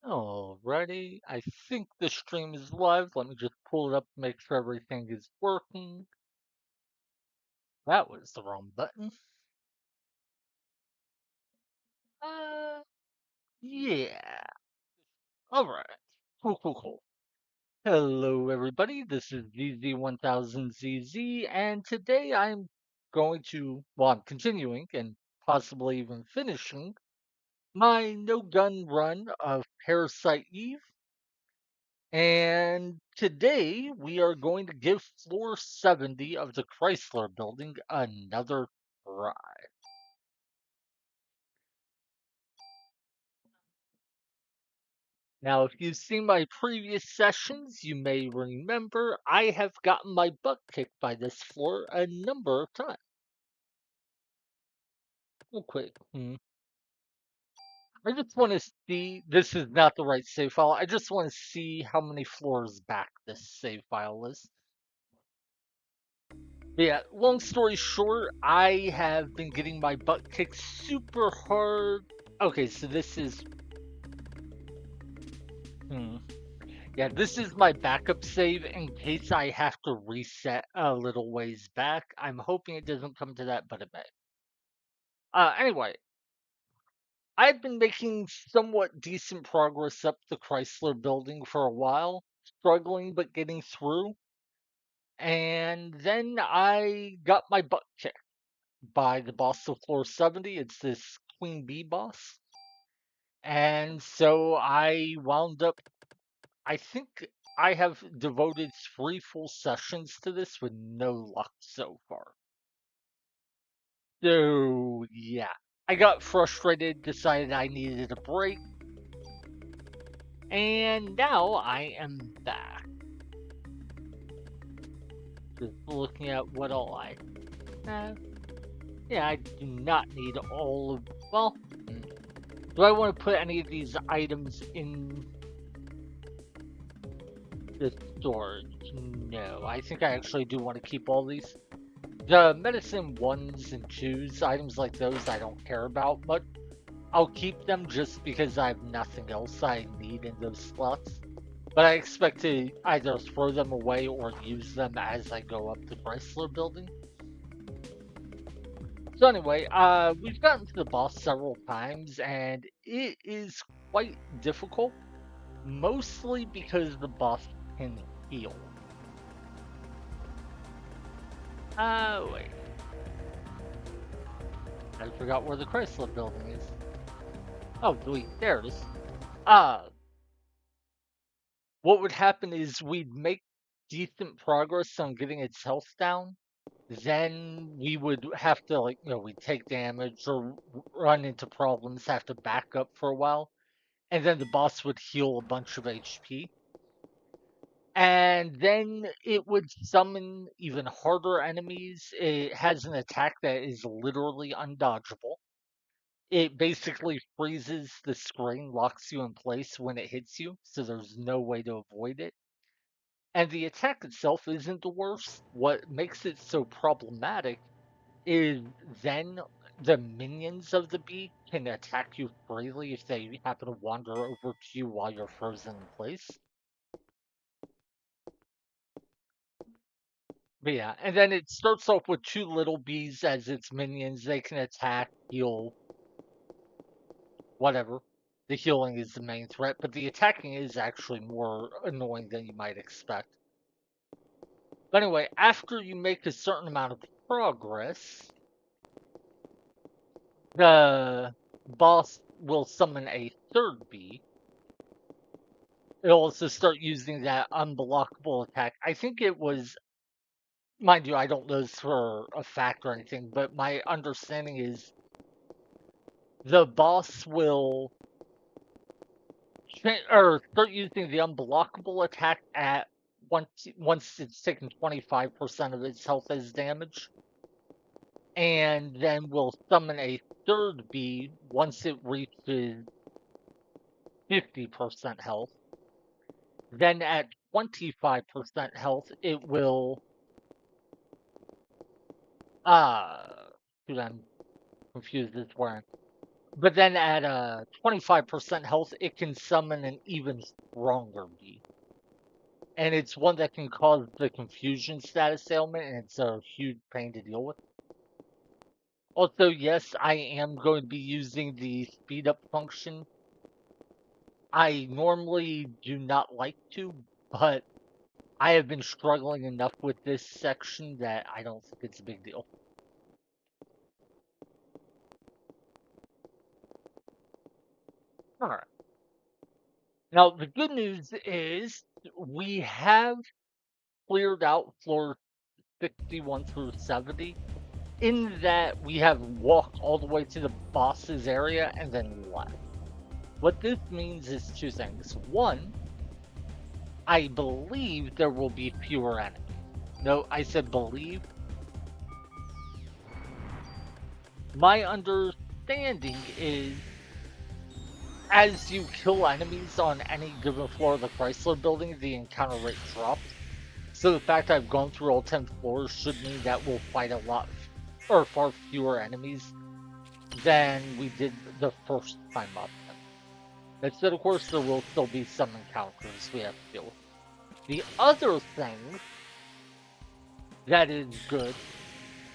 Alrighty, I think the stream is live. Let me just pull it up to make sure everything is working. That was the wrong button. Uh, yeah. Alright. Cool. Hello, everybody. This is ZZ1000ZZ, and today I'm continuing and possibly even finishing my no gun run of Parasite Eve. And today we are going to give floor 70 of the Chrysler building another try. Now, if you've seen my previous sessions, you may remember I have gotten my butt kicked by this floor a number of times. Real quick. I just want to see, this is not the right save file. I just want to see how many floors back this save file is. Yeah, long story short, I have been getting my butt kicked super hard. Okay, so this is. Hmm. Yeah, this is my backup save in case I have to reset a little ways back. I'm hoping it doesn't come to that, but it may. Anyway, I've been making somewhat decent progress up the Chrysler building for a while, struggling but getting through. And then I got my butt kicked by the boss of floor 70. It's this Queen Bee boss. And so I wound up, I think I have devoted 3 full sessions to this with no luck so far. So, yeah. I got frustrated, decided I needed a break, and now I am back. Just looking at what all I have. Yeah, I do not need all of. Well, do I want to put any of these items in the storage? No, I think I actually do want to keep all these. The medicine ones and twos, items like those, I don't care about, but I'll keep them just because I have nothing else I need in those slots. But I expect to either throw them away or use them as I go up the Chrysler building. So anyway, we've gotten to the boss several times, and it is quite difficult, mostly because the boss can heal. Wait. I forgot where the Chrysler building is. Oh, wait, there it is. Uh, what would happen is we'd make decent progress on getting its health down. Then we would have to, like, we'd take damage or run into problems, have to back up for a while. And then the boss would heal a bunch of HP. And then it would summon even harder enemies. It has an attack that is literally undodgeable. It basically freezes the screen, locks you in place when it hits you, so there's no way to avoid it. And the attack itself isn't the worst. What makes it so problematic is then the minions of the bee can attack you freely if they happen to wander over to you while you're frozen in place. But yeah, and then it starts off with 2 little bees as its minions. They can attack, heal, whatever. The healing is the main threat, but the attacking is actually more annoying than you might expect. But anyway, after you make a certain amount of progress, the boss will summon a third bee. It'll also start using that unblockable attack. I think it was, mind you, I don't know this for a fact or anything, but my understanding is the boss will or start using the unblockable attack at once it's taken 25% of its health as damage, and then we'll summon a third bee once it reaches 50% health. Then at 25% health, it will uh dude, I'm confused as where. But then at 25% health, it can summon an even stronger bee. And it's one that can cause the confusion status ailment, and it's a huge pain to deal with. Also, yes, I am going to be using the speed up function. I normally do not like to, but I have been struggling enough with this section that I don't think it's a big deal. All right. Now, the good news is we have cleared out floor 61 through 70, in that we have walked all the way to the boss's area and then left. What this means is two things. One, I believe there will be fewer enemies. No, I said believe. My understanding is as you kill enemies on any given floor of the Chrysler building, the encounter rate drops. So the fact I've gone through all 10 floors should mean that we'll fight a lot or far fewer enemies than we did the first time up. Instead, of course, there will still be some encounters we have to deal with. The other thing that is good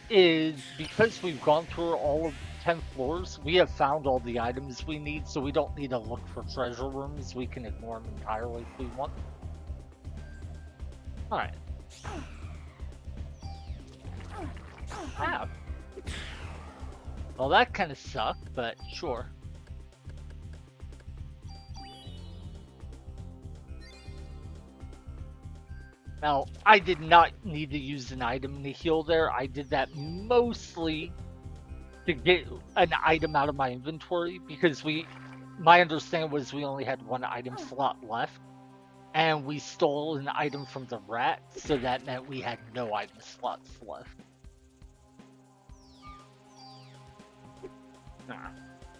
is because we've gone through all of 10 floors, we have found all the items we need, so we don't need to look for treasure rooms. We can ignore them entirely if we want. Alright. Ah. Well, that kind of sucked, but sure. Now, I did not need to use an item to heal there. I did that mostly to get an item out of my inventory because my understanding was we only had one item slot left, and we stole an item from the rat, so that meant we had no item slots left. Nah,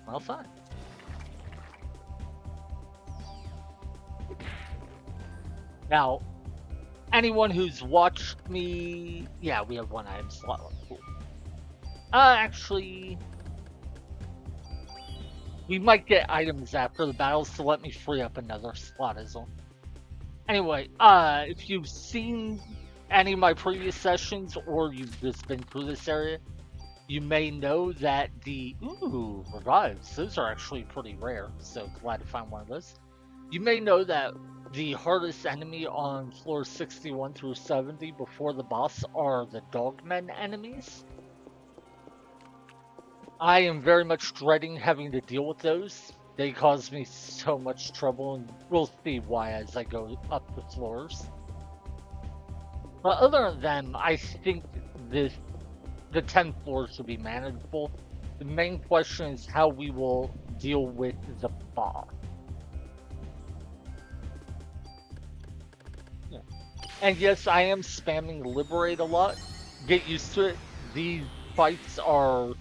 well, fine. Now, anyone who's watched me, yeah, we have one item slot left. Cool. Actually, we might get items after the battles to let me free up another slot as well. Anyway, if you've seen any of my previous sessions or you've just been through this area, you may know that the revives, those are actually pretty rare, so glad to find one of those. You may know that the hardest enemy on floors 61 through 70 before the boss are the dogmen enemies. I am very much dreading having to deal with those. They cause me so much trouble, and we'll see why as I go up the floors. But other than them, I think the 10 floors should be manageable. The main question is how we will deal with the boss. Yeah. And yes, I am spamming Liberate a lot. Get used to it. These fights are...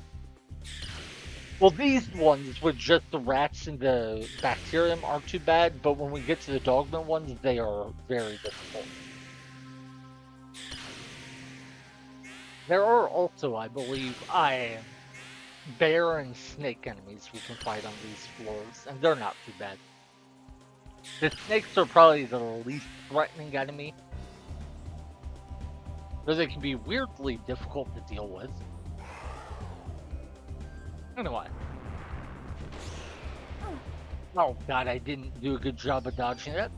Well, these ones with just the rats and the bacterium aren't too bad, but when we get to the dogman ones, they are very difficult. There are also, I believe, bear and snake enemies we can fight on these floors, and they're not too bad. The snakes are probably the least threatening enemy, though they can be weirdly difficult to deal with. Anyway. Oh god, I didn't do a good job of dodging it.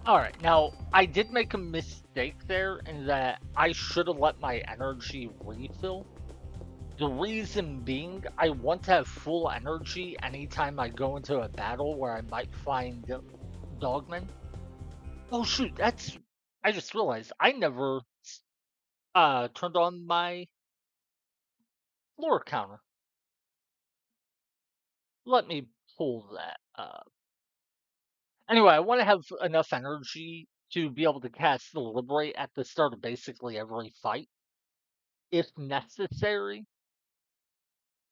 Alright, now, I did make a mistake there in that I should have let my energy refill. The reason being, I want to have full energy anytime I go into a battle where I might find dogmen. Oh shoot, I just realized I never turned on my floor counter. Let me pull that up. Anyway, I want to have enough energy to be able to cast the Liberate at the start of basically every fight, if necessary.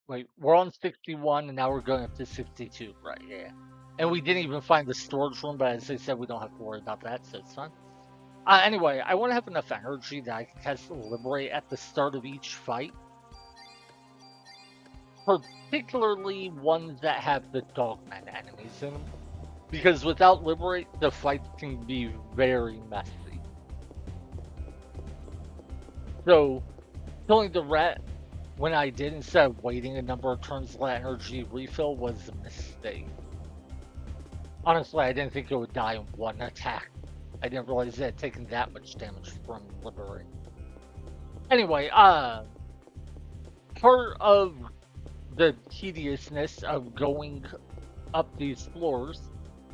Wait, we're on 61 and now we're going up to 62, right? Yeah. And we didn't even find the storage room, but as I said, we don't have to worry about that, so it's fine. Anyway, I want to have enough energy that I can cast the Liberate at the start of each fight. particularly ones that have the dogman enemies in them. Because without Liberate, the fights can be very messy. So, killing the rat when I did instead of waiting a number of turns to let energy refill was a mistake. Honestly, I didn't think it would die in one attack. I didn't realize it had taken that much damage from Liberate. Anyway, part of the tediousness of going up these floors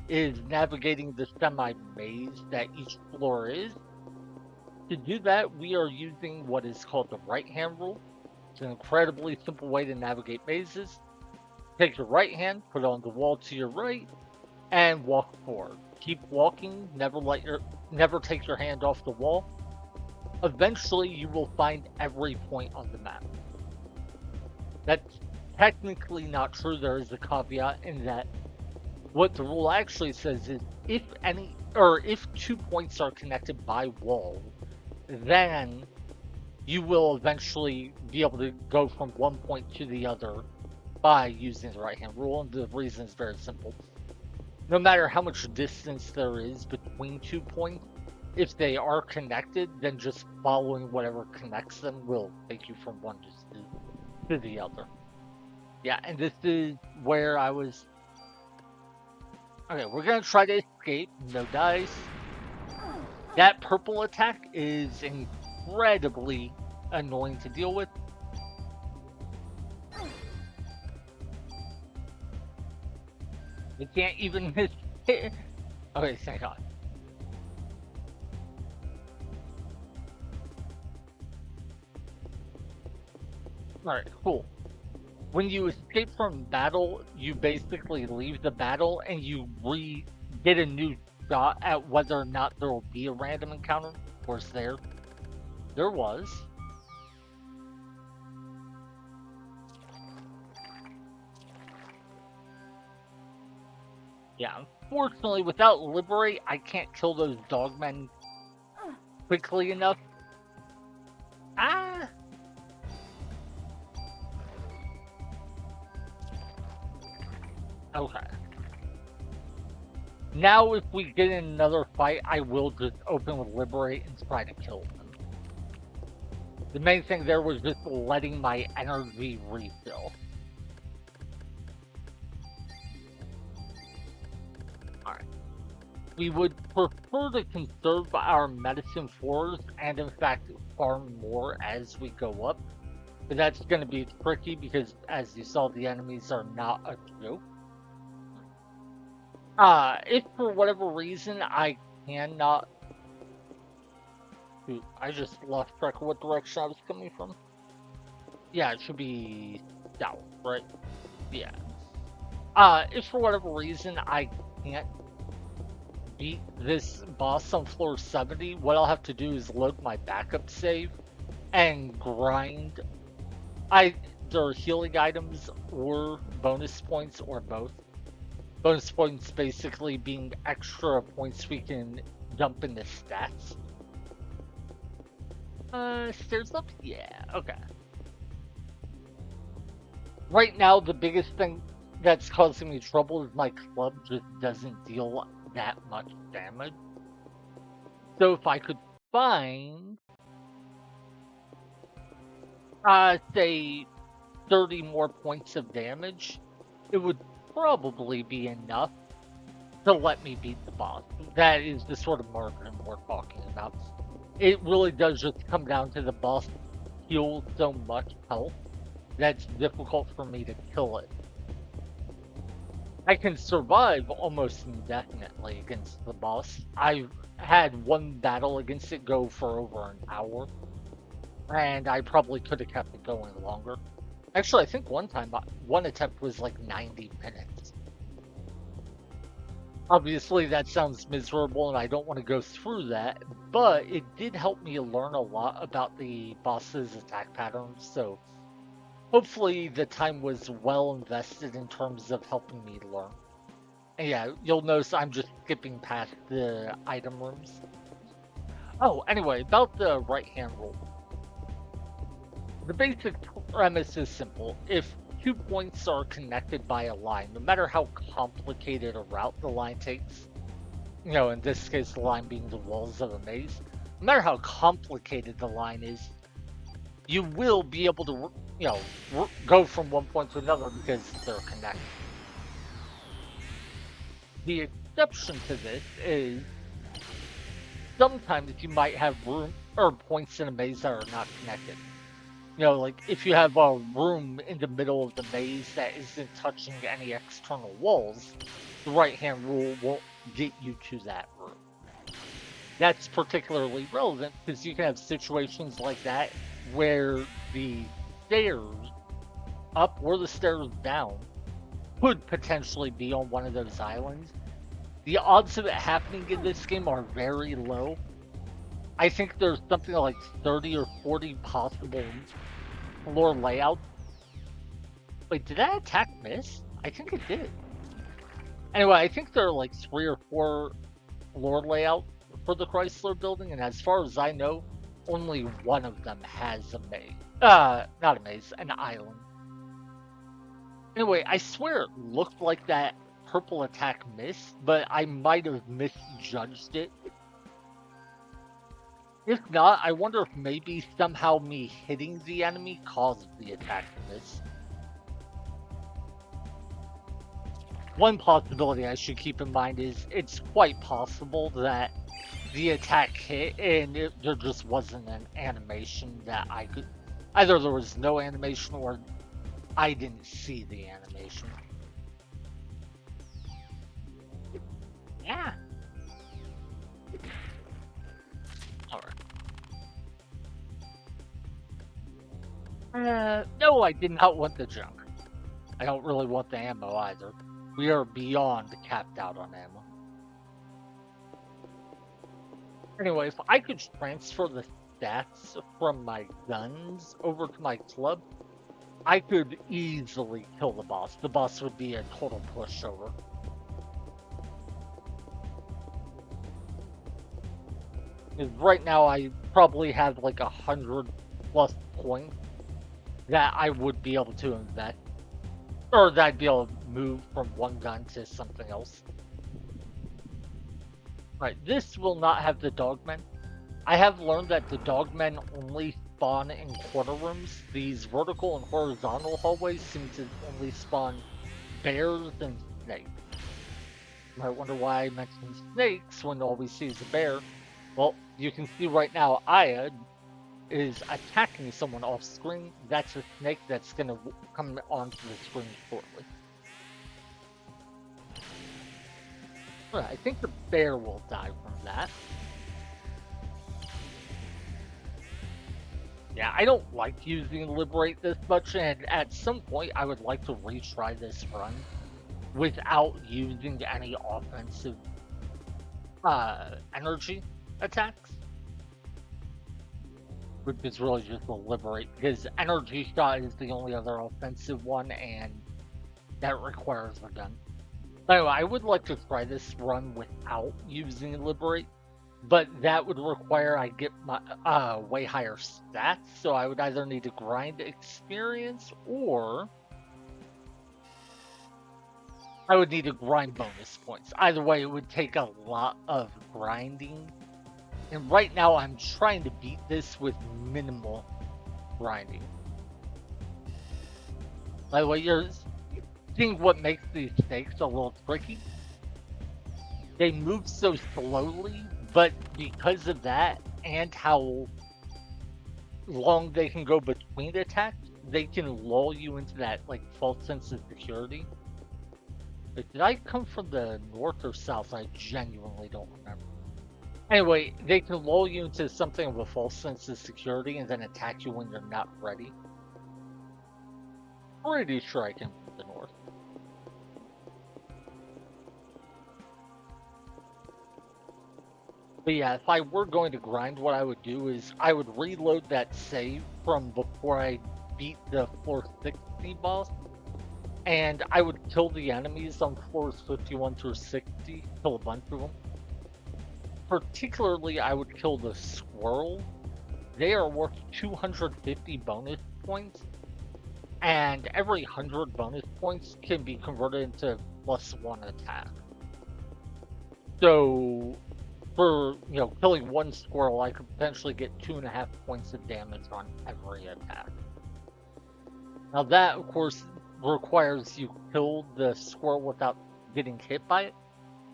is navigating the semi-maze that each floor is. To do that, we are using what is called the right-hand rule. It's an incredibly simple way to navigate mazes. Take your right hand, put it on the wall to your right, and walk forward. Keep walking, never take your hand off the wall. Eventually, you will find every point on the map. That's technically not true. There is a caveat in that what the rule actually says is if 2 points are connected by wall, then you will eventually be able to go from one point to the other by using the right hand rule. And the reason is very simple. No matter how much distance there is between 2 points, if they are connected, then just following whatever connects them will take you from one to the other. Yeah, and this is where I was. Okay, we're gonna try to escape. No dice. That purple attack is incredibly annoying to deal with. You can't even hit. Okay, thank God. Alright, cool. When you escape from battle, you basically leave the battle and you get a new shot at whether or not there will be a random encounter. Of course, there was. Yeah, unfortunately, without Liberate, I can't kill those dogmen quickly enough. Ah! Okay. Now, if we get in another fight, I will just open with Liberate and try to kill them. The main thing there was just letting my energy refill. Alright. We would prefer to conserve our medicine fours and, in fact, farm more as we go up. But that's going to be tricky because, as you saw, the enemies are not a joke. If for whatever reason I cannot... Dude, I just lost track of what direction I was coming from. Yeah, it should be south, right? Yeah. If for whatever reason I can't beat this boss on floor 70, what I'll have to do is load my backup save and grind. Either healing items or bonus points or both. Bonus points basically being extra points we can dump into stats. Stairs up? Yeah, okay. Right now, the biggest thing that's causing me trouble is my club just doesn't deal that much damage. So if I could find, say, 30 more points of damage, it would probably be enough to let me beat the boss. That is the sort of margin we're talking about. It really does just come down to the boss heals so much health that's difficult for me to kill it. I can survive almost indefinitely against the boss. I've had one battle against it go for over an hour, and I probably could have kept it going longer. Actually, I think one time, one attempt was like 90 minutes. Obviously, that sounds miserable, and I don't want to go through that, but it did help me learn a lot about the boss's attack patterns, so hopefully the time was well invested in terms of helping me learn. And yeah, you'll notice I'm just skipping past the item rooms. Oh, anyway, about the right-hand rule. The basic premise is simple. If two points are connected by a line, no matter how complicated a route the line takes, in this case, the line being the walls of a maze, no matter how complicated the line is, you will be able to, go from one point to another because they're connected. The exception to this is sometimes you might have room or points in a maze that are not connected. Like if you have a room in the middle of the maze that isn't touching any external walls, the right-hand rule won't get you to that room. That's particularly relevant because you can have situations like that where the stairs up or the stairs down could potentially be on one of those islands. The odds of it happening in this game are very low. I think there's something like 30 or 40 possible floor layouts. Wait, did that attack miss? I think it did. Anyway, I think there are like 3 or 4 floor layouts for the Chrysler building, and as far as I know, only one of them has a maze. Not a maze, an island. Anyway, I swear it looked like that purple attack missed, but I might have misjudged it. If not, I wonder if maybe somehow me hitting the enemy caused the attack to miss. One possibility I should keep in mind is it's quite possible that the attack hit and there just wasn't an animation that I could... Either there was no animation or I didn't see the animation. Yeah. Alright. No, I did not want the junk. I don't really want the ammo either. We are beyond capped out on ammo. Anyway, if I could transfer the stats from my guns over to my club, I could easily kill the boss. The boss would be a total pushover. Because right now I probably have like 100+ points that I would be able to invest. Or that I'd be able to move from one gun to something else. Right, this will not have the dogmen. I have learned that the dogmen only spawn in corner rooms. These vertical and horizontal hallways seem to only spawn bears and snakes. You might wonder why I mentioned snakes when all we see is a bear. Well, you can see right now Aya is attacking someone off screen. That's a snake that's going to come onto the screen shortly. I think the bear will die from that. Yeah, I don't like using Liberate this much, and at some point I would like to retry this run without using any offensive energy attacks. Which is really just a Liberate, because Energy Shot is the only other offensive one, and that requires a gun. Anyway, I would like to try this run without using Liberate, but that would require I get my way higher stats, so I would either need to grind experience, or I would need to grind bonus points. Either way, it would take a lot of grinding. And right now, I'm trying to beat this with minimal grinding. By the way, you're seeing what makes these snakes a little tricky. They move so slowly, but because of that, and how long they can go between attacks, they can lull you into that, like, false sense of security. But did I come from the north or south? I genuinely don't remember. Anyway, they can lull you into something of a false sense of security and then attack you when you're not ready. Pretty sure I came from the north. But yeah, if I were going to grind, what I would do is I would reload that save from before I beat the floor 60 boss. And I would kill the enemies on floors 51 through 60, kill a bunch of them. Particularly, I would kill the squirrel. They are worth 250 bonus points. and every 100 bonus points can be converted into +1 attack. So for killing one squirrel, I could potentially get 2.5 points of damage on every attack. Now that, of course, requires you kill the squirrel without getting hit by it,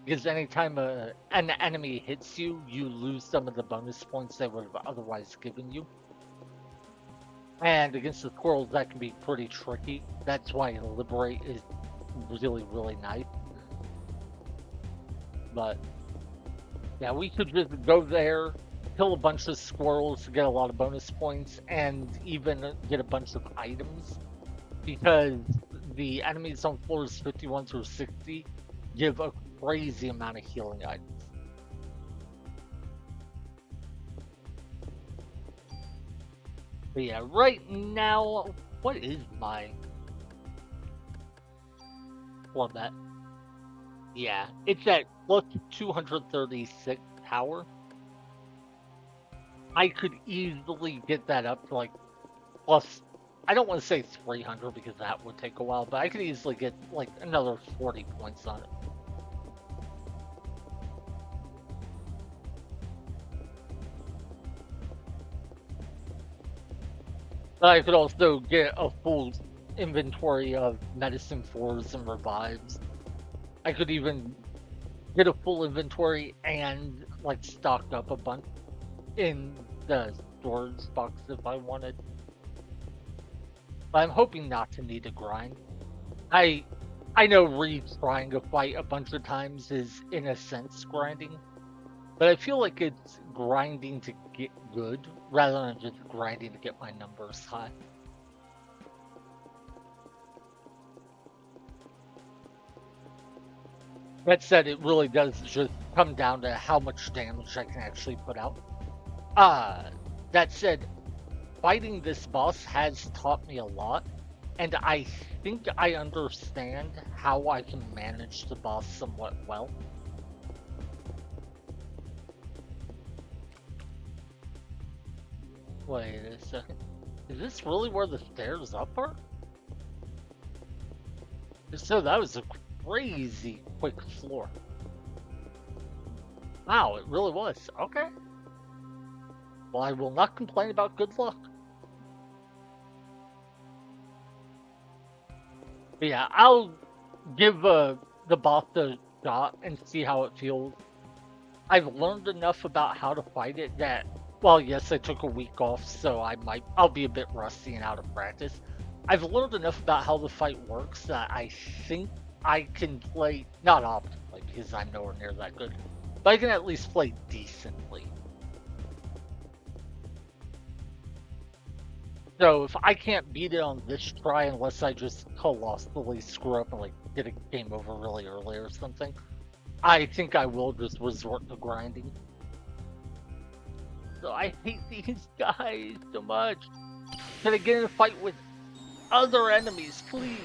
because anytime an enemy hits you, you lose some of the bonus points they would have otherwise given you. And against the squirrels, that can be pretty tricky. That's why Liberate is really, really nice. But yeah, we could just go there, kill a bunch of squirrels to get a lot of bonus points, and even get a bunch of items, because the enemies on floors 51 through 60 give a crazy amount of healing items. But yeah, right now, what is my blood bet? Yeah, it's at plus 236 power. I could easily get that up to like plus, I don't want to say 300 because that would take a while, but I could easily get like another 40 points on it. But I could also get a full inventory of medicine fours and revives. I could even get a full inventory and like stock up a bunch in the storage box if I wanted. But I'm hoping not to need a grind. I I know retrying a fight a bunch of times is in a sense grinding, but I feel like it's grinding to get good rather than just grinding to get my numbers high. That said, it really does just come down to how much damage I can actually put out. Uh, that said, fighting this boss has taught me a lot, and I think I understand how I can manage the boss somewhat well. Wait a second. Is this really where the stairs up are? So that was a crazy quick floor. Wow, it really was. Okay. Well, I will not complain about good luck. But yeah, I'll give the boss a shot and see how it feels. I've learned enough about how to fight it that, well, yes, I took a week off, so I'll be a bit rusty and out of practice. I've learned enough about how the fight works that I think I can play, not optimally, because I'm nowhere near that good, but I can at least play decently. So if I can't beat it on this try unless I just colossally screw up and like get a game over really early or something, I think I will just resort to grinding. So I hate these guys so much. Can I get in a fight with other enemies, please?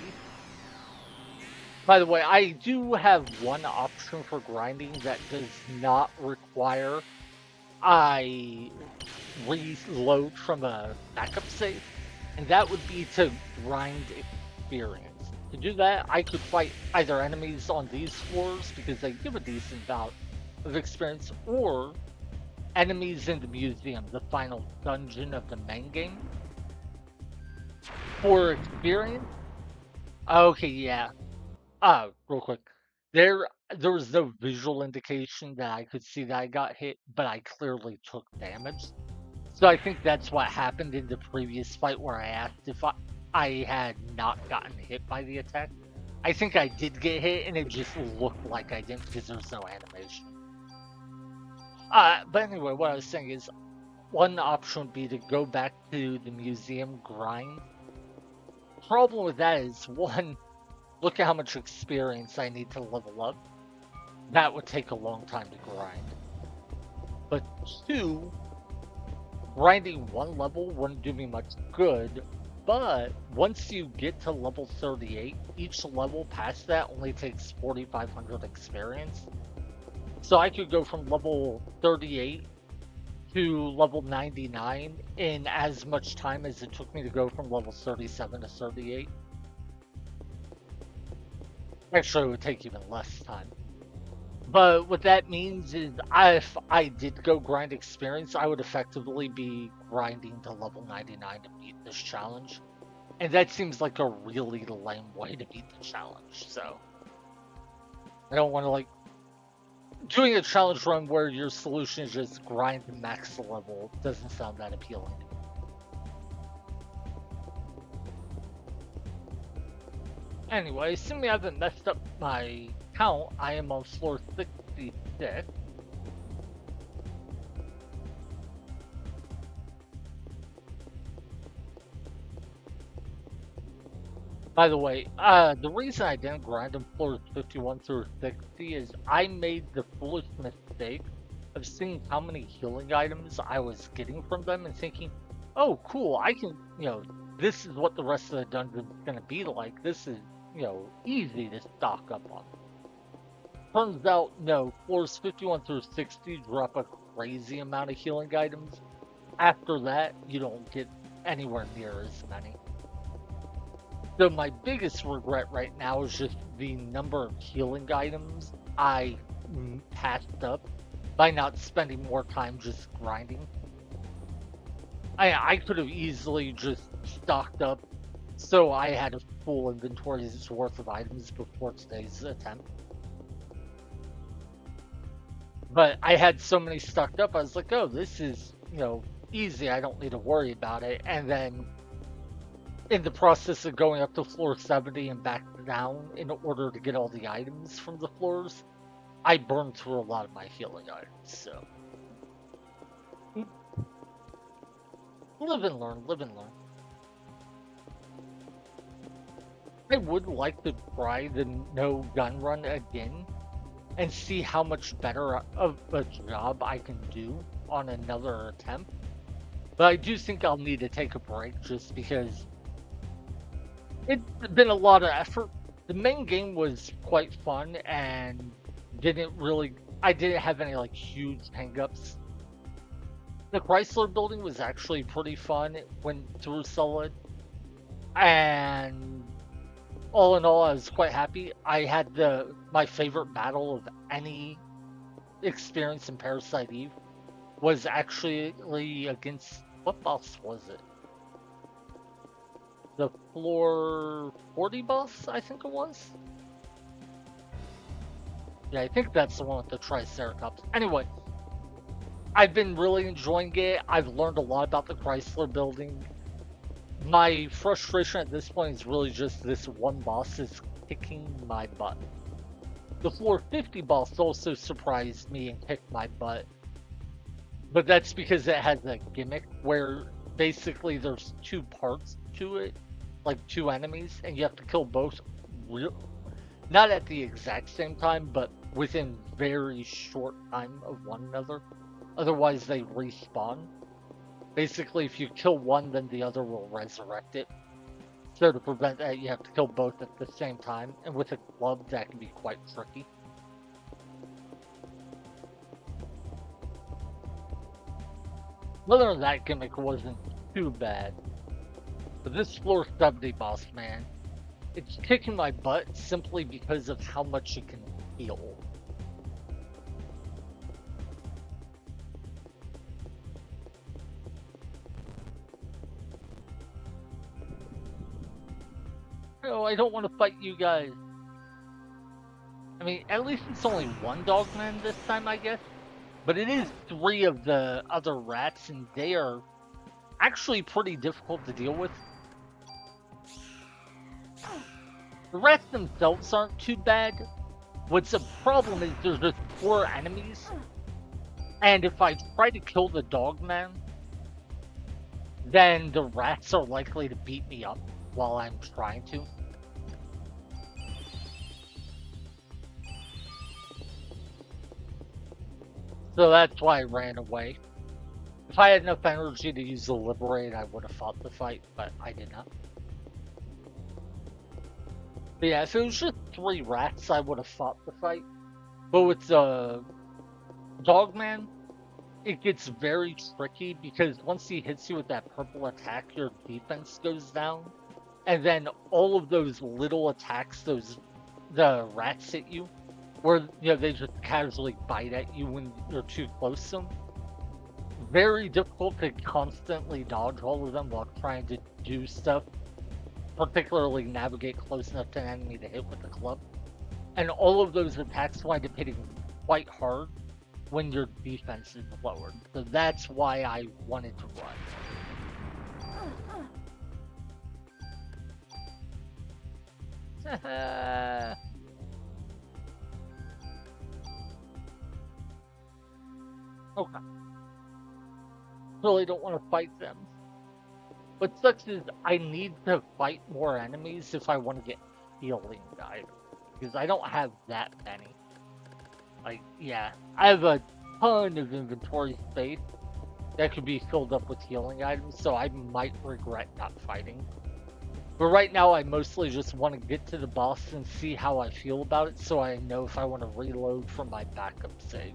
By the way, I do have one option for grinding that does not require I reload from a backup save, and that would be to grind experience. To do that, I could fight either enemies on these floors because they give a decent amount of experience, or enemies in the museum, the final dungeon of the main game. For experience, okay, yeah. Real quick. There was no visual indication that I could see that I got hit, but I clearly took damage. So I think that's what happened in the previous fight where I asked if I had not gotten hit by the attack. I think I did get hit, and it just looked like I didn't because there's no animation. But anyway, what I was saying is, one option would be to go back to the museum grind. Problem with that is, one, look at how much experience I need to level up. That would take a long time to grind. But two, grinding one level wouldn't do me much good, but once you get to level 38, each level past that only takes 4,500 experience. So I could go from level 38 to level 99 in as much time as it took me to go from level 37 to 38. Actually, it would take even less time. But what that means is if I did go grind experience, I would effectively be grinding to level 99 to beat this challenge. And that seems like a really lame way to beat the challenge, so I don't want to like doing a challenge run where your solution is just grind to max level doesn't sound that appealing. Anyway, assuming I haven't messed up my count, I am on floor 66. By the way, the reason I didn't grind on floors 51 through 60 is I made the foolish mistake of seeing how many healing items I was getting from them and thinking, oh, cool, I can, this is what the rest of the dungeon is going to be like. This is, easy to stock up on. Turns out, no, floors 51 through 60 drop a crazy amount of healing items. After that, you don't get anywhere near as many. So my biggest regret right now is just the number of healing items I passed up by not spending more time just grinding. I could have easily just stocked up so I had a full inventory's worth of items before today's attempt. But I had so many stocked up, I was like, oh, this is, easy. I don't need to worry about it. And then in the process of going up to floor 70 and back down in order to get all the items from the floors, I burned through a lot of my healing items, so. Live and learn, live and learn. I would like to try the no gun run again and see how much better of a job I can do on another attempt. But I do think I'll need to take a break just because it's been a lot of effort. The main game was quite fun and I didn't have any like huge hangups. The Chrysler building was actually pretty fun. It went through solid. And all in all, I was quite happy. I had my favorite battle of any experience in Parasite Eve was actually against, what boss was it? The floor 40 boss, I think it was? Yeah, I think that's the one with the Triceratops. Anyway, I've been really enjoying it. I've learned a lot about the Chrysler building. My frustration at this point is really just this one boss is kicking my butt. The floor 50 boss also surprised me and kicked my butt. But that's because it has a gimmick where basically there's two parts to it, like two enemies, and you have to kill both not at the exact same time, but within very short time of one another. Otherwise they respawn. Basically, if you kill one, then the other will resurrect it. So to prevent that, you have to kill both at the same time, and with a club, that can be quite tricky. Other than that gimmick wasn't too bad. But this floor 70 boss, man, it's kicking my butt simply because of how much it can heal. No, I don't want to fight you guys. I mean, at least it's only one dogman this time, I guess. But it is 3 of the other rats, and they are actually pretty difficult to deal with. The rats themselves aren't too bad. What's a problem is there's just 4 enemies. And if I try to kill the dogman, then the rats are likely to beat me up while I'm trying to. So that's why I ran away. If I had enough energy to use the Liberate, I would have fought the fight, but I did not. But yeah, if it was just 3 rats, I would have fought the fight. But with the Dogman, it gets very tricky because once he hits you with that purple attack, your defense goes down. And then all of those little attacks, the rats hit you, where they just casually bite at you when you're too close to them. Very difficult to constantly dodge all of them while trying to do stuff, particularly navigate close enough to an enemy to hit with the club. And all of those attacks wind up hitting quite hard when your defense is lowered. So that's why I wanted to run. Okay. Really don't want to fight them. What sucks is I need to fight more enemies if I want to get healing items. Because I don't have that many. Like, yeah. I have a ton of inventory space that could be filled up with healing items, so I might regret not fighting. But right now I mostly just want to get to the boss and see how I feel about it so I know if I want to reload from my backup save.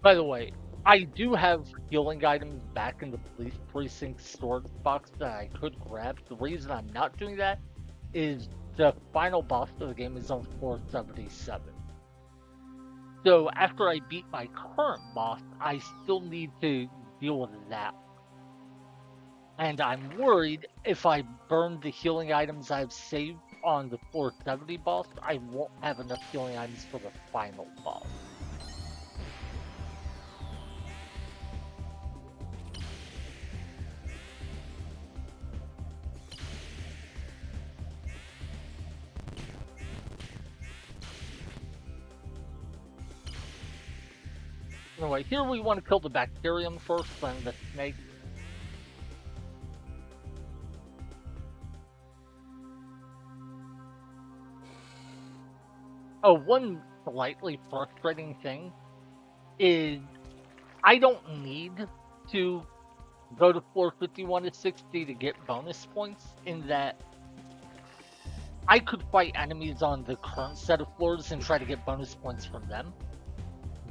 By the way, I do have healing items back in the police precinct storage box that I could grab. The reason I'm not doing that is the final boss of the game is on floor 77. So after I beat my current boss, I still need to deal with that. And I'm worried if I burn the healing items I've saved on the floor 70 boss, I won't have enough healing items for the final boss. Anyway, here we want to kill the bacterium first, then the snake. Oh, one slightly frustrating thing is I don't need to go to floor 51 to 60 to get bonus points, in that I could fight enemies on the current set of floors and try to get bonus points from them.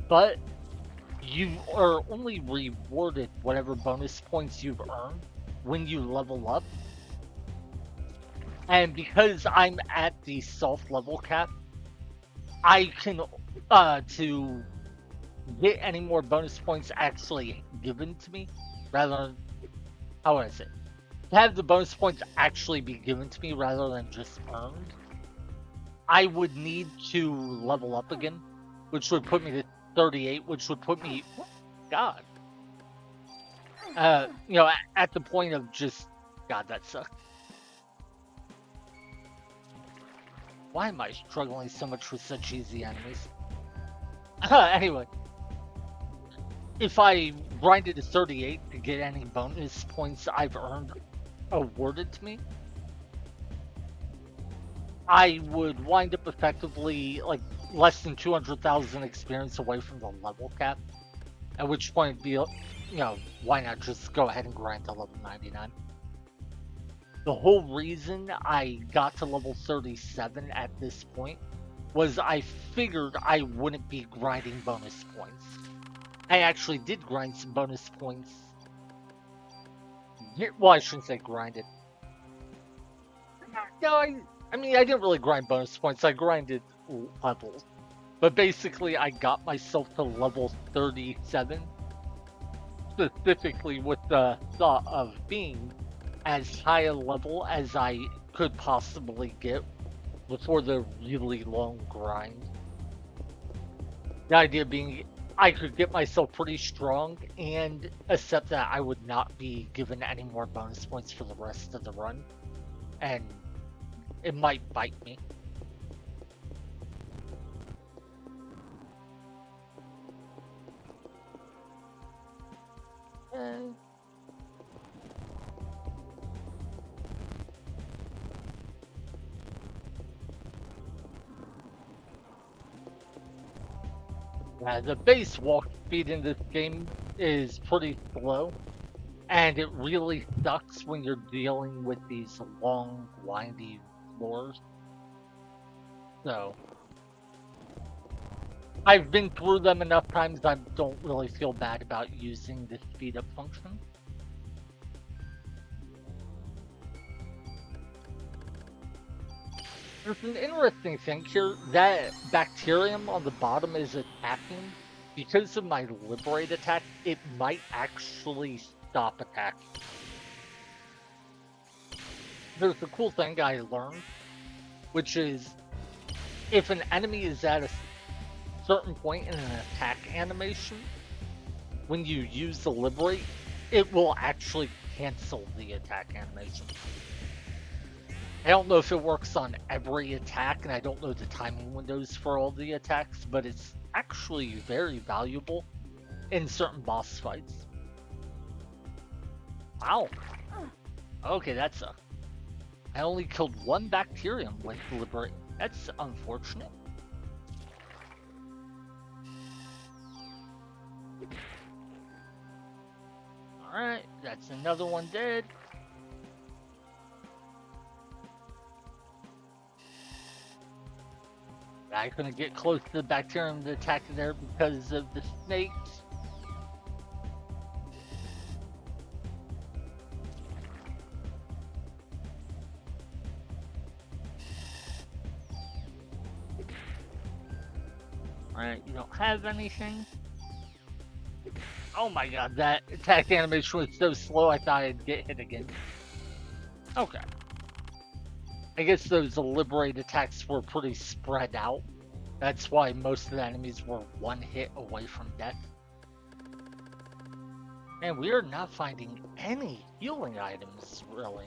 But you are only rewarded whatever bonus points you've earned when you level up. And because I'm at the soft level cap, I can, to get any more bonus points actually given to me, rather than, how would I say, to have the bonus points actually be given to me rather than just earned, I would need to level up again, which would put me to 38, which would put me, God, at the point of just, God, that sucks. Why am I struggling so much with such easy enemies? Anyway, if I grinded to 38 to get any bonus points I've earned awarded to me, I would wind up effectively like less than 200,000 experience away from the level cap. At which point it'd be, why not just go ahead and grind to level 99? The whole reason I got to level 37 at this point was I figured I wouldn't be grinding bonus points. I actually did grind some bonus points. Well, I shouldn't say grinded. No, I mean, I didn't really grind bonus points. I grinded levels. But basically, I got myself to level 37, specifically with the thought of being as high a level as I could possibly get before the really long grind. The idea being I could get myself pretty strong and accept that I would not be given any more bonus points for the rest of the run, and it might bite me. The base walk speed in this game is pretty slow, and it really sucks when you're dealing with these long, windy floors. So, I've been through them enough times I don't really feel bad about using the speed up function. There's an interesting thing here. That bacterium on the bottom is attacking. Because of my liberate attack, it might actually stop attack. There's a cool thing I learned, which is if an enemy is at a certain point in an attack animation, when you use the liberate, it will actually cancel the attack animation. I don't know if it works on every attack, and I don't know the timing windows for all the attacks, but it's actually very valuable in certain boss fights. Wow. Okay, that's a... I only killed one bacterium with Liberate. That's unfortunate. Alright, that's another one dead. I couldn't get close to the bacterium to attack there because of the snakes. Alright, you don't have anything. Oh my god, that attack animation was so slow I thought I'd get hit again. Okay. I guess those liberate attacks were pretty spread out. That's why most of the enemies were one hit away from death. And we are not finding any healing items, really.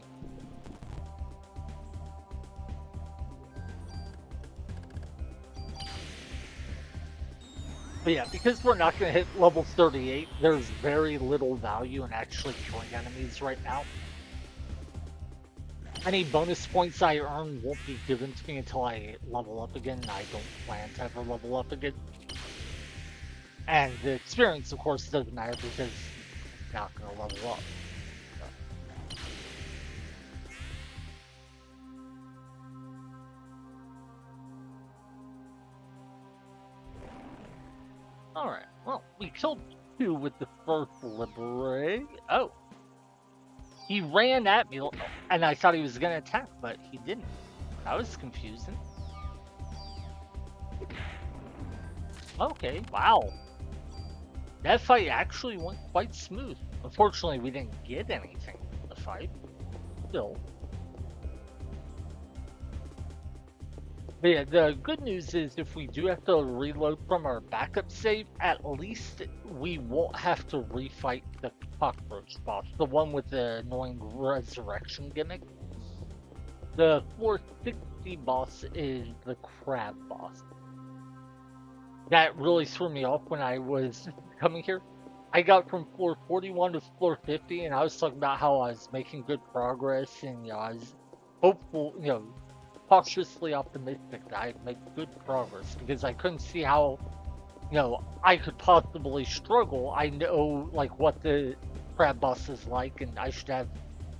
But yeah, because we're not going to hit level 38, there's very little value in actually killing enemies right now. Any bonus points I earn won't be given to me until I level up again. I don't plan to ever level up again. And the experience, of course, doesn't matter because I'm not going to level up. Alright, well, we killed two with the first liberate. Oh. He ran at me, and I thought he was going to attack, but he didn't. That was confusing. Okay, wow. That fight actually went quite smooth. Unfortunately, we didn't get anything from the fight. Still. But yeah, the good news is if we do have to reload from our backup save, at least we won't have to refight the cockroach boss, the one with the annoying resurrection gimmick. The 460 boss is the crab boss. That really threw me off when I was coming here. I got from floor 41 to floor 50, and I was talking about how I was making good progress, and I was hopeful, cautiously optimistic that I'd make good progress because I couldn't see how, I could possibly struggle. I know, like, what the crab boss is like, and I should have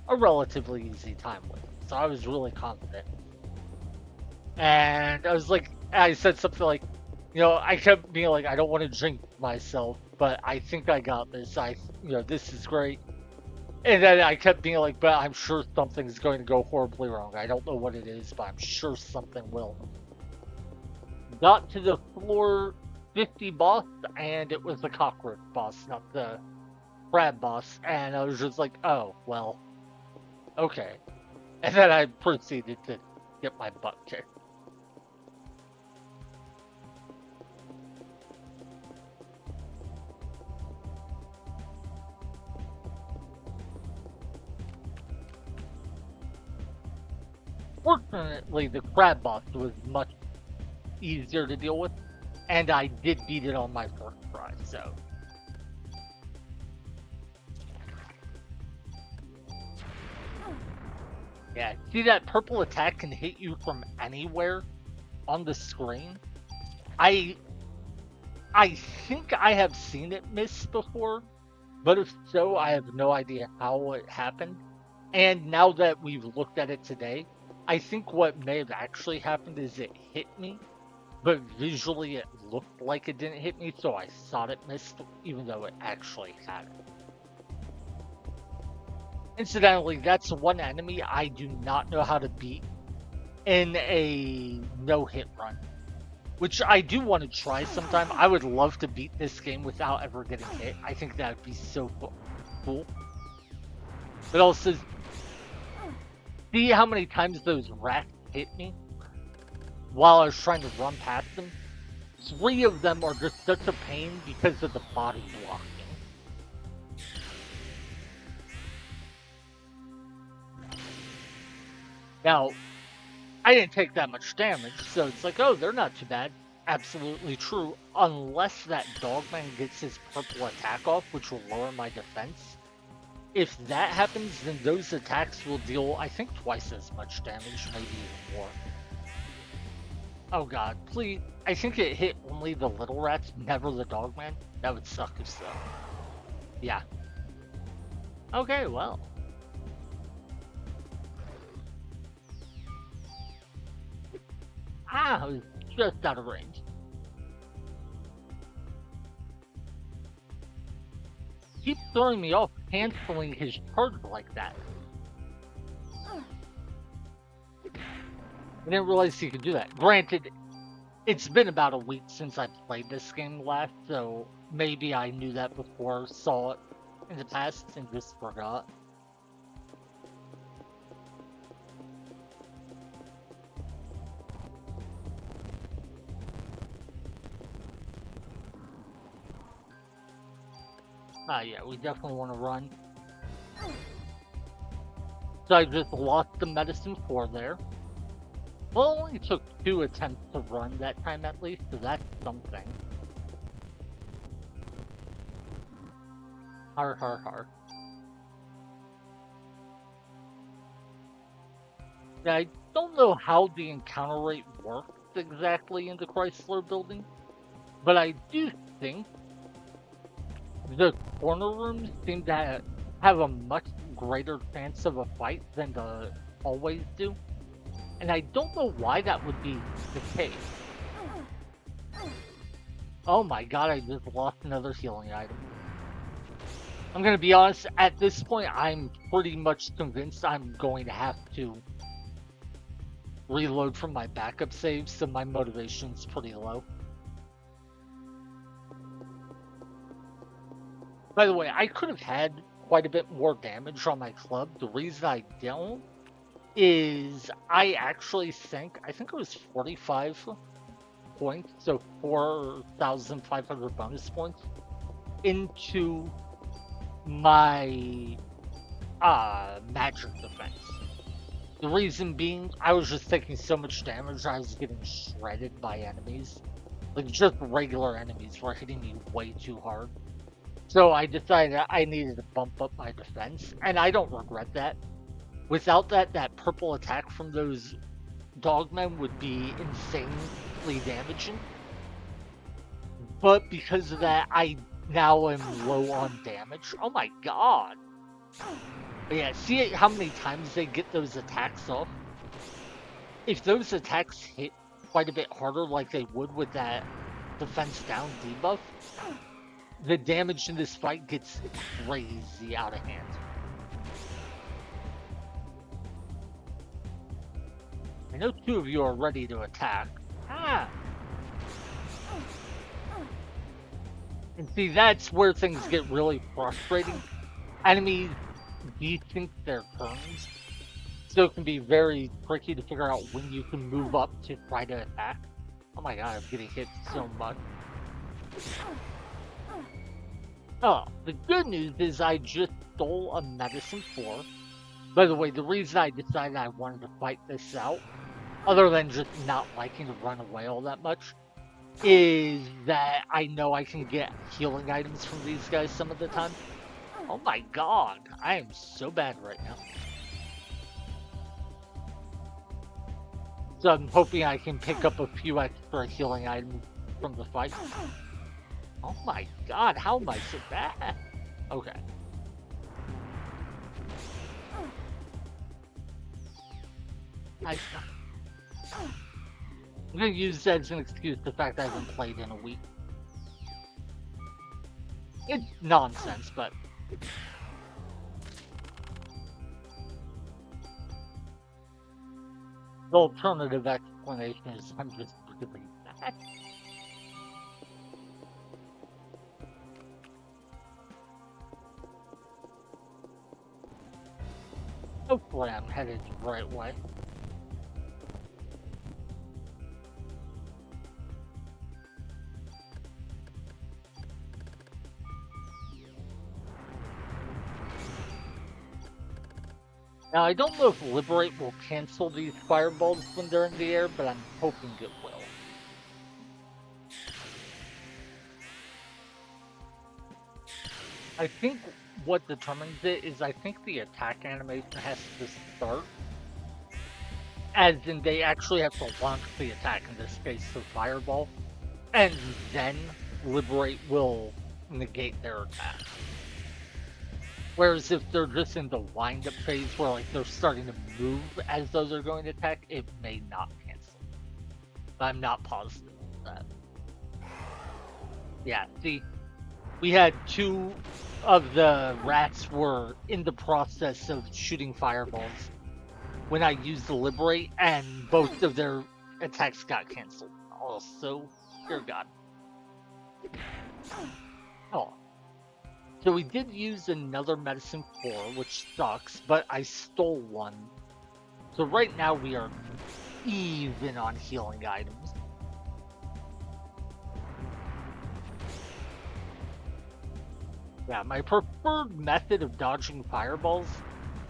a relatively easy time with it. So I was really confident. And I said something like, I kept being like, I don't want to jinx myself, but I think I got this. This is great. And then I kept being like, but I'm sure something's going to go horribly wrong. I don't know what it is, but I'm sure something will. Got to the floor 50 boss, and it was the cockroach boss, not the crab boss. And I was just like, oh, well, okay. And then I proceeded to get my butt kicked. Fortunately, the crab boss was much easier to deal with, and I did beat it on my first try, so. Yeah, see that purple attack can hit you from anywhere on the screen? I think I have seen it miss before, but if so, I have no idea how it happened. And now that we've looked at it today, I think what may have actually happened is it hit me, but visually it looked like it didn't hit me, so I thought it missed, even though it actually had it. Incidentally, that's one enemy I do not know how to beat in a no-hit run, which I do want to try sometime. I would love to beat this game without ever getting hit. I think that would be so cool. But also, see how many times those rats hit me while I was trying to run past them? 3 of them are just such a pain because of the body blocking. Now, I didn't take that much damage, so it's like, oh, they're not too bad. Absolutely true, unless that dogman gets his purple attack off, which will lower my defense. If that happens, then those attacks will deal, I think, twice as much damage, maybe even more. Oh god, please. I think it hit only the little rats, never the dogman. That would suck if so. Yeah. Okay, well. I was just out of range. Keep throwing me off, canceling his charge like that. I didn't realize he could do that. Granted, it's been about a week since I played this game last, so maybe I knew that before, saw it in the past, and just forgot. Yeah, we definitely want to run. So I just lost the medicine 4 there. Well, it only took 2 attempts to run that time at least, so that's something. Har. Yeah, I don't know how the encounter rate works exactly in the Chrysler building, but I do think the corner rooms seem to have a much greater chance of a fight than the hallways do. And I don't know why that would be the case. Oh my god, I just lost another healing item. I'm gonna be honest, at this point, I'm pretty much convinced I'm going to have to reload from my backup save, so my motivation's pretty low. By the way, I could have had quite a bit more damage on my club. The reason I don't is I actually think it was 45 points, so 4,500 bonus points into my magic defense. The reason being, I was just taking so much damage, I was getting shredded by enemies. Like, just regular enemies were hitting me way too hard. So I decided I needed to bump up my defense, and I don't regret that. Without that, that purple attack from those dogmen would be insanely damaging. But because of that, I now am low on damage. Oh my god. But yeah, see how many times they get those attacks off? If those attacks hit quite a bit harder like they would with that defense down debuff, the damage in this fight gets crazy out of hand. I know 2 of you are ready to attack. And see, that's where things get really frustrating. Enemies dethink their turns, so it can be very tricky to figure out when you can move up to try to attack. Oh my god, I'm getting hit so much. Oh, the good news is I just stole a medicine 4. By the way, the reason I decided I wanted to fight this out, other than just not liking to run away all that much, is that I know I can get healing items from these guys some of the time. Oh my god, I am so bad right now. So I'm hoping I can pick up a few extra healing items from the fight. Oh my god, how am I so bad? Okay. I'm gonna use as an excuse the fact I haven't played in a week. It's nonsense, but the alternative explanation is I'm just really bad. Hopefully I'm headed the right way. Now, I don't know if Liberate will cancel these fireballs when they're in the air, but I'm hoping it will. I think what determines it is I think the attack animation has to start, as in they actually have to launch the attack, in this case the fireball, and then Liberate will negate their attack. Whereas if they're just in the wind-up phase where like they're starting to move as those are going to attack, it may not cancel. But I'm not positive of that. Yeah, see, we had two of the rats were in the process of shooting fireballs when I used the Liberate, and both of their attacks got canceled. Also, dear God. Oh. So we did use another medicine 4, which sucks, but I stole one. So right now we are even on healing items. Yeah, my preferred method of dodging fireballs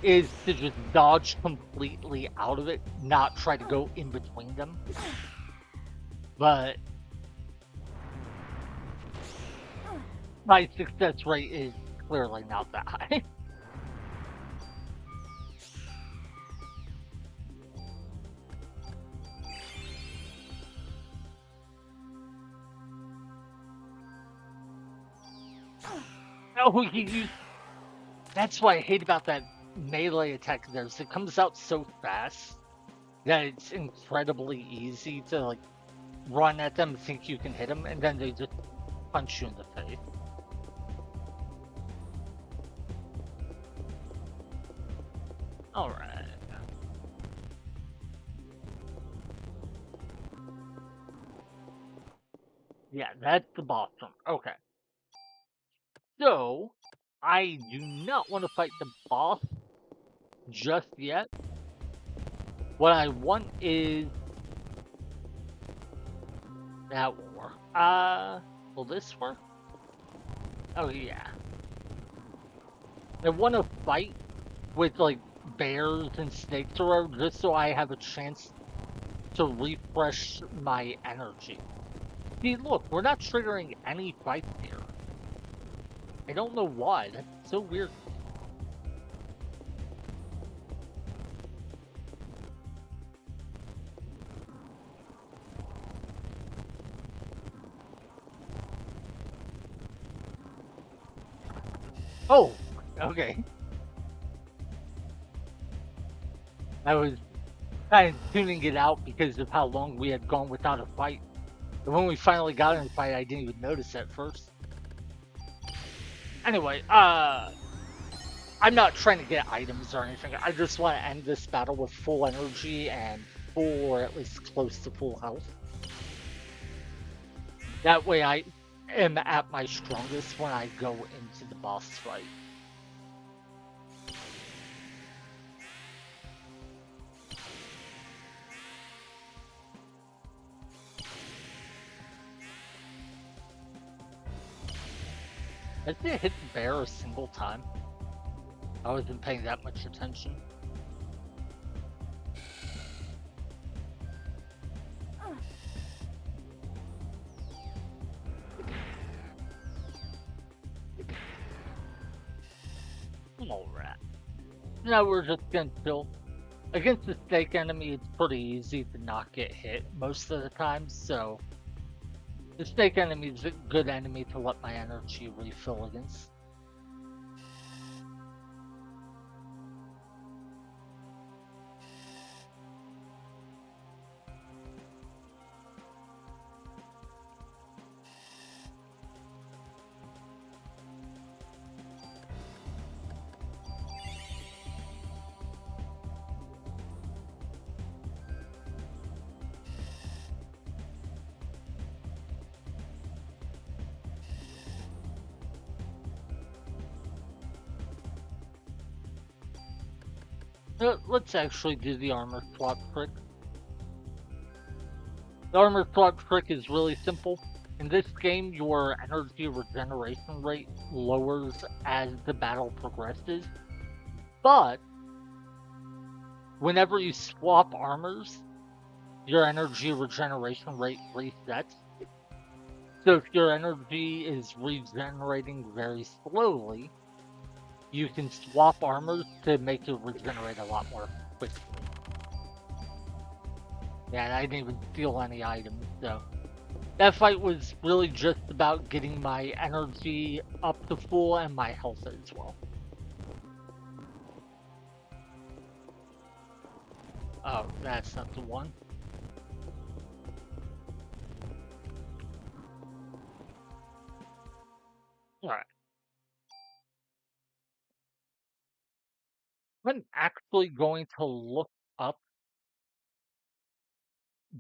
is to just dodge completely out of it, not try to go in between them. But my success rate is clearly not that high. Oh, that's what I hate about that melee attack of theirs. It comes out so fast that it's incredibly easy to like run at them, think you can hit them, and then they just punch you in the face. Alright. Yeah, that's the boss room. Okay. So, I do not want to fight the boss just yet. What I want is... That won't work. Will this work? Oh, yeah. I want to fight with, like, bears and snakes around just so I have a chance to refresh my energy. See, look, we're not triggering any fights here. I don't know why. That's so weird. Oh, okay. I was kind of tuning it out because of how long we had gone without a fight. And when we finally got in a fight, I didn't even notice at first. Anyway, I'm not trying to get items or anything. I just want to end this battle with full energy and full, or at least close to full health. That way I am at my strongest when I go into the boss fight. I didn't hit the bear a single time. I wasn't paying that much attention. Alright. Now we're just gonna chill. Against the snake enemy, it's pretty easy to not get hit most of the time, so the snake enemy is a good enemy to let my energy refill against. Let's actually do the armor swap trick. The armor swap trick is really simple. In this game, your energy regeneration rate lowers as the battle progresses, but whenever you swap armors, your energy regeneration rate resets. So if your energy is regenerating very slowly, you can swap armors to make it regenerate a lot more quickly. Yeah, and I didn't even steal any items, so that fight was really just about getting my energy up to full and my health as well. Oh, that's not the one. Alright. I'm actually going to look up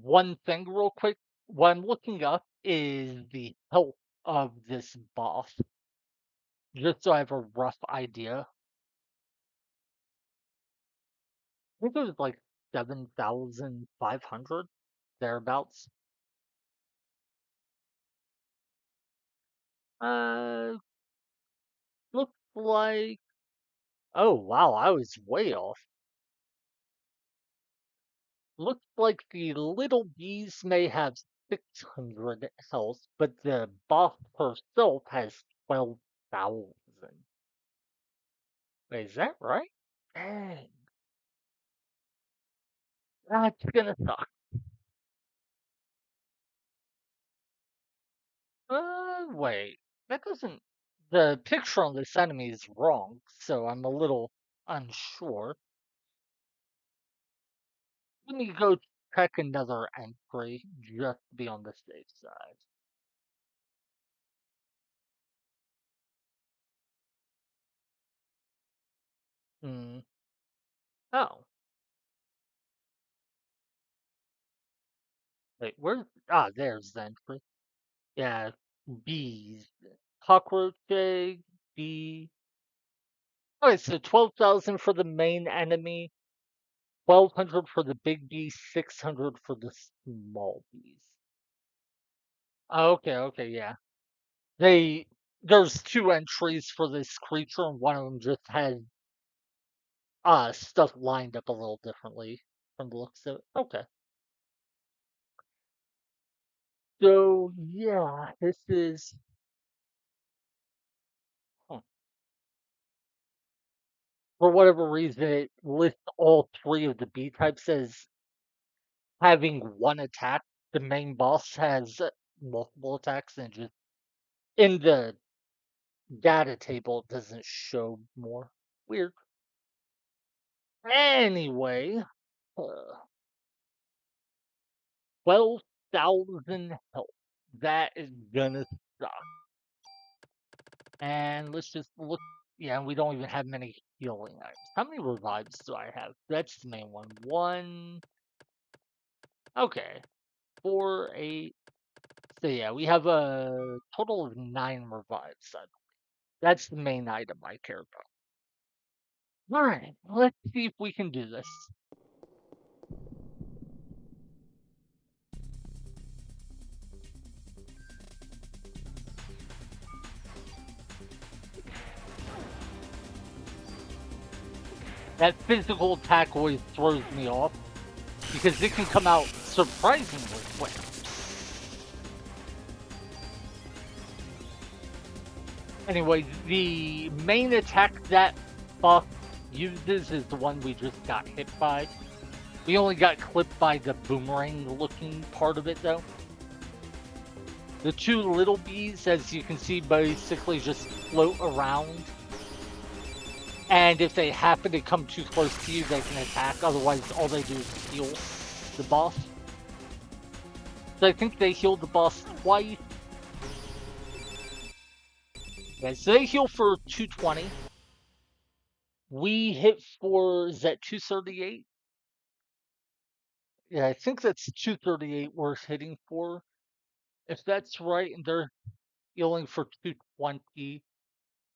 one thing real quick. What I'm looking up is the health of this boss, just so I have a rough idea. I think it was like 7,500 thereabouts. Uh, looks like. Oh wow, I was way off. Looks like the little bees may have 600 health, but the boss herself has 12,000. Wait, is that right? Dang, that's gonna suck. Wait, that doesn't. The picture on this enemy is wrong, so I'm a little unsure. Let me go check another entry just to be on the safe side. Hmm. Oh, wait, where's. Ah, there's the entry. Yeah, bees. Cockroach egg, bee. Okay, so 12,000 for the main enemy, 1,200 for the big bee, 600 for the small bees. Oh, okay, yeah. They there's two entries for this creature, and one of them just has stuff lined up a little differently from the looks of it. Okay. So yeah, this is huh, for whatever reason it lists all three of the B types as having one attack. The main boss has multiple attacks, and just in the data table it doesn't show more. Weird. Anyway, uh, 12,000 health. That is gonna suck. And let's just look. Yeah, and we don't even have many healing items. How many revives do I have? That's the main one. One. Okay. Four, eight. So yeah, we have a total of 9 revives. That's the main item I care about. All right, let's see if we can do this. That physical attack always throws me off because it can come out surprisingly quick. Anyway, the main attack that buff uses is the one we just got hit by. We only got clipped by the boomerang looking part of it though. The two little bees, as you can see, basically just float around. And if they happen to come too close to you, they can attack. Otherwise, all they do is heal the boss. So I think they healed the boss twice. Okay, so they heal for 220. We hit for, is that 238? Yeah, I think that's 238 we're hitting for. If that's right, and they're healing for 220,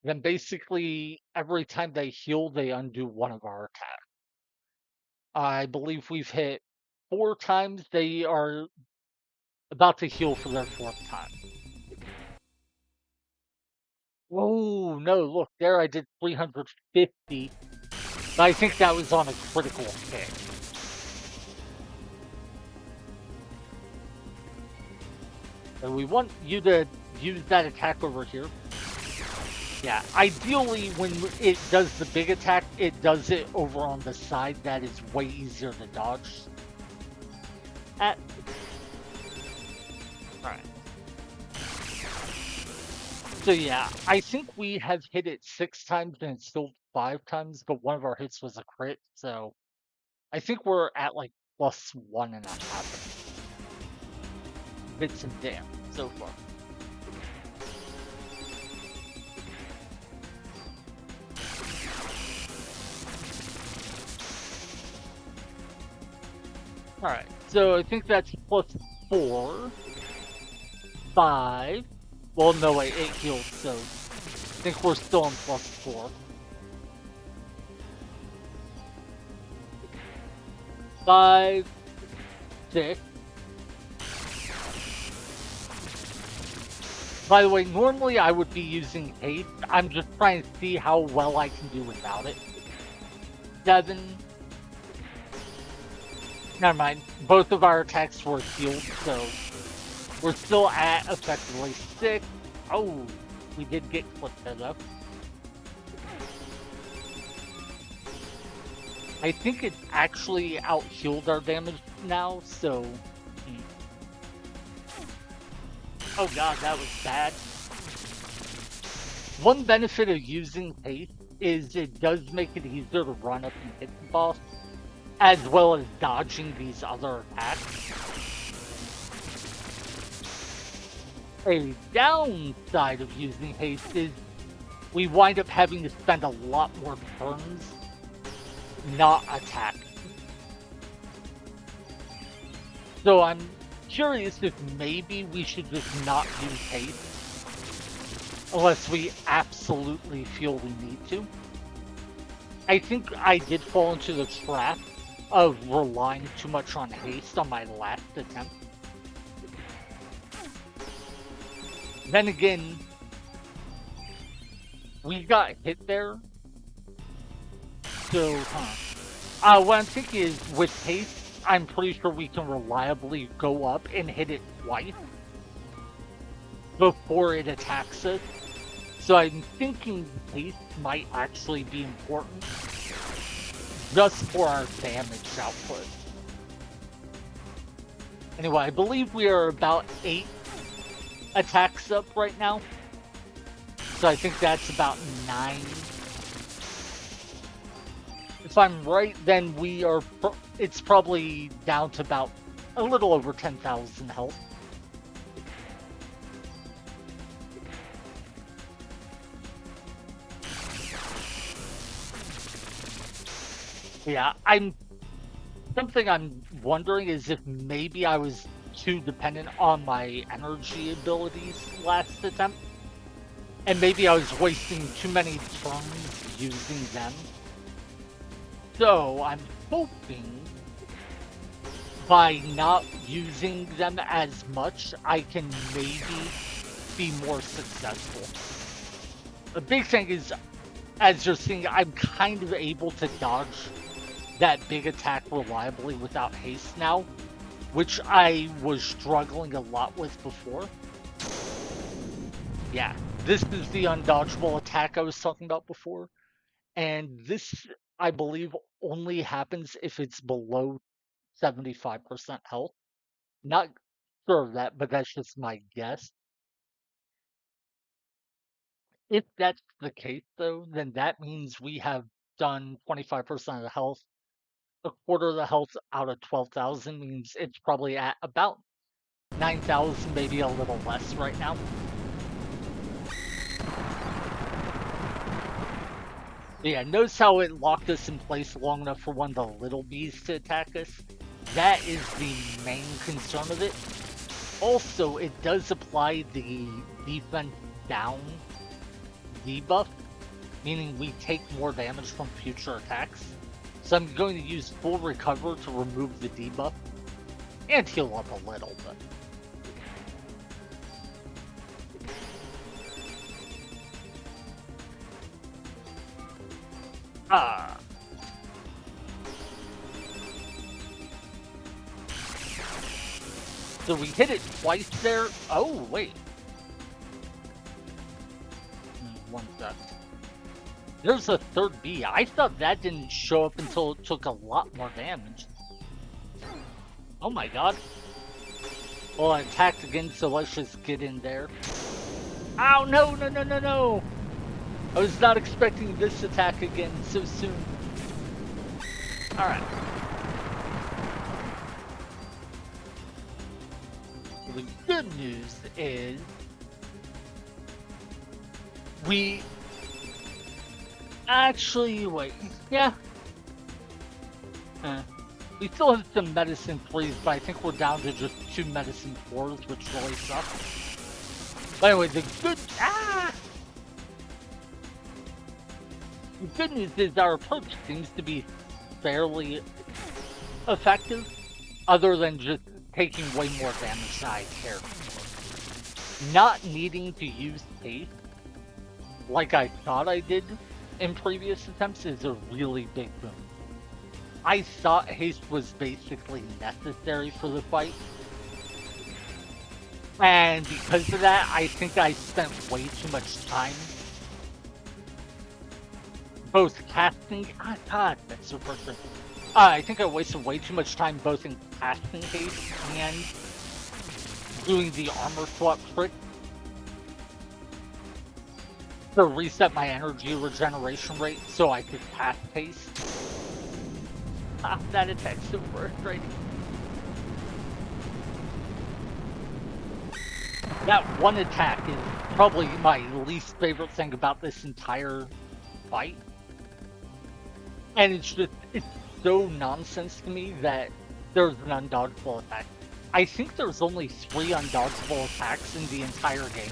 then basically every time they heal, they undo one of our attacks. I believe we've hit 4 times. They are about to heal for their 4th time. Oh, no, look, there I did 350, but I think that was on a critical hit. And we want you to use that attack over here. Yeah, ideally when it does the big attack, it does it over on the side that is way easier to dodge at. Alright. So yeah, I think we have hit it 6 times and it's still 5 times, but one of our hits was a crit, so I think we're at like +1.5 bits of damage so far. Alright, so I think that's +4, 5. Well, no, wait, it healed, so I think we're still on +4. 5, 6. By the way, normally I would be using haste. I'm just trying to see how well I can do without it. 7. Never mind. Both of our attacks were healed, so we're still at effectively 6. Oh, we did get clipped there though. I think it actually out-healed our damage now, so... Oh god, that was bad. One benefit of using haste is it does make it easier to run up and hit the boss, as well as dodging these other attacks. A downside of using haste is we wind up having to spend a lot more turns not attack. So I'm curious if maybe we should just not use haste unless we absolutely feel we need to. I think I did fall into the trap of relying too much on haste on my last attempt. Then again, we got hit there. So, what I'm thinking is, with haste, I'm pretty sure we can reliably go up and hit it twice before it attacks us. So I'm thinking haste might actually be important just for our damage output. Anyway, I believe we are about 8 attacks up right now. So I think that's about 9. If I'm right, then we are, it's probably down to about a little over 10,000 health. Yeah, something I'm wondering is if maybe I was too dependent on my energy abilities last attempt. And maybe I was wasting too many turns using them. So, I'm hoping by not using them as much, I can maybe be more successful. The big thing is, as you're seeing, I'm kind of able to dodge that big attack reliably without haste now, which I was struggling a lot with before. Yeah, this is the undodgeable attack I was talking about before. And this, I believe, only happens if it's below 75% health. Not sure of that, but that's just my guess. If that's the case, though, then that means we have done 25% of the health. A quarter of the health out of 12,000 means it's probably at about 9,000, maybe a little less right now. Yeah, notice how it locked us in place long enough for one of the little bees to attack us? That is the main concern of it. Also, it does apply the defense down debuff, meaning we take more damage from future attacks. So I'm going to use full recover to remove the debuff and heal up a little, but ah. So we hit it twice there. Oh wait, one sec. There's a third B. I thought that didn't show up until it took a lot more damage. Oh my god. Well, I attacked again, so let's just get in there. Ow, no, no, no, no, no! I was not expecting this attack again so soon. Alright. The good news is we actually wait. Yeah. We still have some medicine 3s, but I think we're down to just 2 medicine 4s, which really sucks. But anyway, the good news is our approach seems to be fairly effective, other than just taking way more damage than I care. Not needing to use haste, like I thought I did in previous attempts, is a really big boon. I thought haste was basically necessary for the fight. And because of that, I think I spent way too much time both casting... God, that's so frustrating. I think I wasted way too much time both in casting haste and doing the armor swap trick to reset my energy regeneration rate so I could cast haste. That attack's so frustrating. That one attack is probably my least favorite thing about this entire fight. And it's so nonsense to me that there's an undodgeable attack. I think there's only 3 undodgeable attacks in the entire game.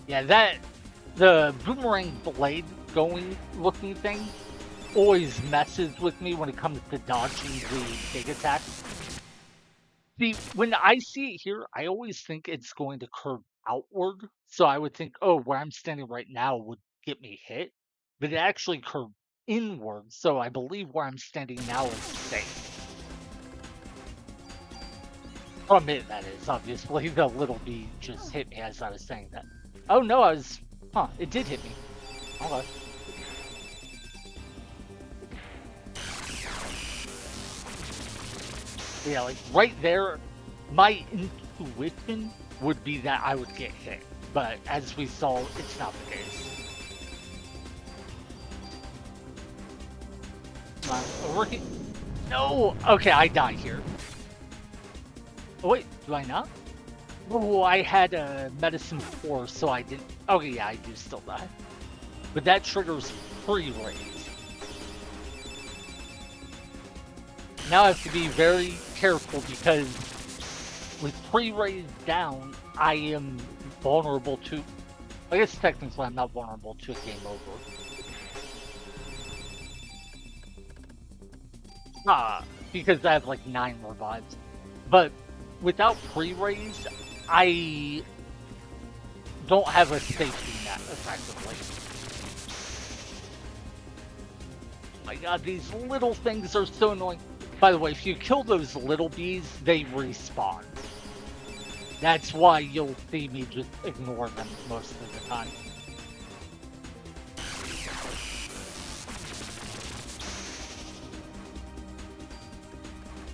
Yeah, the boomerang blade looking thing always messes with me when it comes to dodging the big attack. See, when I see it here, I always think it's going to curve outward. So I would think, oh, where I'm standing right now would get me hit. But it actually curved inward, so I believe where I'm standing now is safe. From it, that is. Obviously, the little bee just hit me as I was saying that. Oh, no, it did hit me. Okay. Yeah, like, right there, my intuition would be that I would get hit. But, as we saw, it's not the case. Come on, over here. No! Okay, I die here. Oh, wait, do I not? Oh, I had a medicine 4, so I didn't... Okay, yeah, I do still die. But that triggers pre-raise. Now I have to be very careful because with pre-raise down, I am vulnerable to... I guess technically I'm not vulnerable to a game over. Because I have like 9 revives. But without pre-raise, I don't have a safety net, effectively. Oh my god, these little things are so annoying. By the way, if you kill those little bees, they respawn. That's why you'll see me just ignore them most of the time.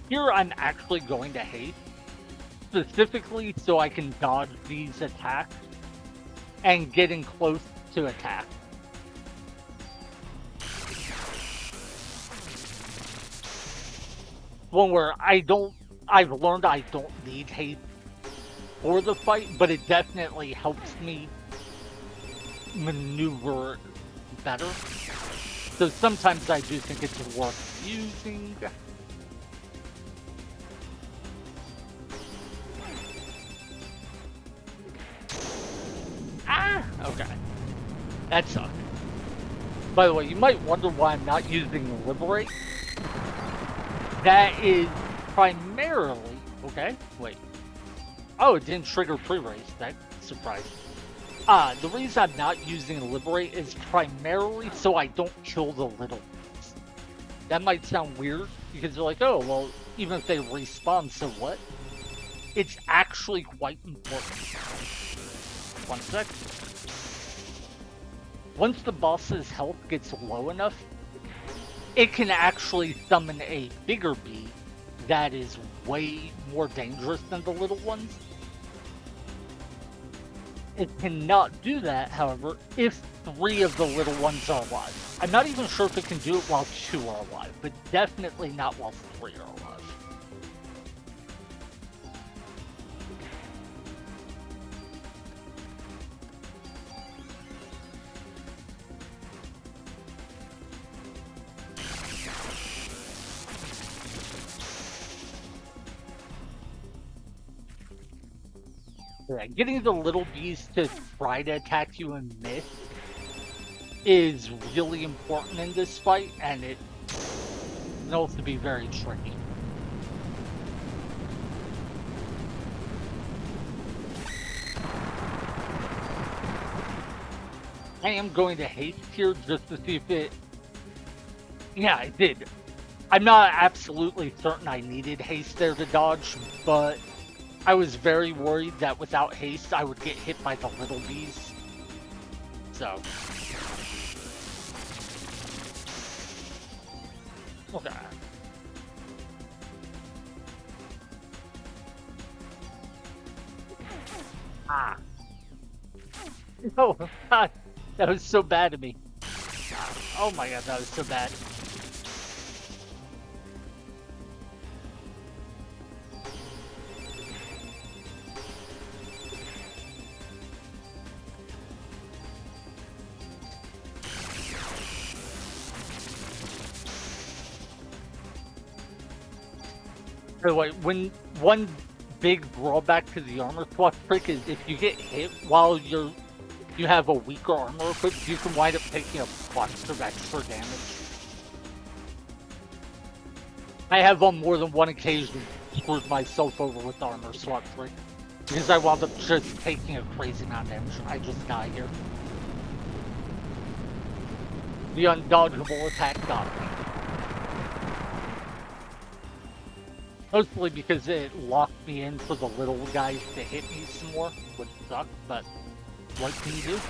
Here I'm actually going to haste, specifically so I can dodge these attacks and get in close to attack. One where I've learned I don't need haste for the fight, but it definitely helps me maneuver better. So sometimes I do think it's worth using. That sucked. By the way, you might wonder why I'm not using Liberate. That is primarily... Okay, wait. Oh, it didn't trigger pre-race. That surprised me. The reason I'm not using Liberate is primarily so I don't kill the little ones. That might sound weird, because you're like, oh, well, even if they respawn, so what? It's actually quite important. One sec. Once the boss's health gets low enough, it can actually summon a bigger bee that is way more dangerous than the little ones. It cannot do that, however, if 3 of the little ones are alive. I'm not even sure if it can do it while 2 are alive, but definitely not while 3 are alive. Yeah, getting the little bees to try to attack you and miss is really important in this fight, and it can also be very tricky. I am going to haste here just to see if it... Yeah, I did. I'm not absolutely certain I needed haste there to dodge, but I was very worried that without haste I would get hit by the little bees. So... Okay. Ah. Oh, God. That was so bad of me. Oh my god, that was so bad. By the way, when one big drawback to the armor swap trick is if you get hit while you have a weaker armor equipped, you can wind up taking a bunch of extra damage. I have on more than one occasion screwed myself over with armor swap trick because I wound up just taking a crazy amount of damage. I just die here. The undodgeable attack got me. Mostly because it locked me in for the little guys to hit me some more, which sucked, but what can you do?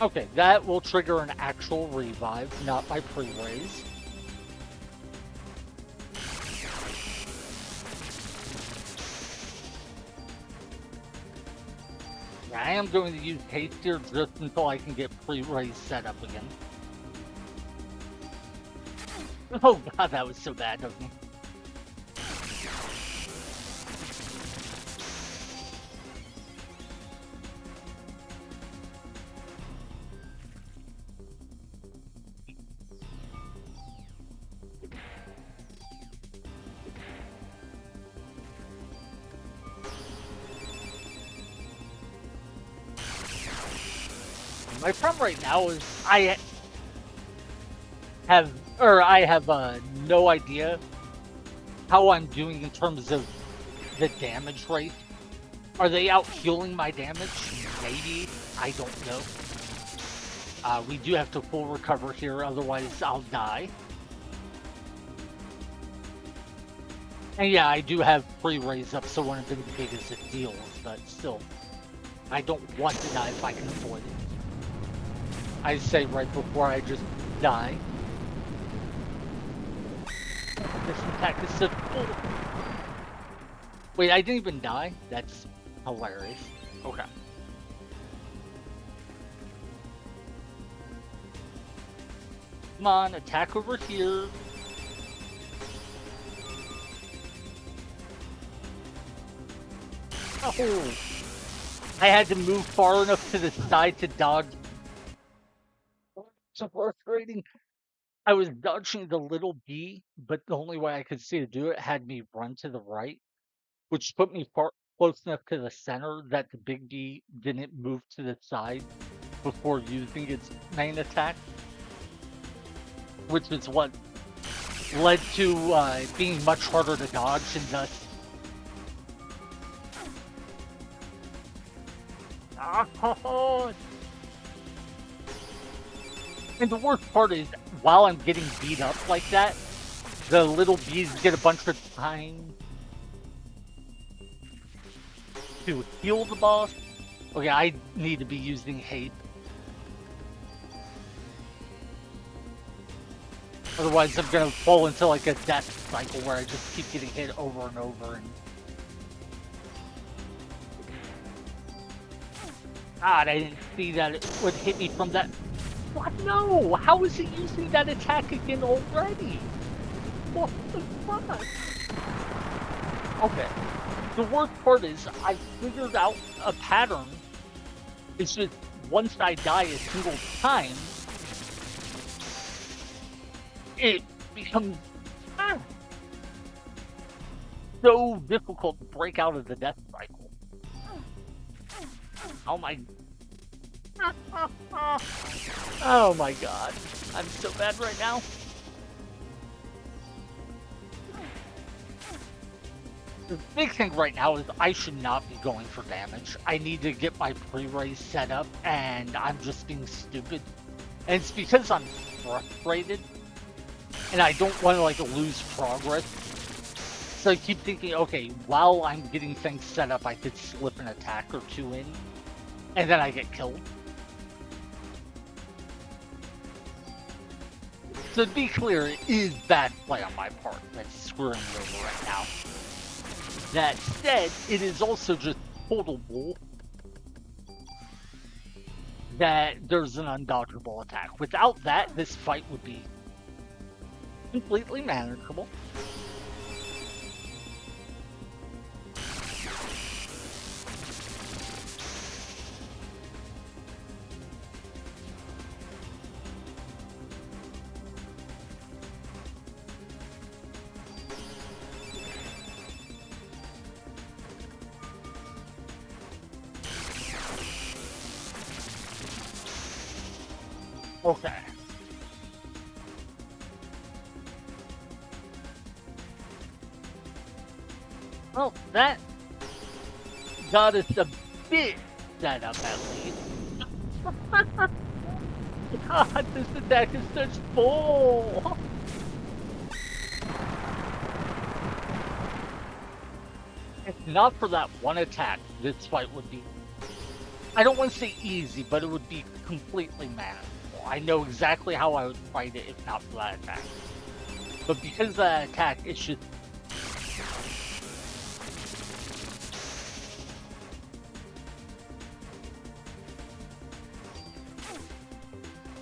Okay, that will trigger an actual revive, not my pre-raise. I am going to use haste here just until I can get pre-raise set up again. Oh god, that was so bad of me. My problem right now is I have no idea how I'm doing in terms of the damage rate. Are they out healing my damage? Maybe. I don't know. We do have to full recover here, otherwise I'll die. And yeah, I do have free raise up, so it wouldn't have been big as it deals, but still. I don't want to die if I can avoid it. I say right before I just die. This attack is so cool. Wait, I didn't even die? That's hilarious. Okay. Come on, attack over here. Oh! I had to move far enough to the side to dodge. So frustrating. I was dodging the little bee, but the only way I could see to do it had me run to the right, which put me far. close enough to the center that the big B didn't move to the side before using its main attack, which is what led to being much harder to dodge and thus. Oh, and the worst part is, while I'm getting beat up like that, the little bees get a bunch of time to heal the boss. Okay, I need to be using hate. Otherwise, I'm gonna fall into like a death cycle where I just keep getting hit over and over. And God, I didn't see that it would hit me from that. What? No! How is it using that attack again already? What the fuck? Okay. The worst part is I figured out a pattern. It's just once I die a single time, it becomes so difficult to break out of the death cycle. Oh my. Oh my god. I'm so bad right now. The big thing right now is I should not be going for damage. I need to get my pre-raise set up, and I'm just being stupid. And it's because I'm frustrated, and I don't want to like lose progress. So I keep thinking, okay, while I'm getting things set up, I could slip an attack or two in, and then I get killed. So to be clear, it is bad play on my part that's screwing me over right now. That said, it is also just total bull that there's an undodgeable attack. Without that, this fight would be completely manageable. Okay. Well, that got us a bit set up at least. God, this attack is such bull. If not for that one attack, this fight would be, I don't want to say easy, but it would be completely manageable. I know exactly how I would fight it if not for that attack. But because of that attack, it's just...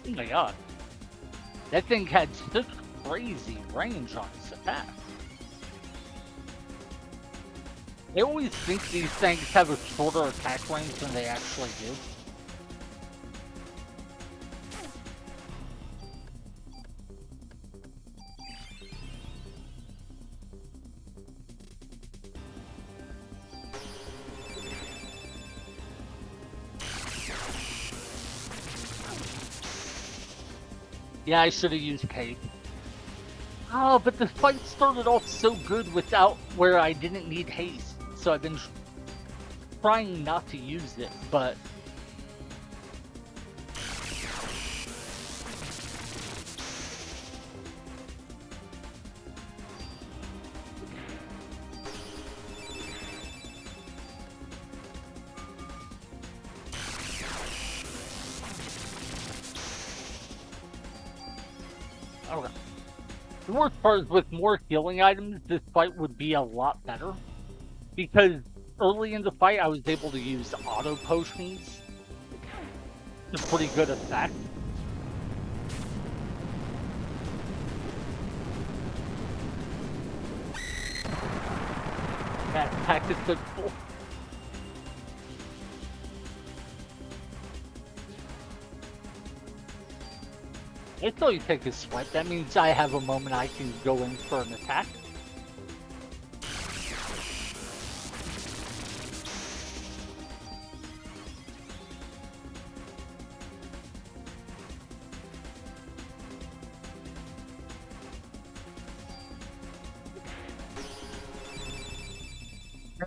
Oh my god. That thing had such crazy range on its attack. I always think these things have a shorter attack range than they actually do. Yeah, I should have used Cave. Oh, but the fight started off so good without where I didn't need haste. So I've been trying not to use it, but... Okay. The worst part is with more healing items, this fight would be a lot better. Because early in the fight, I was able to use auto potions to pretty good effect. That attack is good full. I thought you take a sweat. That means I have a moment I can go in for an attack.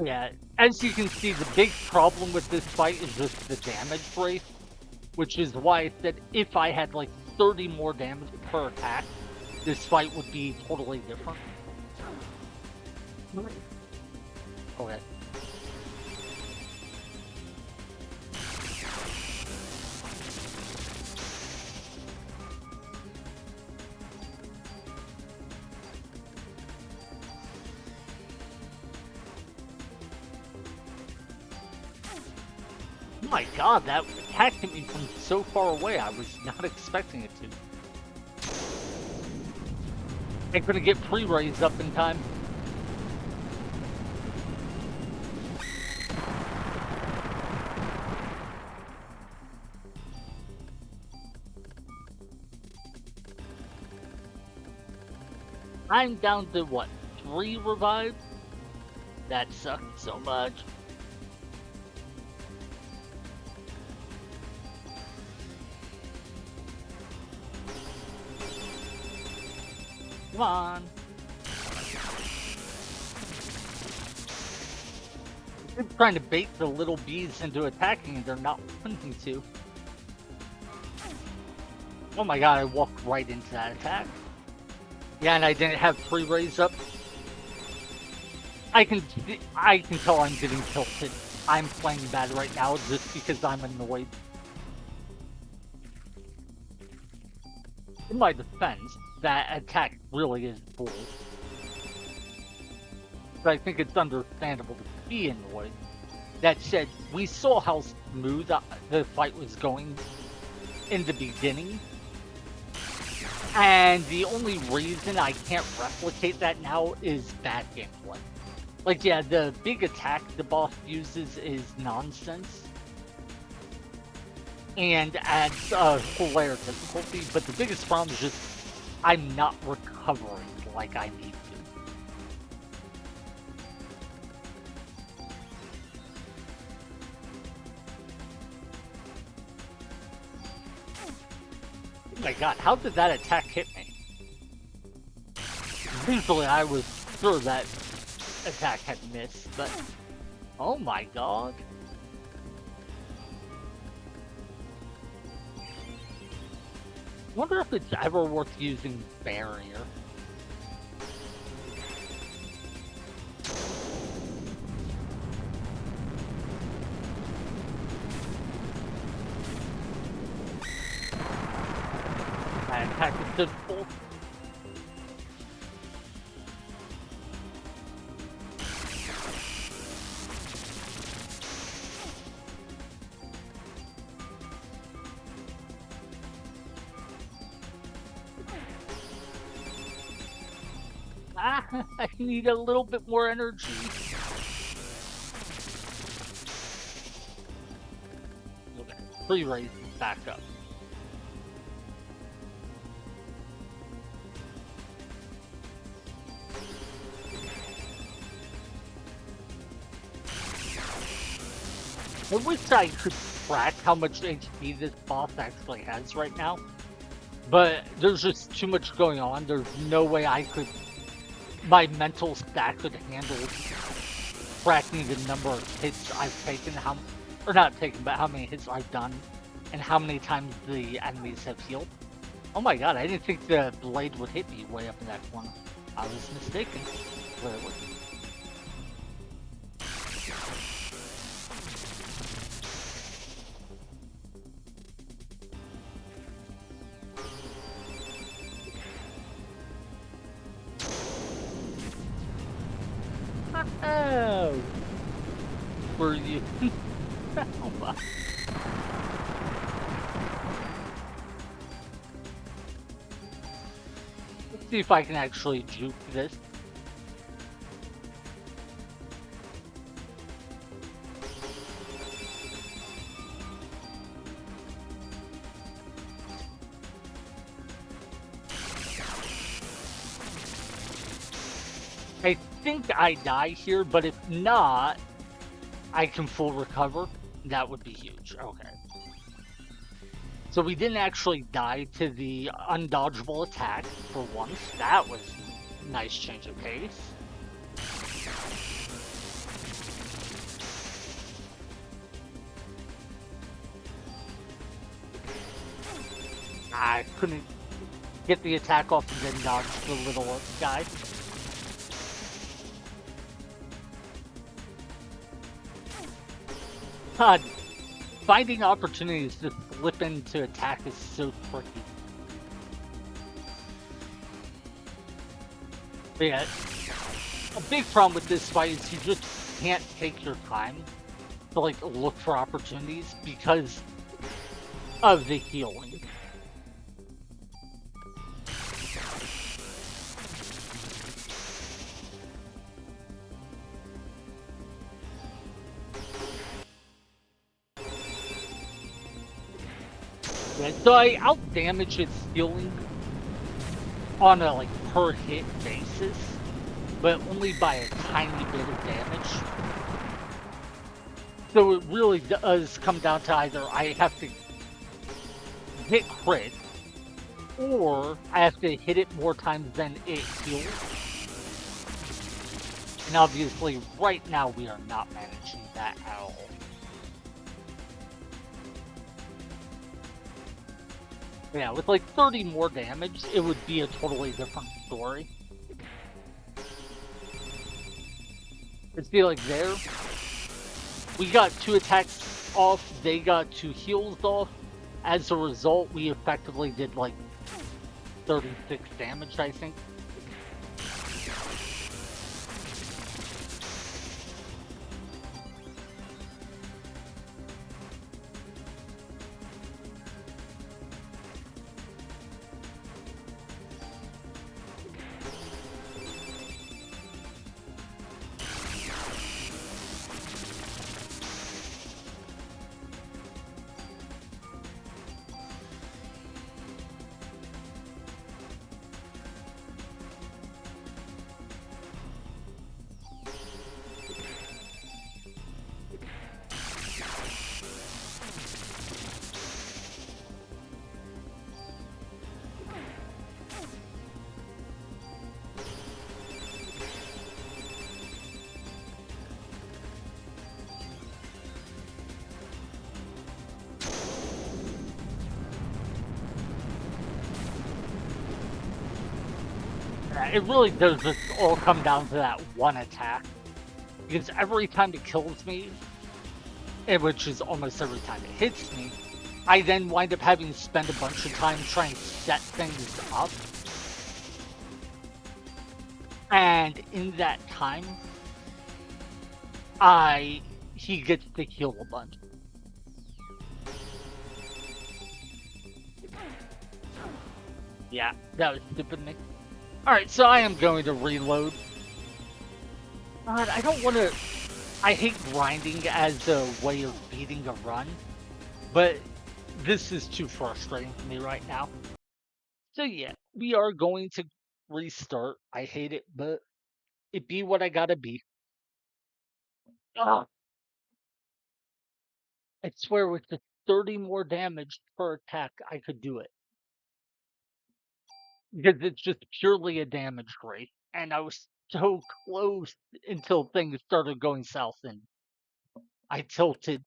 Yeah, as you can see, the big problem with this fight is just the damage rate, which is why I said if I had like 30 more damage per attack, this fight would be totally different. Okay. Oh my god, that attack hit me from so far away. I was not expecting it to. I couldn't get pre-raise up in time. I'm down to what? 3 revives? That sucked so much. Come on. I'm trying to bait the little bees into attacking and they're not wanting to. Oh my god, I walked right into that attack. Yeah, and I didn't have pre-raise up. I can tell I'm getting tilted. I'm playing bad right now just because I'm annoyed. In my defense, that attack really is bull. But I think it's understandable to be annoyed. That said, we saw how smooth the fight was going in the beginning. And the only reason I can't replicate that now is bad gameplay. Like, yeah, the big attack the boss uses is nonsense. And adds a whole layer of difficulty, but the biggest problem is just I'm not recovering like I need to. Oh my god, how did that attack hit me? Usually I was sure that attack had missed, but oh my god. Wonder if it's ever worth using barrier. That attack is simple. I need a little bit more energy. Okay, pre-raise back up. I wish I could track how much HP this boss actually has right now, but there's just too much going on. There's no way I could, my mental stack could handle tracking the number of hits I've taken, or not taken, but how many hits I've done, and how many times the enemies have healed. Oh my god, I didn't think the blade would hit me way up in that corner. I was mistaken, clearly. Oh, were you? Oh my. Let's see if I can actually juke this. I think I die here, but if not, I can full recover. That would be huge. Okay. So we didn't actually die to the undodgeable attack for once. That was a nice change of pace. I couldn't get the attack off and then dodge the little guy. God, finding opportunities to slip into attack is so tricky. But yeah, a big problem with this fight is you just can't take your time to like look for opportunities because of the healing. Yeah, so I outdamage its healing on a like per hit basis, but only by a tiny bit of damage. So it really does come down to either I have to hit crit, or I have to hit it more times than it heals. And obviously, right now, we are not managing that at all. Yeah, with like 30 more damage, it would be a totally different story. Let's be like there. We got 2 attacks off, they got 2 heals off. As a result, we effectively did like 36 damage, I think. It really does just all come down to that one attack. Because every time it kills me, which is almost every time it hits me, I then wind up having to spend a bunch of time trying to set things up. And in that time, he gets to heal a bunch. Yeah, that was stupid of me. Alright, so I am going to reload. God, I don't want to... I hate grinding as a way of beating a run, but this is too frustrating for me right now. So yeah, we are going to restart. I hate it, but it be what I gotta be. Ugh, I swear with the 30 more damage per attack, I could do it. Because it's just purely a damage rate. And I was so close until things started going south and I tilted.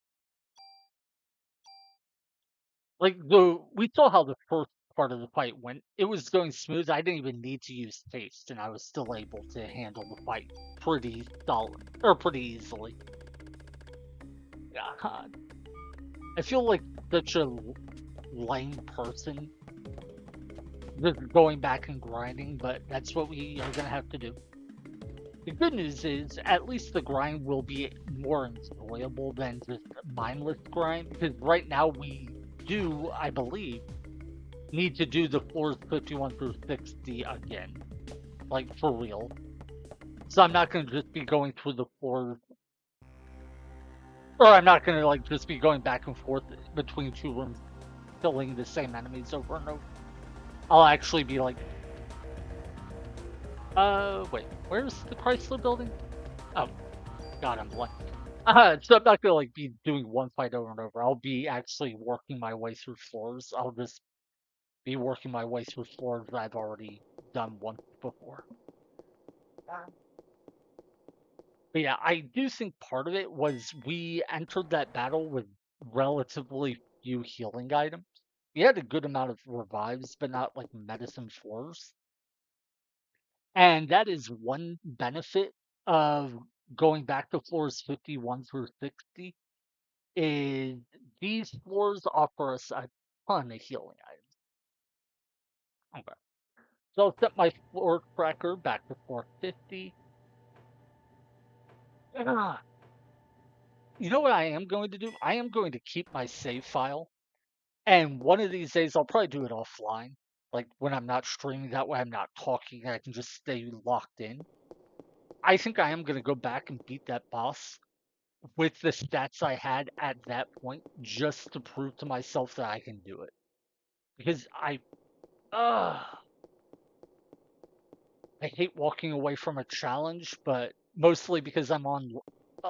Like we saw how the first part of the fight went. It was going smooth. I didn't even need to use taste, and I was still able to handle the fight pretty solid or pretty easily. God, I feel like such a lame person just going back and grinding, but that's what we are gonna have to do. The good news is, at least the grind will be more enjoyable than just mindless grind, because right now we do, I believe, need to do the floors 51 through 60 again. Like, for real. So I'm not going to just be going through the floors, or I'm not going to, like, just be going back and forth between 2 rooms, killing the same enemies over and over. I'll actually be like, wait, where's the Chrysler building? Oh, God, I'm blank. So I'm not gonna like be doing one fight over and over. I'll be actually working my way through floors. I'll just be working my way through floors that I've already done once before. But yeah, I do think part of it was we entered that battle with relatively few healing items. We had a good amount of revives, but not like medicine fours. And that is one benefit of going back to floors 51 through 60 is these floors offer us a ton of healing items. Okay. So I'll set my floor tracker back to 450. Ah, you know what I am going to do? I am going to keep my save file. And one of these days, I'll probably do it offline. Like when I'm not streaming, that way I'm not talking. I can just stay locked in. I think I am going to go back and beat that boss with the stats I had at that point, just to prove to myself that I can do it. Because uh, I hate walking away from a challenge, but mostly because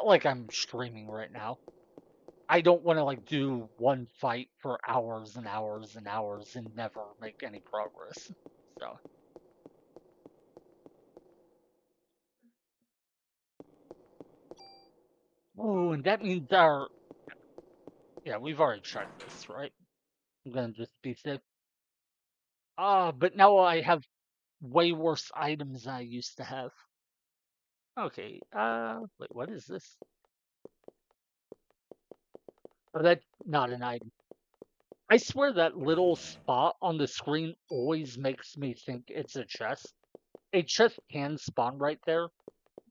like I'm streaming right now. I don't want to like do one fight for hours and hours and hours and never make any progress. So, oh, and that means yeah, we've already checked this, right? I'm gonna just be safe. But now I have way worse items than I used to have. Okay, wait, what is this? Oh, that's not an item. I swear that little spot on the screen always makes me think it's a chest. A chest can spawn right there,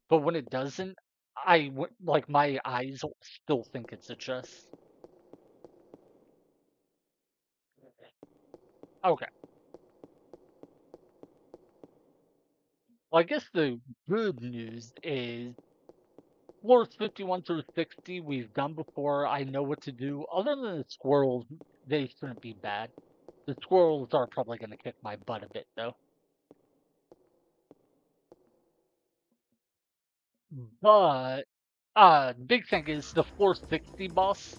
but when it doesn't, like my eyes still think it's a chest. Okay. Well, I guess the good news is floors 51 through 60 we've done before. I know what to do. Other than the squirrels, they shouldn't be bad. The squirrels are probably going to kick my butt a bit, though. But the big thing is the floor 60 boss,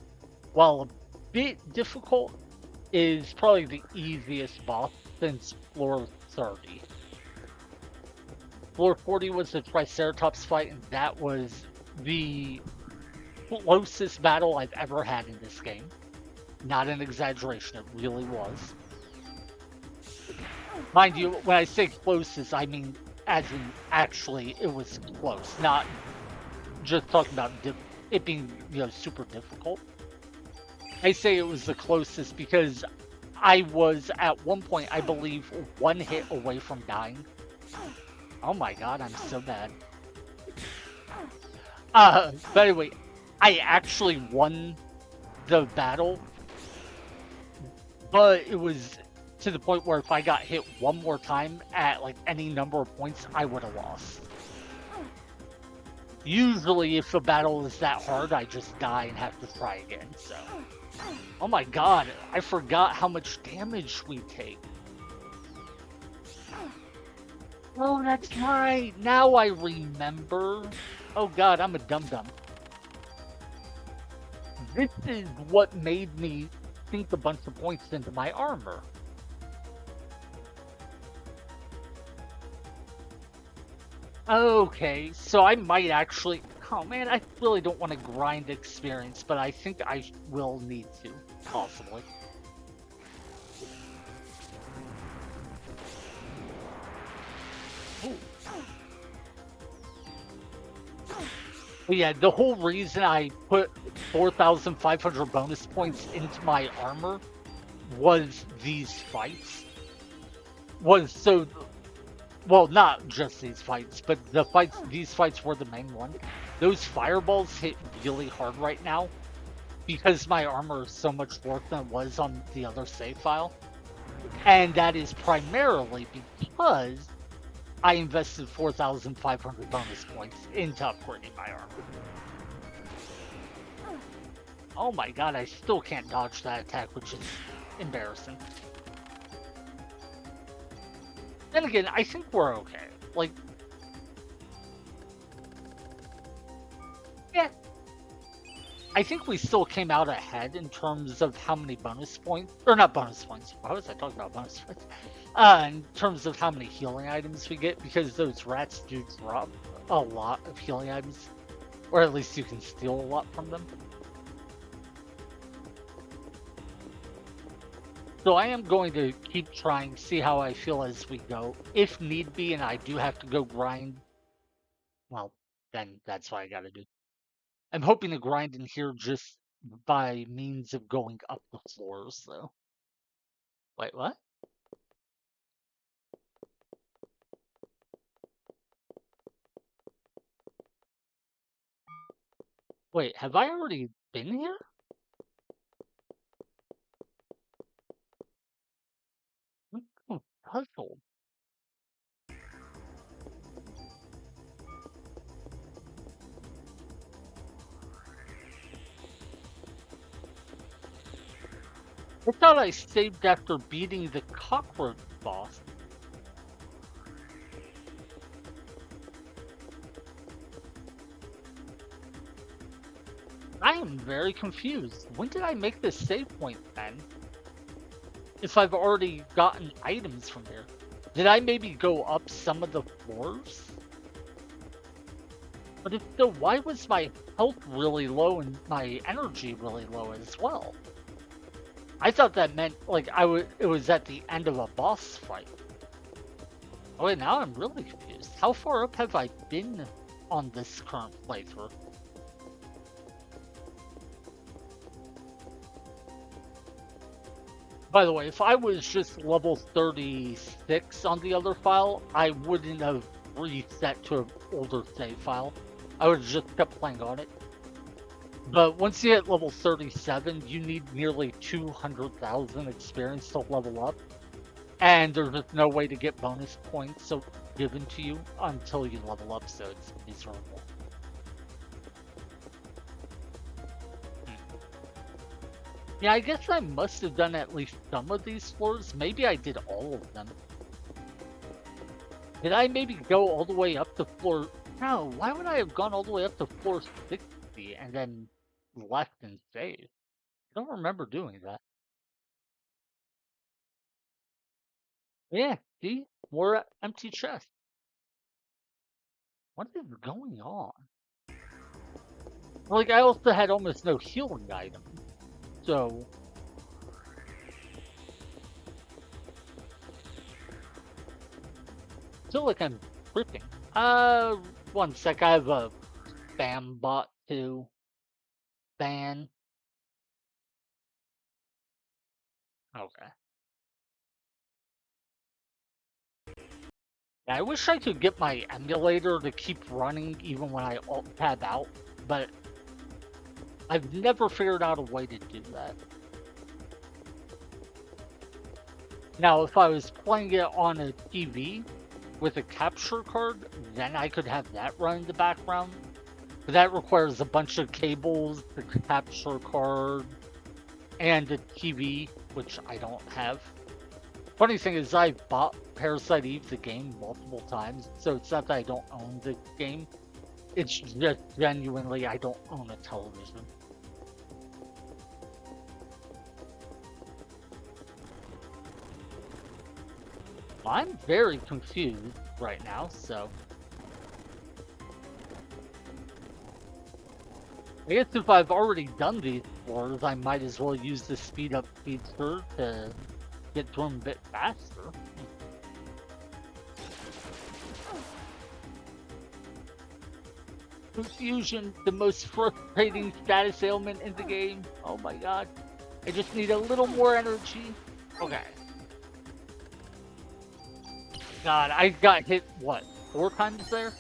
while a bit difficult, is probably the easiest boss since floor 30. Floor 40 was the Triceratops fight, and that was the closest battle I've ever had in this game. Not an exaggeration, it really was. Mind you, when I say closest, I mean as in actually it was close, not just talking about it being, super difficult. I say it was the closest because I was at one point, I believe, one hit away from dying. Oh my god, I'm so bad. But anyway, I actually won the battle, but it was to the point where if I got hit one more time at like any number of points, I would have lost. Usually, if a battle is that hard, I just die and have to try again, so. Oh my god, I forgot how much damage we take. Oh, that's right. Now I remember. Oh god, I'm a dum-dum. This is what made me sink a bunch of points into my armor. Okay, so I might actually... Oh man, I really don't want to grind experience, but I think I will need to, possibly. Ooh. But yeah, the whole reason I put 4,500 bonus points into my armor was these fights. Was so... Well, not just these fights, but these fights were the main one. Those fireballs hit really hard right now because my armor is so much worse than it was on the other save file. And that is primarily because I invested 4,500 bonus points into upgrading my armor. Oh my god, I still can't dodge that attack, which is embarrassing. Then again, I think we're okay. Like, yeah. I think we still came out ahead in terms of how many bonus points, or not bonus points. Why was I talking about bonus points? In terms of how many healing items we get, because those rats do drop a lot of healing items. Or at least you can steal a lot from them. So I am going to keep trying, see how I feel as we go. If need be, and I do have to go grind, well, then that's what I gotta do. I'm hoping to grind in here just by means of going up the floors, though. Wait, what? Wait, have I already been here? I'm puzzled. I thought I saved after beating the cockroach boss. I am very confused. When did I make this save point then? If I've already gotten items from here. Did I maybe go up some of the floors? But if so, why was my health really low and my energy really low as well? I thought that meant like it was at the end of a boss fight. Oh wait, now I'm really confused. How far up have I been on this current playthrough? By the way, if I was just level 36 on the other file, I wouldn't have reset to an older save file. I would have just kept playing on it. But once you hit level 37, you need nearly 200,000 experience to level up. And there's just no way to get bonus points given to you until you level up, so it's miserable. Yeah, I guess I must have done at least some of these floors. Maybe I did all of them. Did I maybe go all the way up to floor... No, why would I have gone all the way up to floor 60 and then left and saved? I don't remember doing that. Yeah, see? More empty chests. What is going on? Like, I also had almost no healing items. So... feel like I'm tripping. One sec, I have a spam bot to ban. Okay. Yeah, I wish I could get my emulator to keep running even when I alt tab out, but I've never figured out a way to do that. Now, if I was playing it on a TV with a capture card, then I could have that run in the background. But that requires a bunch of cables, the capture card, and a TV, which I don't have. Funny thing is, I've bought Parasite Eve, the game, multiple times, so it's not that I don't own the game. It's just genuinely I don't own a television. I'm very confused right now, so... I guess if I've already done these floors, I might as well use the speed up feature to get through them a bit faster. Confusion, the most frustrating status ailment in the game. Oh my god. I just need a little more energy. Okay. God, I got hit, what, 4 times there?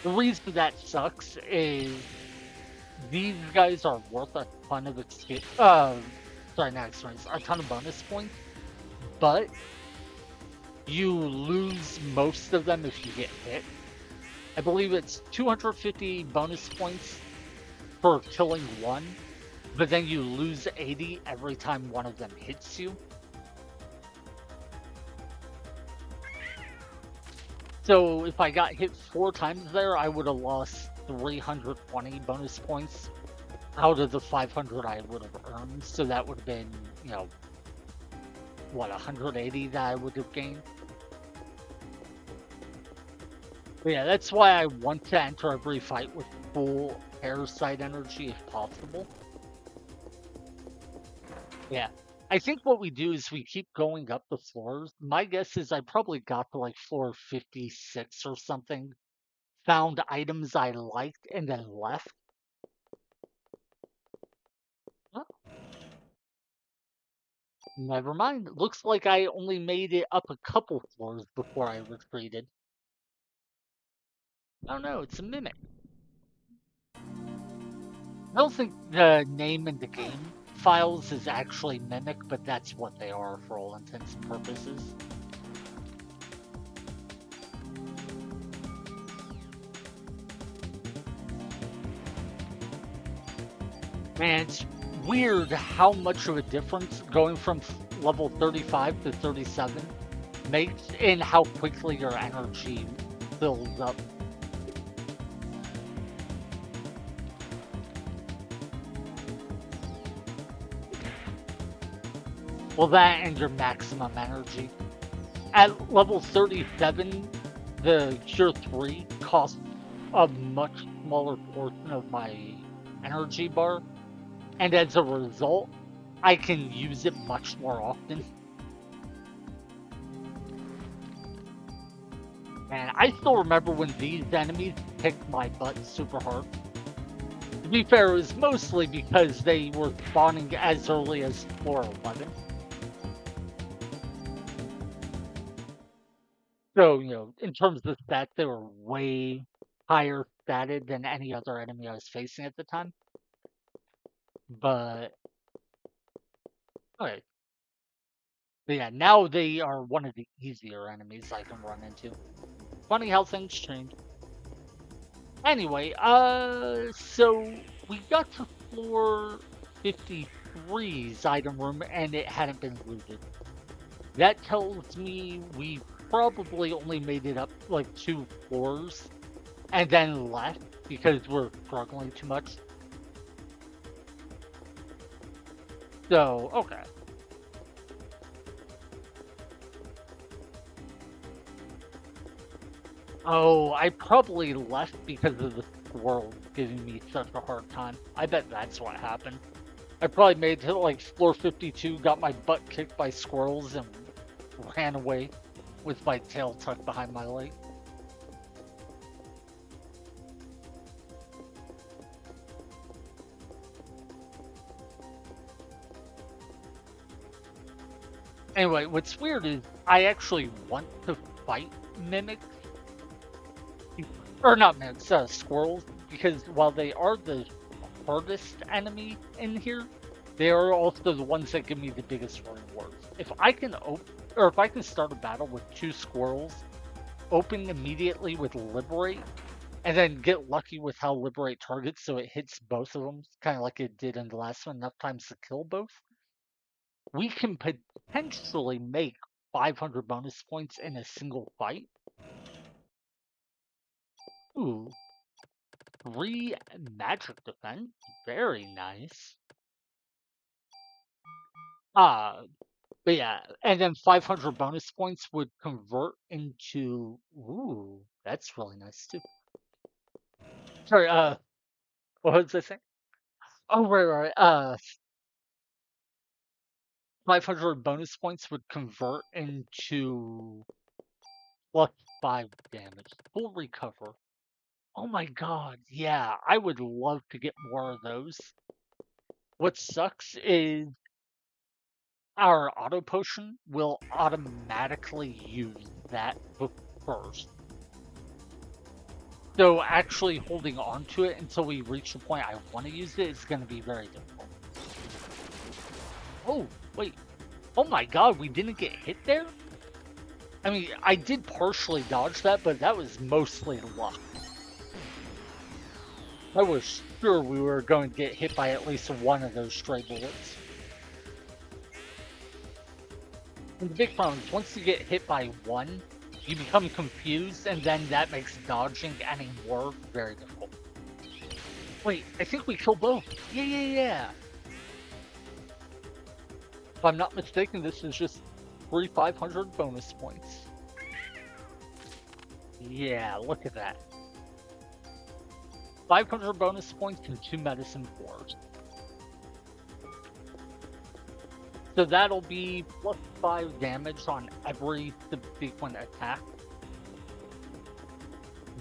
The reason that sucks is these guys are worth a ton of sorry, not experience, a ton of bonus points, but you lose most of them if you get hit. I believe it's 250 bonus points for killing one, but then you lose 80 every time one of them hits you. So if I got hit 4 times there, I would have lost 320 bonus points out of the 500 I would have earned. So that would have been, you know, what, 180 that I would have gained? But yeah, that's why I want to enter every fight with full parasite energy if possible. Yeah. I think what we do is we keep going up the floors. My guess is I probably got to like floor 56 or something, found items I liked, and then left. Huh, never mind. Looks like I only made it up a couple floors before I retreated. Oh no, it's a mimic. I don't think the name in the game files is actually mimic, but that's what they are for all intents and purposes. Man, it's weird how much of a difference going from level 35 to 37 makes in how quickly your energy builds up. Well, that and your maximum energy. At level 37, the Cure 3 costs a much smaller portion of my energy bar, and as a result, I can use it much more often. And I still remember when these enemies kicked my butt super hard. To be fair, it was mostly because they were spawning as early as floor 11. So, in terms of stats, they were way higher statted than any other enemy I was facing at the time. But, okay. But yeah, now they are one of the easier enemies I can run into. Funny how things change. Anyway, so we got to floor 53's item room and it hadn't been looted. That tells me we probably only made it up like 2 floors and then left because we're struggling too much. So, okay. Oh, I probably left because of the squirrel giving me such a hard time. I bet that's what happened. I probably made it to like floor 52, got my butt kicked by squirrels, and ran away with my tail tucked behind my leg. Anyway, what's weird is I actually want to fight mimics, or not mimics, squirrels, because while they are the hardest enemy in here, they are also the ones that give me the biggest rewards. If I can or if I can start a battle with 2 squirrels, open immediately with Liberate, and then get lucky with how Liberate targets so it hits both of them, kind of like it did in the last one, enough times to kill both, we can potentially make 500 bonus points in a single fight. Ooh, 3 magic defense. Very nice. Uh, but yeah, and then 500 bonus points would convert into. Ooh, that's really nice too. Sorry, what was I saying? Oh, right. 500 bonus points would convert into +5 damage. Full recover. Oh my god, yeah, I would love to get more of those. What sucks is our auto potion will automatically use that first. So actually holding on to it until we reach the point I want to use it is going to be very difficult. Oh, wait. Oh my god, we didn't get hit there? I mean, I did partially dodge that, but that was mostly luck. I was sure we were going to get hit by at least one of those stray bullets. And the big problem is once you get hit by one, you become confused, and then that makes dodging any more very difficult. Wait, I think we killed both. Yeah. If I'm not mistaken, this is just free 500 bonus points. Yeah, look at that. 500 bonus points and 2 medicine cores. So that'll be plus 5 damage on every subsequent attack.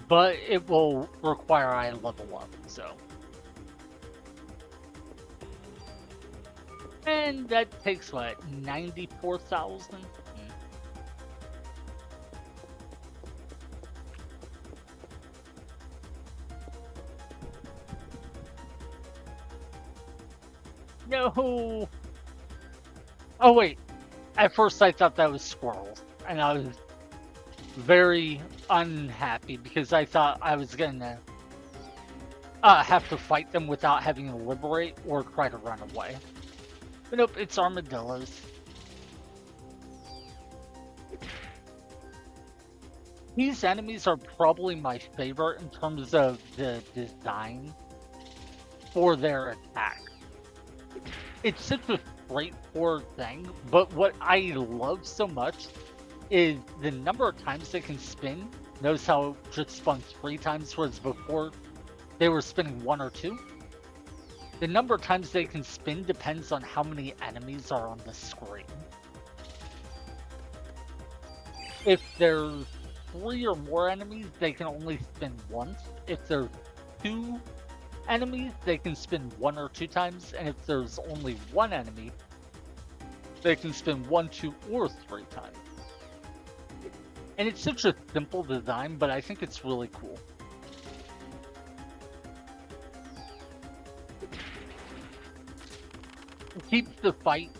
But it will require I level up, so. And that takes what, 94,000? No! Oh wait, at first I thought that was squirrels, and I was very unhappy because I thought I was gonna have to fight them without having to liberate or try to run away. But nope, it's armadillos. These enemies are probably my favorite in terms of the design for their attack. It's such a straightforward thing, but what I love so much is the number of times they can spin. Notice how it just spun 3 times, whereas before they were spinning 1 or 2. The number of times they can spin depends on how many enemies are on the screen. If there's 3 or more enemies, they can only spin once. If there's 2 enemies, they can spin 1 or 2 times. And if there's only 1 enemy, they can spin 1, 2, or 3 times. And it's such a simple design, but I think it's really cool. It keeps the fight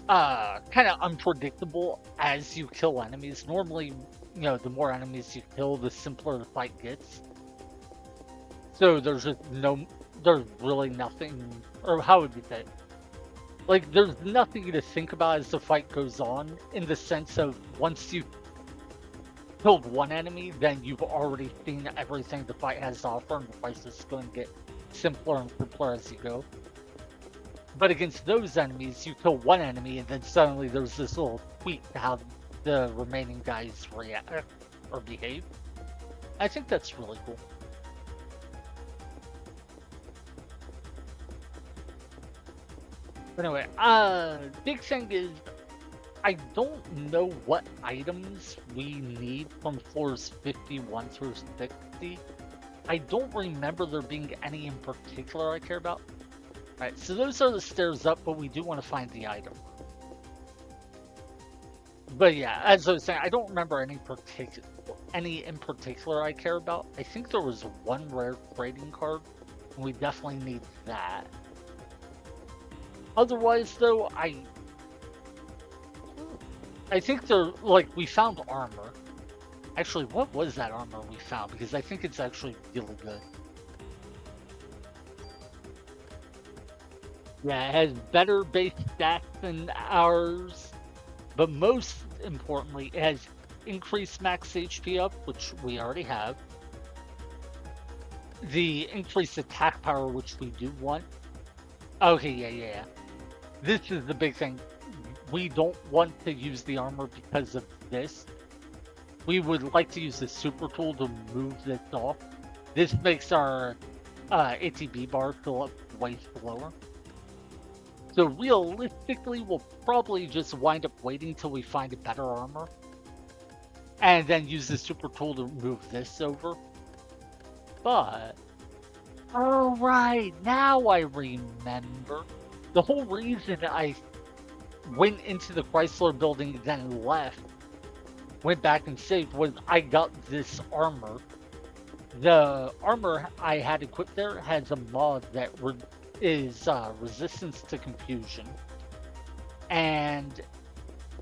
kind of unpredictable as you kill enemies. Normally, the more enemies you kill, the simpler the fight gets. So there's really nothing, or how would you say it? Like, there's nothing to think about as the fight goes on, in the sense of once you've killed one enemy, then you've already seen everything the fight has to offer, and the fight's just going to get simpler and simpler as you go. But against those enemies, you kill one enemy, and then suddenly there's this little tweak to how the remaining guys react or behave. I think that's really cool. But anyway, big thing is, I don't know what items we need from floors 51 through 60. I don't remember there being any in particular I care about. Alright, so those are the stairs up, but we do want to find the item. But yeah, as I was saying, I don't remember any in particular I care about. I think there was one rare trading card, and we definitely need that. Otherwise, though, I think we found armor. Actually, what was that armor we found? Because I think it's actually really good. Yeah, it has better base stats than ours, but most importantly, it has increased max HP up, which we already have. The increased attack power, which we do want. Okay, yeah. This is the big thing. We don't want to use the armor because of this. We would like to use the super tool to move this off. This makes our ATB bar fill up way slower. So realistically, we'll probably just wind up waiting till we find a better armor. And then use the super tool to move this over. But... oh, right, now I remember. The whole reason I went into the Chrysler building, then left, went back and saved, was I got this armor. The armor I had equipped there has a mod that is resistance to confusion. And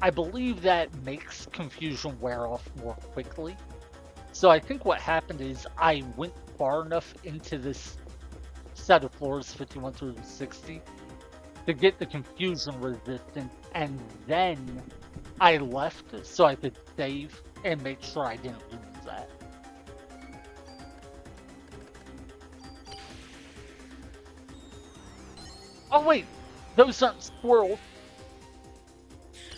I believe that makes confusion wear off more quickly. So I think what happened is I went far enough into this set of floors, 51 through 60, to get the confusion resistance, and then I left so I could save and make sure I didn't lose that. Oh wait, those aren't squirrels.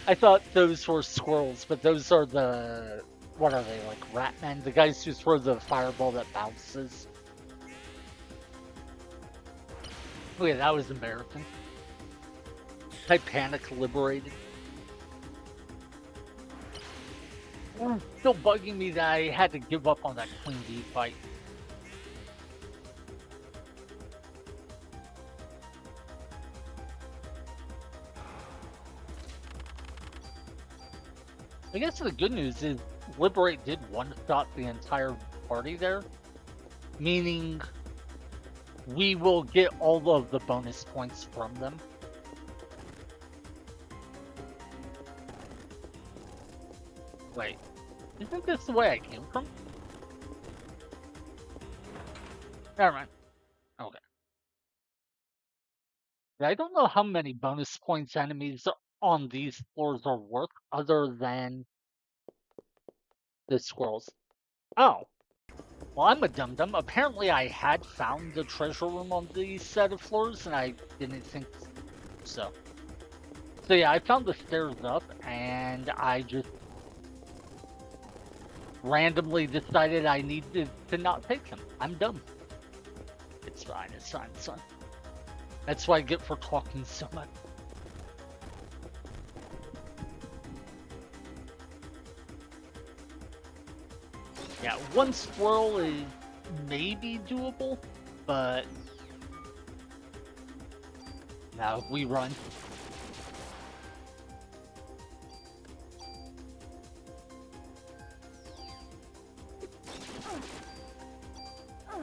I thought those were squirrels, but those are the what are they, like Ratmen? The guys who throw the fireball that bounces. Oh yeah, that was American. Titanic liberated. Still bugging me that I had to give up on that Queen Bee fight. I guess the good news is Liberate did one-shot the entire party there, meaning we will get all of the bonus points from them. Wait, isn't this the way I came from? Never mind. Okay. I don't know how many bonus points enemies on these floors are worth other than the squirrels. Oh, well, I'm a dum-dum. Apparently, I had found the treasure room on these set of floors, and I didn't think so. So yeah, I found the stairs up, and I just randomly decided I needed to not take them. I'm dumb. It's fine, it's fine, it's fine. That's what I get for talking so much. Yeah, one swirl is maybe doable, but now we run.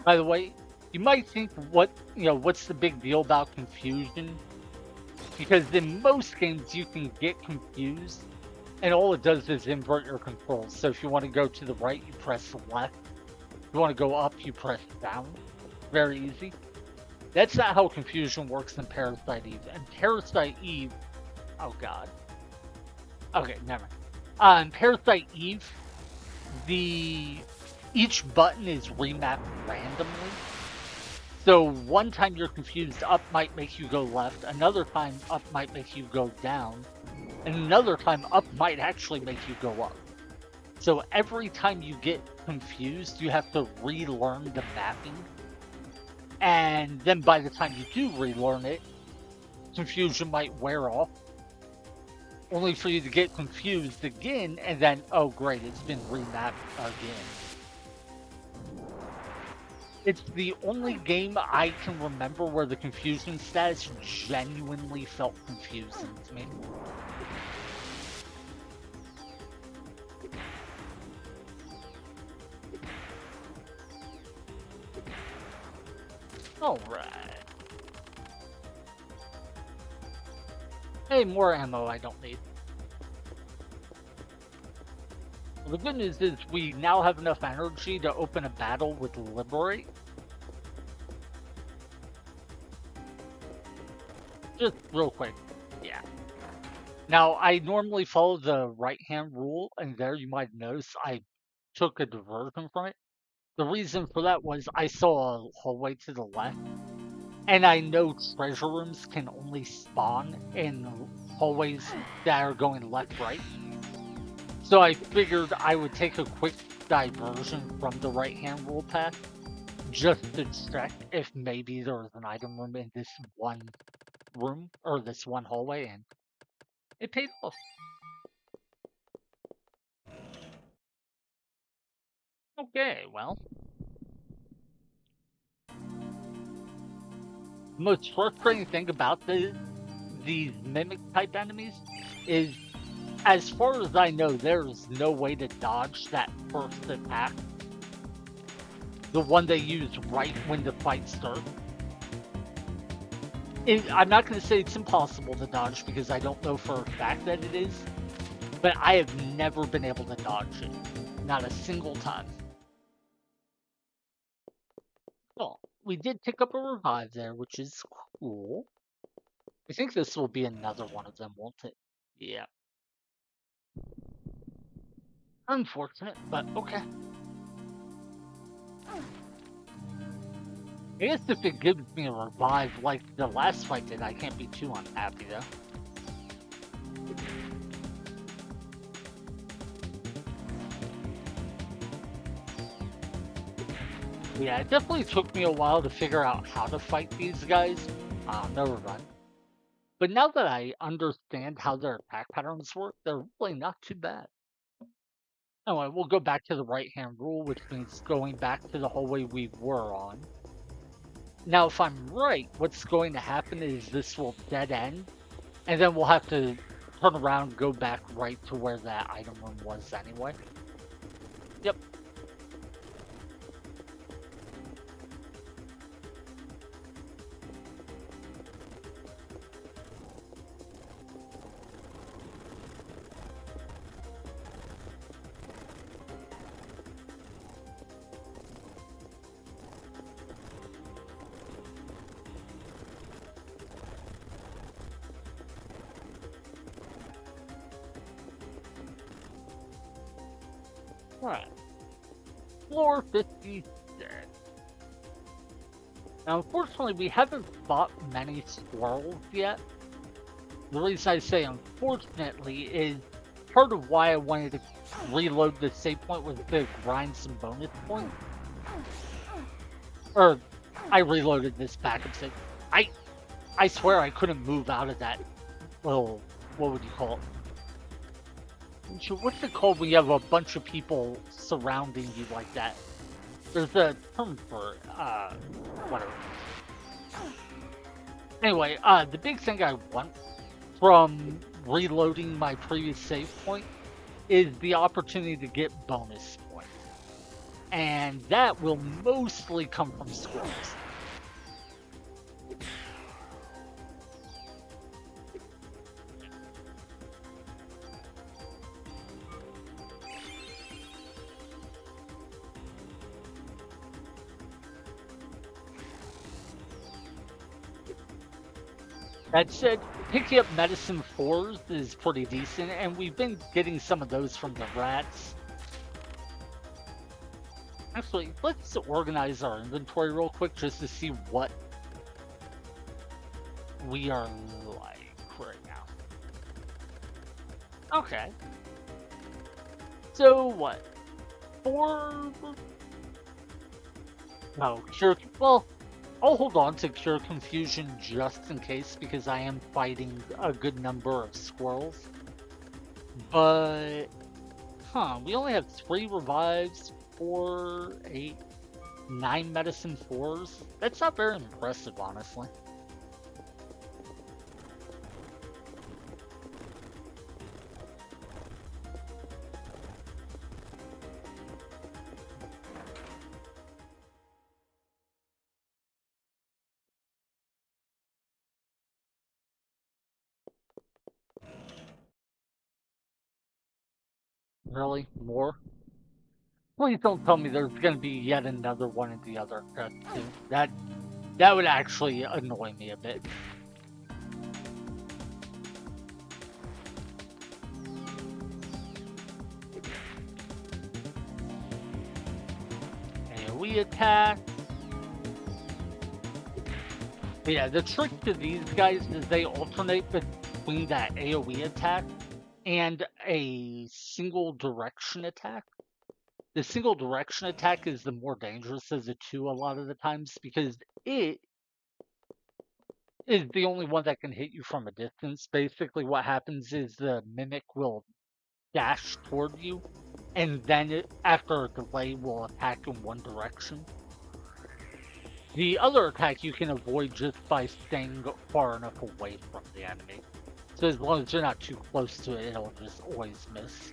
By the way, you might think what's the big deal about confusion? Because in most games you can get confused and all it does is invert your controls. So if you want to go to the right, you press left. If you want to go up, you press down. Very easy. That's not how confusion works in Parasite Eve. And Parasite Eve, oh god. Okay, never mind. In Parasite Eve, each button is remapped randomly. So one time you're confused, up might make you go left, another time up might make you go down, and another time up might actually make you go up. So every time you get confused, you have to relearn the mapping. And then by the time you do relearn it, confusion might wear off. Only for you to get confused again, and then, oh great, it's been remapped again. It's the only game I can remember where the confusion status genuinely felt confusing to me. Alright. Hey, more ammo I don't need. Well, the good news is we now have enough energy to open a battle with Liberate. Just real quick, yeah. Now, I normally follow the right-hand rule, and there you might notice I took a diversion from it. The reason for that was I saw a hallway to the left, and I know treasure rooms can only spawn in hallways that are going left-right. So I figured I would take a quick diversion from the right-hand rule path, just to check if maybe there was an item room in this one room, or this one hallway, and it paid off. Okay, well. The most frustrating thing about these mimic type enemies is, as far as I know, there's no way to dodge that first attack. The one they use right when the fight starts. I'm not going to say it's impossible to dodge because I don't know for a fact that it is, but I have never been able to dodge it. Not a single time. Well, we did pick up a revive there, which is cool. I think this will be another one of them, won't it? Yeah. Unfortunate, but okay. I guess if it gives me a revive like the last fight did, I can't be too unhappy though. Yeah, it definitely took me a while to figure out how to fight these guys. Never mind. But now that I understand how their attack patterns work, they're really not too bad. Anyway, we'll go back to the right-hand rule, which means going back to the hallway we were on. Now, if I'm right, what's going to happen is this will dead end, and then we'll have to turn around, go back right to where that item room was anyway. Yep. All right. Floor 56. Now, unfortunately, we haven't fought many squirrels yet. The reason I say unfortunately is part of why I wanted to reload the save point was to grind some bonus points. Or, I reloaded this backup save. I swear I couldn't move out of that little, what would you call it? What's it called when you have a bunch of people surrounding you like that? There's a term for it, whatever. Anyway, the big thing I want from reloading my previous save point is the opportunity to get bonus points. And that will mostly come from squirrels. That said, picking up medicine 4s is pretty decent, and we've been getting some of those from the rats. Actually, let's organize our inventory real quick just to see what we are like right now. Okay. So what? 4... Oh, sure. Well, I'll hold on to Cure Confusion just in case, because I am fighting a good number of squirrels. But, we only have 3 revives, 4, 8, 9 medicine 4s. That's not very impressive, honestly. Really? More? Please don't tell me there's gonna be yet another one in the other cut too. That would actually annoy me a bit. AoE attack. But yeah, the trick to these guys is they alternate between that AoE attack and a single direction attack. The single direction attack is the more dangerous of the two a lot of the times because it is the only one that can hit you from a distance. Basically, what happens is the mimic will dash toward you, and then after a delay, will attack in one direction. The other attack you can avoid just by staying far enough away from the enemy. So as long as you're not too close to it, it'll just always miss.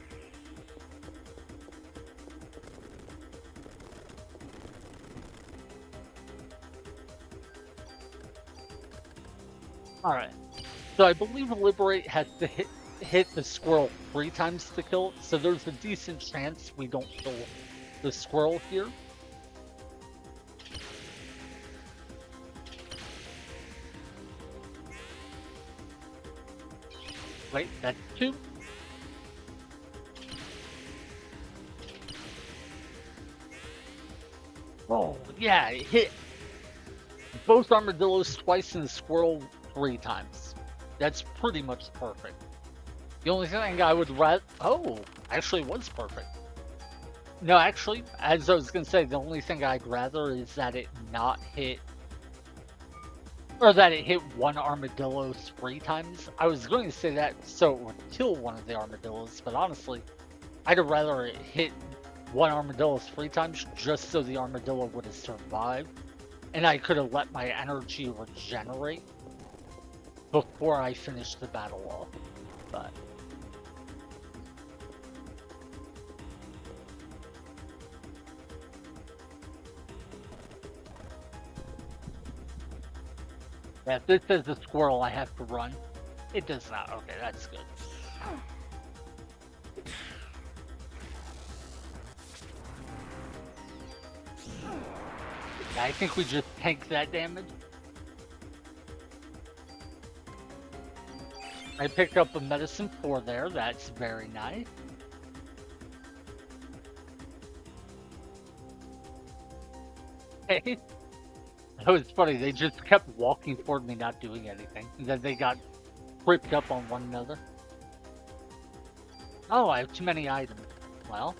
Alright, so I believe Liberate has to hit the squirrel 3 times to kill it, so there's a decent chance we don't kill the squirrel here. Wait, that's 2. Oh, yeah, it hit both armadillos twice and the squirrel 3 times. That's pretty much perfect. The only thing I would rather... Oh, actually it was perfect. No, actually, as I was gonna say, the only thing I'd rather is that it not hit, or that it hit one armadillo 3 times. I was going to say that so it would kill one of the armadillos, but honestly, I'd rather it hit one armadillo 3 times just so the armadillo would have survived, and I could have let my energy regenerate before I finished the battle off. But yeah, if this says a squirrel, I have to run. It does not. Okay, that's good. Yeah, I think we just tank that damage. I picked up a medicine 4 there. That's very nice. Hey, that was funny. They just kept walking toward me, not doing anything. And then they got tripped up on one another. Oh, I have too many items. Well,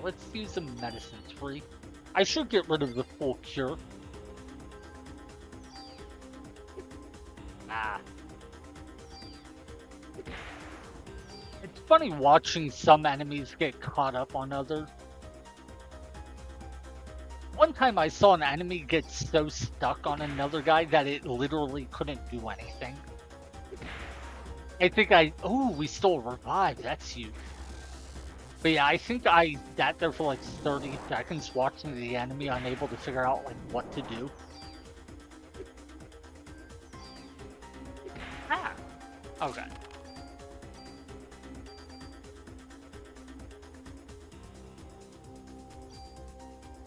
let's use a medicine 3. I should get rid of the full cure. Ah. It's funny watching some enemies get caught up on others. One time I saw an enemy get so stuck on another guy that it literally couldn't do anything. I think oh, we still revived. That's huge. But yeah, I think I sat there for like 30 seconds watching the enemy, unable to figure out like what to do. Ah, okay.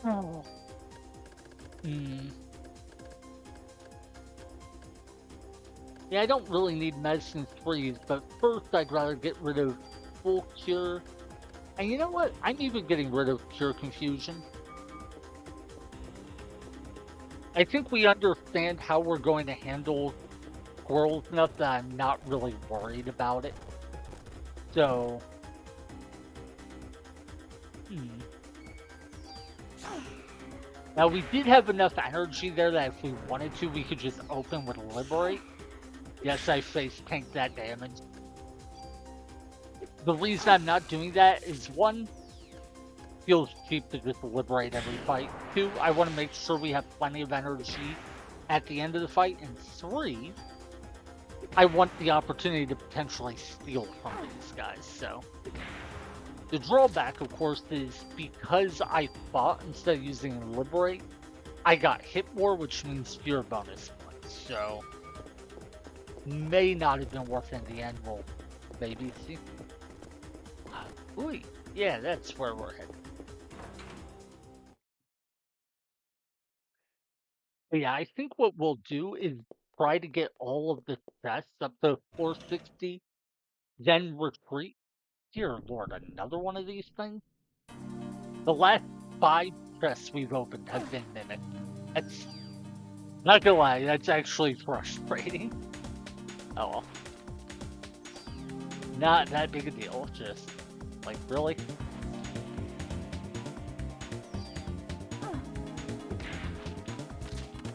Oh. Hmm. Yeah, I don't really need medicine 3s, but first I'd rather get rid of full cure. And you know what? I'm even getting rid of cure confusion. I think we understand how we're going to handle squirrels enough that I'm not really worried about it. So, hmm. Now we did have enough energy there that if we wanted to, we could just open with Liberate. Yes, I face tanked that damage. The reason I'm not doing that is 1, feels cheap to just liberate every fight. 2, I want to make sure we have plenty of energy at the end of the fight. And 3, I want the opportunity to potentially steal from these guys. So the drawback, of course, is because I fought instead of using Liberate, I got hit more, which means fewer bonus points. So may not have been worth it in the end. We'll maybe see. Ooh, yeah, that's where we're headed. But yeah, I think what we'll do is try to get all of the chests up to 460, then retreat. Dear Lord, another one of these things? The last 5 chests we've opened have been mimicked. That's, not gonna lie, that's actually frustrating. Oh well. Not that big a deal, just, like, really?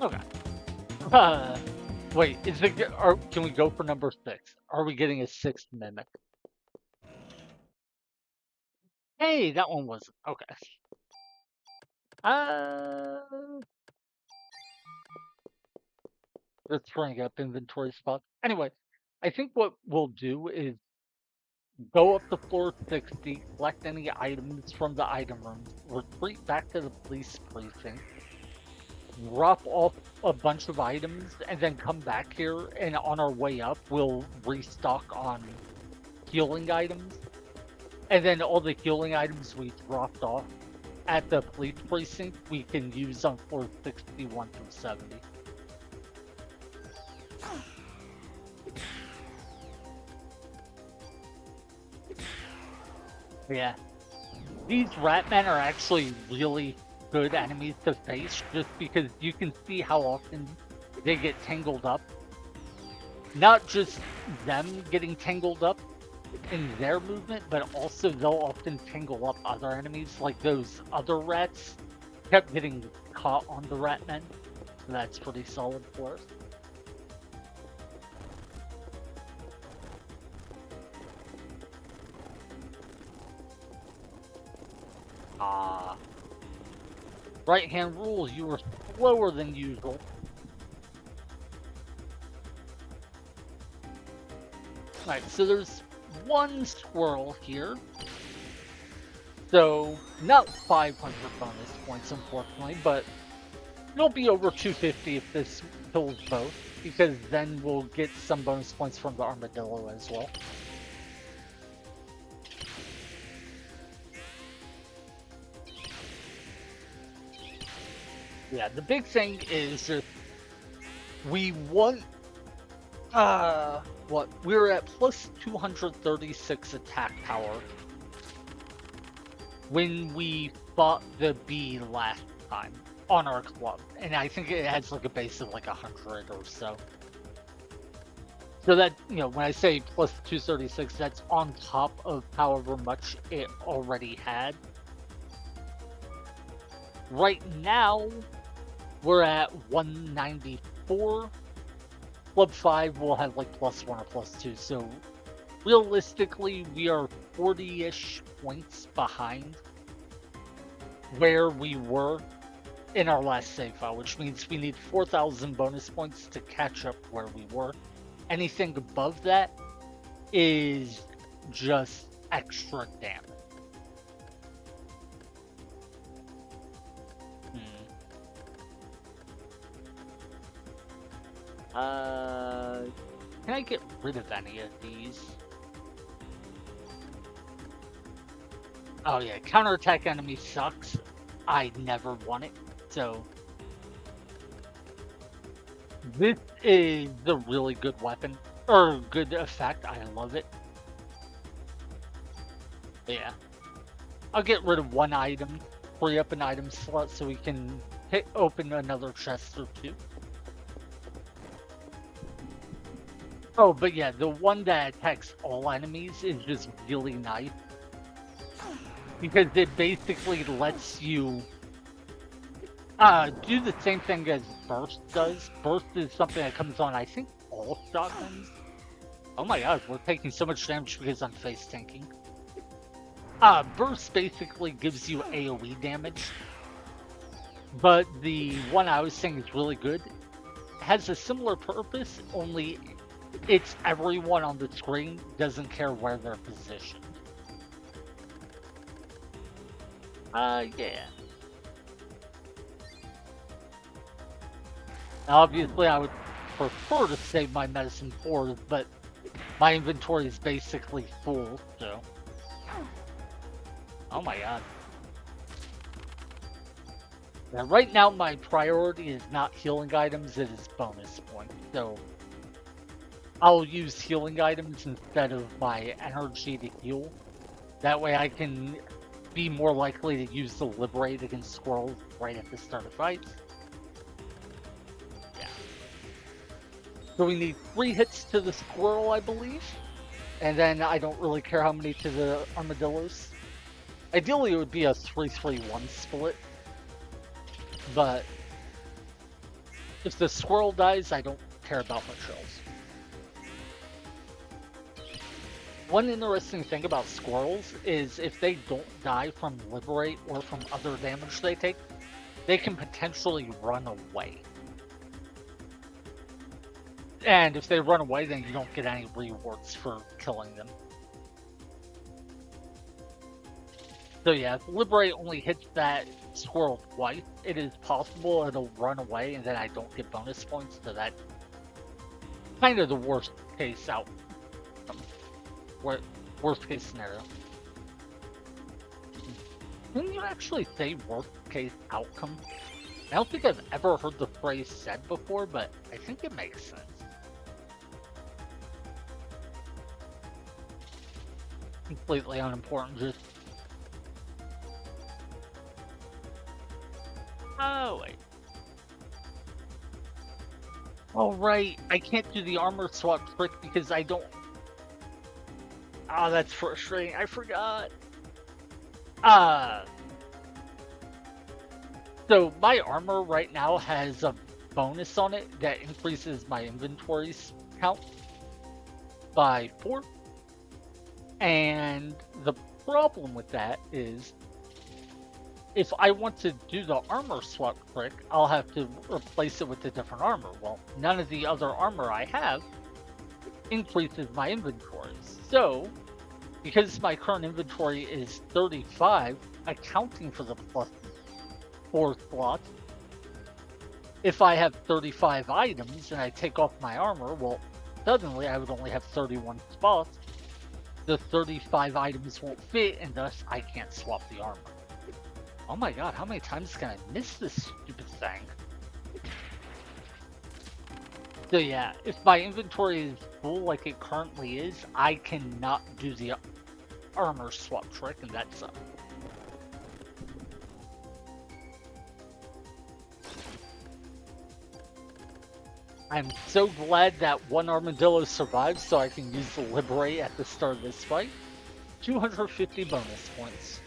Okay. Wait, can we go for number 6? Are we getting a 6th mimic? Hey, that one was okay. Uh, let's bring up inventory spots. Anyway, I think what we'll do is go up to floor 60, collect any items from the item rooms, retreat back to the police precinct, drop off a bunch of items, and then come back here. And on our way up, we'll restock on healing items. And then all the healing items we dropped off at the police precinct, we can use on floor 61 through 70. Yeah. These Ratmen are actually really good enemies to face just because you can see how often they get tangled up. Not just them getting tangled up, in their movement, but also they'll often tangle up other enemies, like those other rats kept getting caught on the rat men. So that's pretty solid for us. Ah. Right hand rules, you were slower than usual. Alright, so there's one squirrel here. So, not 500 bonus points, unfortunately, but it'll be over 250 if this kills both, because then we'll get some bonus points from the armadillo as well. Yeah, the big thing is just we want we're at plus 236 attack power when we fought the bee last time on our club, and I think it has like a base of like 100 or so. So that, when I say plus 236, that's on top of however much it already had. Right now, we're at 194. Club 5 will have like plus 1 or plus 2, so realistically, we are 40-ish points behind where we were in our last save file, which means we need 4,000 bonus points to catch up where we were. Anything above that is just extra damage. Can I get rid of any of these? Oh yeah, counterattack enemy sucks. I never want it, so this is the really good weapon, or good effect. I love it. Yeah. I'll get rid of one item, free up an item slot so we can open another chest or two. Oh, but yeah, the one that attacks all enemies is just really nice. Because it basically lets you do the same thing as Burst does. Burst is something that comes on, I think, all shotguns. Oh my god, we're taking so much damage because I'm face tanking. Burst basically gives you AoE damage. But the one I was saying is really good. It has a similar purpose, only it's everyone on the screen, doesn't care where they're positioned. Yeah. Now, obviously, I would prefer to save my medicine for, but my inventory is basically full, so. Oh my god. Now, right now, my priority is not healing items, it is bonus points, so I'll use healing items instead of my energy to heal. That way I can be more likely to use the Liberate against squirrels right at the start of fights. Yeah. So we need 3 hits to the squirrel, I believe. And then I don't really care how many to the armadillos. Ideally, it would be a 3-3-1 split. But if the squirrel dies, I don't care about much else. One interesting thing about squirrels is if they don't die from Liberate or from other damage they take, they can potentially run away. And if they run away, then you don't get any rewards for killing them. So yeah, if Liberate only hits that squirrel twice, it is possible it'll run away and then I don't get bonus points, so that's kind of the worst case outcome. Worst case scenario. Can you actually say worst case outcome? I don't think I've ever heard the phrase said before, but I think it makes sense. Completely unimportant, just... Oh, wait. Oh, right. I can't do the armor swap trick because I don't... Oh, that's frustrating. I forgot. Uh, so my armor right now has a bonus on it that increases my inventory count by 4. And the problem with that is if I want to do the armor swap trick, I'll have to replace it with a different armor. Well, none of the other armor I have increases my inventory. So, because my current inventory is 35, accounting for the plus 4 slot, if I have 35 items and I take off my armor, well, suddenly I would only have 31 spots. The 35 items won't fit, and thus I can't swap the armor. Oh my god, how many times can I miss this stupid thing? So yeah, if my inventory is full like it currently is, I cannot do the armor swap trick, and that sucks. I'm so glad that one armadillo survived so I can use the liberate at the start of this fight. 250 bonus points.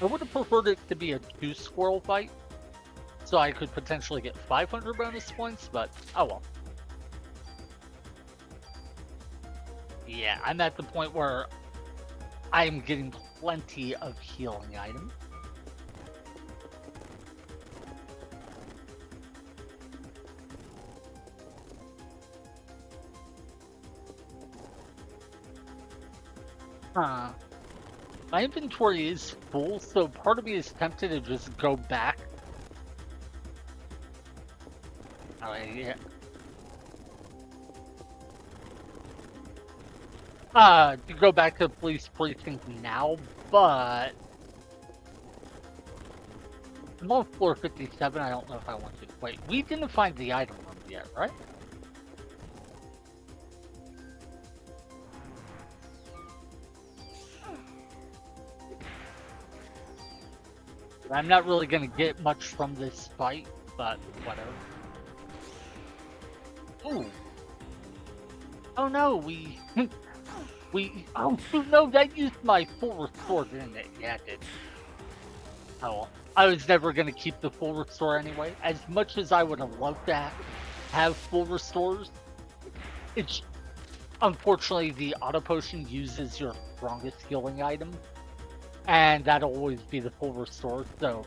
I would have preferred it to be a 2-squirrel fight, so I could potentially get 500 bonus points, but oh well. Yeah, I'm at the point where I'm getting plenty of healing items. My inventory is full, so part of me is tempted to just go back. Oh, yeah. To go back to the police precinct now, but I'm on floor 57. I don't know if I want to. Wait, we didn't find the item room yet, right? I'm not really going to get much from this fight, but whatever. Ooh. Oh no, oh no, that used my full restore, didn't it? Yeah, it did. Oh well. I was never going to keep the full restore anyway. As much as I would have loved to have full restores, it's unfortunately the auto potion uses your strongest healing item, and that'll always be the full restore. So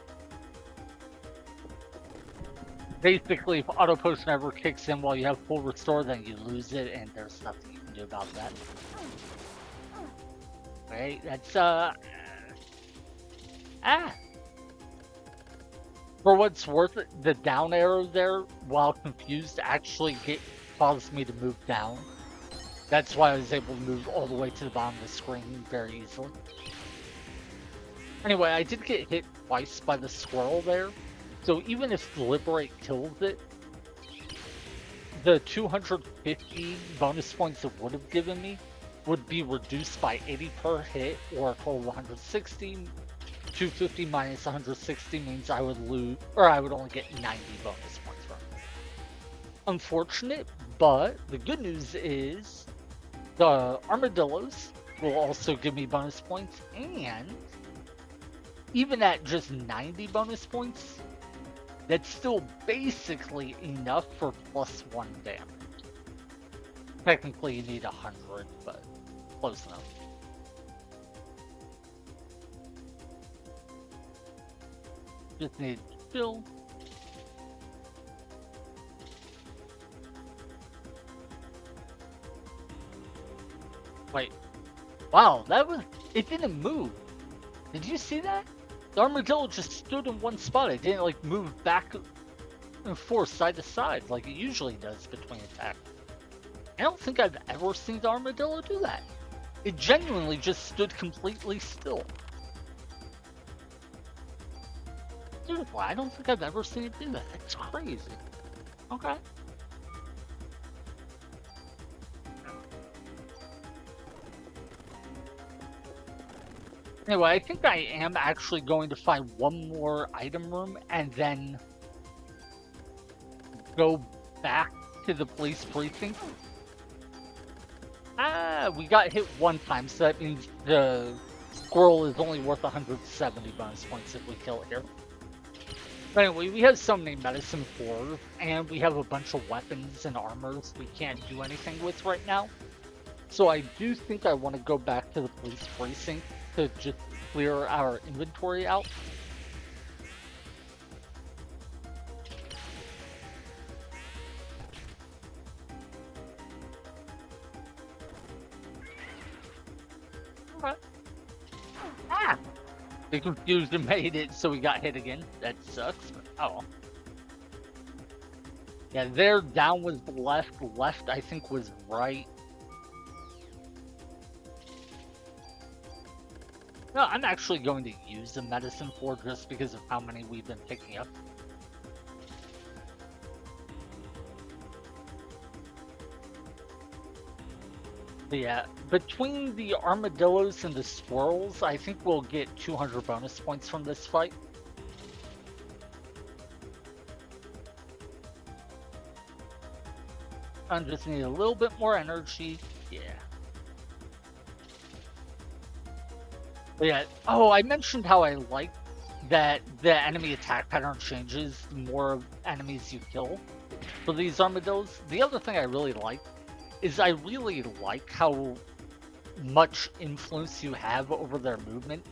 basically, if auto potion ever kicks in while you have full restore, then you lose it, and there's nothing you can do about that. Right? That's For what's worth it, the down arrow there, while confused, actually caused me to move down. That's why I was able to move all the way to the bottom of the screen very easily. Anyway, I did get hit twice by the squirrel there, so even if Liberate kills it, the 250 bonus points it would have given me would be reduced by 80 per hit, or a total of 160. 250 minus 160 means I would lose, or I would only get 90 bonus points from it. Unfortunate, but the good news is the armadillos will also give me bonus points, and even at just 90 bonus points, that's still basically enough for +1 damage. Technically you need 100, but close enough. Just need chill. Wait. Wow, it didn't move. Did you see that? The armadillo just stood in one spot. It didn't like move back and forth side to side like it usually does between attacks. I don't think I've ever seen the armadillo do that. It genuinely just stood completely still. Seriously, I don't think I've ever seen it do that. That's crazy. Okay. Anyway, I think I am actually going to find one more item room and then go back to the police precinct. We got hit one time, so that means the squirrel is only worth 170 bonus points if we kill it here. But anyway, we have so many medicine floors, and we have a bunch of weapons and armors we can't do anything with right now. So I do think I want to go back to the police precinct to just clear our inventory out. Ah! The confusion made it so we got hit again. That sucks. Oh. Yeah, there down was left. Left, I think, was right. No, I'm actually going to use the medicine floor just because of how many we've been picking up. But yeah, between the armadillos and the squirrels, I think we'll get 200 bonus points from this fight. I just need a little bit more energy. Yeah. But yeah. Oh, I mentioned how I like that the enemy attack pattern changes the more enemies you kill for these armadillos. The other thing I really like is I really like how much influence you have over their movement.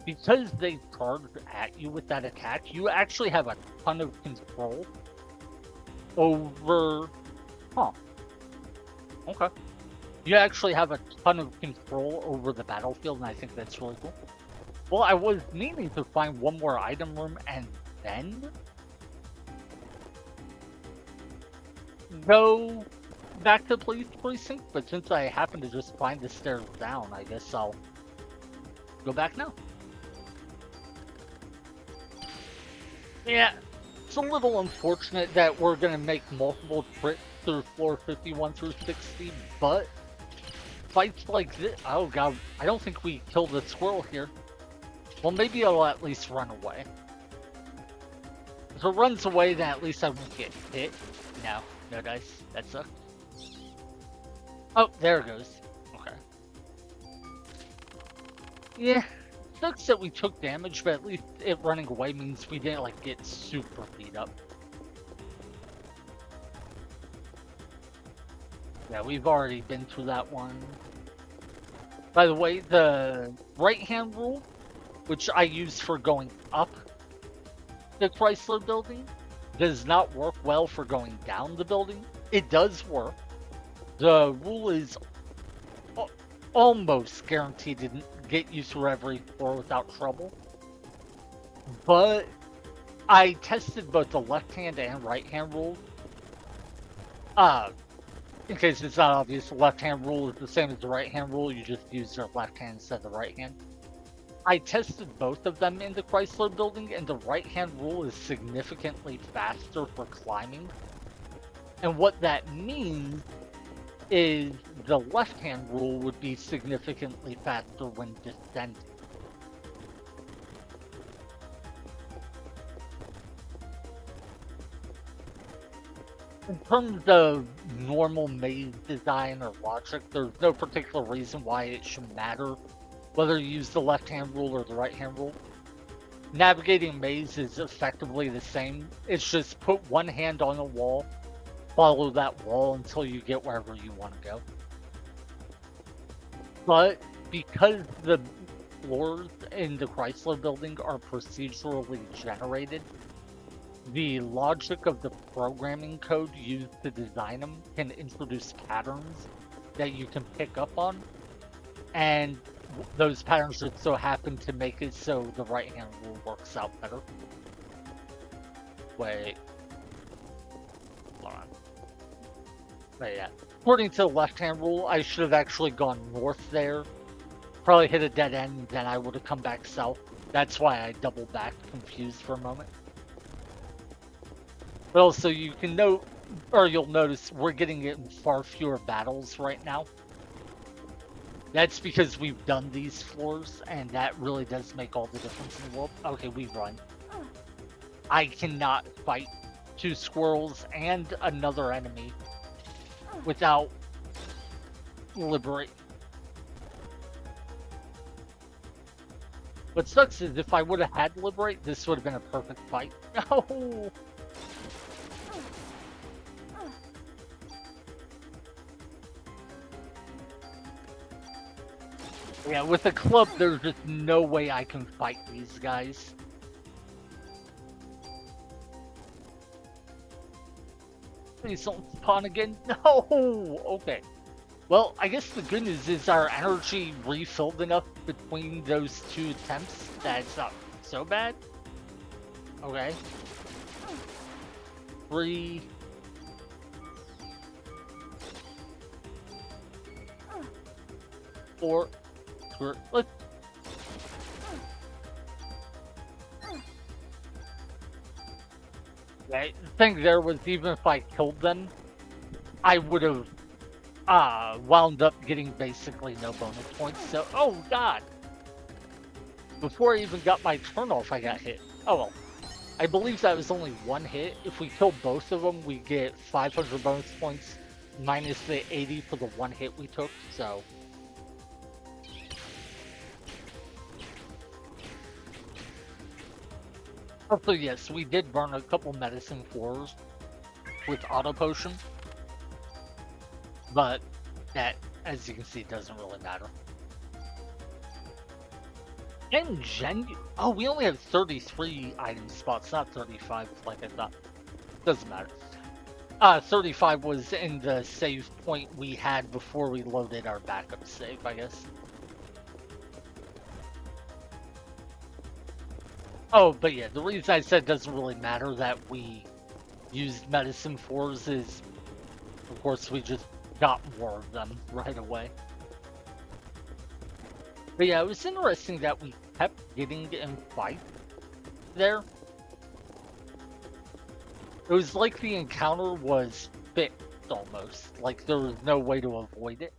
Because they charge at you with that attack, you actually have a ton of control over... Huh. Okay. You actually have a ton of control over the battlefield, and I think that's really cool. Well, I was meaning to find one more item room and then go back to the police precinct, but since I happen to just find the stairs down, I guess I'll go back now. Yeah, it's a little unfortunate that we're gonna make multiple trips through floor 51 through 60, but fights like this... Oh god, I don't think we killed the squirrel here. Well, maybe I'll at least run away. If it runs away, then at least I won't get hit. No, no dice. That sucks. Oh, there it goes. Okay. Yeah, sucks that we took damage, but at least it running away means we didn't, like, get super beat up. Yeah, we've already been through that one. By the way, the right-hand rule, which I use for going up the Chrysler building, does not work well for going down the building. It does work. The rule is almost guaranteed to get you through every floor without trouble. But I tested both the left-hand and right-hand rules. In case it's not obvious, the left-hand rule is the same as the right-hand rule. You just use your left hand instead of the right hand. I tested both of them in the Chrysler building, and the right-hand rule is significantly faster for climbing. And what that means is the left-hand rule would be significantly faster when descending. In terms of normal maze design or logic, there's no particular reason why it should matter whether you use the left-hand rule or the right-hand rule. Navigating a maze is effectively the same. It's just put one hand on the wall, follow that wall until you get wherever you want to go. But because the floors in the Chrysler building are procedurally generated, the logic of the programming code used to design them can introduce patterns that you can pick up on, and those patterns just so happen to make it so the right-hand rule works out better. Wait. Hold on. But yeah. According to the left-hand rule, I should have actually gone north there. Probably hit a dead end, then I would have come back south. That's why I doubled back, confused for a moment. But also, you can note, or you'll notice, we're getting in far fewer battles right now. That's because we've done these floors, and that really does make all the difference in the world. Okay, we run. I cannot fight two squirrels and another enemy without liberate. What sucks is if I would have had liberate, this would have been a perfect fight. No! Yeah, with a club, there's just no way I can fight these guys. Please don't spawn again. No! Okay. Well, I guess the good news is our energy refilled enough between those two attempts that it's not so bad. Okay. 3. Four. Let's. Right. The thing there was, even if I killed them, I would have wound up getting basically no bonus points. So, oh god! Before I even got my turn off, I got hit. Oh well. I believe that was only one hit. If we kill both of them, we get 500 bonus points minus the 80 for the one hit we took. So. Also, yes, we did burn a couple medicine 4s with auto potion, but that, as you can see, doesn't really matter. And oh, we only have 33 item spots, not 35 like I thought. Doesn't matter. 35 was in the save point we had before we loaded our backup save, I guess. Oh, but yeah, the reason I said it doesn't really matter that we used medicine 4s is, of course, we just got more of them right away. But yeah, it was interesting that we kept getting in fight there. It was like the encounter was fixed almost, like there was no way to avoid it.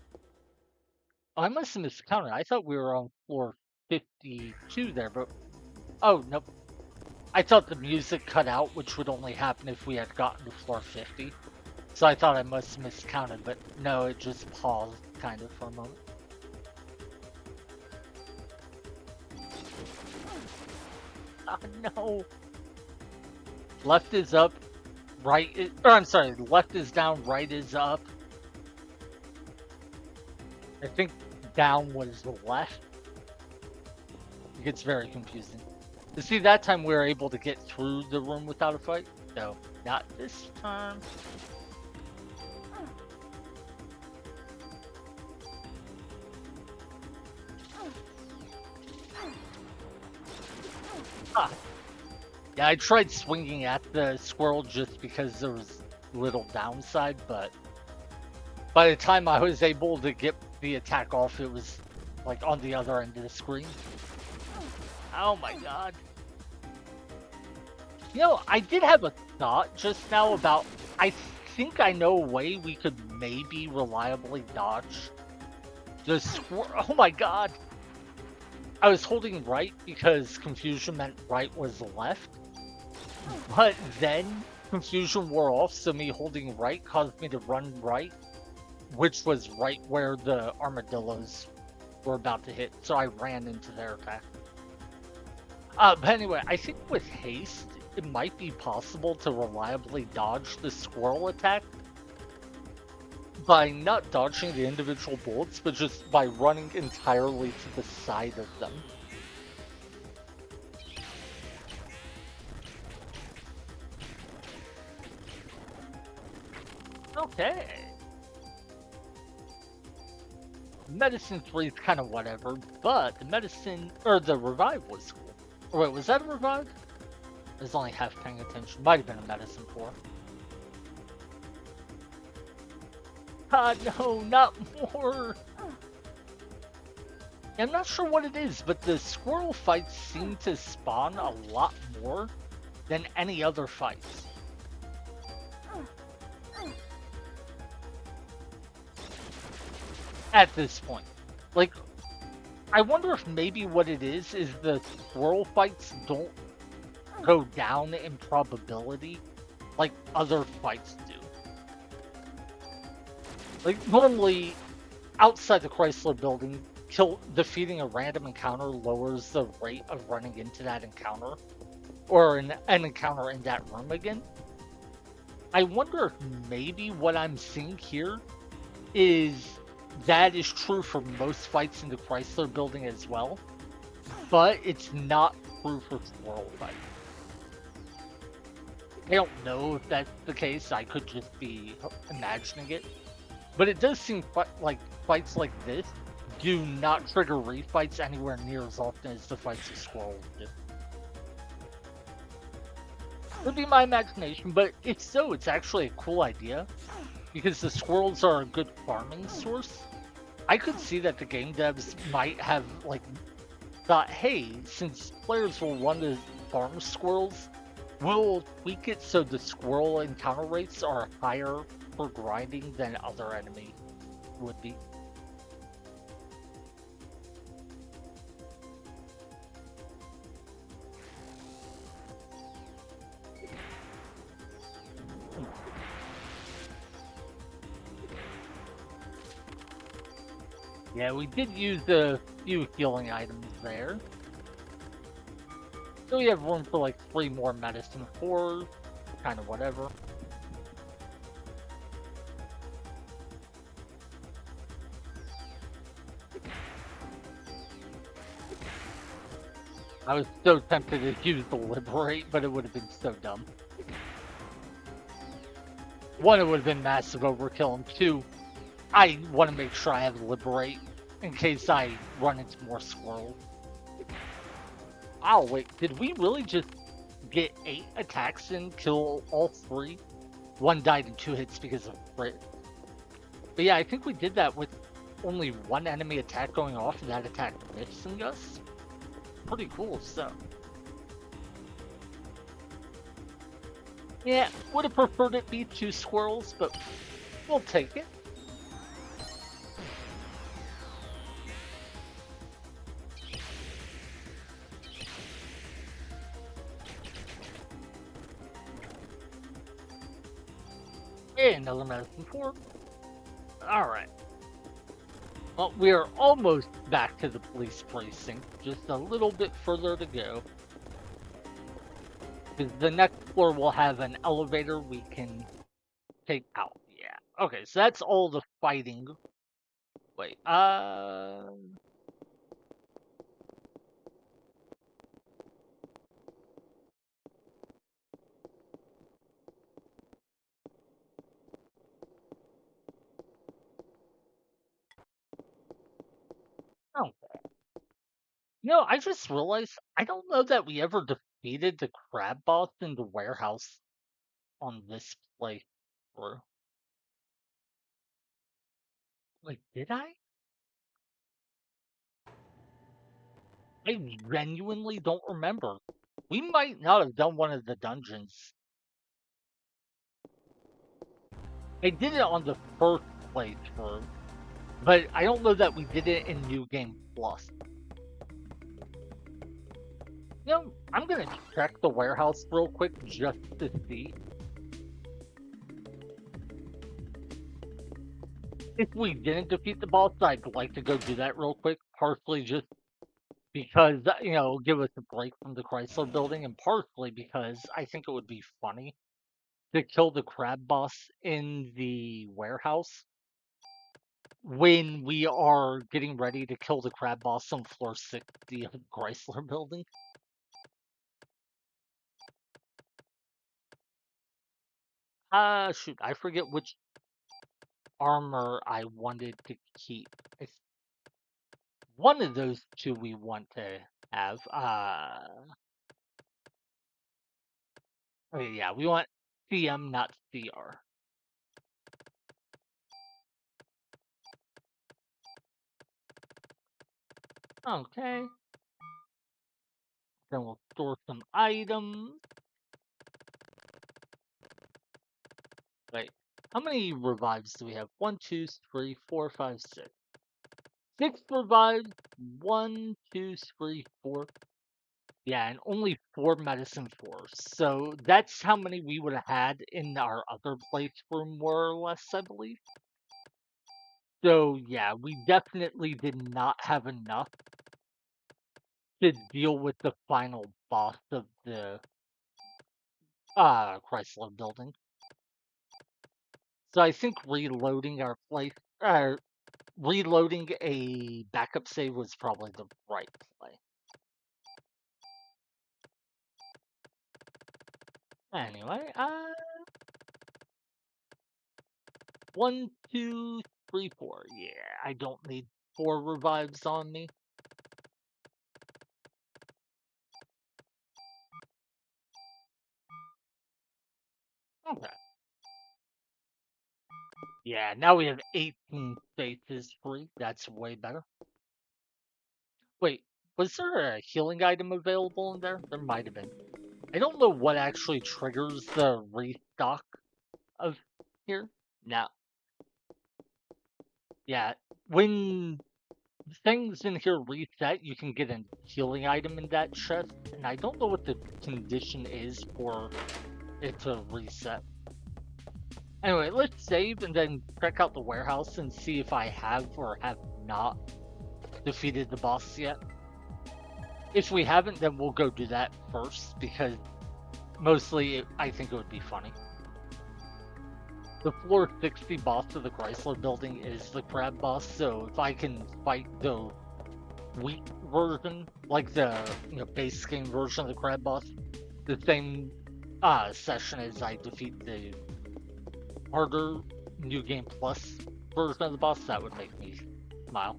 Oh, I must have miscounted. I thought we were on floor 52 there, but oh, nope. I thought the music cut out, which would only happen if we had gotten to floor 50. So I thought I must have miscounted, but no, it just paused kind of for a moment. Oh no! Left is up, right is, or I'm sorry, left is down, right is up. I think down was the left. It gets very confusing. You see, that time we were able to get through the room without a fight. No, not this time. Ah. Yeah, I tried swinging at the squirrel just because there was little downside, but by the time I was able to get the attack off, it was like on the other end of the screen. Oh my god. You know, I did have a thought just now about, I think I know a way we could maybe reliably dodge the squirrel. Oh my god. I was holding right because confusion meant right was left. But then confusion wore off, so me holding right caused me to run right, which was right where the armadillos were about to hit, so I ran into their attack. But anyway, I think with haste, it might be possible to reliably dodge the squirrel attack by not dodging the individual bullets, but just by running entirely to the side of them. Okay. Medicine 3 is kind of whatever, but the medicine, or the revive was cool. Or wait, was that a revive? I was only half paying attention. Might have been a medicine 4. Ah, no, not more! I'm not sure what it is, but the squirrel fights seem to spawn a lot more than any other fights. At this point. Like, I wonder if maybe what it is the squirrel fights don't go down in probability like other fights do. Like normally outside the Chrysler building, defeating a random encounter lowers the rate of running into that encounter or an encounter in that room again. I wonder if maybe what I'm seeing here is that is true for most fights in the Chrysler building as well, but it's not true for squirrel fights. I don't know if that's the case. I could just be imagining it. But it does seem like fights like this do not trigger refights anywhere near as often as the fights of squirrels do. Could be my imagination, but if so, it's actually a cool idea because the squirrels are a good farming source. I could see that the game devs might have like thought, hey, since players will want to farm squirrels, we'll tweak it so the squirrel encounter rates are higher for grinding than other enemies would be. Yeah, we did use a few healing items there. So we have room for like 3 more medicine, 4, kind of whatever. I was so tempted to use the liberate, but it would have been so dumb. 1, it would have been massive overkill, and 2, I want to make sure I have liberate in case I run into more squirrels. Oh wait, did we really just get 8 attacks and kill all 3? 1 died in 2 hits because of crit. But yeah, I think we did that with only 1 enemy attack going off and that attack missing us. Pretty cool stuff. Yeah, would have preferred it be 2 squirrels, but we'll take it. And another medicine 4. Alright. Well, we are almost back to the police precinct. Just a little bit further to go. Because the next floor will have an elevator we can take out. Yeah. Okay, so that's all the fighting. Wait, oh. I just realized I don't know that we ever defeated the crab boss in the warehouse on this playthrough. Like, did I? I genuinely don't remember. We might not have done one of the dungeons. I did it on the first playthrough, but I don't know that we did it in New Game Plus. I'm gonna check the warehouse real quick just to see. If we didn't defeat the boss, I'd like to go do that real quick, partially just because, give us a break from the Chrysler building, and partially because I think it would be funny to kill the crab boss in the warehouse when we are getting ready to kill the crab boss on floor 60 of the Chrysler building. Shoot, I forget which armor I wanted to keep. It's one of those 2 we want to have. Okay, yeah, we want CM, not CR. Okay. Then we'll store some items. Wait, how many revives do we have? 1, 2, 3, 4, 5, 6. 6 revives. 1, 2, 3, 4. Yeah, and only 4 medicine floors. So that's how many we would have had in our other place room, more or less, I believe. So yeah, we definitely did not have enough to deal with the final boss of the Chrysler building. So I think reloading a backup save was probably the right play. Anyway, 1, 2, 3, 4. Yeah, I don't need 4 revives on me. Okay. Yeah, now we have 18 spaces free. That's way better. Wait, was there a healing item available in there? There might have been. I don't know what actually triggers the restock of here. Now, yeah, when things in here reset, you can get a healing item in that chest, and I don't know what the condition is for it to reset. Anyway, let's save and then check out the warehouse and see if I have or have not defeated the boss yet. If we haven't, then we'll go do that first because mostly I think it would be funny. The floor 60 boss of the Chrysler building is the crab boss, so if I can fight the weak version, like the base game version of the crab boss, the same session as I defeat the harder New Game Plus version of the boss, that would make me smile.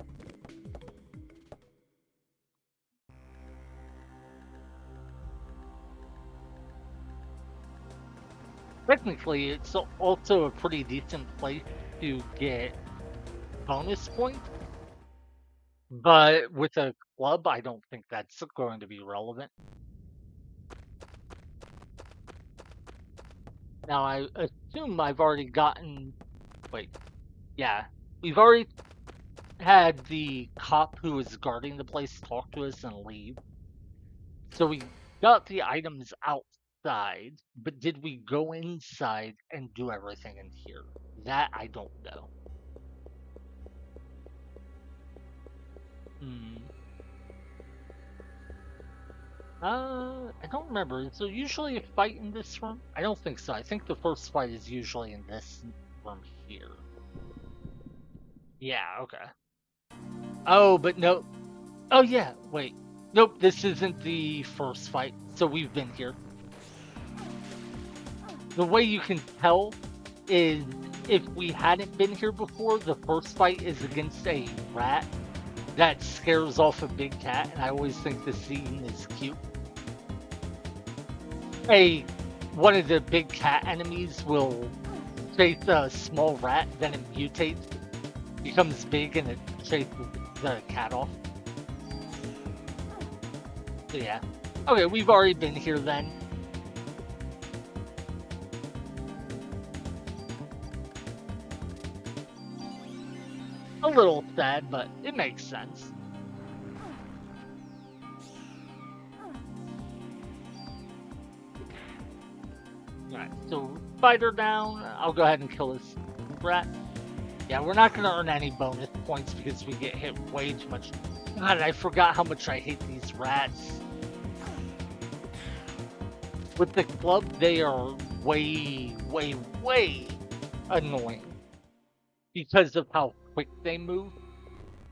Technically, it's also a pretty decent place to get bonus points, but with a club, I don't think that's going to be relevant. Now, I assume I've already gotten. Wait, yeah. We've already had the cop who was guarding the place talk to us and leave. So we got the items outside, but did we go inside and do everything in here? That I don't know. Hmm. I don't remember. Is there usually a fight in this room? I don't think so. I think the first fight is usually in this room here. Yeah, okay. Oh, but no. Oh, yeah, wait. Nope, this isn't the first fight. So we've been here. The way you can tell is if we hadn't been here before, the first fight is against a rat that scares off a big cat, and I always think the scene is cute. A One of the big cat enemies will chase a small rat, then it mutates, becomes big, and it chases the cat off. So yeah. Okay, we've already been here then. A little sad, but it makes sense. Alright, so spider down. I'll go ahead and kill this rat. Yeah, we're not gonna earn any bonus points because we get hit way too much. God, I forgot how much I hate these rats. With the club, they are way, way, way annoying because of how quick they move.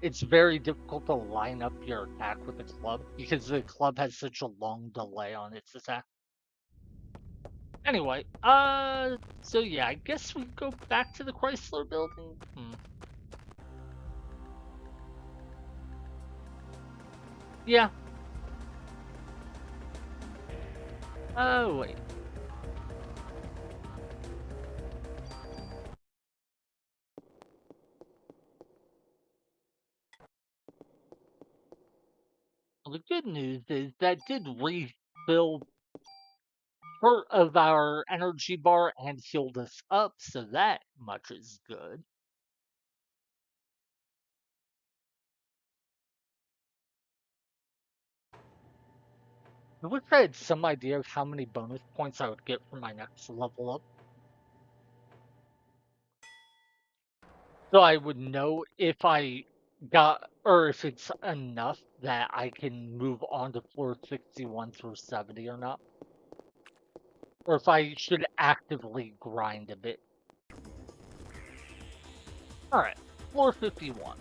It's very difficult to line up your attack with the club because the club has such a long delay on its attack. Anyway, so yeah, I guess we go back to the Chrysler building. Yeah. Oh, wait. Well, the good news is that did refill part of our energy bar and healed us up, so that much is good. I wish I had some idea of how many bonus points I would get for my next level up. So I would know if I got, or if it's enough that I can move on to floor 61 through 70 or not. Or if I should actively grind a bit. Alright, floor 51.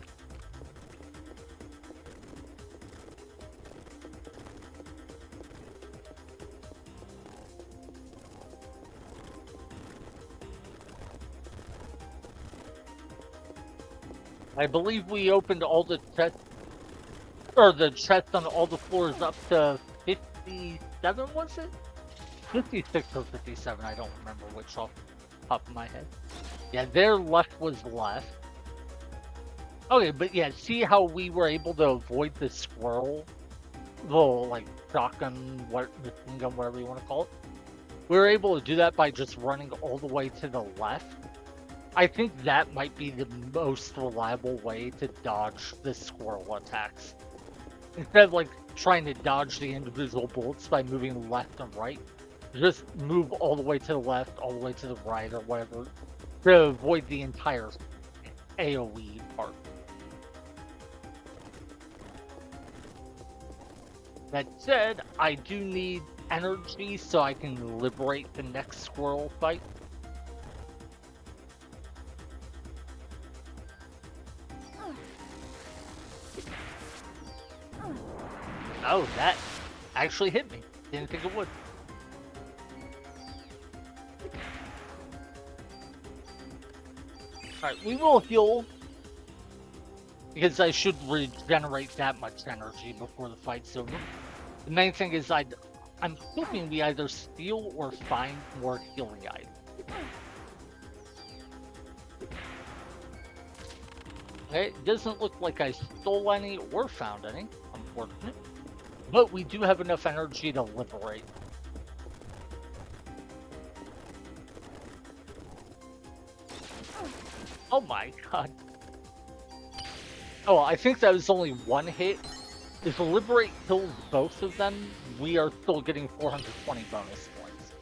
I believe we opened all the chests, or the chests on all the floors up to 57, was it? 56 or 57, I don't remember which off the top of my head. Yeah, their left was left. Okay, but yeah, see how we were able to avoid the squirrel? Little, like, shotgun, what, machine gun, whatever you want to call it. We were able to do that by just running all the way to the left. I think that might be the most reliable way to dodge the squirrel attacks. Instead of, like, trying to dodge the individual bullets by moving left and right, just move all the way to the left, all the way to the right, or whatever, to avoid the entire AoE part. That said, I do need energy so I can liberate the next squirrel fight. Oh, that actually hit me. Didn't think it would. Alright, we will heal, because I should regenerate that much energy before the fight's over. The main thing is I'm hoping we either steal or find more healing items. Okay, it doesn't look like I stole any or found any, unfortunately. But we do have enough energy to liberate. Oh my god. Oh, I think that was only one hit. If liberate kills both of them, we are still getting 420 bonus points.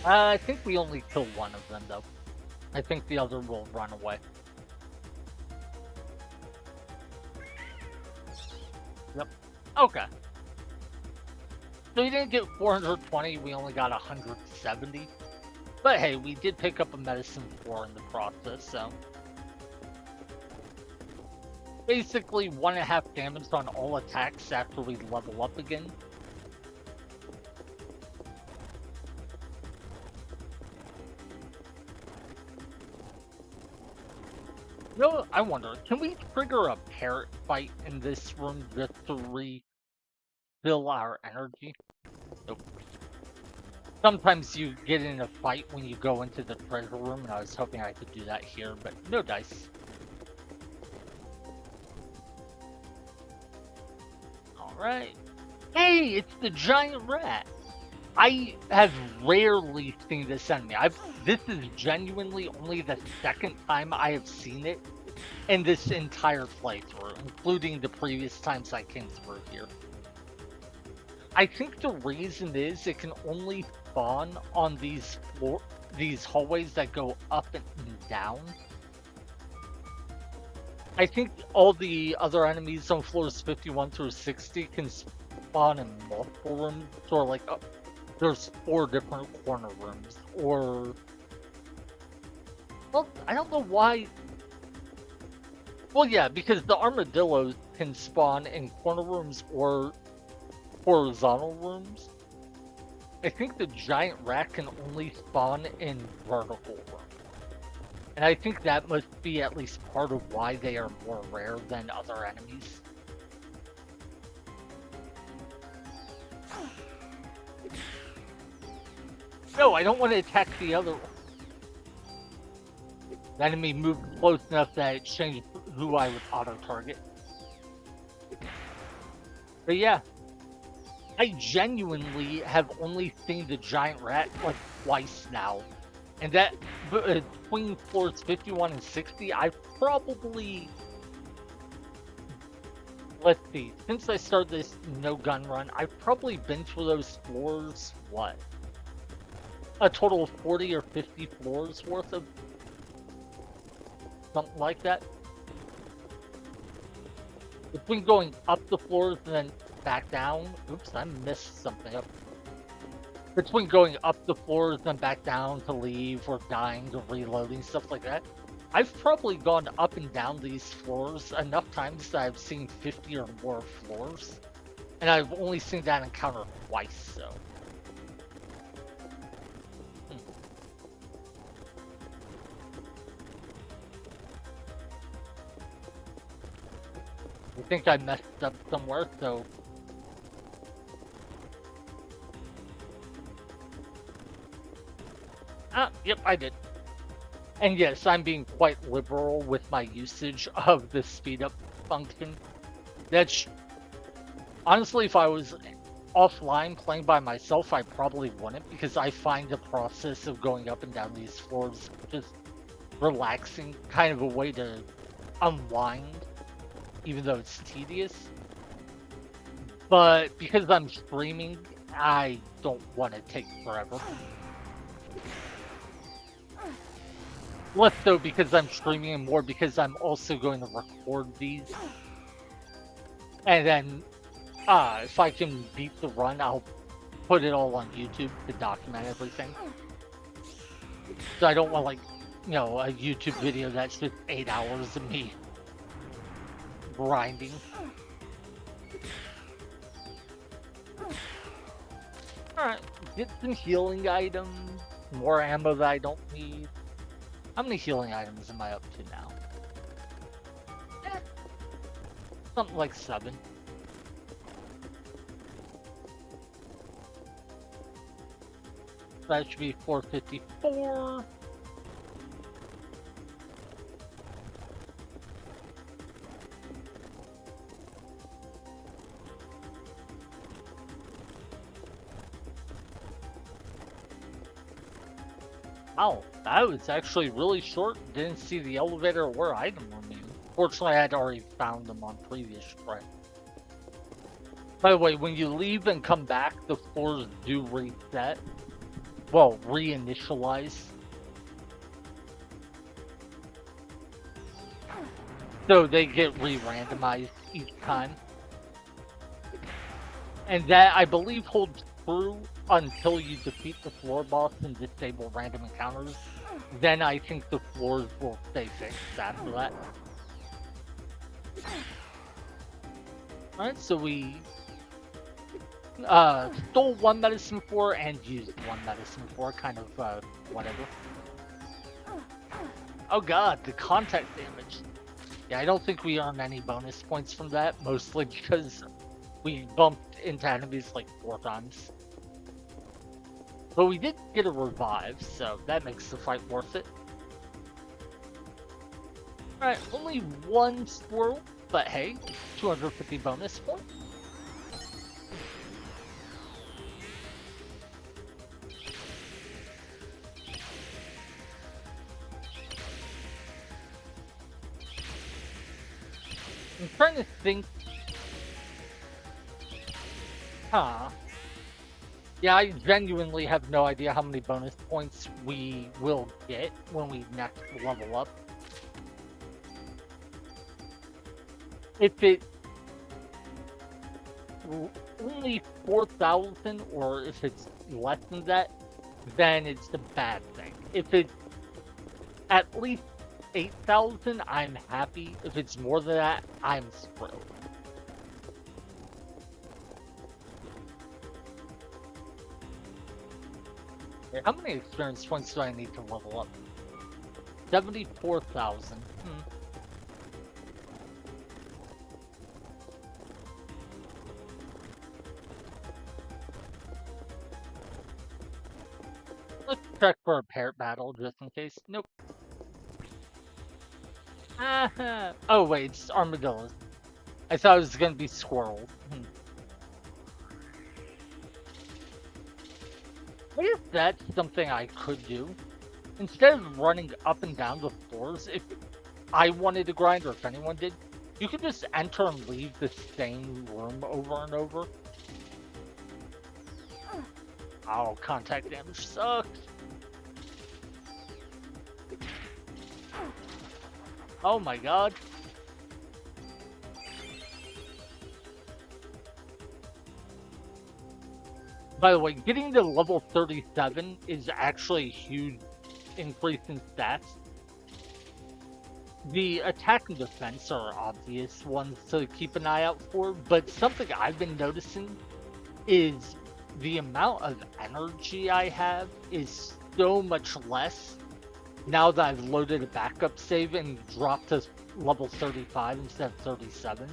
I think we only kill one of them, though. I think the other will run away. Yep. Okay. So we didn't get 420, we only got 170. But hey, we did pick up a medicine 4 in the process, so... Basically, 1.5 damage on all attacks after we level up again. You know, I wonder, can we trigger a parrot fight in this room just to refill our energy? Nope. Sometimes you get in a fight when you go into the treasure room, and I was hoping I could do that here, but no dice. Alright. Hey, it's the giant rat! I have rarely seen this enemy. This is genuinely only the second time I have seen it in this entire playthrough, including the previous times I came through here. I think the reason is it can only spawn on these hallways that go up and down. I think all the other enemies on floors 51 through 60 can spawn in multiple rooms, or like there's 4 different corner rooms, or... Well, I don't know why... Well, yeah, because the armadillos can spawn in corner rooms or horizontal rooms. I think the giant rat can only spawn in vertical rooms. And I think that must be at least part of why they are more rare than other enemies. No, I don't want to attack the other one. The enemy moved close enough that it changed who I would auto-target. But yeah. I genuinely have only seen the giant rat like twice now. And that between floors 51 and 60, I've probably, let's see, since I started this no gun run, I've probably been to those floors, what? A total of 40 or 50 floors worth of something like that. Between going up the floors and then back down. Oops, I missed something up. Between going up the floors and then back down to leave or dying or reloading, stuff like that. I've probably gone up and down these floors enough times that I've seen 50 or more floors. And I've only seen that encounter twice, so. I think I messed up somewhere, so. Ah, yep, I did. And yes, I'm being quite liberal with my usage of the speed up function. That's honestly, if I was offline playing by myself, I probably wouldn't, because I find the process of going up and down these floors just relaxing, kind of a way to unwind, even though it's tedious. But because I'm streaming, I don't want to take forever. Less so because I'm streaming and more because I'm also going to record these. And then, if I can beat the run, I'll put it all on YouTube to document everything. So I don't want, like, you know, a YouTube video that's just 8 hours of me grinding. Alright, get some healing items, more ammo that I don't need. How many healing items am I up to now? Something like 7. That should be 454. Wow, that was actually really short. Didn't see the elevator or item remaining. Fortunately, I had already found them on previous try. By the way, when you leave and come back, the floors do reset. Well, reinitialize. So they get re-randomized each time. And that, I believe, holds true until you defeat the floor boss and disable random encounters. Then I think the floors will stay fixed after that. Alright, so we stole 1 medicine 4 and used 1 medicine 4, kind of whatever. Oh god, the contact damage. Yeah, I don't think we earn any bonus points from that, mostly because we bumped into enemies like 4 times. But we did get a revive, so that makes the fight worth it. Alright, only 1 squirrel, but hey, 250 bonus points. I'm trying to think. Huh. Yeah, I genuinely have no idea how many bonus points we will get when we next level up. If it only 4,000, or if it's less than that, then it's a bad thing. If it's at least 8,000, I'm happy. If it's more than that, I'm thrilled. Okay, how many experience points do I need to level up? 74,000. Let's check for a parrot battle just in case. Nope. Oh wait, it's armadillos. I thought it was gonna be squirrels. I guess that's something I could do. Instead of running up and down the floors, if I wanted to grind or if anyone did, you could just enter and leave the same room over and over. Oh, contact damage sucks. Oh my god. By the way, getting to level 37 is actually a huge increase in stats. The attack and defense are obvious ones to keep an eye out for, but something I've been noticing is the amount of energy I have is so much less now that I've loaded a backup save and dropped to level 35 instead of 37.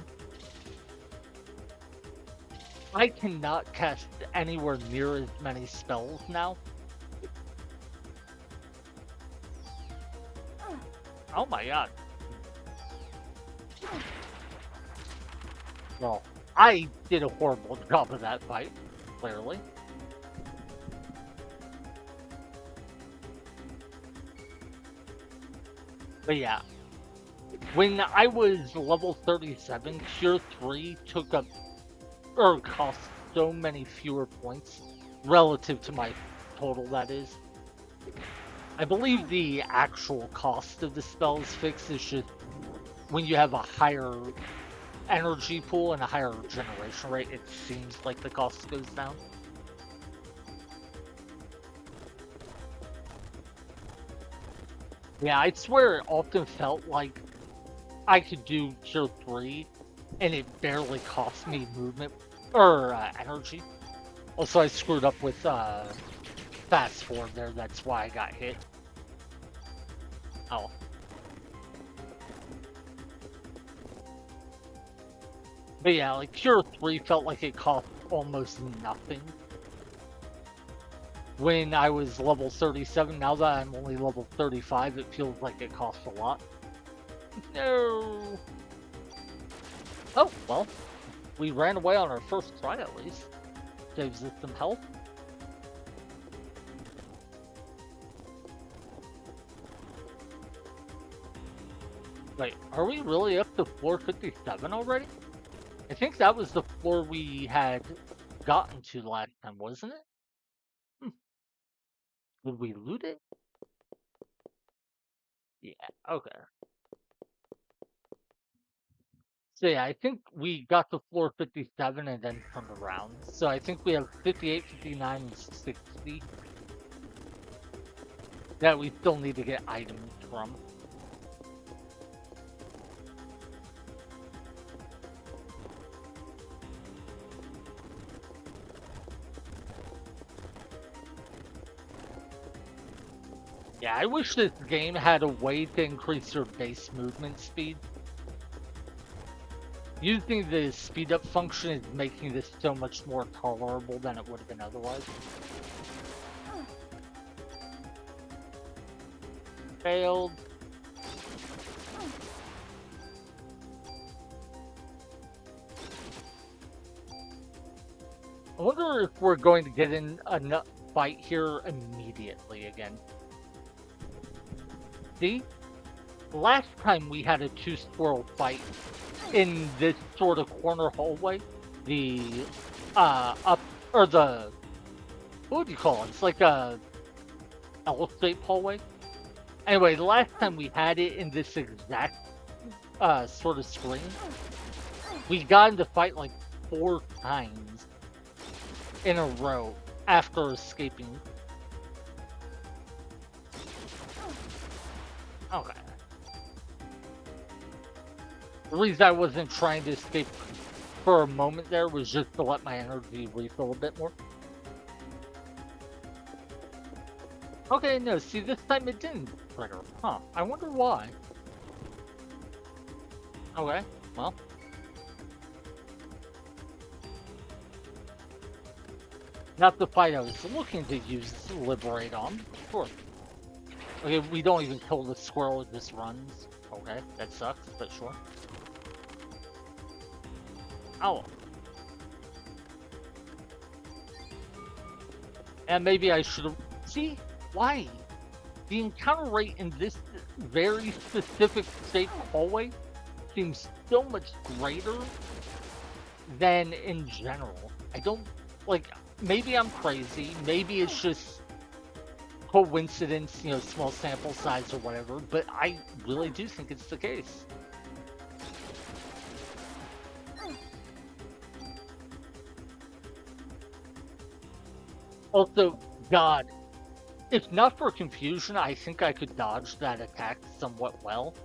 I cannot cast anywhere near as many spells now. Oh my god. Well, I did a horrible job of that fight, clearly. But yeah, when I was level 37, Cure 3 took up, or cost so many fewer points relative to my total, that is. I believe the actual cost of the spells fix is just when you have a higher energy pool and a higher generation rate, it seems like the cost goes down. Yeah, I swear it often felt like I could do Cure 3 and it barely cost me movement or energy. Also, I screwed up with fast forward there, that's why I got hit. Oh. But yeah, like Cure 3 felt like it cost almost nothing when I was level 37. Now that I'm only level 35, it feels like it costs a lot. No. Oh, well, we ran away on our first try at least. Saves us some health. Wait, are we really up to floor 57 already? I think that was the floor we had gotten to last time, wasn't it? Did we loot it? Yeah, okay. So yeah, I think we got to floor 57 and then turned around. So I think we have 58, 59, and 60 that we still need to get items from. Yeah, I wish this game had a way to increase your base movement speed. Using the speed up function is making this so much more tolerable than it would have been otherwise. Failed. I wonder if we're going to get in a fight here immediately again. See? Last time we had a two-squirrel fight in this sort of corner hallway. The, up, or the, what would you call it? It's like a L-shaped hallway. Anyway, the last time we had it in this exact, sort of screen, we got into fight like 4 times in a row after escaping. Okay. The reason I wasn't trying to escape for a moment there was just to let my energy refill a bit more. Okay, no, see, this time it didn't trigger. Huh, I wonder why. Okay, well. Not the fight I was looking to use Liberate on. Sure. Okay, we don't even kill the squirrel, it just runs. Okay, that sucks, but sure. Oh. And maybe I should have... See? Why? The encounter rate in this very specific shaped hallway seems so much greater than in general. I don't... Like, maybe I'm crazy. Maybe it's just coincidence, you know, small sample size or whatever, but I really do think it's the case. Also, God, if not for confusion, I think I could dodge that attack somewhat well.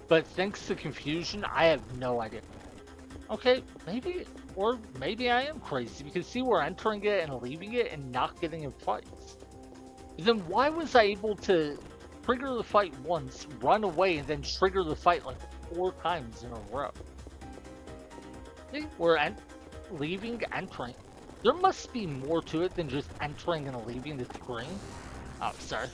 But thanks to confusion, I have no idea. Okay, maybe, or maybe I am crazy, because see, we're entering it and leaving it and not getting in fights. Then why was I able to trigger the fight once, run away, and then trigger the fight like 4 times in a row? See, we're leaving, entering. There must be more to it than just entering and leaving the screen. Oh, sorry.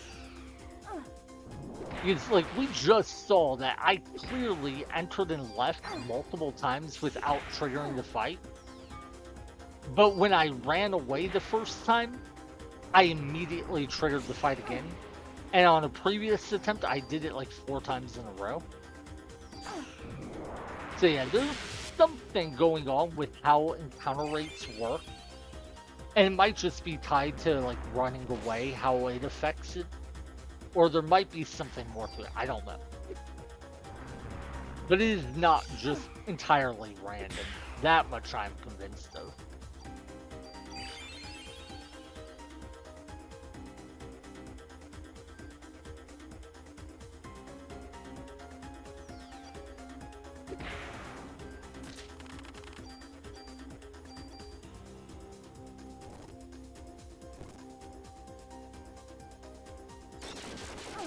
Because, like, we just saw that I clearly entered and left multiple times without triggering the fight. But when I ran away the first time, I immediately triggered the fight again. And on a previous attempt, I did it like 4 times in a row. So yeah, there's something going on with how encounter rates work. And it might just be tied to like running away, how it affects it. Or there might be something more to it. I don't know. But it is not just entirely random. That much I'm convinced of.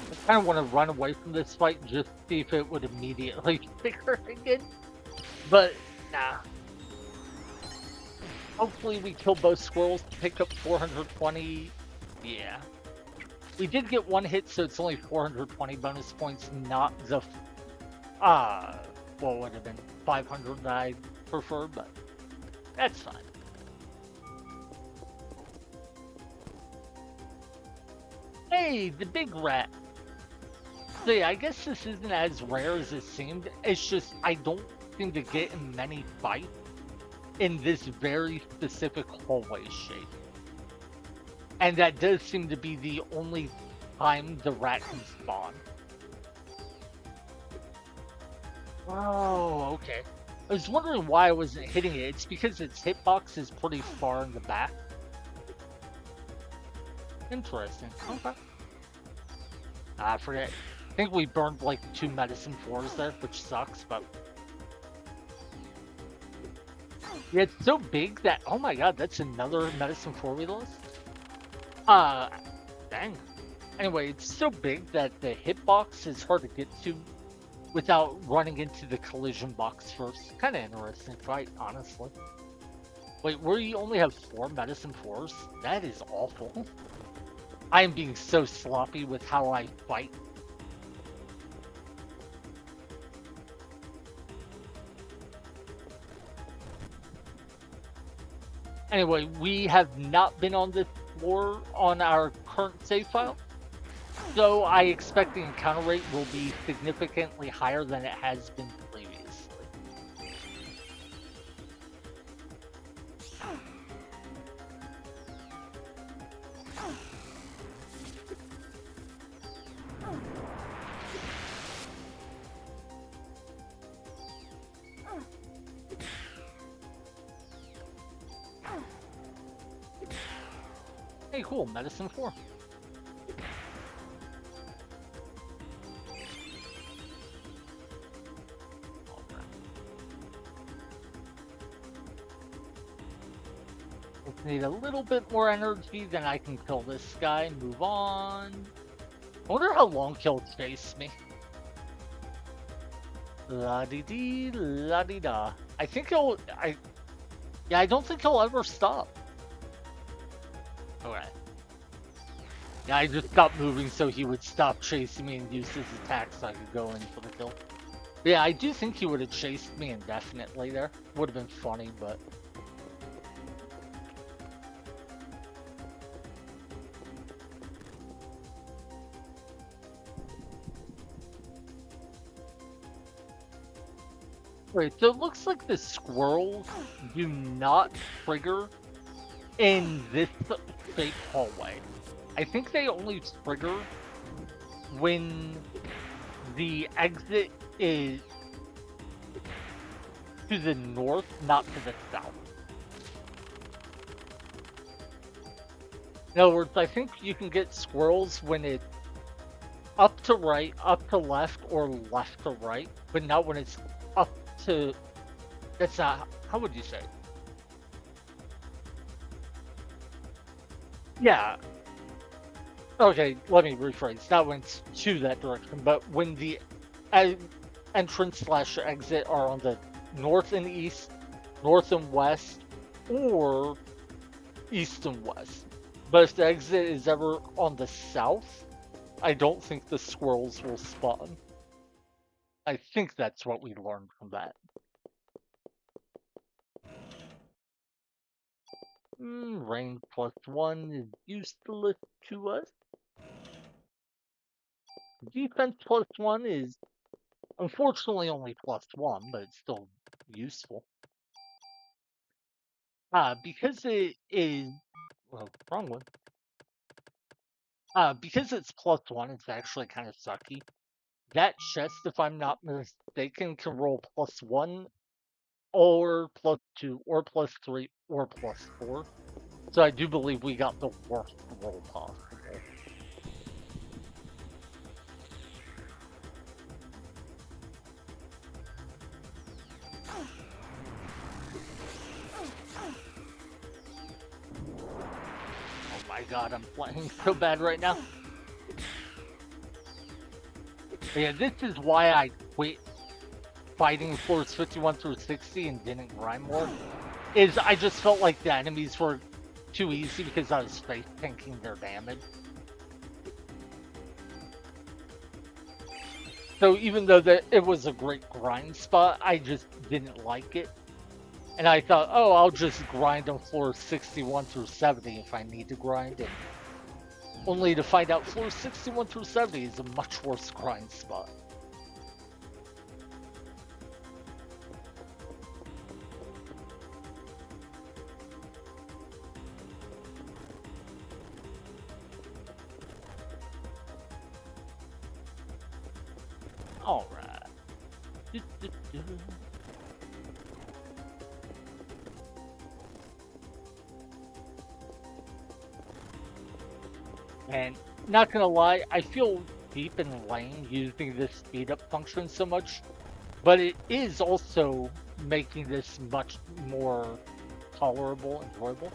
I kind of want to run away from this fight and just see if it would immediately trigger again. But, nah. Hopefully we kill both squirrels to pick up 420. Yeah. We did get 1 hit, so it's only 420 bonus points, not the... what would have been 500 that I prefer, but that's fine. Hey, the big rat. So yeah, I guess this isn't as rare as it seemed. It's just I don't seem to get in many fights in this very specific hallway shape. And that does seem to be the only time the rat can spawn. Oh, okay. I was wondering why I wasn't hitting it. It's because its hitbox is pretty far in the back. Interesting. Okay. I forget. I think we burned like 2 medicine 4s there, which sucks, but... Yeah, it's so big that... Oh my god, that's another medicine 4 we lost? Dang. Anyway, it's so big that the hitbox is hard to get to without running into the collision box first. Kind of interesting fight, honestly. Wait, where you only have 4 medicine 4s? That is awful. I am being so sloppy with how I fight. Anyway, we have not been on this floor on our current save file, so I expect the encounter rate will be significantly higher than it has been previously. Hey, cool, medicine 4. Just need a little bit more energy, then I can kill this guy. Move on. I wonder how long he'll chase me. La-dee-dee, la-dee-da. I think he'll... Yeah, I don't think he'll ever stop. Alright. Yeah, I just stopped moving so he would stop chasing me and use his attack so I could go in for the kill. But yeah, I do think he would have chased me indefinitely there. Would have been funny, but... Wait, so it looks like the squirrels do not trigger in this shaped hallway. I think they only trigger when the exit is to the north, not to the south. In other words, I think you can get squirrels when it's up to right, up to left, or left to right, but not when it's up to. That's not. How would you say? Yeah. Okay, let me rephrase. Not when it's to that direction, but when the entrance slash exit are on the north and east, north and west, or east and west. But if the exit is ever on the south, I don't think the squirrels will spawn. I think that's what we learned from that. Rain +1 is useless to us. Defense +1 is unfortunately only +1, but it's still useful. Because it is, well, wrong one. Because it's +1, it's actually kind of sucky. That chest, if I'm not mistaken, can roll +1 or +2 or +3 or +4. So I do believe we got the worst roll possible. Oh my god, I'm playing so bad right now. Yeah, this is why I quit fighting floors 51 through 60 and didn't grind more. Is I just felt like the enemies were too easy because I was face tanking their damage. So even though it was a great grind spot, I just didn't like it. And I thought, oh, I'll just grind on floors 61 through 70 if I need to grind it. Only to find out floors 61 through 70 is a much worse grind spot. Alright. And not gonna lie, I feel deep and lame using this speed up function so much, but it is also making this much more tolerable, enjoyable.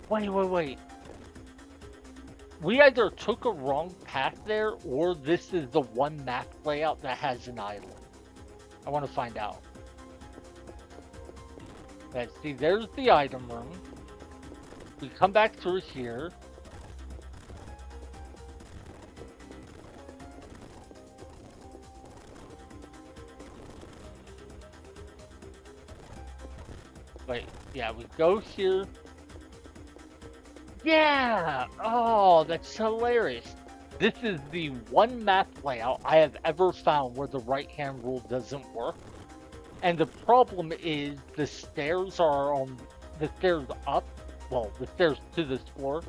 Wait. We either took a wrong path there, or this is the one map layout that has an island. I want to find out. Let's see, there's the item room. We come back through here. Wait, yeah, we go here. Yeah! Oh, that's hilarious. This is the one map layout I have ever found where the right-hand rule doesn't work. And the problem is the stairs are on the stairs up, well, the stairs to this floor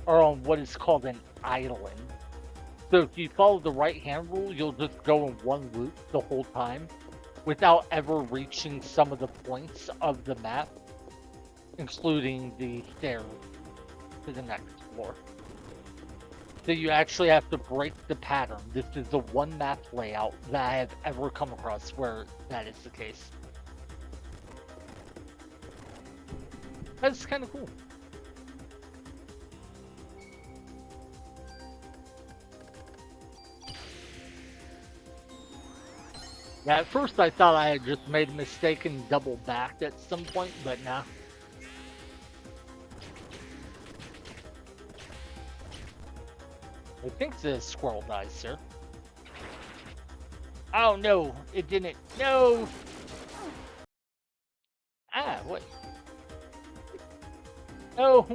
are on what is called an island. So if you follow the right-hand rule, you'll just go in one loop the whole time without ever reaching some of the points of the map, including the stairs to the next floor. So you actually have to break the pattern. This is the one map layout that I have ever come across where that is the case. That's kind of cool. Yeah, at first I thought I had just made a mistake and double backed at some point, but nah. I think the squirrel dies, sir. Oh no, it didn't. No! What? No!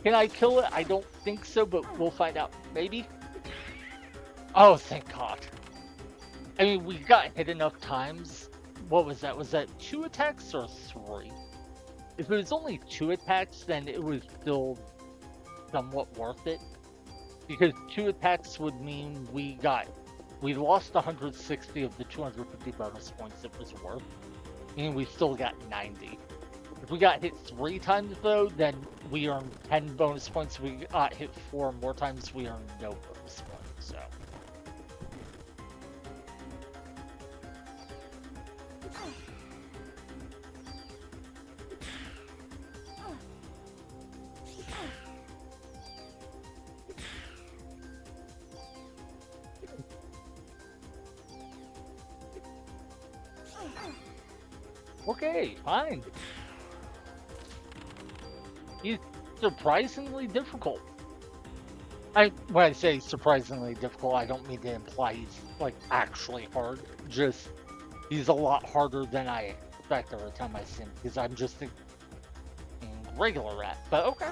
Can I kill it? I don't think so, but we'll find out. Maybe? Oh, thank God. I mean, we got hit enough times what was that? Was that 2 attacks or 3? If it was only 2 attacks, then it was still somewhat worth it. Because 2 attacks would mean we lost 160 of the 250 bonus points it was worth, meaning we still got 90. If we got hit 3 times though, then we earned 10 bonus points. If we got hit 4 more times, we earned no bonus points. So. Okay, fine. He's surprisingly difficult. When I say surprisingly difficult, I don't mean to imply he's like actually hard. Just he's a lot harder than I expect every time I see him because I'm just thinking regular rat. But okay.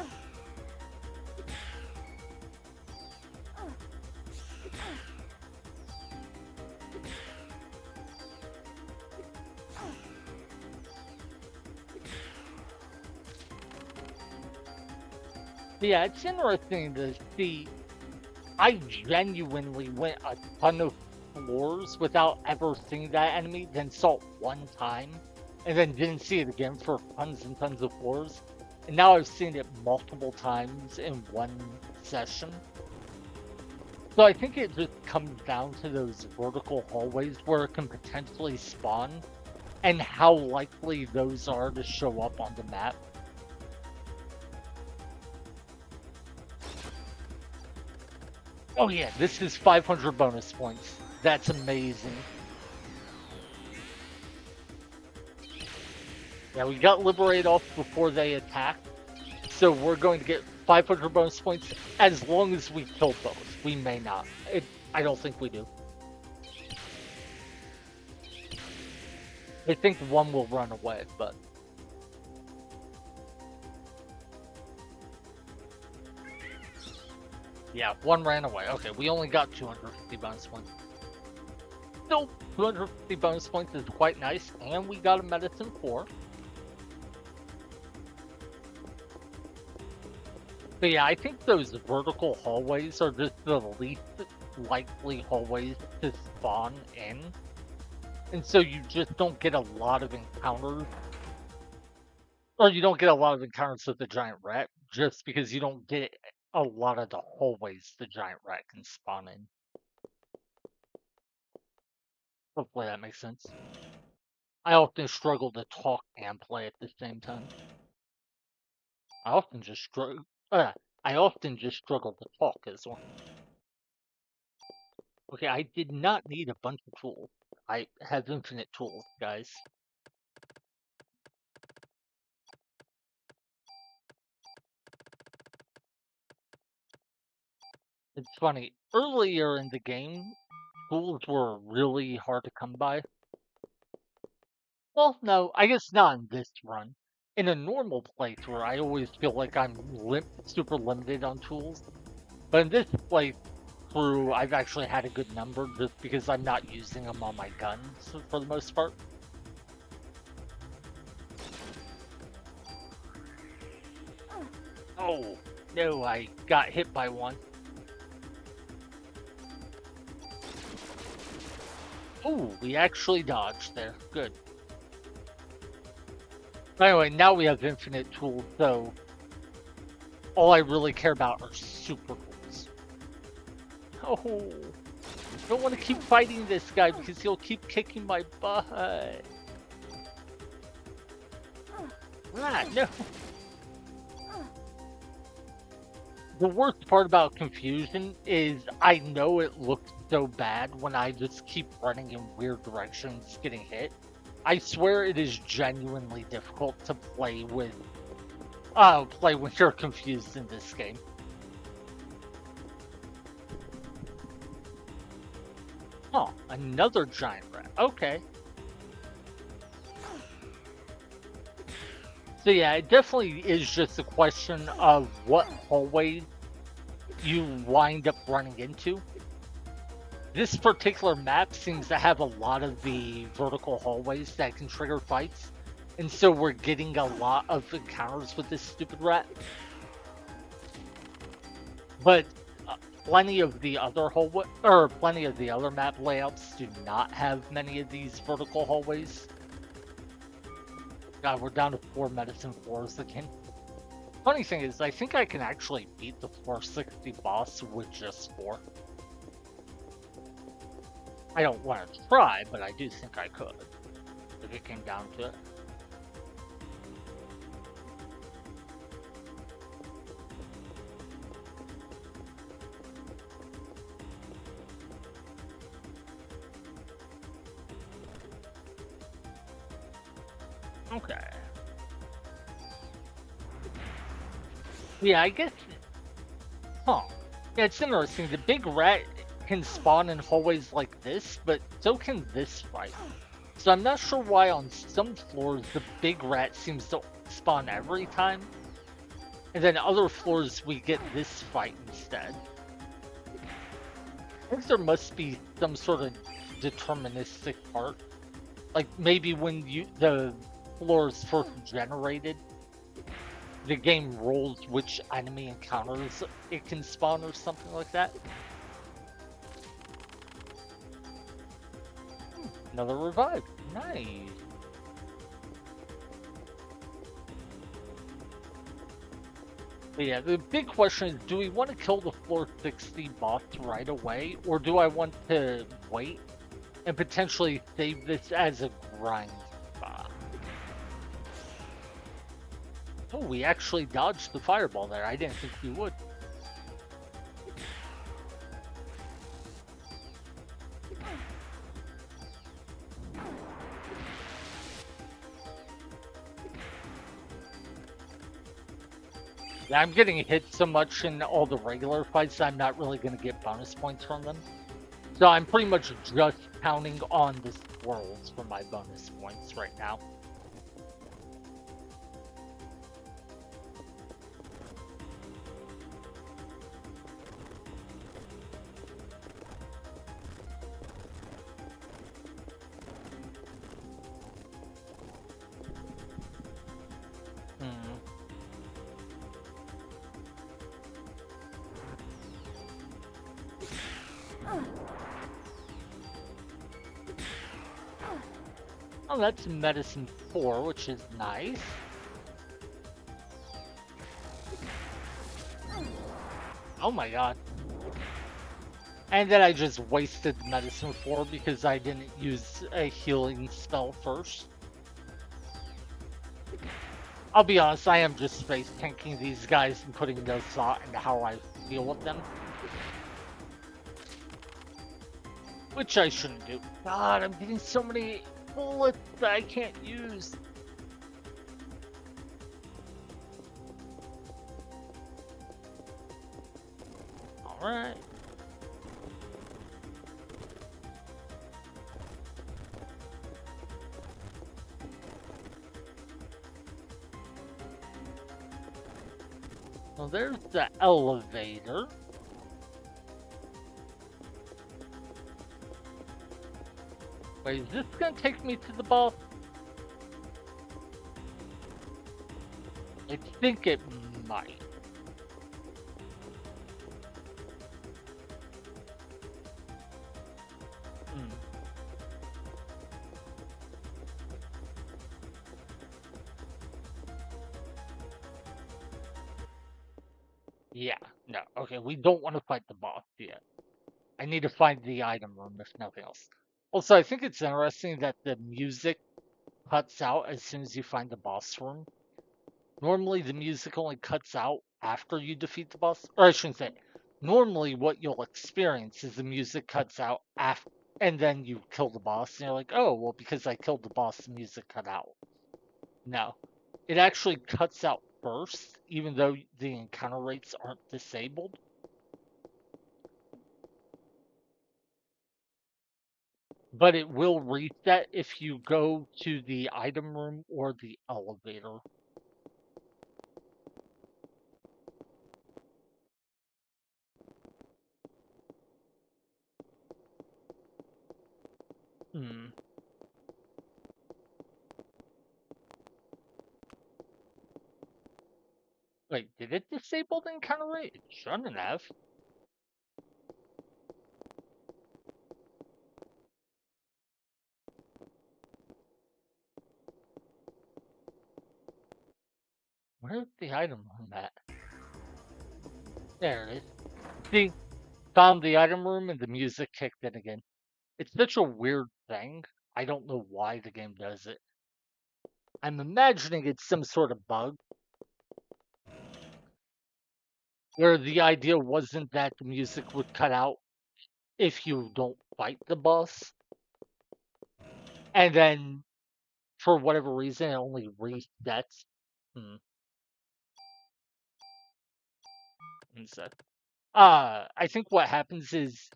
Yeah, it's interesting to see. I genuinely went a ton of floors without ever seeing that enemy, then saw it one time, and then didn't see it again for tons and tons of floors. And now I've seen it multiple times in one session. So I think it just comes down to those vertical hallways where it can potentially spawn, and how likely those are to show up on the map. Oh yeah, this is 500 bonus points. That's amazing. Yeah, we got Liberate off before they attacked, so we're going to get 500 bonus points as long as we kill both. We may not. I don't think we do. I think one will run away, but... Yeah, one ran away. Okay, we only got 250 bonus points. Still, 250 bonus points is quite nice, and we got a medicine 4. But yeah, I think those vertical hallways are just the least likely hallways to spawn in. And so you just don't get a lot of encounters. Or you don't get a lot of encounters with the giant rat, just because you don't get a lot of the hallways the giant rat can spawn in. Hopefully that makes sense. I often struggle to talk and play at the same time. I often just struggle to talk as well. Okay, I did not need a bunch of tools. I have infinite tools, guys. It's funny, earlier in the game, tools were really hard to come by. Well, no, I guess not in this run. In a normal playthrough, I always feel like I'm super limited on tools. But in this playthrough, I've actually had a good number just because I'm not using them on my guns for the most part. Oh, no, I got hit by one. Oh, we actually dodged there. Good. Anyway, now we have infinite tools, so all I really care about are super tools. Oh, I don't want to keep fighting this guy because he'll keep kicking my butt. Ah, no. The worst part about confusion is I know it looks so bad when I just keep running in weird directions getting hit. I swear it is genuinely difficult to play when you're confused in this game. Oh, another giant rat. Okay. So yeah, it definitely is just a question of what hallways you wind up running into. This particular map seems to have a lot of the vertical hallways that can trigger fights, and so we're getting a lot of encounters with this stupid rat. But plenty of the other hallway or plenty of the other map layouts do not have many of these vertical hallways. God, we're down to 4 medicine floors again. Funny thing is, I think I can actually beat the 460 boss with just 4. I don't want to try, but I do think I could, if it came down to it. Okay. Yeah, I guess. Huh. Yeah, it's interesting. The big rat can spawn in hallways like this, but so can this fight. So I'm not sure why on some floors the big rat seems to spawn every time, and then other floors we get this fight instead. I think there must be some sort of deterministic part. Like maybe when the floor is first generated, the game rolls which enemy encounters it can spawn or something like that. Another revive. Nice. But yeah, the big question is, do we want to kill the floor 60 boss right away, or do I want to wait and potentially save this as a grind spot? Oh, we actually dodged the fireball there. I didn't think we would. Yeah, I'm getting hit so much in all the regular fights, I'm not really going to get bonus points from them. So I'm pretty much just counting on the squirrels for my bonus points right now. Hmm. Oh, that's medicine 4, which is nice. Oh my god. And then I just wasted medicine 4 because I didn't use a healing spell first. I'll be honest, I am just space tanking these guys and putting no thought into how I deal with them. Which I shouldn't do. God, I'm getting so many bullets that I can't use. Alright. Well, there's the elevator. Wait, is this gonna take me to the boss? I think it might. Hmm. Yeah, no. Okay, we don't want to fight the boss yet. I need to find the item room if nothing else. Also, I think it's interesting that the music cuts out as soon as you find the boss room. Normally, the music only cuts out after you defeat the boss. Or I shouldn't say. Normally, what you'll experience is the music cuts out after, and then you kill the boss, and you're like, oh, well, because I killed the boss, the music cut out. No, it actually cuts out first, even though the encounter rates aren't disabled. But it will reset if you go to the item room or the elevator. Hmm. Wait, did it disable the encounter rate? It shouldn't have. Where's the item room at? There it is. See, found the item room and the music kicked in again. It's such a weird thing. I don't know why the game does it. I'm imagining it's some sort of bug where the idea wasn't that the music would cut out if you don't fight the boss, and then for whatever reason it only resets. Hmm. Instead, I think what happens is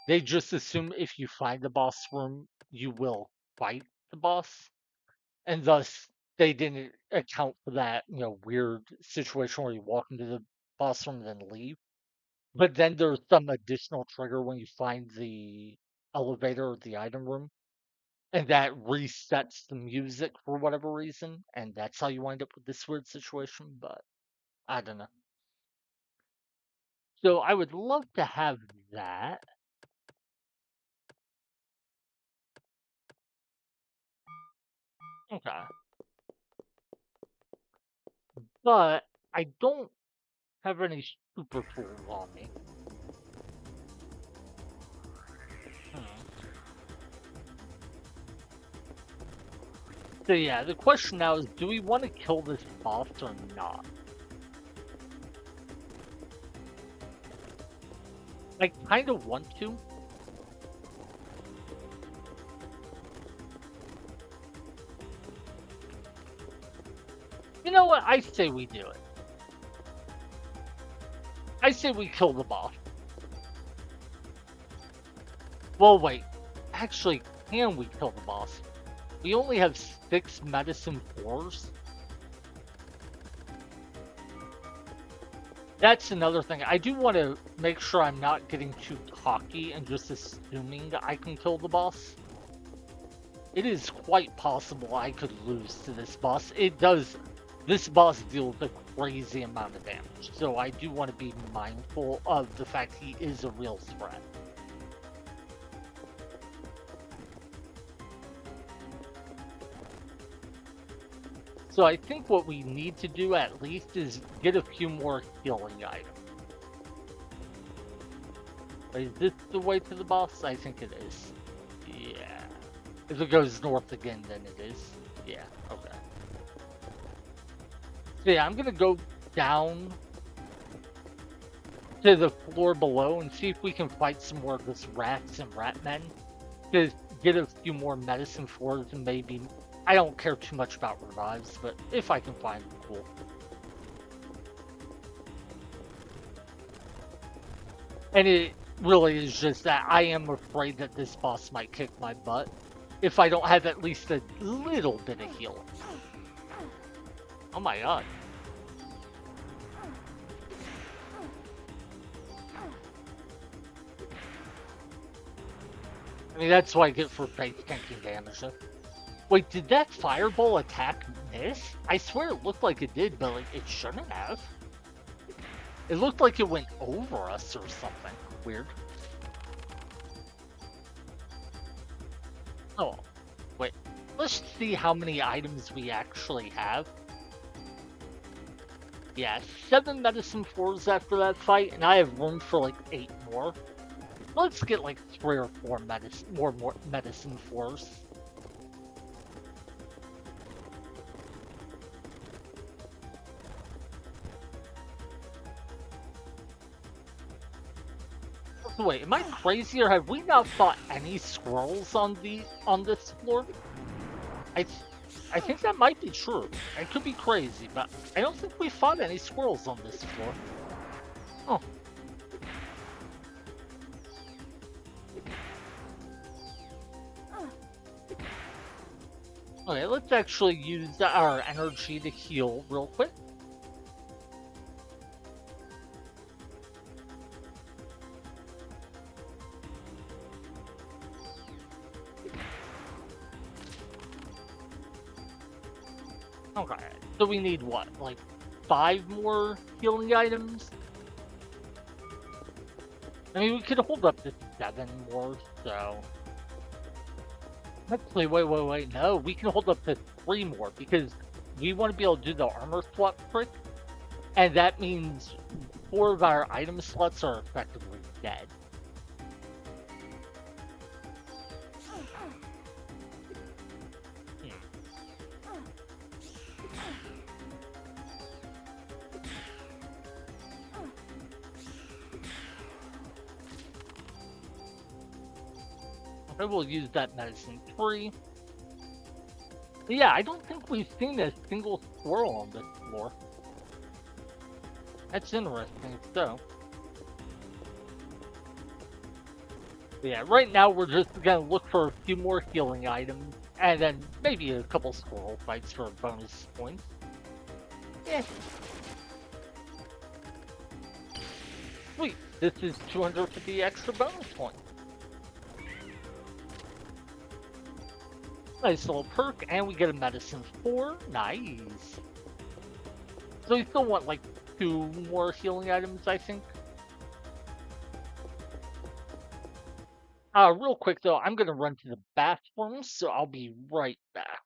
they just assume if you find the boss room, you will fight the boss, and thus they didn't account for that weird situation where you walk into the boss room and then leave. But then there's some additional trigger when you find the elevator or the item room, and that resets the music for whatever reason, and that's how you wind up with this weird situation. But I don't know. So I would love to have that. Okay. But I don't have any super tools on me. Hmm. So yeah, the question now is, do we want to kill this boss or not? I kind of want to. You know what? I say we do it. I say we kill the boss. Well, wait. Actually, can we kill the boss? We only have 6 medicine 4s. That's another thing. I do want to make sure I'm not getting too cocky and just assuming I can kill the boss. It is quite possible I could lose to this boss. This boss deals a crazy amount of damage, so I do want to be mindful of the fact he is a real threat. So I think what we need to do at least is get a few more healing items. Is this the way to the boss? I think it is. Yeah. If it goes north again, then it is. Yeah, okay. So yeah, I'm gonna go down to the floor below and see if we can fight some more of this rats and rat men to get a few more medicine floors and maybe. I don't care too much about revives, but if I can find them, cool. And it really is just that I am afraid that this boss might kick my butt if I don't have at least a little bit of healing. Oh my god. I mean, that's what I get for face tanking damage. Wait, did that fireball attack miss? I swear it looked like it did, but like, it shouldn't have. It looked like it went over us or something. Weird. Oh, wait. Let's see how many items we actually have. Yeah, 7 medicine 4s after that fight, and I have room for like 8 more. Let's get like 3 or 4 more medicine 4s. Wait, am I crazy or have we not fought any squirrels on this floor? I I think that might be true. I could be crazy, but I don't think we fought any squirrels on this floor. Oh. Okay, let's actually use our energy to heal real quick. Okay, so we need what, like 5 more healing items? I mean, we could hold up to 7 more, so. Actually, wait. No, we can hold up to 3 more because we want to be able to do the armor swap trick, and that means 4 of our item slots are effectively dead. Hmm. Okay, we'll use that medicine tree. Yeah, I don't think we've seen a single squirrel on this floor. That's interesting, so. Yeah, right now we're just gonna look for a few more healing items, and then maybe a couple squirrel fights for bonus points. Yeah, sweet. This is 250 extra bonus points. Nice little perk, and we get a medicine 4. Nice. So we still want like 2 more healing items, I think. Real quick though, I'm gonna run to the bathroom, so I'll be right back.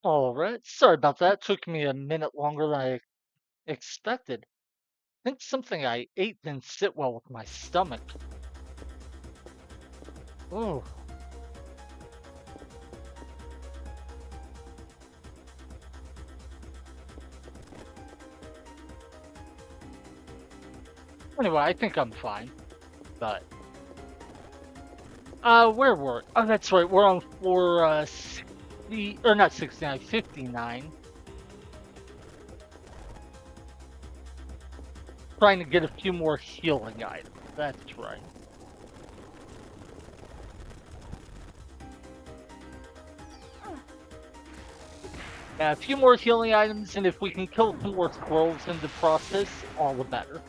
All right. Sorry about that. Took me a minute longer than I expected. I think something I ate didn't sit well with my stomach. Oh. Anyway, I think I'm fine. But where were? Oh, that's right. We're on floor 60, or not 69, 59. Trying to get a few more healing items. That's right. Yeah, a few more healing items, and if we can kill 2 more squirrels in the process, all the better.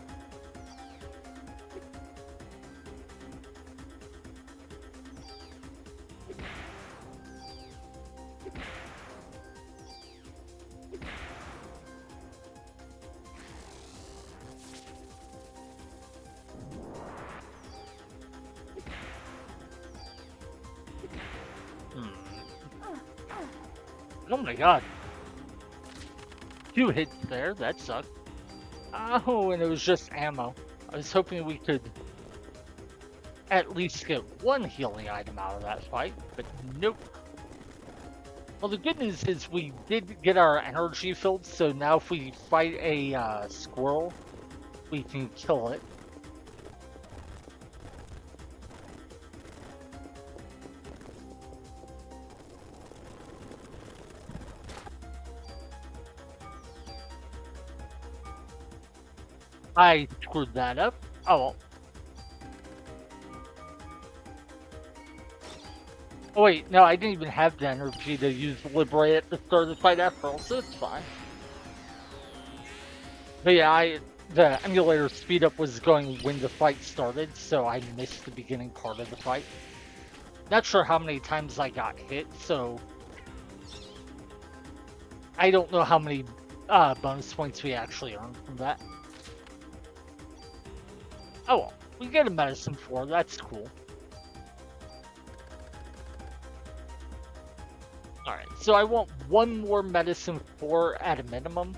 Hmm. Oh my god. 2 hits there. That sucked. Oh, and it was just ammo. I was hoping we could at least get 1 healing item out of that fight, but nope. Well, the good news is we did get our energy filled, so now if we fight a squirrel, we can kill it. I screwed that up. Oh well. Oh wait, no, I didn't even have the energy to use Liberate at the start of the fight after all, so it's fine. But yeah, the emulator speed up was going when the fight started, so I missed the beginning part of the fight. Not sure how many times I got hit, so I don't know how many bonus points we actually earned from that. Oh well, we get a medicine for that's cool. Alright, so I want 1 more medicine 4 at a minimum.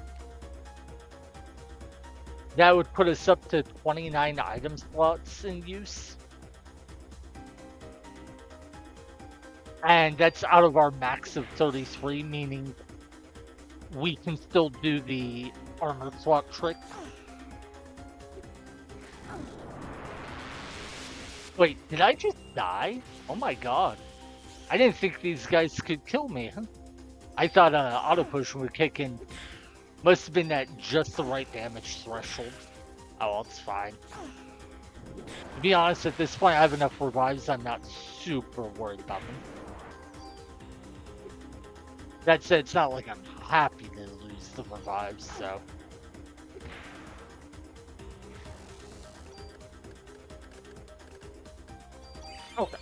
That would put us up to 29 item slots in use. And that's out of our max of 33, meaning we can still do the armor slot trick. Wait, did I just die? Oh my god. I didn't think these guys could kill me. I thought auto potion would kick in. Must have been at just the right damage threshold. Oh, well, it's fine. To be honest, at this point, I have enough revives. I'm not super worried about them. That said, it's not like I'm happy to lose the revives, so. Okay.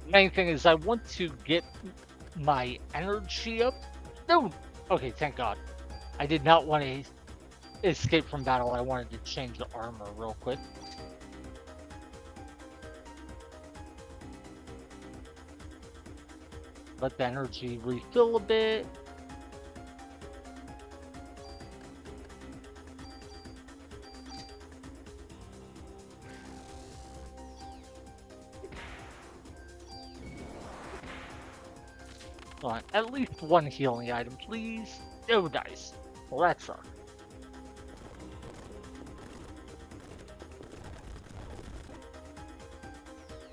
Main thing is I want to get my energy up. No! Okay, thank God. I did not want to escape from battle. I wanted to change the armor real quick. Let the energy refill a bit. At least 1 healing item, please. No dice. Well, that sucks.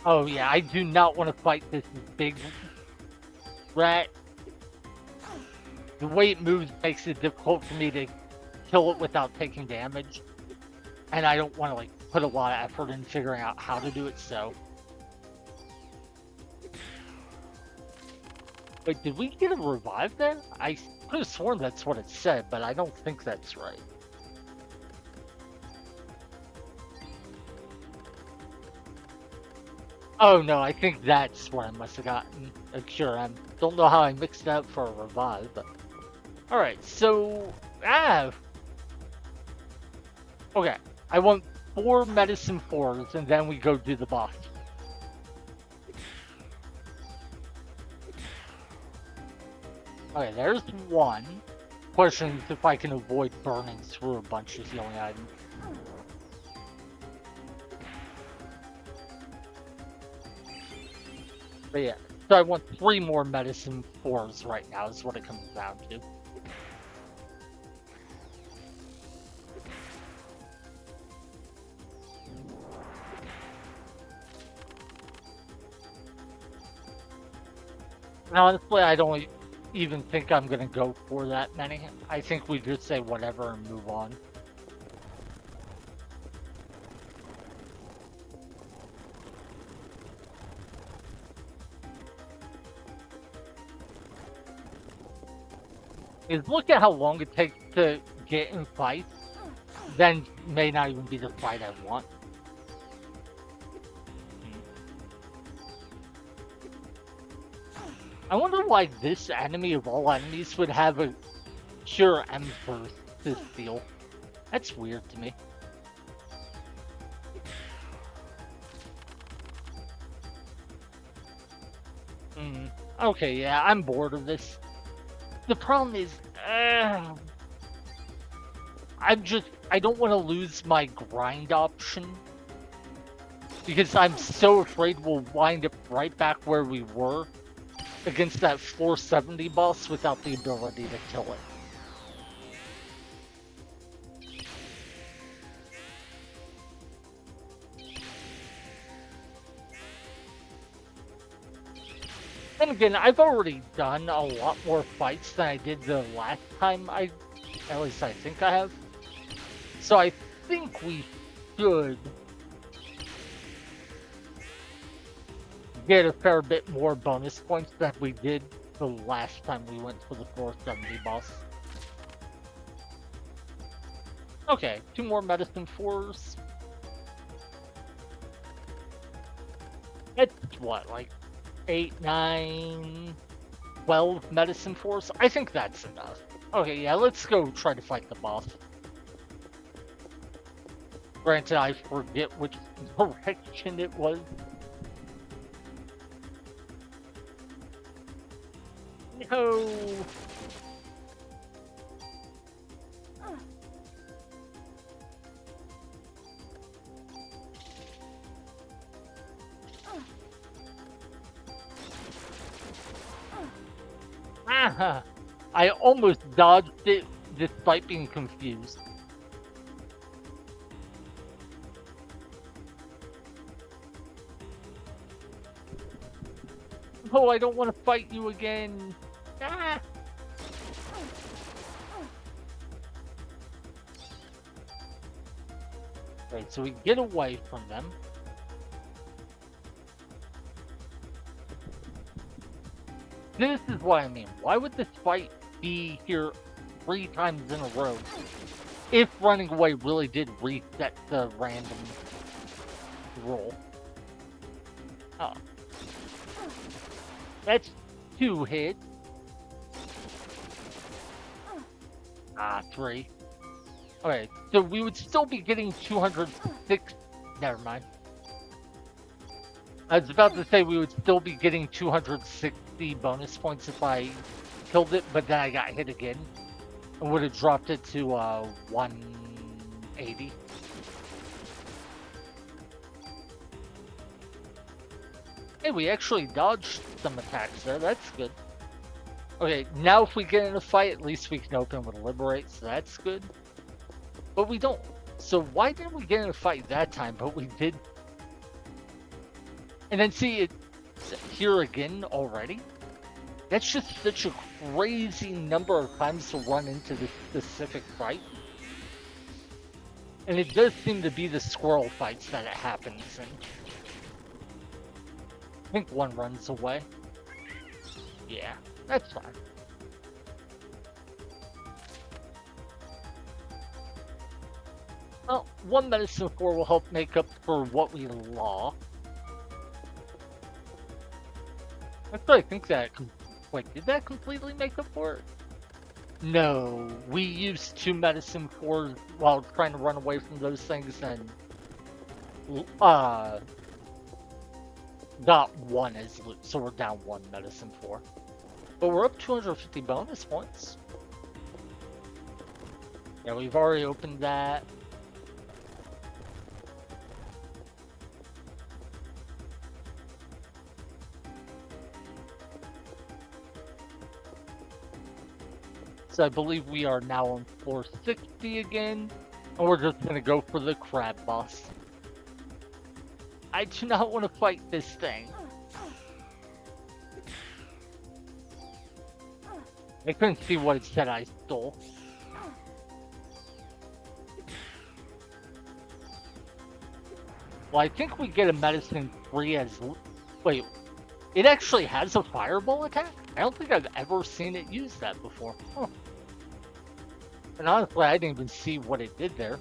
Oh yeah, I do not want to fight this big rat. The way it moves makes it difficult for me to kill it without taking damage. And I don't want to like put a lot of effort in figuring out how to do it, so. Wait, did we get a revive then? I could have sworn that's what it said, but I don't think that's right. Oh no, I think that's what I must have gotten a cure. I don't know how I mixed that for a revive, but. Alright, so. Okay, I want 4 medicine 4s, and then we go do the boss. Okay, there's one. Question is if I can avoid burning through a bunch of healing items. But yeah, so I want 3 more medicine 4s right now is what it comes down to. And honestly, I don't even think I'm gonna go for that many. I think we just say whatever and move on. Is look at how long it takes to get in fights, then may not even be the fight I want. I wonder why this enemy of all enemies would have a pure Emperor to steal. That's weird to me. Okay, yeah, I'm bored of this. The problem is, I don't want to lose my grind option. Because I'm so afraid we'll wind up right back where we were against that 470 boss without the ability to kill it. And again, I've already done a lot more fights than I did the last time at least I think I have. So I think we should get a fair bit more bonus points than we did the last time we went for the 470 boss. Okay, 2 more medicine 4s. It's what, like 8, 9, 12 medicine 4s? I think that's enough. Okay, yeah, let's go try to fight the boss. Granted, I forget which direction it was. No! Ah! I almost dodged it despite being confused. Oh, I don't want to fight you again. Ah! Right, so we get away from them. This is what I mean. Why would this fight be here 3 times in a row if running away really did reset the random roll? Oh. That's 2 hits. 3. Okay, so we would still be getting 206. Never mind. I was about to say we would still be getting 260 bonus points if I killed it, but then I got hit again. And would have dropped it to 180. Hey, we actually dodged some attacks there. That's good. Okay, now if we get in a fight, at least we can open with Liberate, so that's good. But we don't. So why didn't we get in a fight that time, but we did? And then see it here again already? That's just such a crazy number of times to run into this specific fight. And it does seem to be the squirrel fights that it happens in. I think one runs away. Yeah, that's fine. Well, 1 medicine 4 will help make up for what we lost. Actually, I think that... Wait, did that completely make up for it? No, we used 2 medicine 4s while trying to run away from those things and... got 1 as loot, so we're down 1 medicine 4. But we're up 250 bonus points. Yeah, we've already opened that. So I believe we are now on floor 60 again. And we're just gonna go for the crab boss. I do not want to fight this thing. I couldn't see what it said I stole. Well, I think we get a medicine free as... Wait, it actually has a fireball attack? I don't think I've ever seen it use that before. Huh. And honestly, I didn't even see what it did there.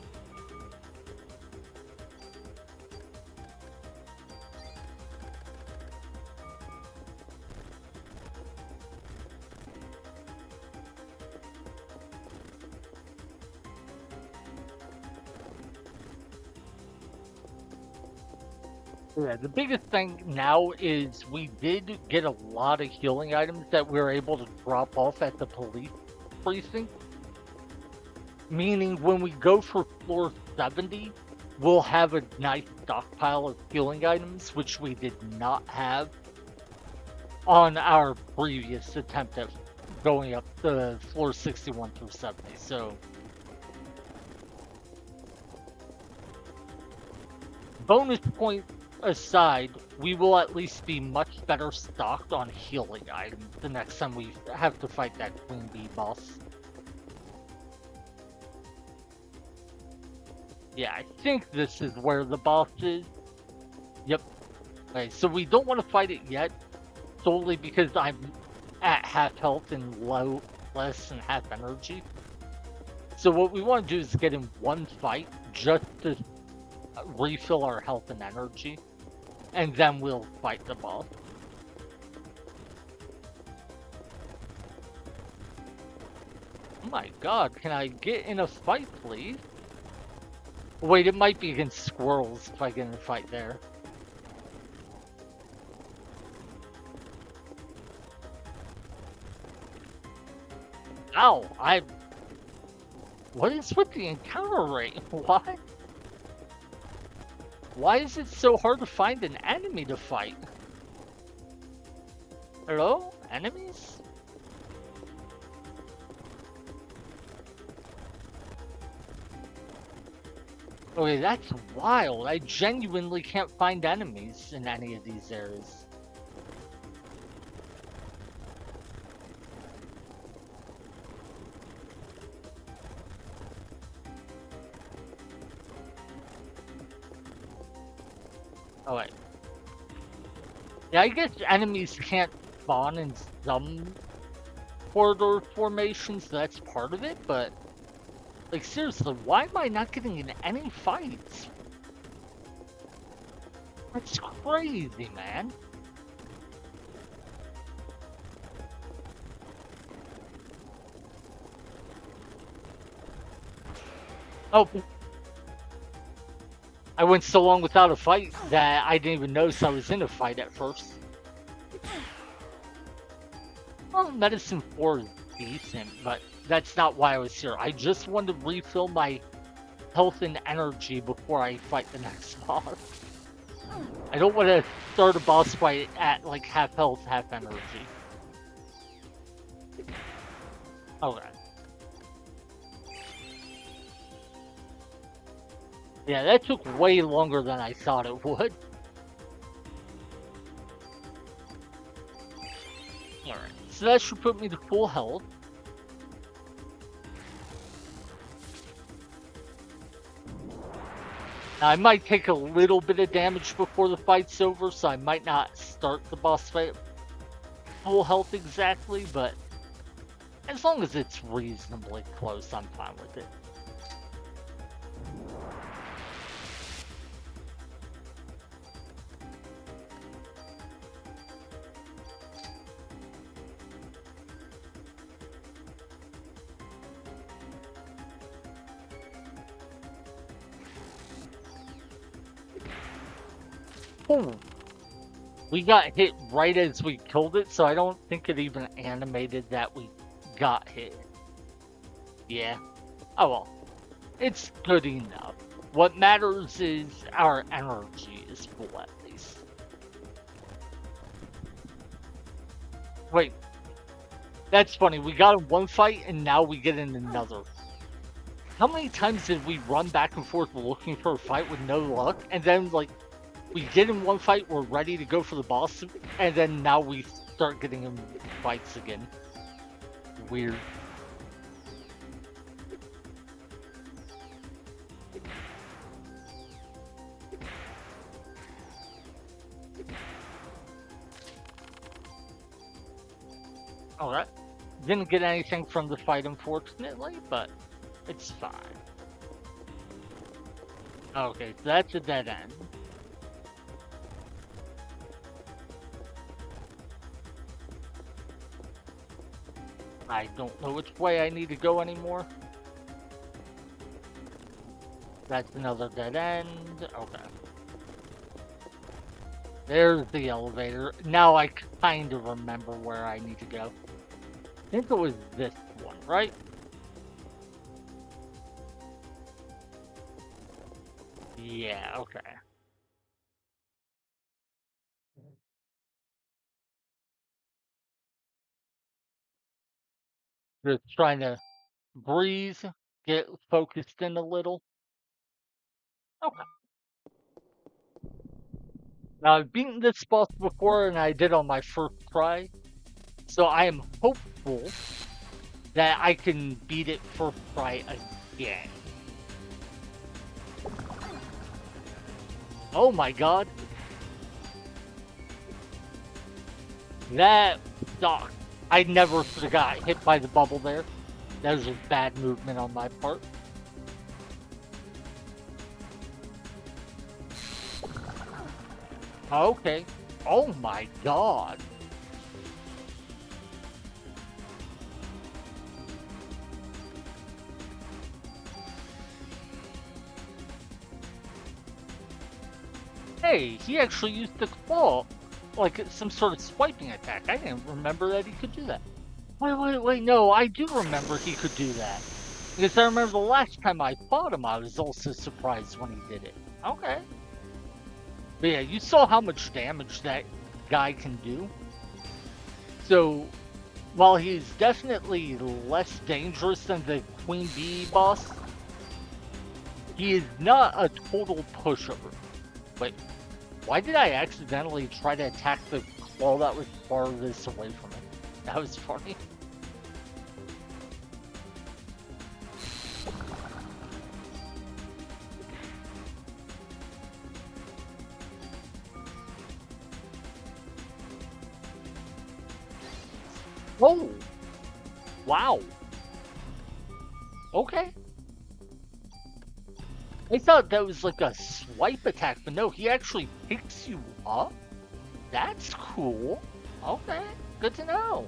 Yeah, the biggest thing now is we did get a lot of healing items that we were able to drop off at the police precinct. Meaning when we go for floor 70, we'll have a nice stockpile of healing items, which we did not have on our previous attempt at going up the floor 61 through 70. So bonus point aside, we will at least be much better stocked on healing items the next time we have to fight that Queen Bee boss. Yeah, I think this is where the boss is. Yep. Okay, so we don't want to fight it yet, solely because I'm at half health and less than half energy. So what we want to do is get in one fight just to refill our health and energy, and then we'll fight the boss. Oh my god, can I get in a fight, please? Wait, it might be against squirrels if I get in a fight there. Ow, what is with the encounter rate? Why? Why is it so hard to find an enemy to fight? Hello? Enemies? Okay, that's wild. I genuinely can't find enemies in any of these areas. Oh wait. Yeah, I guess enemies can't spawn in some corridor formations, so that's part of it, but... Like, seriously, why am I not getting in any fights? That's crazy, man. Oh. I went so long without a fight that I didn't even notice I was in a fight at first. Well, medicine 4 is decent, but that's not why I was here. I just wanted to refill my health and energy before I fight the next boss. I don't want to start a boss fight at like half health, half energy. Okay. Yeah, that took way longer than I thought it would. Alright, so that should put me to full health. Now, I might take a little bit of damage before the fight's over, so I might not start the boss fight full health exactly, but as long as it's reasonably close, I'm fine with it. Oh. We got hit right as we killed it, so I don't think it even animated that we got hit. Yeah. Oh well. It's good enough. What matters is our energy is full at least. Wait, that's funny. We got in one fight and now we get in another. How many times did we run back and forth looking for a fight with no luck? And then, like, we get in one fight, we're ready to go for the boss, and then now we start getting in fights again. Weird. Alright. Didn't get anything from the fight, unfortunately, but it's fine. Okay, so that's a dead end. I don't know which way I need to go anymore. That's another dead end. Okay. There's the elevator. Now I kind of remember where I need to go. I think it was this one, right? Yeah, okay. Just trying to breathe, get focused in a little. Okay. Now, I've beaten this boss before, and I did on my first try, so I am hopeful that I can beat it first try again. Oh my god. That sucked. I never should have got hit by the bubble there. That was a bad movement on my part. Okay. Oh my god. Hey, he actually used the claw, like some sort of swiping attack. I didn't remember that he could do that. Wait, no, I do remember he could do that. Because I remember the last time I fought him, I was also surprised when he did it. Okay. But yeah, you saw how much damage that guy can do. So, while he's definitely less dangerous than the Queen Bee boss, he is not a total pushover. Wait, why did I accidentally try to attack the claw that was farthest away from it? That was funny. Whoa! Wow. Okay. I thought that was like a swipe attack, but no, he actually picks you up? That's cool. Okay, good to know.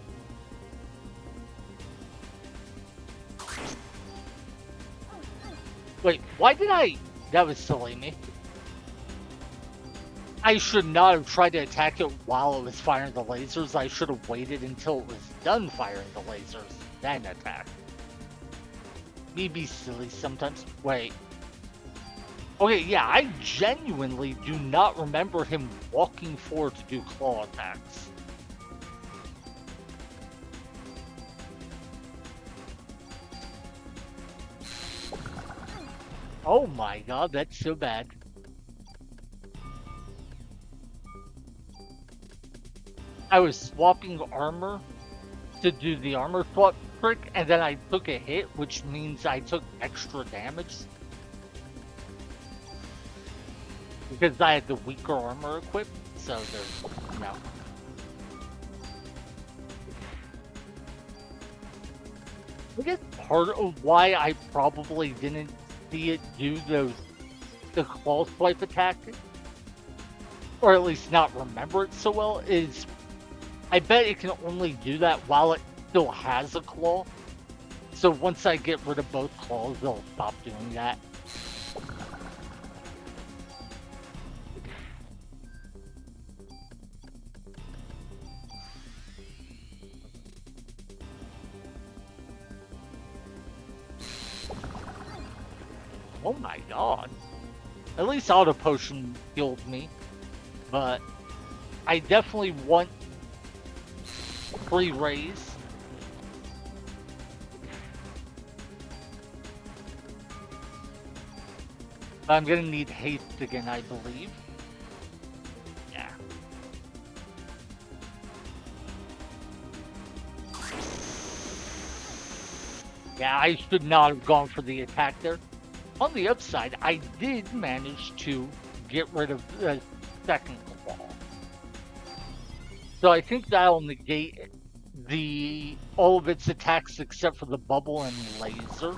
Wait, why did I... That was silly me. I should not have tried to attack it while it was firing the lasers. I should have waited until it was done firing the lasers, then attack. Me be silly sometimes. Wait. Okay, yeah, I genuinely do not remember him walking forward to do claw attacks. Oh my god, that's so bad. I was swapping armor to do the armor swap trick, and then I took a hit, which means I took extra damage. Because I had the weaker armor equipped, so there's no. I guess part of why I probably didn't see it do the claw swipe attack, or at least not remember it so well, is I bet it can only do that while it still has a claw. So once I get rid of both claws, they'll stop doing that. Oh my god. At least Auto Potion healed me. But I definitely want free raise. But I'm gonna need haste again, I believe. Yeah. Yeah, I should not have gone for the attack there. On the upside, I did manage to get rid of the second claw. So I think that'll negate all of its attacks except for the bubble and laser,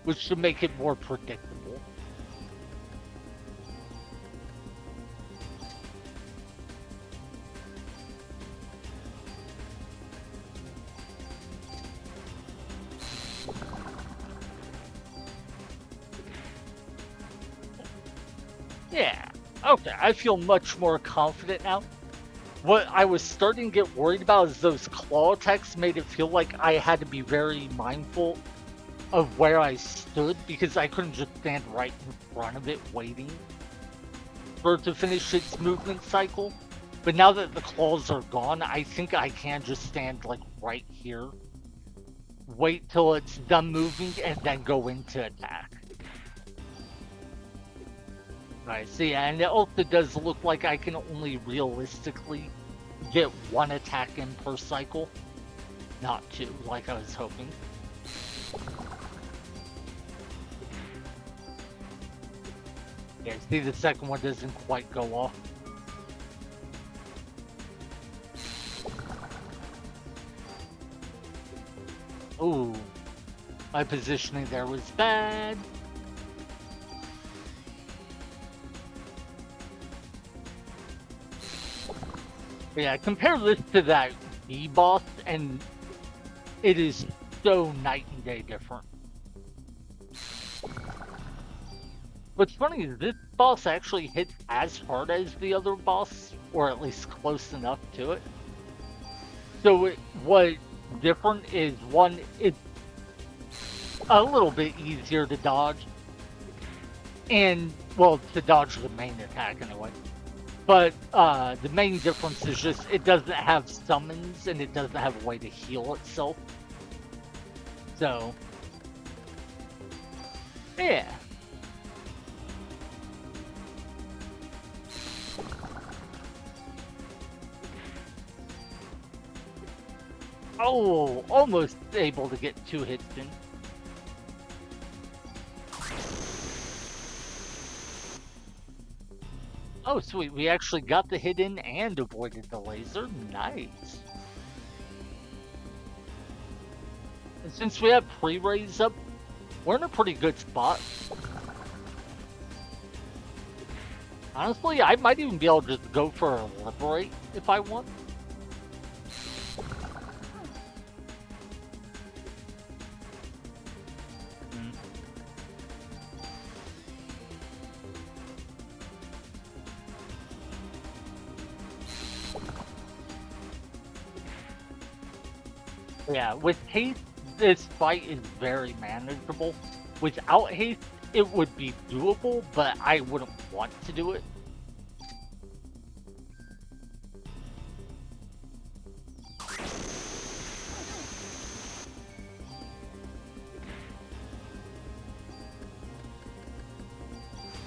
which should make it more predictable. Yeah, okay, I feel much more confident now. What I was starting to get worried about is those claw attacks made it feel like I had to be very mindful of where I stood because I couldn't just stand right in front of it waiting for it to finish its movement cycle. But now that the claws are gone, I think I can just stand like right here, wait till it's done moving, and then go into attack. Right, so yeah, and it also does look like I can only realistically get one attack in per cycle, not two, like I was hoping. Yeah, see, the second one doesn't quite go off. Ooh, my positioning there was bad. But yeah, compare this to that B boss, and it is so night and day different. What's funny is this boss actually hits as hard as the other boss, or at least close enough to it. So what's different is one, it's a little bit easier to dodge, and well, to dodge the main attack anyway. But the main difference is just it doesn't have summons and it doesn't have a way to heal itself. So, yeah. Oh, almost able to get 2 hits in. Oh, sweet. We actually got the hit in and avoided the laser. Nice. And since we have pre-raise up, we're in a pretty good spot. Honestly, I might even be able to just go for a liberate if I want. Yeah, with haste, this fight is very manageable. Without haste, it would be doable, but I wouldn't want to do it.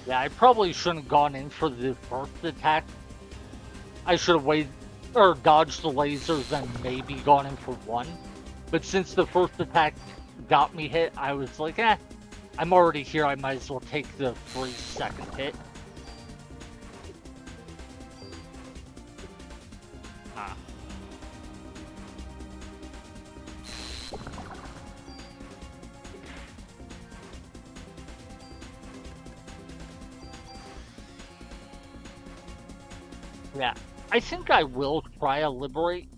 Yeah, I probably shouldn't have gone in for the first attack. I should have waited, or dodged the lasers and maybe gone in for one. But since the first attack got me hit, I was like, I'm already here, I might as well take the 3-second hit. Ah. Yeah, I think I will try a liberate.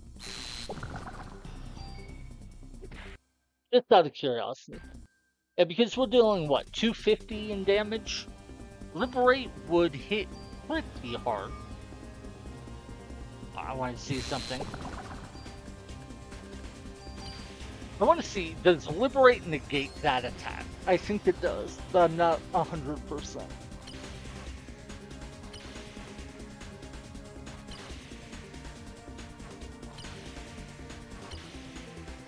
Just out of curiosity. Yeah, because we're dealing, what, 250 in damage? Liberate would hit pretty hard. I want to see something. I want to see, does Liberate negate that attack? I think it does, but I'm not 100%.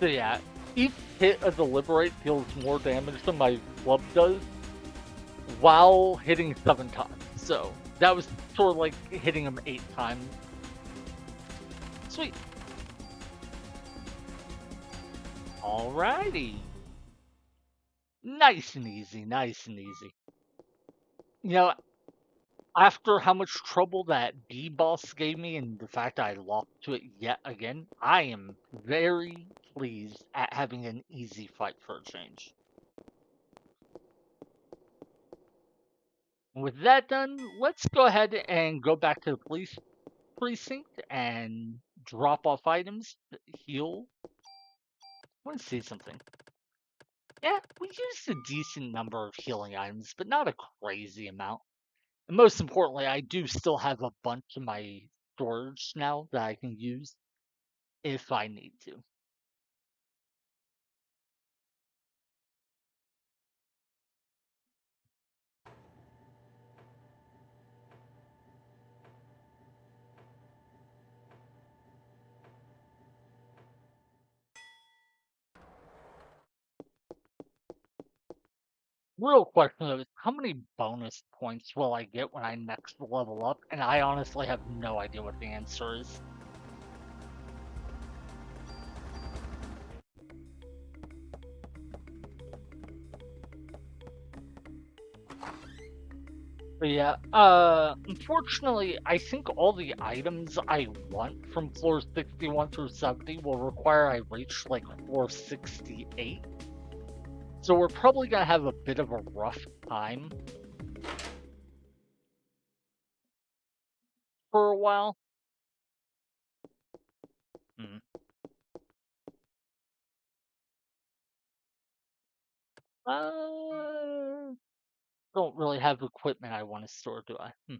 So yeah, each hit of the Liberate deals more damage than my club does while hitting 7 times. So that was sort of like hitting him 8 times. Sweet. Alrighty. Nice and easy, nice and easy. You know, after how much trouble that B boss gave me and the fact I lost to it yet again, I am very pleased at having an easy fight for a change. With that done, let's go ahead and go back to the police precinct and drop off items, heal. I want to see something. Yeah, we used a decent number of healing items, but not a crazy amount. And most importantly, I do still have a bunch in my storage now that I can use if I need to. Real question though is how many bonus points will I get when I next level up? And I honestly have no idea what the answer is. But yeah, unfortunately, I think all the items I want from floors 61 through 70 will require I reach like floor 68. So we're probably gonna have a bit of a rough time for a while. Hmm. Uh, don't really have equipment I want to store, do I? Yeah.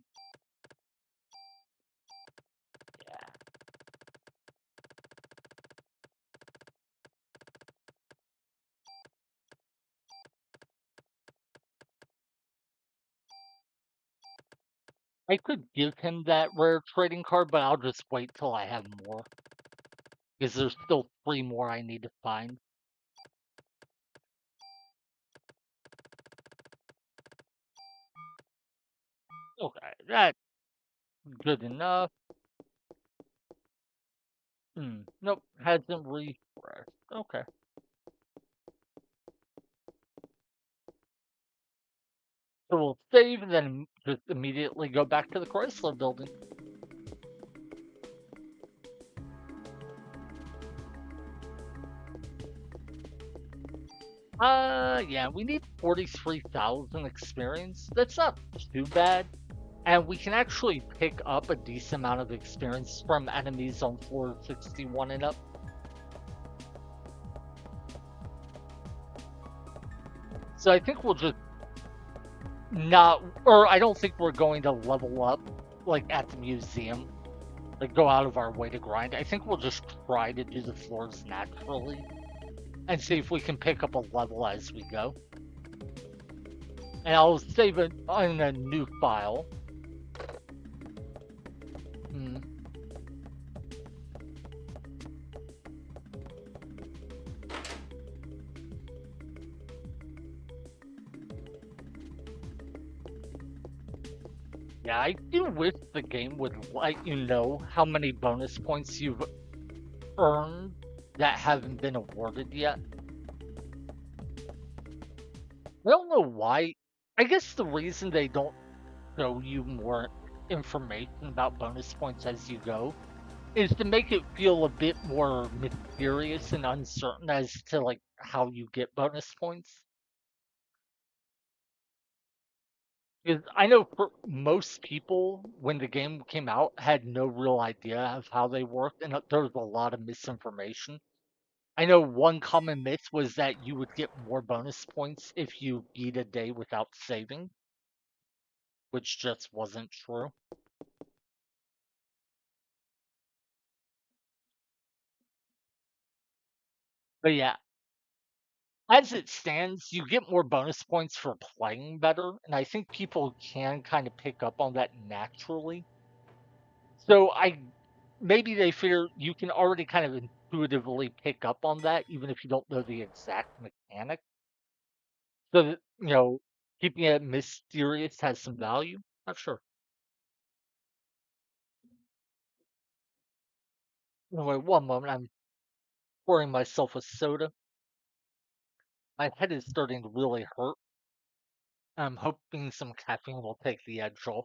I could give him that rare trading card, but I'll just wait till I have more. Because there's still 3 more I need to find. Okay, that's good enough. Nope, hasn't refreshed. Okay. So we'll save and then just immediately go back to the Chrysler building. Yeah, we need 43,000 experience. That's not too bad. And we can actually pick up a decent amount of experience from enemies on floor 61 and up. So I think we'll just not, or I don't think we're going to level up like at the museum, like go out of our way to grind. I think we'll just try to do the floors naturally and see if we can pick up a level as we go. And I'll save it in a new file. Hmm. Yeah, I do wish the game would let you know how many bonus points you've earned that haven't been awarded yet. I don't know why. I guess the reason they don't show you more information about bonus points as you go is to make it feel a bit more mysterious and uncertain as to like how you get bonus points. Because I know for most people, when the game came out, had no real idea of how they worked, and there was a lot of misinformation. I know one common myth was that you would get more bonus points if you beat a day without saving, which just wasn't true. But yeah, As it stands, you get more bonus points for playing better, and I think people can kind of pick up on that naturally. So maybe they figure you can already kind of intuitively pick up on that, even if you don't know the exact mechanic. So that, keeping it mysterious has some value. Not sure. Anyway, one moment, I'm pouring myself a soda. My head is starting to really hurt. I'm hoping some caffeine will take the edge off.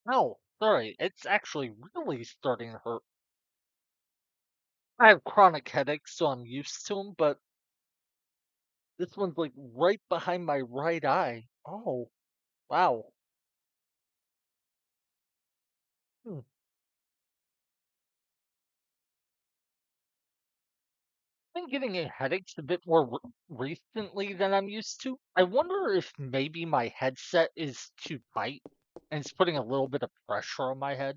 No, sorry, it's actually really starting to hurt. I have chronic headaches, so I'm used to them, but this one's like right behind my right eye. Oh, wow. Hmm. Been getting a headaches a bit more recently than I'm used to. I wonder if maybe my headset is too tight and it's putting a little bit of pressure on my head.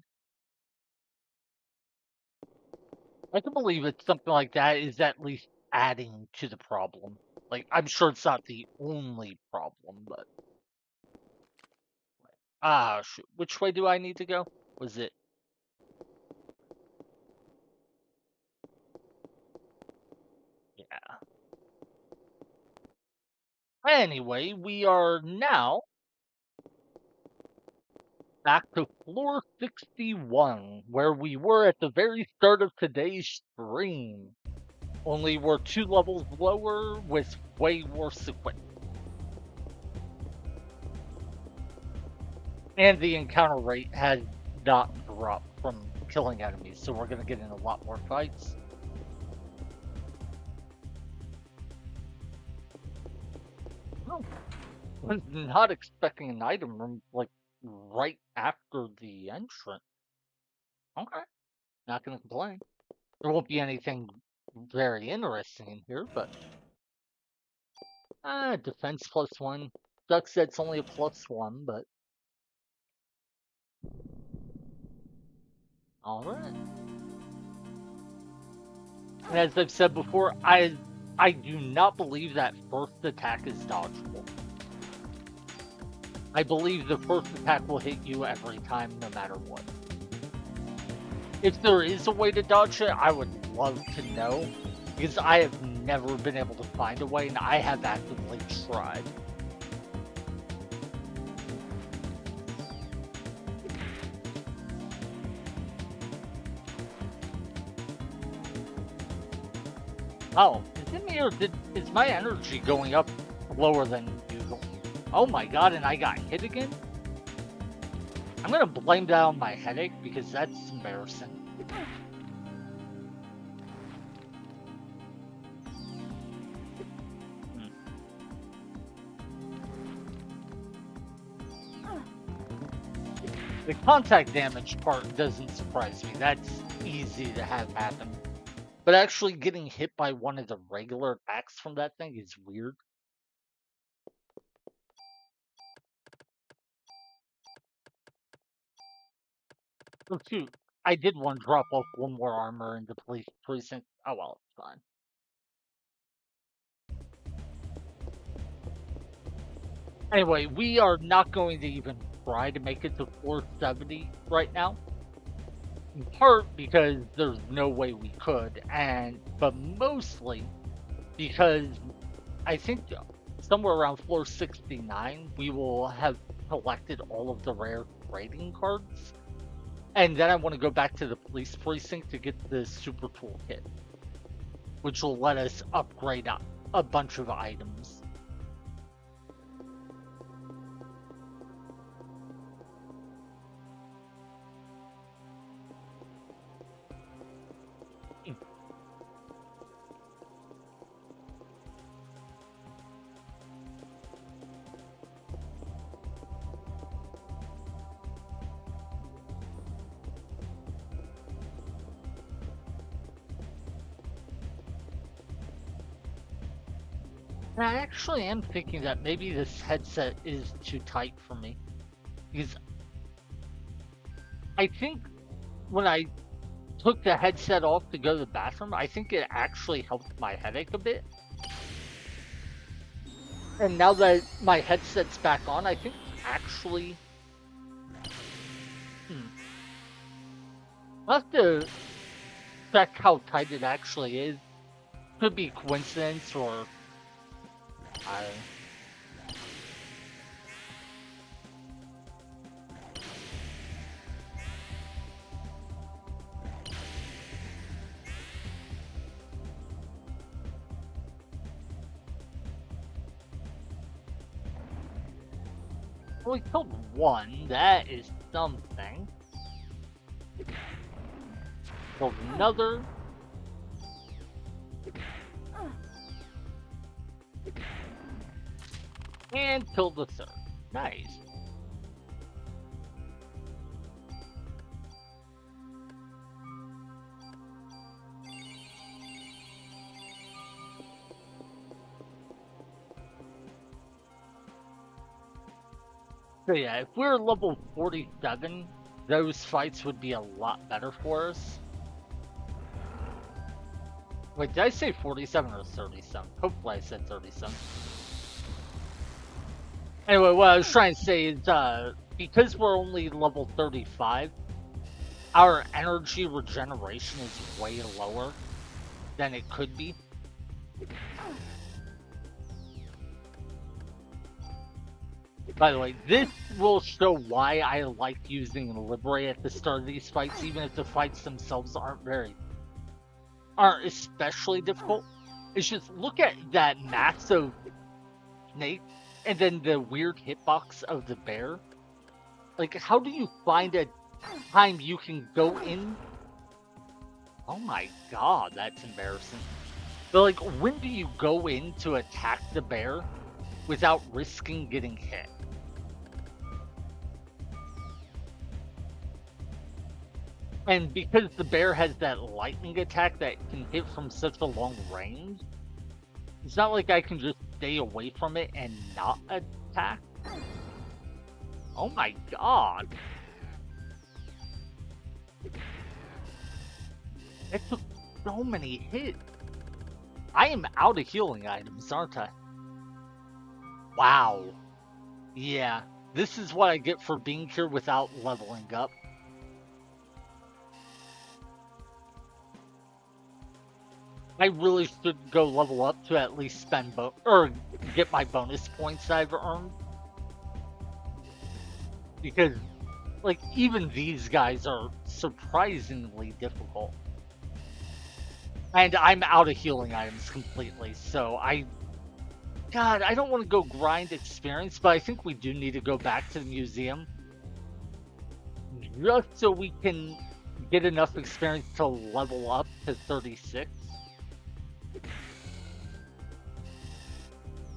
I can believe it's something like that is at least adding to the problem. Like, I'm sure it's not the only problem, but shoot. Which way do I need to go? Was it? Yeah. Anyway, we are now back to floor 61, where we were at the very start of today's stream. Only we're two levels lower with way worse equipment. And the encounter rate has not dropped from killing enemies, so we're going to get in a lot more fights. Oh, was not expecting an item room like right after the entrance. Okay, not going to complain. There won't be anything very interesting in here, but defense +1. Sucks that it's only a +1, but all right. And as I've said before, I do not believe that first attack is dodgeable. I believe the first attack will hit you every time, no matter what. If there is a way to dodge it, I would love to know, because I have never been able to find a way, and I have actively tried. Oh, is it me or is my energy going up lower than usual? Oh my god, and I got hit again? I'm gonna blame that on my headache because that's embarrassing. Hmm. The contact damage part doesn't surprise me. That's easy to have happen. But actually getting hit by one of the regular attacks from that thing is weird. Oh shoot, I did want to drop off one more armor in the police precinct. Oh well, it's fine. Anyway, we are not going to even try to make it to 470 right now. In part because there's no way we could, but mostly because I think somewhere around floor 69 we will have collected all of the rare trading cards. And then I want to go back to the police precinct to get the super toolkit, which will let us upgrade a bunch of items. And I actually am thinking that maybe this headset is too tight for me. Because I think when I took the headset off to go to the bathroom, I think it actually helped my headache a bit. And now that my headset's back on, I think it's actually. Hmm, I'll have to check how tight it actually is. Could be coincidence or I don't know. Well, we killed one. That is something. Killed another. And killed the third. Nice. So yeah, if we were level 47, those fights would be a lot better for us. Wait, did I say 47 or 37? Hopefully I said 37. Anyway, what I was trying to say is, because we're only level 35, our energy regeneration is way lower than it could be. By the way, this will show why I like using Liberate at the start of these fights, even if the fights themselves aren't especially difficult. It's just look at that massive snake and then the weird hitbox of the bear. Like, how do you find a time you can go in? Oh my god, that's embarrassing. But like, when do you go in to attack the bear without risking getting hit? And because the bear has that lightning attack that can hit from such a long range, it's not like I can just stay away from it and not attack. Oh my god. It took so many hits. I am out of healing items, aren't I? Wow. Yeah. This is what I get for being here without leveling up. I really should go level up to at least spend or get my bonus points I've earned. Because like even these guys are surprisingly difficult. And I'm out of healing items completely, so God, I don't want to go grind experience, but I think we do need to go back to the museum just so we can get enough experience to level up to 36.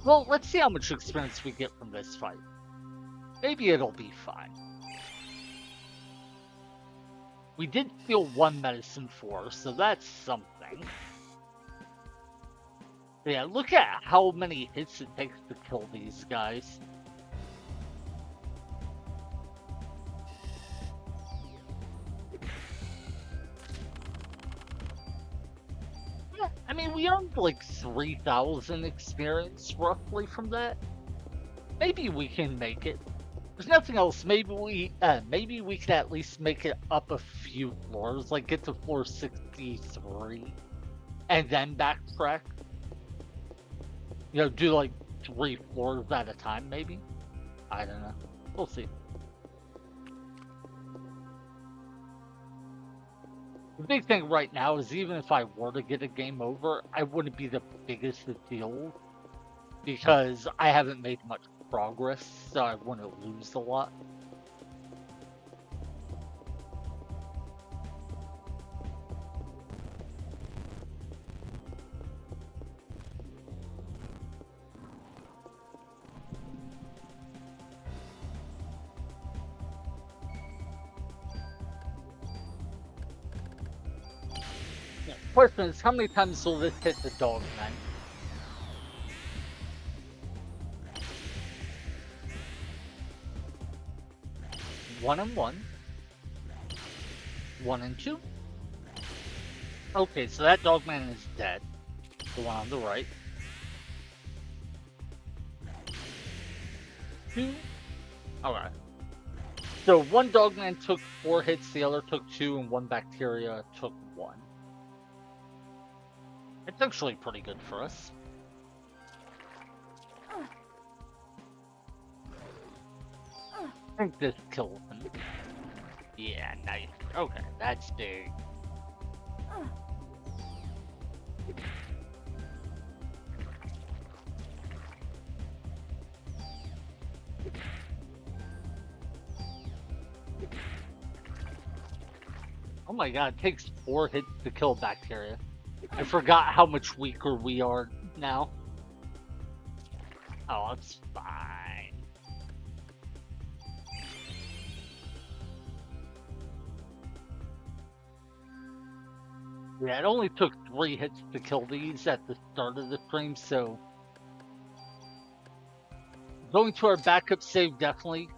Well, let's see how much experience we get from this fight. Maybe it'll be fine. We did steal one medicine for, so that's something. But yeah, look at how many hits it takes to kill these guys. Yeah, I mean, we earned like 3,000 experience roughly from that. Maybe we can make it. There's nothing else. Maybe we can at least make it up a few floors, like get to floor 63, and then backtrack. You know, do like 3 floors at a time, maybe. I don't know. We'll see. The big thing right now is even if I were to get a game over, I wouldn't be the biggest deal because I haven't made much progress, so I wouldn't lose a lot. Yeah. Question is, how many times will this hit the dog man? 1 and 1. 1 and 2. Okay, so that dogman is dead. The one on the right. 2. Alright. So one dogman took 4 hits, the other took 2, and one bacteria took 1. It's actually pretty good for us. I think this kills him. Yeah, nice. Okay, that's big. Oh my god, it takes 4 hits to kill bacteria. I forgot how much weaker we are now. Oh, it's fine. Yeah, it only took 3 hits to kill these at the start of the stream, so going to our backup save definitely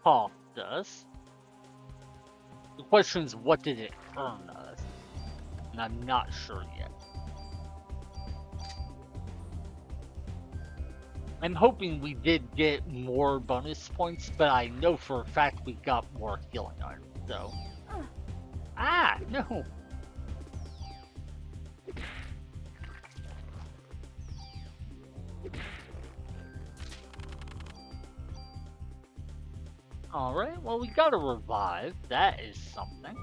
cost us. The question is, what did it earn us? And I'm not sure yet. I'm hoping we did get more bonus points, but I know for a fact we got more healing items, so. Ah, no! Alright, well, we got a revive. That is something.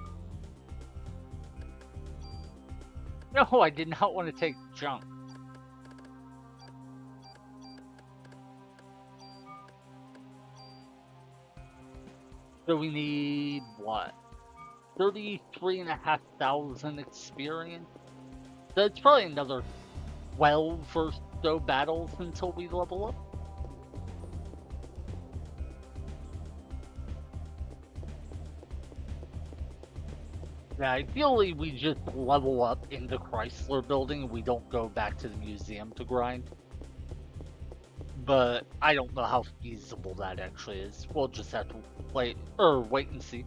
No, I did not want to take junk. So we need, what? 33,500 experience? So it's probably another 12 or so battles until we level up. Yeah, ideally we just level up in the Chrysler building and we don't go back to the museum to grind. But I don't know how feasible that actually is. We'll just have to wait and see.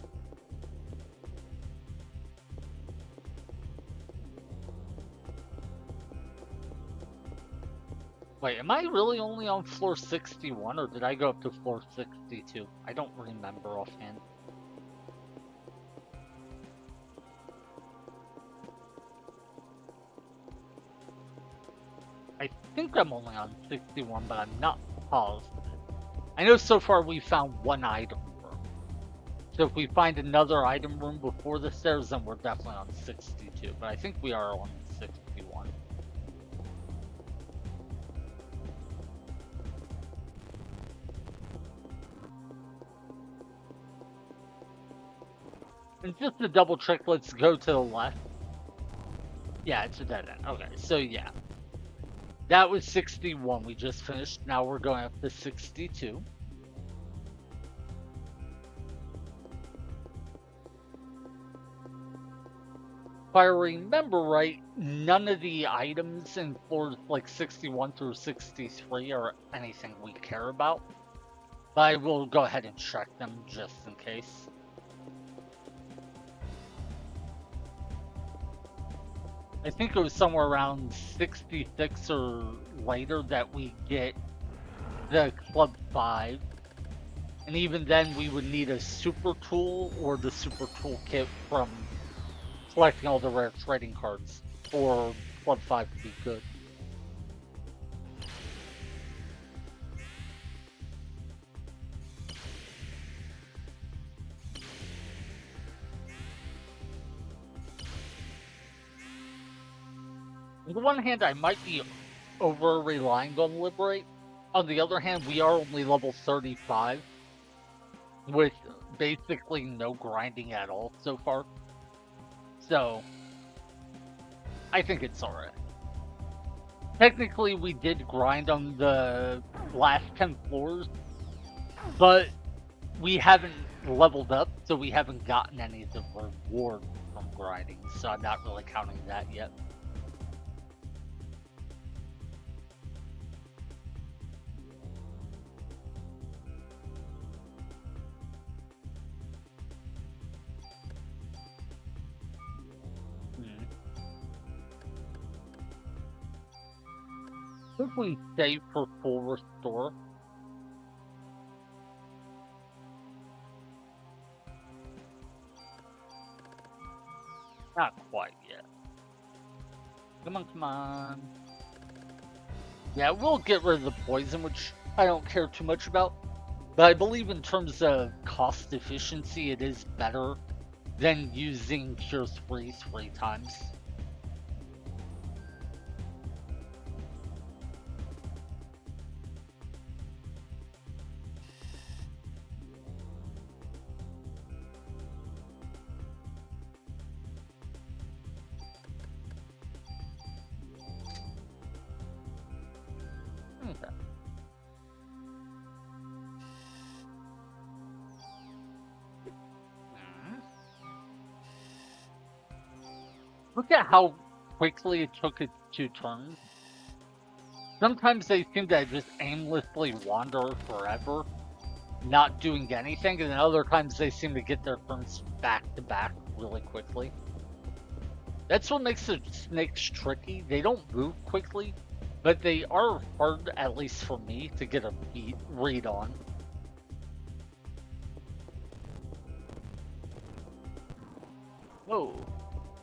Wait, am I really only on floor 61 or did I go up to floor 62? I don't remember offhand. I think I'm only on 61, but I'm not positive. I know so far we found one item room. So if we find another item room before the stairs, then we're definitely on 62. But I think we are on 61. And just to double check, let's go to the left. Yeah, it's a dead end. Okay, so yeah. That was 61 we just finished. Now we're going up to 62. If I remember right, none of the items in floors like 61 through 63 are anything we care about. But I will go ahead and check them just in case. I think it was somewhere around 66 or later that we get the Club 5. And even then, we would need a super tool or the super tool kit from collecting all the rare trading cards for Club 5 to be good. On the one hand, I might be over-relying on Liberate. On the other hand, we are only level 35, with basically no grinding at all so far. So, I think it's alright. Technically, we did grind on the last 10 floors, but we haven't leveled up, so we haven't gotten any of the rewards from grinding, so I'm not really counting that yet. think we save for full restore. Not quite yet. Come on, come on. Yeah, we'll get rid of the poison, which I don't care too much about. But I believe in terms of cost efficiency, it is better than using Cure 3 3 times. Okay. Hmm. Look at how quickly it took it 2 turns. Sometimes they seem to just aimlessly wander forever, not doing anything, and then other times they seem to get their turns back to back really quickly. That's what makes the snakes tricky. They don't move quickly, but they are hard, at least for me, to get a read on. Whoa.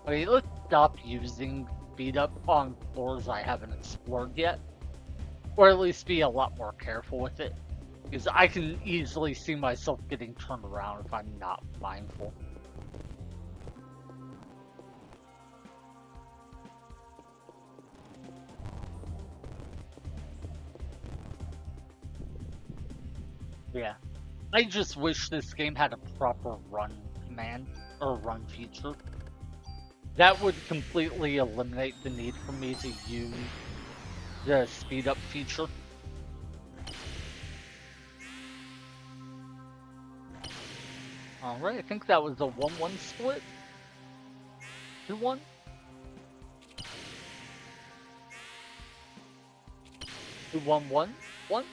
Okay, let's stop using speed up on floors I haven't explored yet. Or at least be a lot more careful with it. Because I can easily see myself getting turned around if I'm not mindful. Yeah. I just wish this game had a proper run command, or run feature. That would completely eliminate the need for me to use the speed up feature. Alright, I think that was a 1-1 split. 2-1? 2-1-1? 1?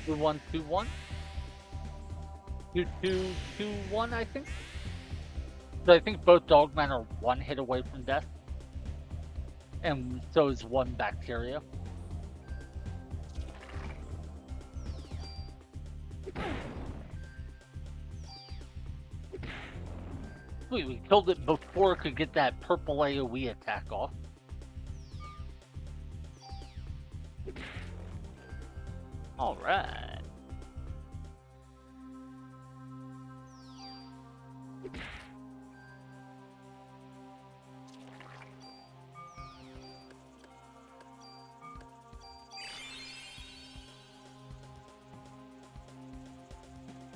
2-1-2-1? 2-2-2-1, I think? So I think both dogmen are 1 hit away from death. And so is 1 bacteria. Sweet, we killed it before it could get that purple AoE attack off. Alright.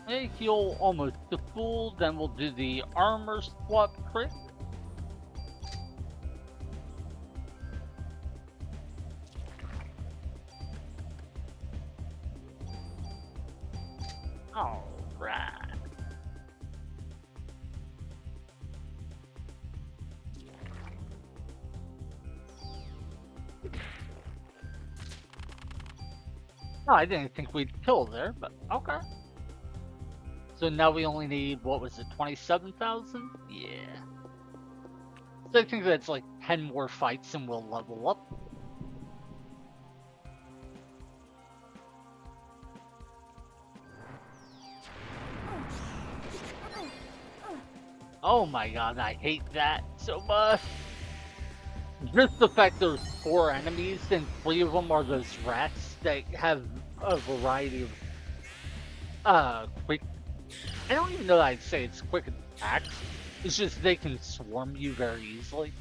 Hey, heal almost to full, then we'll do the armor swap crit. Alright. Oh, I didn't think we'd kill there, but okay. So now we only need, what was it, 27,000? Yeah. So I think that's like 10 more fights and we'll level up. Oh my god, I hate that so much. Just the fact there's 4 enemies and 3 of them are those rats that have a variety of quick. I don't even know that I'd say it's quick attacks. It's just they can swarm you very easily.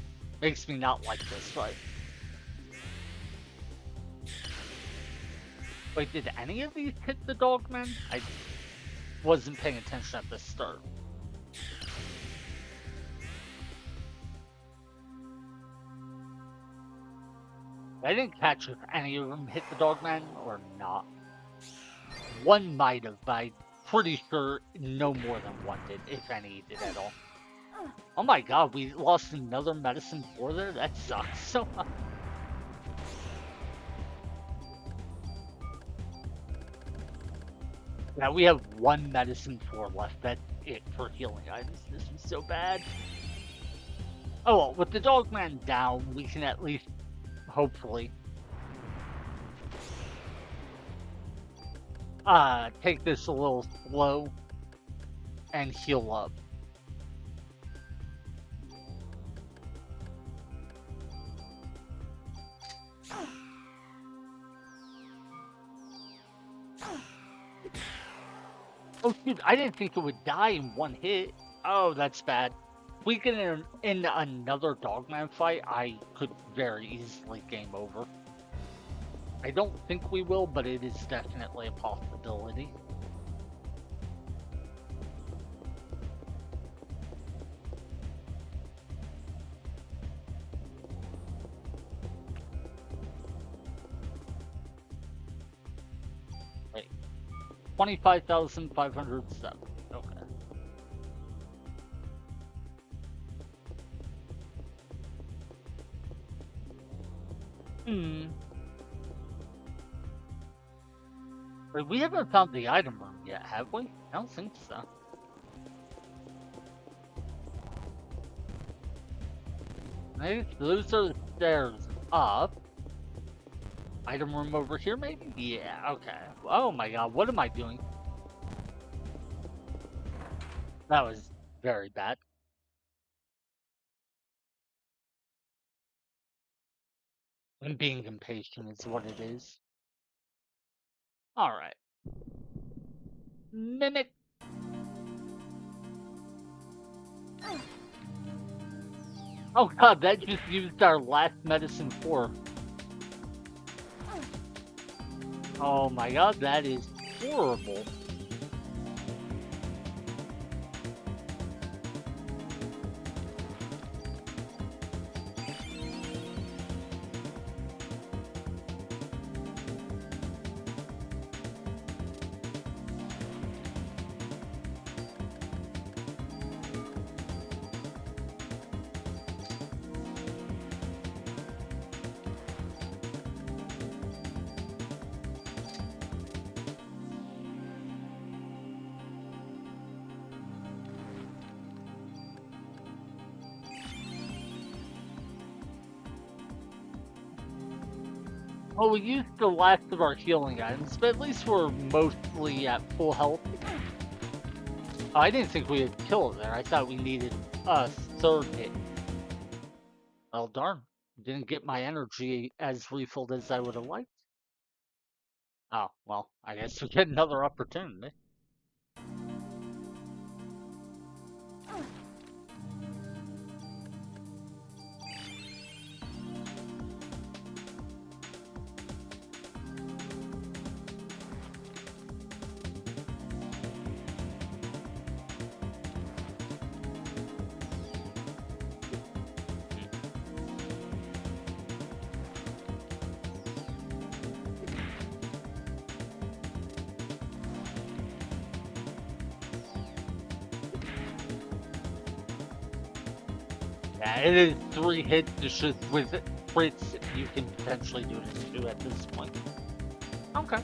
Makes me not like this fight. Wait, did any of these hit the dogman? I wasn't paying attention at the start. I didn't catch if any of them hit the dogman or not. One might have, but I'm pretty sure no more than 1 did, if any did at all. Oh my god, we lost another medicine 4 there? That sucks so much. Yeah, we have 1 medicine 4 left. That's it for healing items. This is so bad. Oh well, with the dogman down, we can at least hopefully. Take this a little slow and heal up. Oh shoot, I didn't think it would die in one hit. Oh, that's bad. If we get in another Dogman fight, I could very easily game over. I don't think we will, but it is definitely a possibility. Wait, 25,507. Okay. Hmm. Wait, we haven't found the item room yet, have we? I don't think so. Maybe those are the stairs up. Item room over here, maybe? Yeah, okay. Oh my god, what am I doing? That was very bad. And being impatient is what it is. Alright. Mimic. Oh god, that just used our last medicine 4. Oh my god, that is horrible. Well, we used the last of our healing items, but at least we're mostly at full health. Oh, I didn't think we would kill it there. I thought we needed a third hit. Well, darn. Didn't get my energy as refilled as I would have liked. Oh, well, I guess we get another opportunity. Yeah, it is 3 hits. It's just with crits, you can potentially do this too at this point. Okay.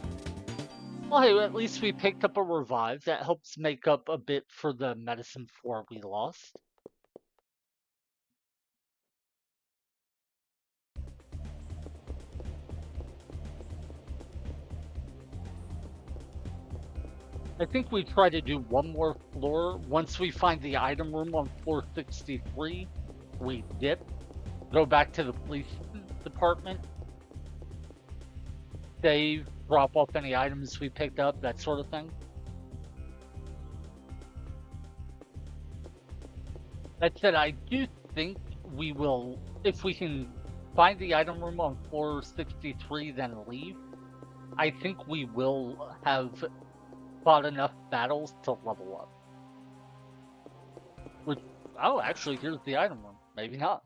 Well, hey, at least we picked up a revive. That helps make up a bit for the medicine 4 we lost. I think we try to do one more floor. Once we find the item room on floor 63, we dip, go back to the police department, save, drop off any items we picked up, that sort of thing. That said, I do think we will, if we can find the item room on floor 63, then leave, I think we will have fought enough battles to level up. Which, oh, actually, here's the item room. Maybe not.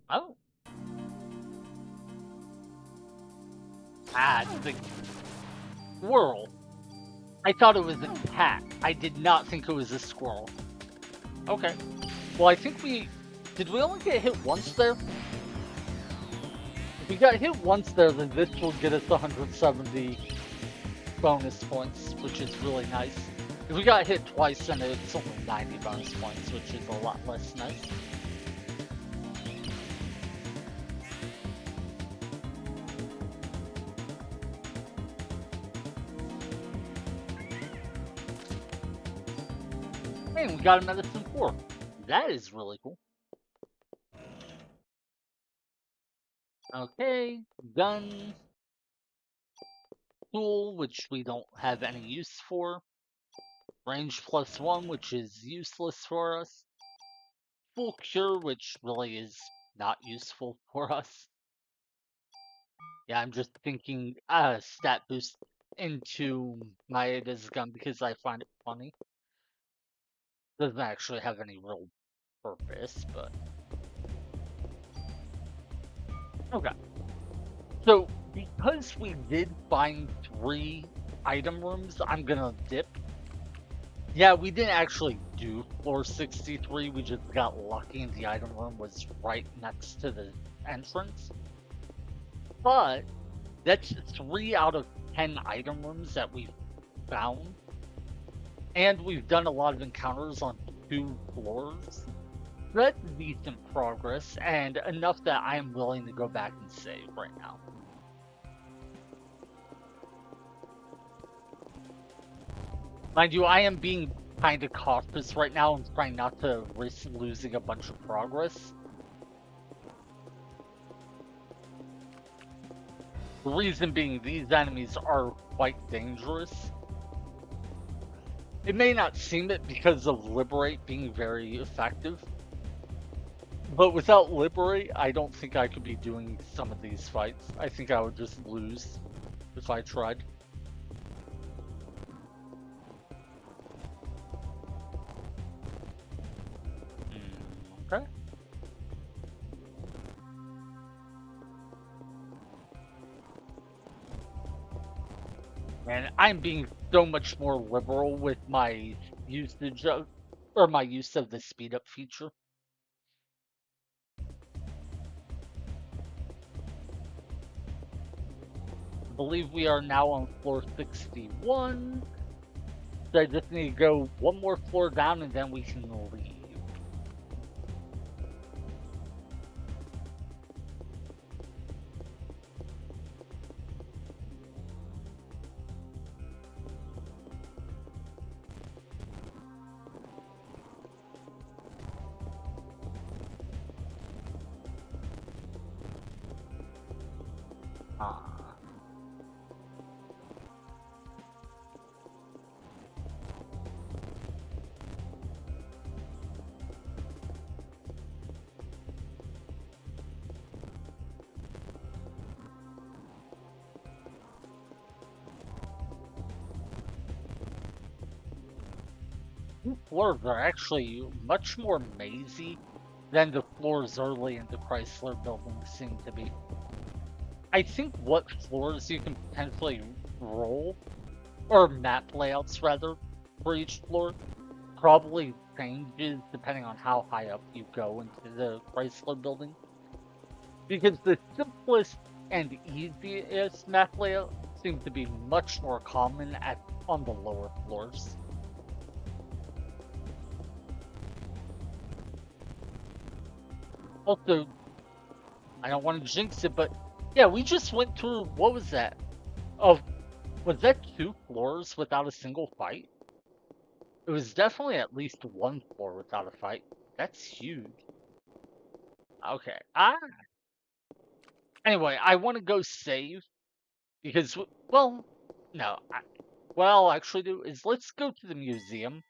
Oh. Ah, it's the squirrel. I thought it was a cat. I did not think it was a squirrel. Okay. Well, I think did we only get hit once there? If we got hit once there, then this will get us 170 bonus points, which is really nice. If we got hit twice, then it's only 90 bonus points, which is a lot less nice. Hey, we got a medicine 4. That is really cool. Okay, gun, tool, which we don't have any use for. Range +1, which is useless for us. Full cure, which really is not useful for us. Yeah, I'm just thinking stat boost into Maeda's gun because I find it funny. Doesn't actually have any real purpose, but okay. So because we did find 3 item rooms, I'm gonna dip. Yeah, we didn't actually do floor 63. We just got lucky and the item room was right next to the entrance. But that's 3 out of 10 item rooms that we've found. And we've done a lot of encounters on 2 floors. That's decent progress and enough that I am willing to go back and save right now. Mind you, I am being kind of cautious right now and trying not to risk losing a bunch of progress. The reason being, these enemies are quite dangerous. It may not seem it because of Liberate being very effective, but without Liberate, I don't think I could be doing some of these fights. I think I would just lose if I tried. Okay. And I'm being so much more liberal with my usage of, or my use of the speed up feature. I believe we are now on floor 61. So I just need to go one more floor down and then we can leave. Ah. These floors are actually much more mazy than the floors early in the Chrysler building seem to be. I think what floors you can potentially roll, or map layouts rather, for each floor probably changes depending on how high up you go into the Chrysler building. Because the simplest and easiest map layout seems to be much more common on the lower floors. Also, I don't want to jinx it, but yeah, we just went through, what was that? Of Was that 2 floors without a single fight? It was definitely at least 1 floor without a fight. That's huge. Okay. Anyway, I want to go save because, well, no. What I'll actually do is let's go to the museum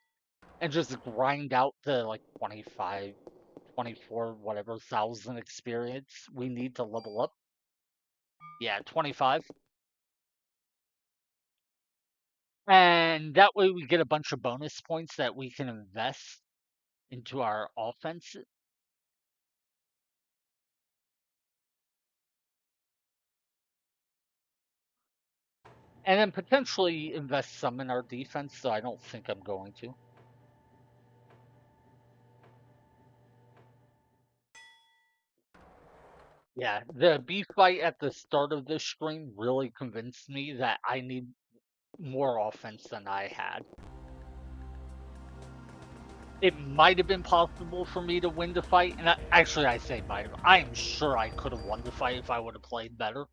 and just grind out the like 25, 24, whatever thousand experience we need to level up. Yeah, 25. And that way we get a bunch of bonus points that we can invest into our offense. And then potentially invest some in our defense, so I don't think I'm going to. Yeah, the beef fight at the start of this stream really convinced me that I need more offense than I had. it might have been possible for me to win the fight, and actually, I say might have. I am sure I could have won the fight if I would have played better,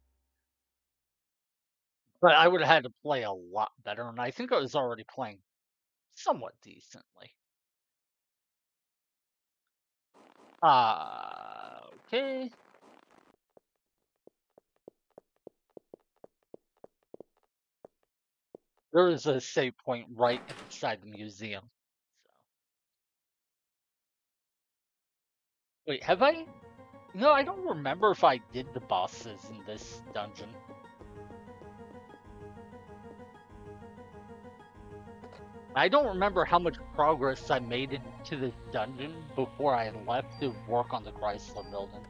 but I would have had to play a lot better, and I think I was already playing somewhat decently. Okay. There is a save point right inside the museum. So. Wait, have I? No, I don't remember if I did the bosses in this dungeon. I don't remember how much progress I made into this dungeon before I left to work on the Chrysler building.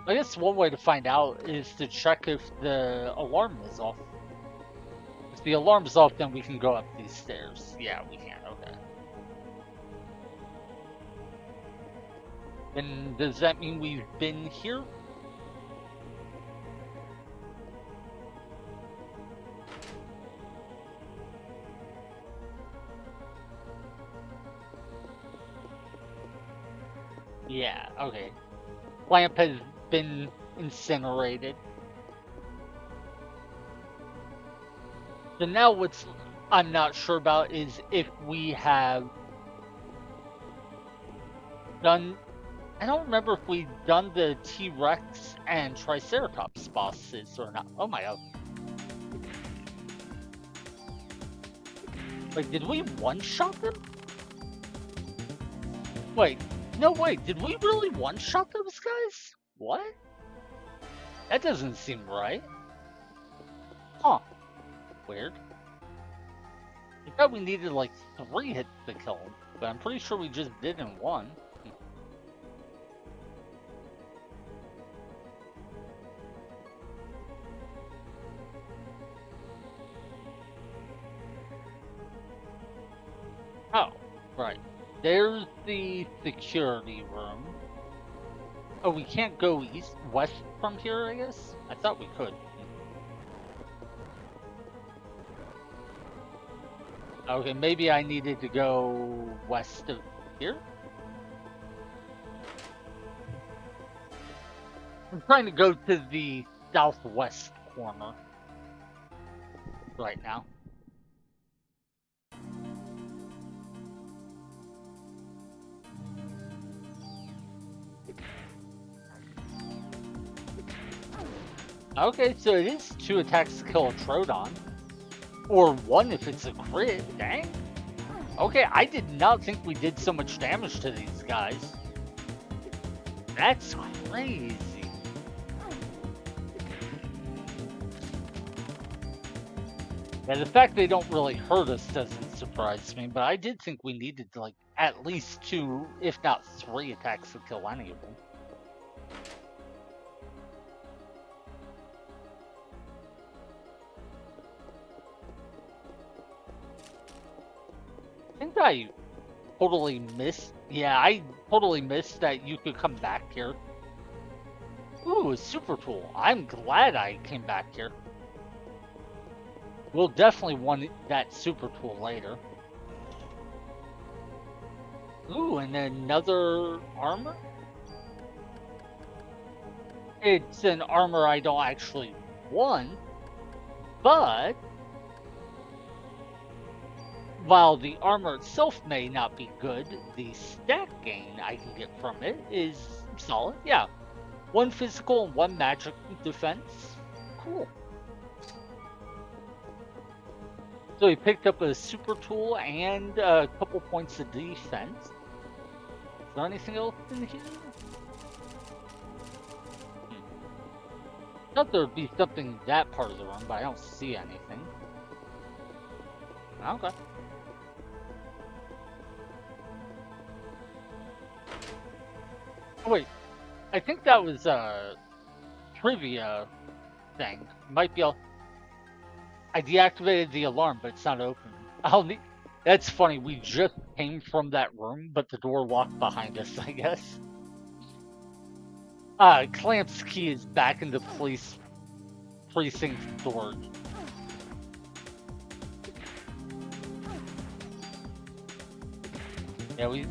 I guess one way to find out is to check if the alarm is off. If the alarm's off, then we can go up these stairs. Yeah, we can. Okay. Then does that mean we've been here? Yeah, okay. Lamp has been incinerated. So now what's I'm not sure about is if we have done. I don't remember if we've done the T-Rex and Triceratops bosses or not. Oh my god. Like, did we one-shot them? Wait, no, wait, did we really one-shot those guys? What? That doesn't seem right. Huh. Weird. I thought we needed like 3 hits to kill him, but I'm pretty sure we just did in 1. Oh, right. There's the security room. Oh, we can't go west from here, I guess? I thought we could. Okay, maybe I needed to go west of here? I'm trying to go to the southwest corner right now. Okay, so it is 2 attacks to kill a Troodon. Or 1 if it's a crit, dang. Okay, I did not think we did so much damage to these guys. That's crazy. Yeah, the fact they don't really hurt us doesn't surprise me, but I did think we needed like at least 2, if not 3 attacks to kill any of them. I think I totally missed. Yeah, I totally missed that you could come back here. Ooh, a super tool. I'm glad I came back here. We'll definitely want that super tool later. Ooh, and another armor? It's an armor I don't actually want, but while the armor itself may not be good, the stat gain I can get from it is solid. Yeah. 1 physical and 1 magic defense. Cool. So he picked up a super tool and a couple points of defense. Is there anything else in here? Thought there would be something in that part of the room, but I don't see anything. Okay. Oh, wait. I think that was a trivia thing. Might be. I deactivated the alarm, but it's not open. I'll need. That's funny. We just came from that room, but the door locked behind us, I guess. Clamp's key is back in the police precinct storage. Yeah, we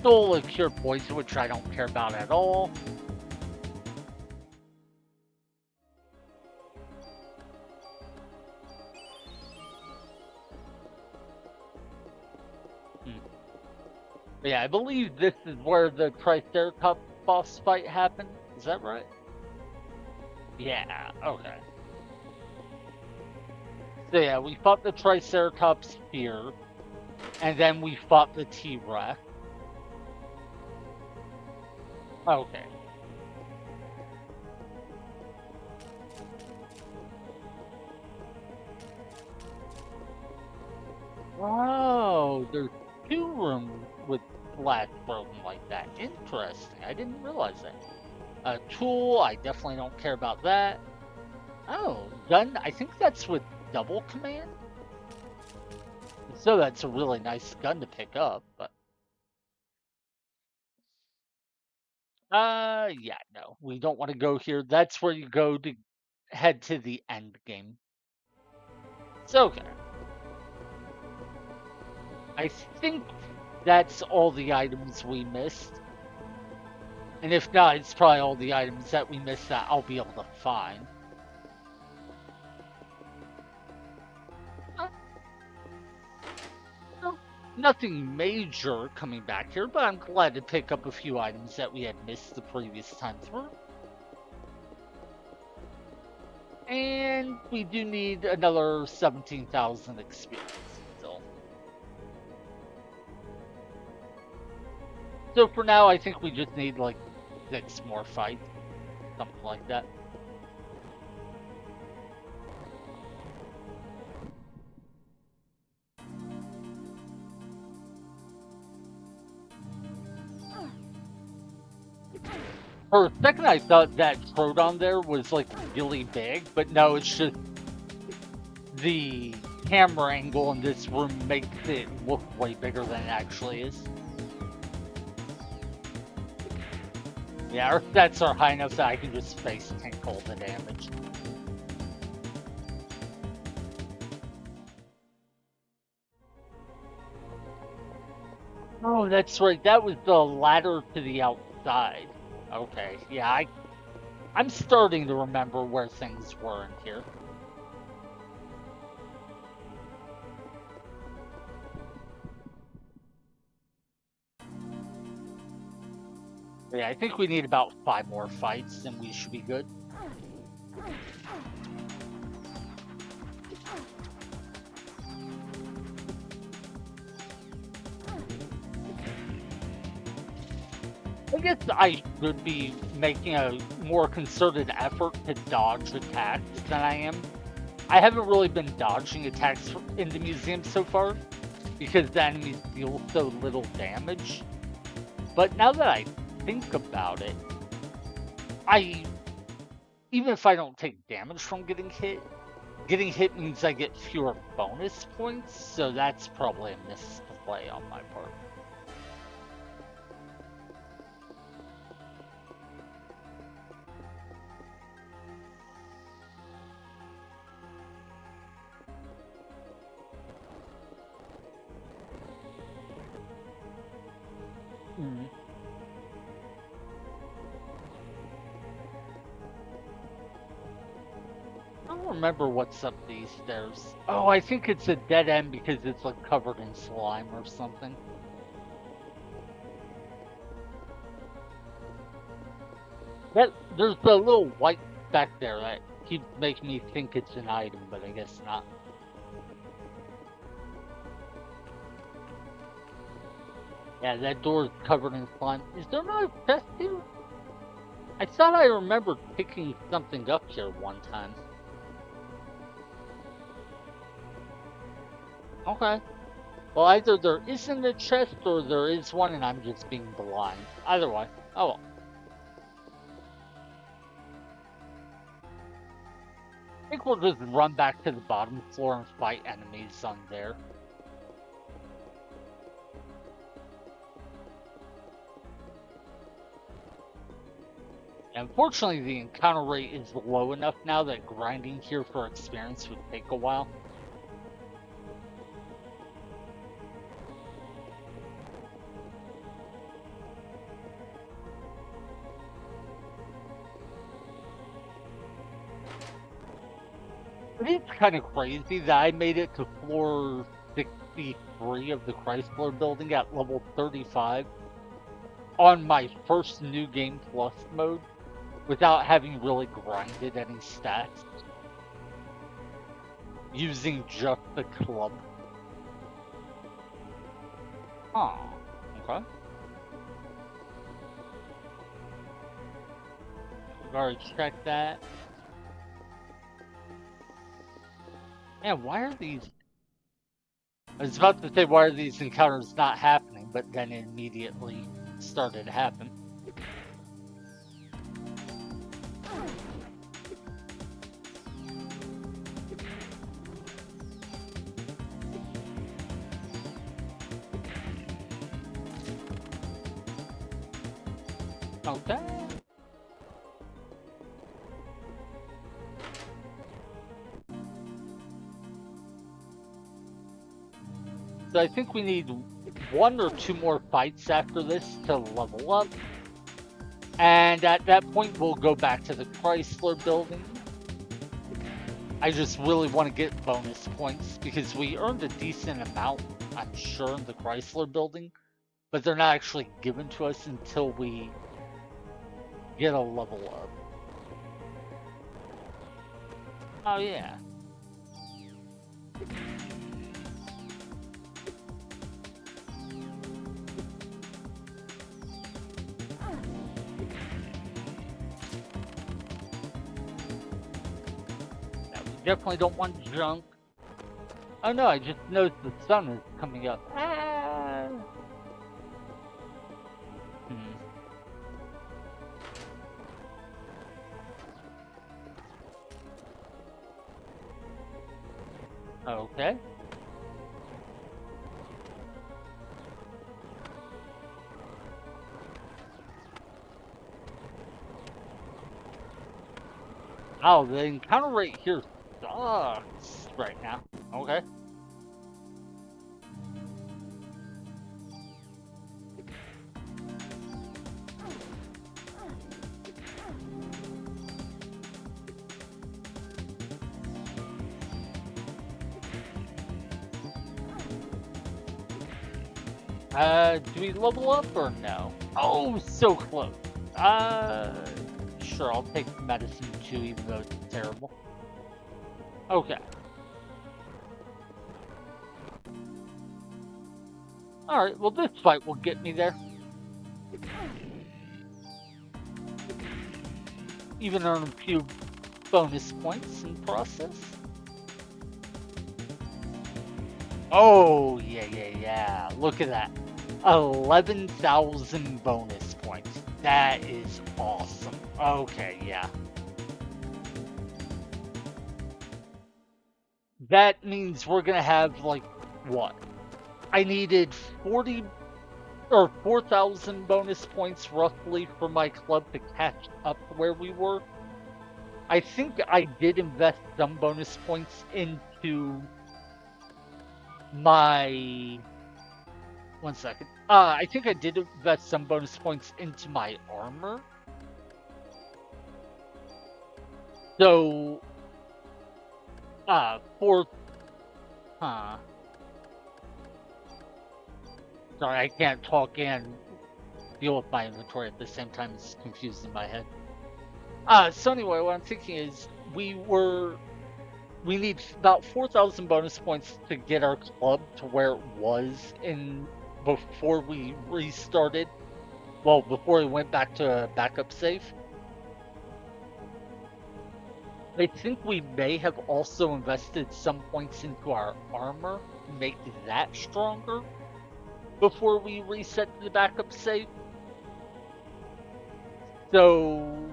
stole a cure poison, which I don't care about at all. Hmm. But yeah, I believe this is where the Triceratops boss fight happened. Is that right? Yeah, okay. So yeah, we fought the Triceratops here, and then we fought the T-Rex. Okay. Oh, there's two rooms with glass broken like that. Interesting. I didn't realize that. Tool, I definitely don't care about that. Oh, gun, I think that's with double command. So that's a really nice gun to pick up, but yeah, no. We don't want to go here. That's where you go to head to the end game. So okay. I think that's all the items we missed. And if not, it's probably all the items that we missed that I'll be able to find. Uh, no, nothing major coming back here, but I'm glad to pick up a few items that we had missed the previous time through. And we do need another 17,000 experience still. So for now, I think we just need like 6 more fights, something like that. For a second, I thought that Troodon there was like really big, but no, it's just the camera angle in this room makes it look way bigger than it actually is. Yeah, our stats are high enough that I can just face tank all the damage. Oh, that's right. That was the ladder to the outside. Okay, yeah, I'm starting to remember where things were in here. Yeah, I think we need about 5 more fights and we should be good. I guess I should be making a more concerted effort to dodge attacks than I am. I haven't really been dodging attacks in the museum so far because the enemies deal so little damage. But now that I think about it, I even if I don't take damage from getting hit means I get fewer bonus points, so that's probably a misplay on my part. Mm. I don't remember what's up these stairs. Oh, I think it's a dead end because it's like covered in slime or something. There's a little white speck there that keeps making me think it's an item, but I guess not. Yeah, that door is covered in slime. Is there no chest here? I thought I remembered picking something up here one time. Okay. Well, either there isn't a chest or there is one and I'm just being blind. Either way. Oh well. I think we'll just run back to the bottom floor and fight enemies on there. Unfortunately, the encounter rate is low enough now that grinding here for experience would take a while. It's kind of crazy that I made it to floor 63 of the Chrysler building at level 35 on my first New Game Plus mode without having really grinded any stats using just the club. Huh. Okay. We've already checked that. Man, why are these... I was about to say, why are these encounters not happening, but then it immediately started to happen. Okay. So I think we need 1 or 2 more fights after this to level up. And at that point, we'll go back to the Chrysler building. I just really want to get bonus points because we earned a decent amount, I'm sure, in the Chrysler building. But they're not actually given to us until we get a level up. Oh, yeah. Definitely don't want junk. Oh no, I just noticed the sun is coming up. Ah. Okay. Oh, the encounter rate here sucks right now. Okay. Do we level up or no? Oh, so close. Sure, I'll take medicine too, even though it's terrible. Okay. Alright, well this fight will get me there. Even earn a few bonus points in process. Oh, yeah. Look at that. 11,000 bonus points. That is awesome. Okay, yeah. That means we're gonna have, like, what? I needed 40 or 4,000 bonus points roughly for my club to catch up where we were. I think I did invest some bonus points into my... One second. I think I did invest some bonus points into my armor. So, for... Huh. Sorry, I can't talk and deal with my inventory at the same time. It's confusing my head. So anyway, what I'm thinking is we need about 4,000 bonus points to get our club to where it was in before we restarted. Well, before we went back to a backup save. I think we may have also invested some points into our armor to make that stronger before we reset the backup save. So,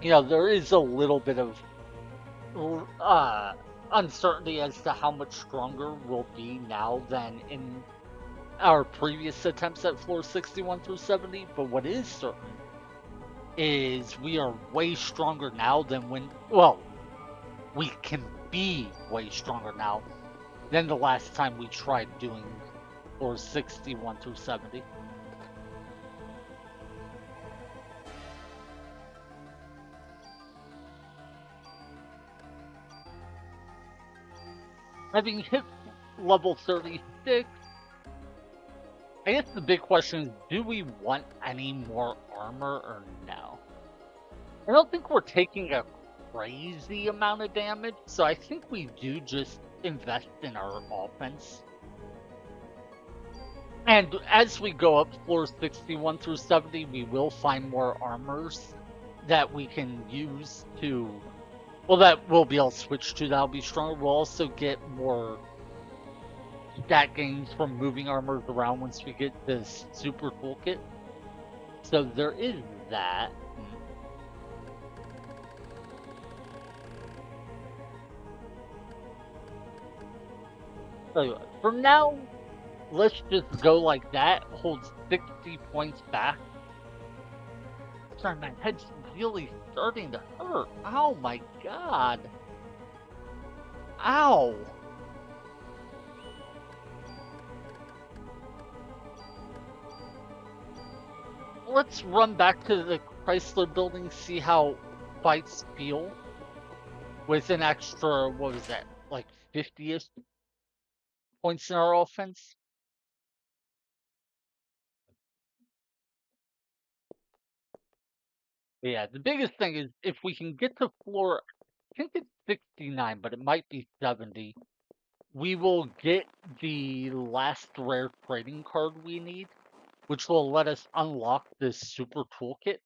there is a little bit of uncertainty as to how much stronger we'll be now than in our previous attempts at floor 61 through 70, but what is certain is we are way stronger now than we can be way stronger now than the last time we tried doing floors 61 through 70. Having hit level 36, I guess the big question is, do we want any more armor or no? I don't think we're taking a crazy amount of damage, so I think we do just invest in our offense. And as we go up floors 61 through 70, we will find more armors that we can use to, well, that we'll be able to switch to, that'll be stronger. We'll also get more stat gains from moving armors around once we get this super toolkit. So there is that. So for now, let's just go like that. Hold 60 points back. Sorry, my head's really starting to hurt. Oh my god. Ow. Let's run back to the Chrysler building, see how fights feel. With an extra, what was that, like 50-ish points in our offense? Yeah, the biggest thing is if we can get to floor, I think it's 69, but it might be 70. We will get the last rare trading card we need, which will let us unlock this super toolkit,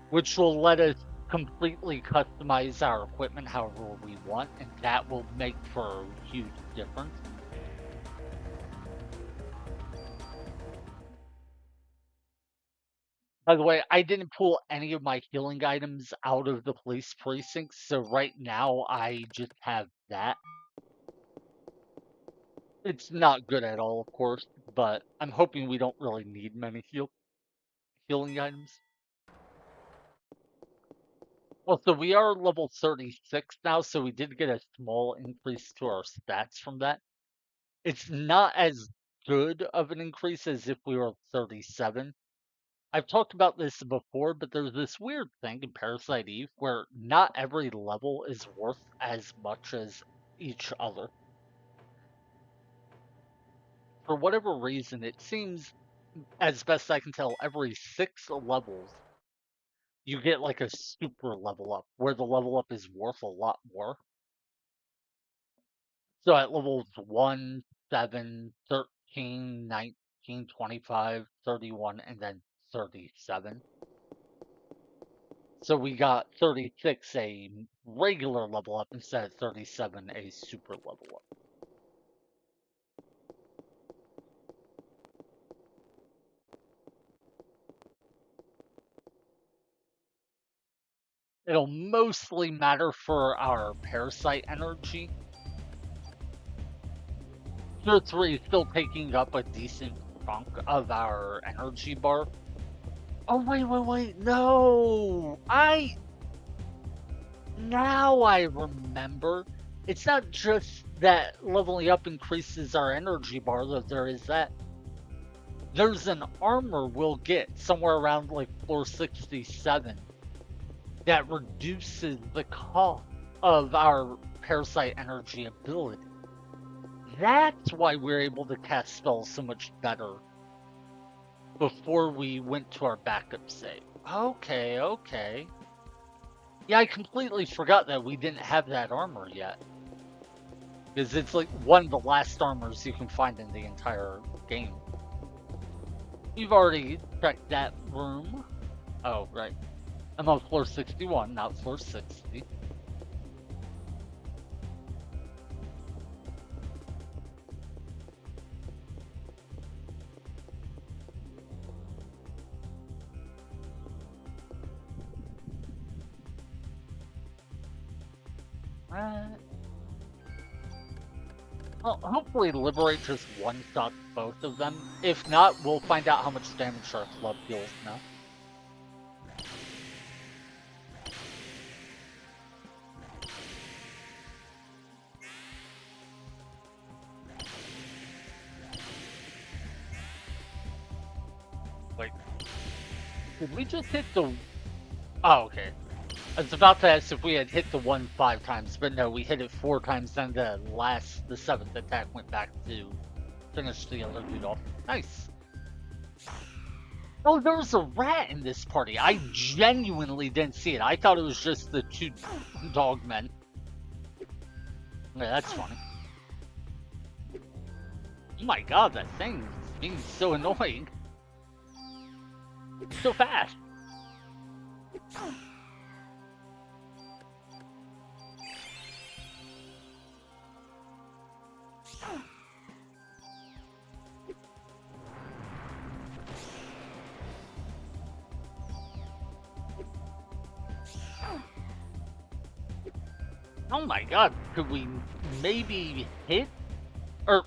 which will let us completely customize our equipment however we want, and that will make for a huge difference. By the way, I didn't pull any of my healing items out of the police precinct, so right now I just have that. It's not good at all, of course, but I'm hoping we don't really need many healing items. Also, we are level 36 now, so we did get a small increase to our stats from that. It's not as good of an increase as if we were 37. I've talked about this before, but there's this weird thing in Parasite Eve where not every level is worth as much as each other. For whatever reason, it seems, as best I can tell, every 6 levels you get like a super level up, where the level up is worth a lot more. So at levels 1, 7, 13, 19, 25, 31, and then 37. So we got 36 a regular level up instead of 37 a super level up. It'll mostly matter for our parasite energy. Tier 3 is still taking up a decent chunk of our energy bar. Oh, wait, no! Now I remember. It's not just that leveling up increases our energy bar, though there is that. There's an armor we'll get somewhere around like floor 67 that reduces the cost of our parasite energy ability. That's why we're able to cast spells so much better before we went to our backup save. Okay. Yeah, I completely forgot that we didn't have that armor yet. Because it's like one of the last armors you can find in the entire game. You've already checked that room. Oh, right. I'm on floor 61, not floor 60. Well, hopefully Liberate just one-shot both of them. If not, we'll find out how much damage our club deals now. Wait. Did we just hit the... Oh, okay. I was about to ask if we had hit the one 5 times, but no, we hit it 4 times, and the seventh attack went back to finish the other dude off. Nice. Oh, there was a rat in this party. I genuinely didn't see it. I thought it was just the two dog men. Yeah, that's funny. Oh my god, that thing is being so annoying. So fast. Oh my god, could we maybe hit? Or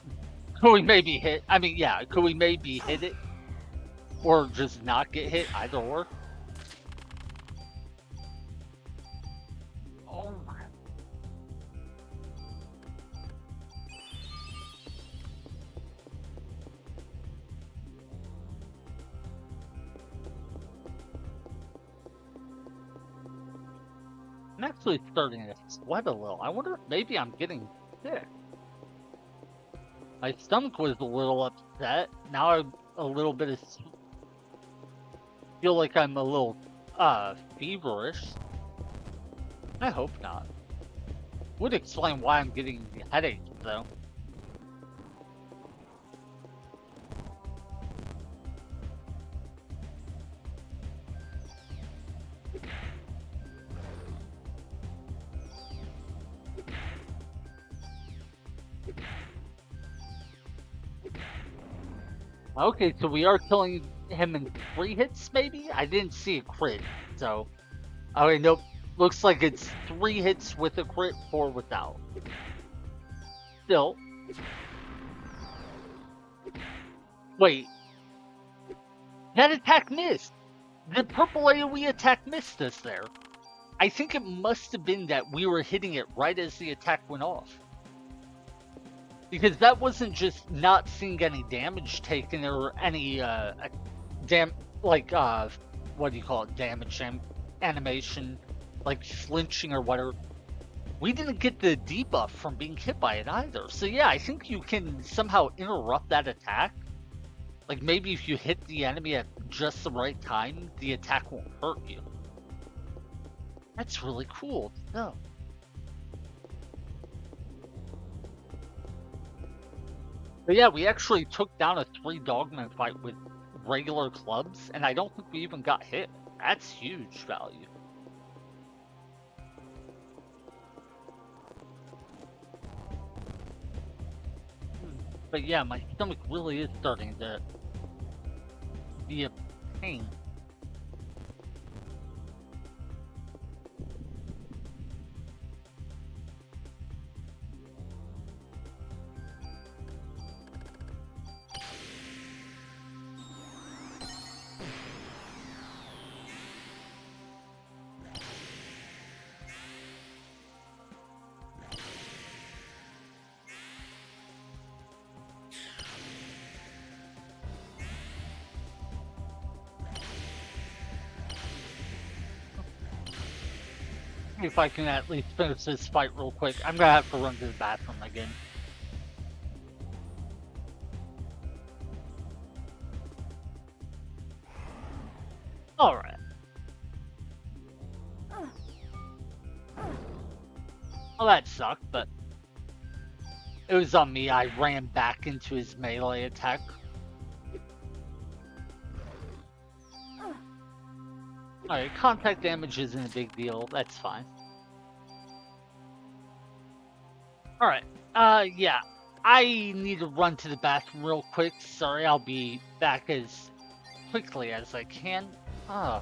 could we maybe hit? I mean, yeah, could we maybe hit it? Or just not get hit? Either or. Oh my. I'm actually starting to sweat a little. I wonder if maybe I'm getting sick. My stomach was a little upset. Now I'm a little bit of feel like I'm a little feverish. I hope not. Would explain why I'm getting headaches though. Okay, so we are killing him in 3 hits, maybe? I didn't see a crit, so. Okay, nope. Looks like it's 3 hits with a crit, 4 without. Still. Wait. That attack missed! The purple AoE attack missed us there. I think it must have been that we were hitting it right as the attack went off. Because that wasn't just not seeing any damage taken or any like what do you call it, damage animation, like flinching or whatever. We didn't get the debuff from being hit by it either. So yeah, I think you can somehow interrupt that attack. Like maybe if you hit the enemy at just the right time, the attack won't hurt you. That's really cool. No. But yeah, we actually took down a 3 dogman fight with regular clubs, and I don't think we even got hit. That's huge value. But yeah, my stomach really is starting to be a pain. If I can at least finish this fight real quick, I'm gonna have to run to the bathroom again. Alright. Well, that sucked, but it was on me. I ran back into his melee attack. Alright, contact damage isn't a big deal. That's fine. Alright, yeah. I need to run to the bathroom real quick. Sorry, I'll be back as quickly as I can. I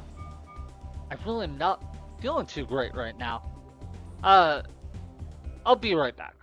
really am not feeling too great right now. Uh, I'll be right back.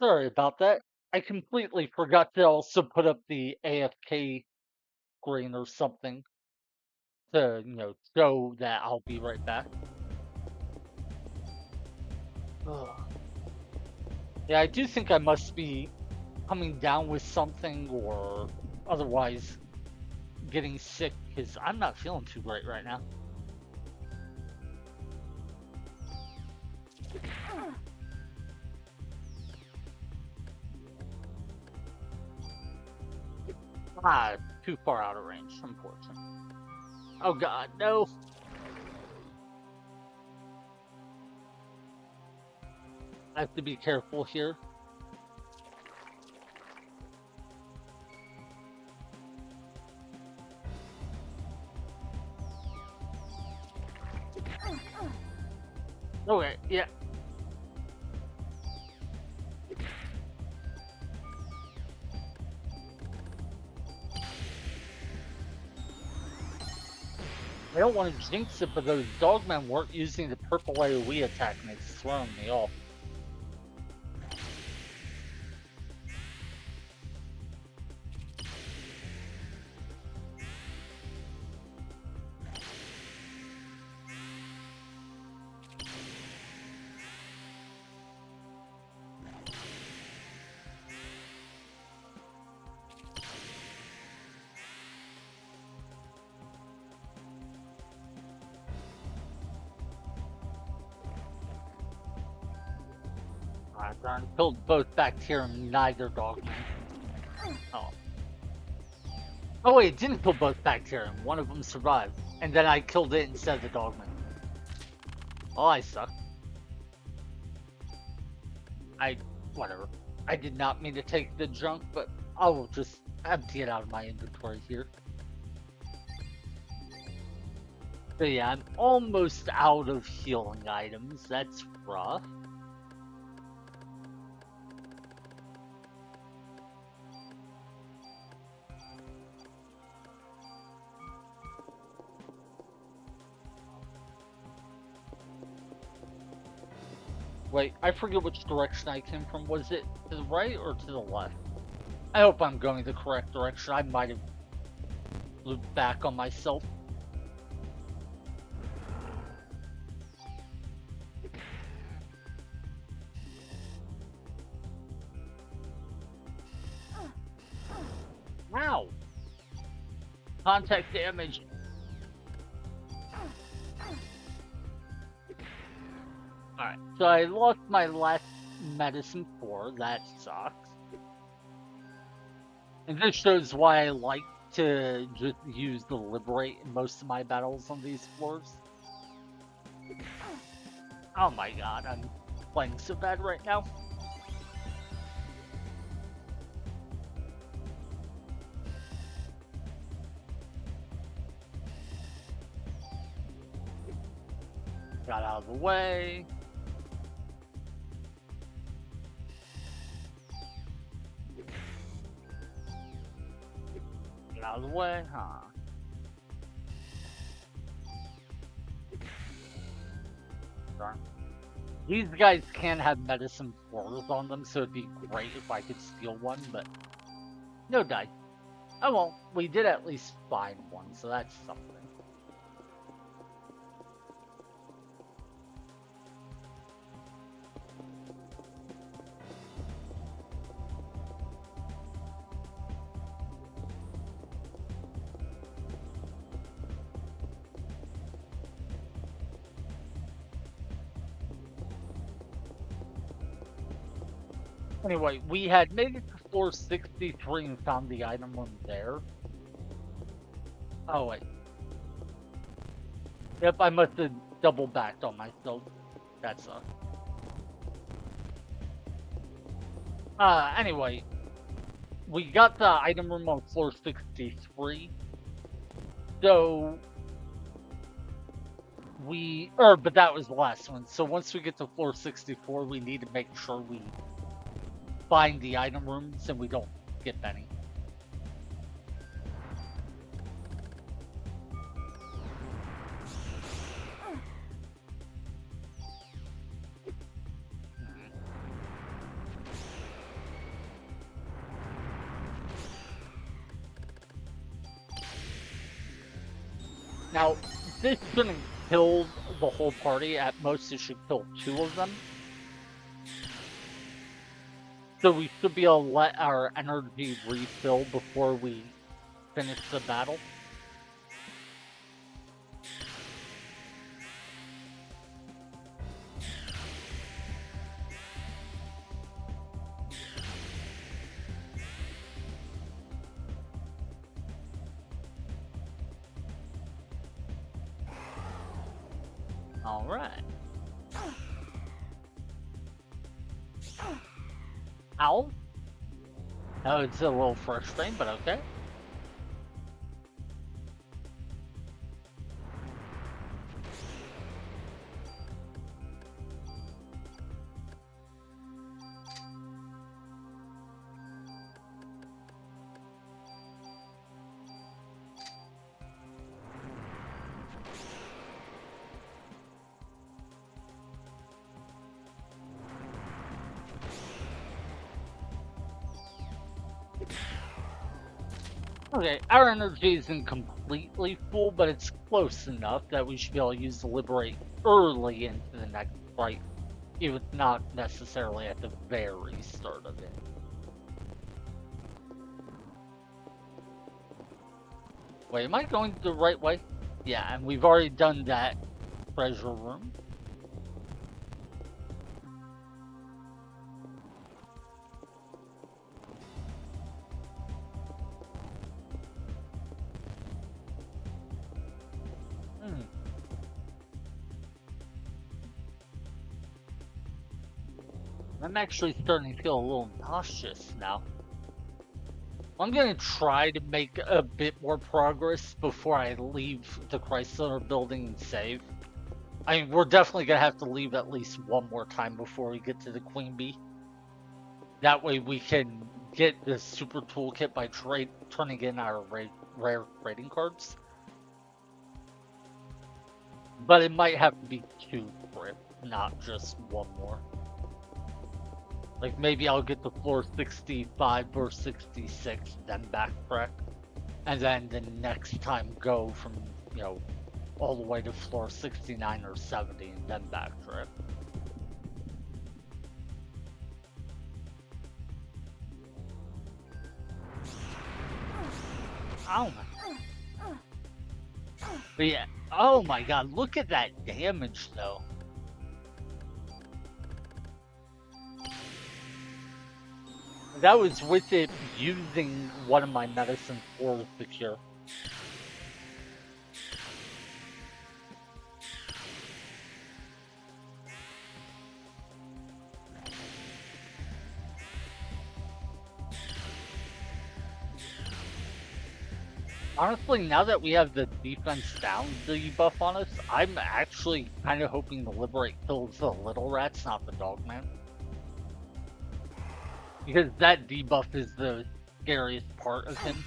Sorry about that. I completely forgot to also put up the AFK screen or something to, show that I'll be right back. Ugh. Yeah, I do think I must be coming down with something or otherwise getting sick because I'm not feeling too great right now. Ah, too far out of range, unfortunately. Oh god, no. I have to be careful here. Okay, yeah. I don't want to jinx it, but those dogmen weren't using the purple AoE attack and it's throwing me off. Ah, darn. Killed both bacterium, neither dogman. Oh. Oh wait, it didn't kill both bacterium. One of them survived. And then I killed it instead of the dogman. Oh, I suck. Whatever. I did not mean to take the junk, but I will just empty it out of my inventory here. But yeah, I'm almost out of healing items. That's rough. Wait, I forget which direction I came from. Was it to the right or to the left? I hope I'm going the correct direction. I might have looped back on myself. Wow! Contact damage. Alright, so I lost my last medicine 4. That sucks. And this shows why I like to just use the Liberate in most of my battles on these floors. Oh my god, I'm playing so bad right now. Got out of the way. Get out of the way, huh? Darn. These guys can have medicine 4s on them, so it'd be great if I could steal one, but no die. Oh well, we did at least find one, so that's something. Anyway, we had made it to floor 63 and found the item room there. Oh wait. Yep, I must have double backed on myself. That sucks. Anyway, we got the item room on floor 63. So but that was the last one. So once we get to floor 64, we need to make sure we find the item rooms and we don't get any. Now, this shouldn't kill the whole party. At most, it should kill 2 of them. So we should be able to let our energy refill before we finish the battle. Alright. Ow. Oh, it's a little frustrating, but okay. Okay, our energy isn't completely full, but it's close enough that we should be able to use the Liberate early into the next fight, even if not necessarily at the very start of it. Wait, am I going the right way? Yeah, and we've already done that treasure room. I'm actually starting to feel a little nauseous now. I'm gonna try to make a bit more progress before I leave the Chrysler building and save. I mean, we're definitely gonna have to leave at least one more time before we get to the Queen Bee. That way we can get the super toolkit by turning in our rare trading cards. But it might have to be 2 trips, not just one more. Like, maybe I'll get to floor 65 or 66, then backtrack. And then the next time go from, all the way to floor 69 or 70 and then backtrack. Oh my. But yeah, oh my god, look at that damage though. That was with it using one of my medicines for the cure. Honestly, now that we have the defense down debuff on us, I'm actually kind of hoping the Liberate kills the little rats, not the dogman. Because that debuff is the scariest part of him.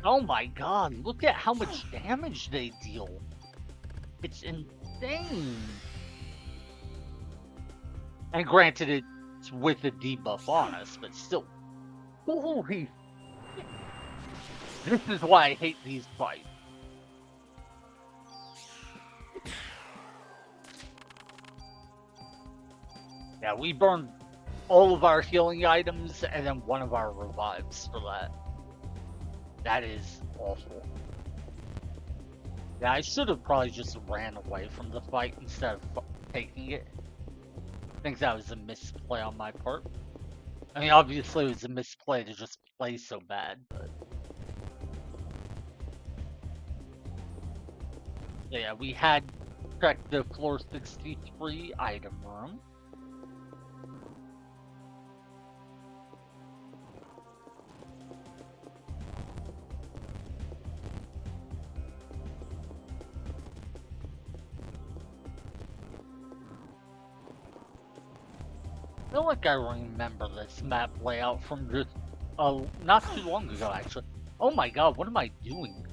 Oh my god, look at how much damage they deal. It's insane. And granted, it's with the debuff on us, but still. Holy. This is why I hate these fights. Yeah, we burned all of our healing items and then one of our revives for that. That is awful. Yeah, I should have probably just ran away from the fight instead of taking it. I think that was a misplay on my part. I mean, obviously it was a misplay to just play so bad, but... Yeah, we had checked the floor 63 item room. I feel like I remember this map layout from just, not too long ago, actually. Oh my god, what am I doing?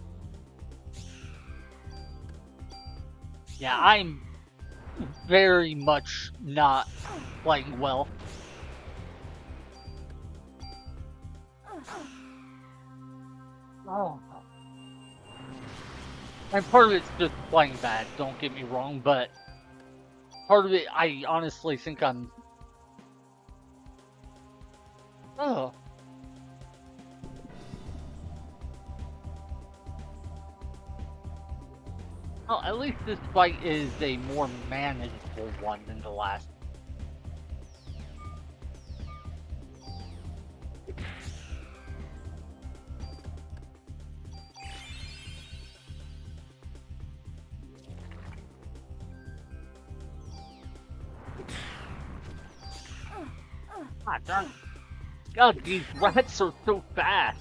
Yeah, I'm very much not playing well. Oh, and part of it's just playing bad, don't get me wrong, but part of it, I honestly think I'm. Oh, well, at least this fight is a more manageable one than the last. God darn. God, these rats are so fast.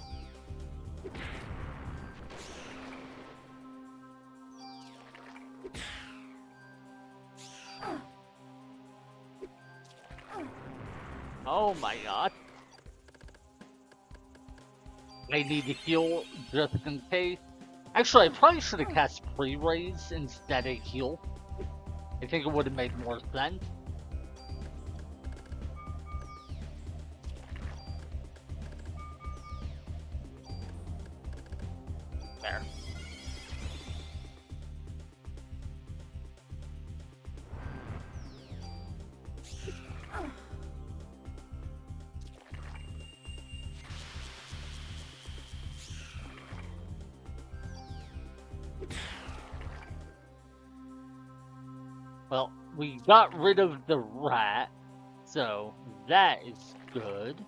Oh my god. I need to heal just in case. Actually, I probably should have cast pre-raise instead of heal. I think it would have made more sense. There. Well, we got rid of the rat, so that is good.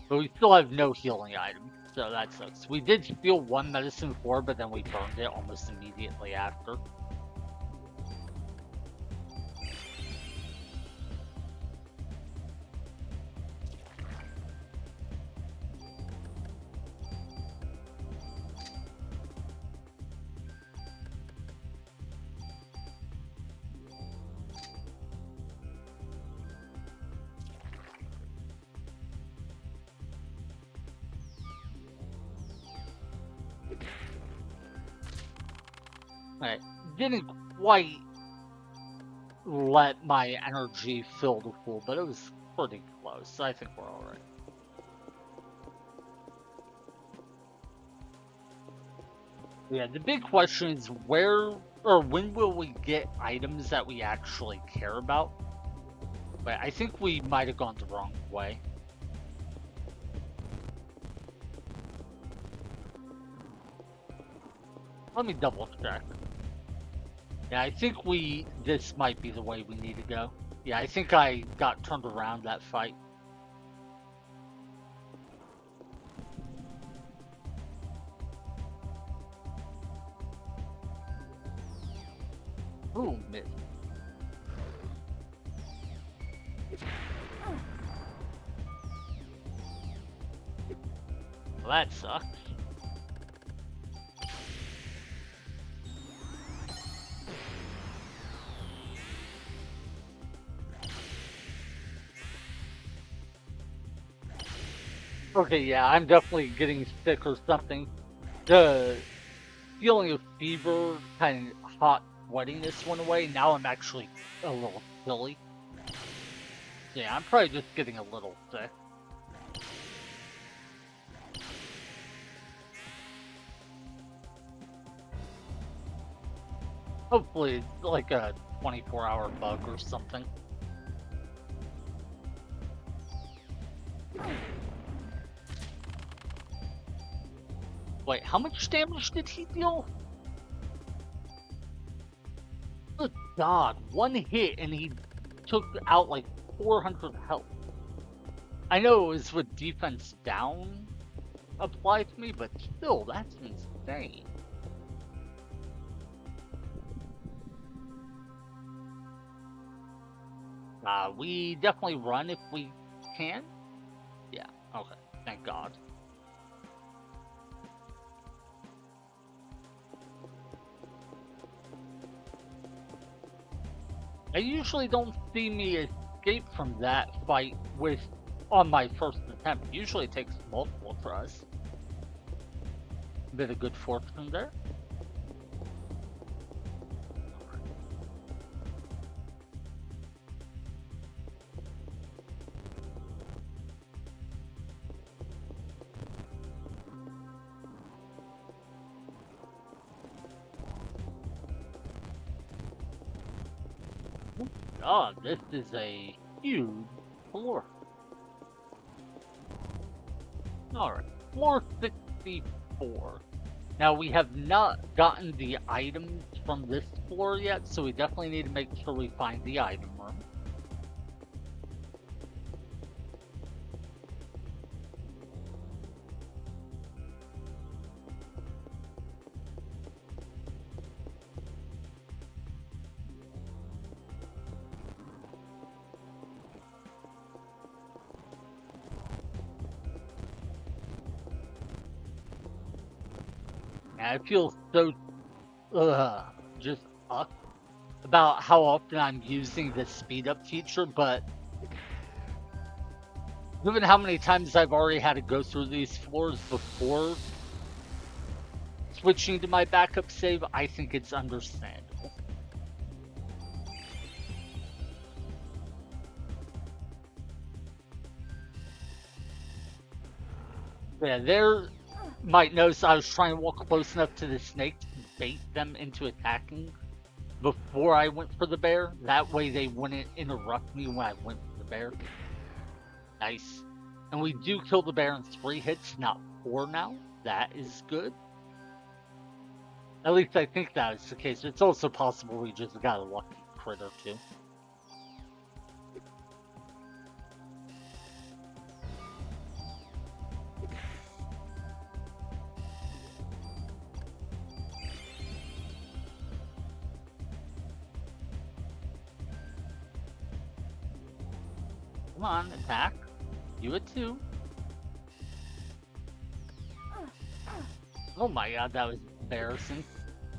But we still have no healing items, so that sucks. We did steal one medicine for, but then we burned it almost immediately after. Right. Didn't quite let my energy fill the pool, but it was pretty close, so I think we're alright. Yeah, the big question is where or when will we get items that we actually care about? But I think we might have gone the wrong way. Let me double check. Yeah, I think this might be the way we need to go. Yeah, I think I got turned around that fight. Ooh, miss. Well, that sucks. Okay, yeah, I'm definitely getting sick or something. The feeling of fever, kind of hot sweatiness went away. Now I'm actually a little silly. Yeah, I'm probably just getting a little sick. Hopefully, it's like a 24-hour bug or something. Wait, how much damage did he deal? Good God, one hit and he took out like 400 health. I know it was with defense down applied to me, but still, that's insane. We definitely run if we can. Yeah, okay, thank God. I usually don't see me escape from that fight on my first attempt. Usually it takes multiple tries. Bit of good fortune there. Oh, this is a huge floor. Alright, floor 64. Now, we have not gotten the items from this floor yet, so we definitely need to make sure we find the item room. And I feel so, just up about how often I'm using the speed up feature, but given how many times I've already had to go through these floors before switching to my backup save, I think it's understandable. Yeah, there might notice I was trying to walk close enough to the snake to bait them into attacking before I went for the bear. That way they wouldn't interrupt me when I went for the bear. Nice. And we do kill the bear in 3 hits, not 4 now. That is good. At least I think that is the case. It's also possible we just got a lucky crit or two. Come on, attack. You it too. Oh my god, that was embarrassing.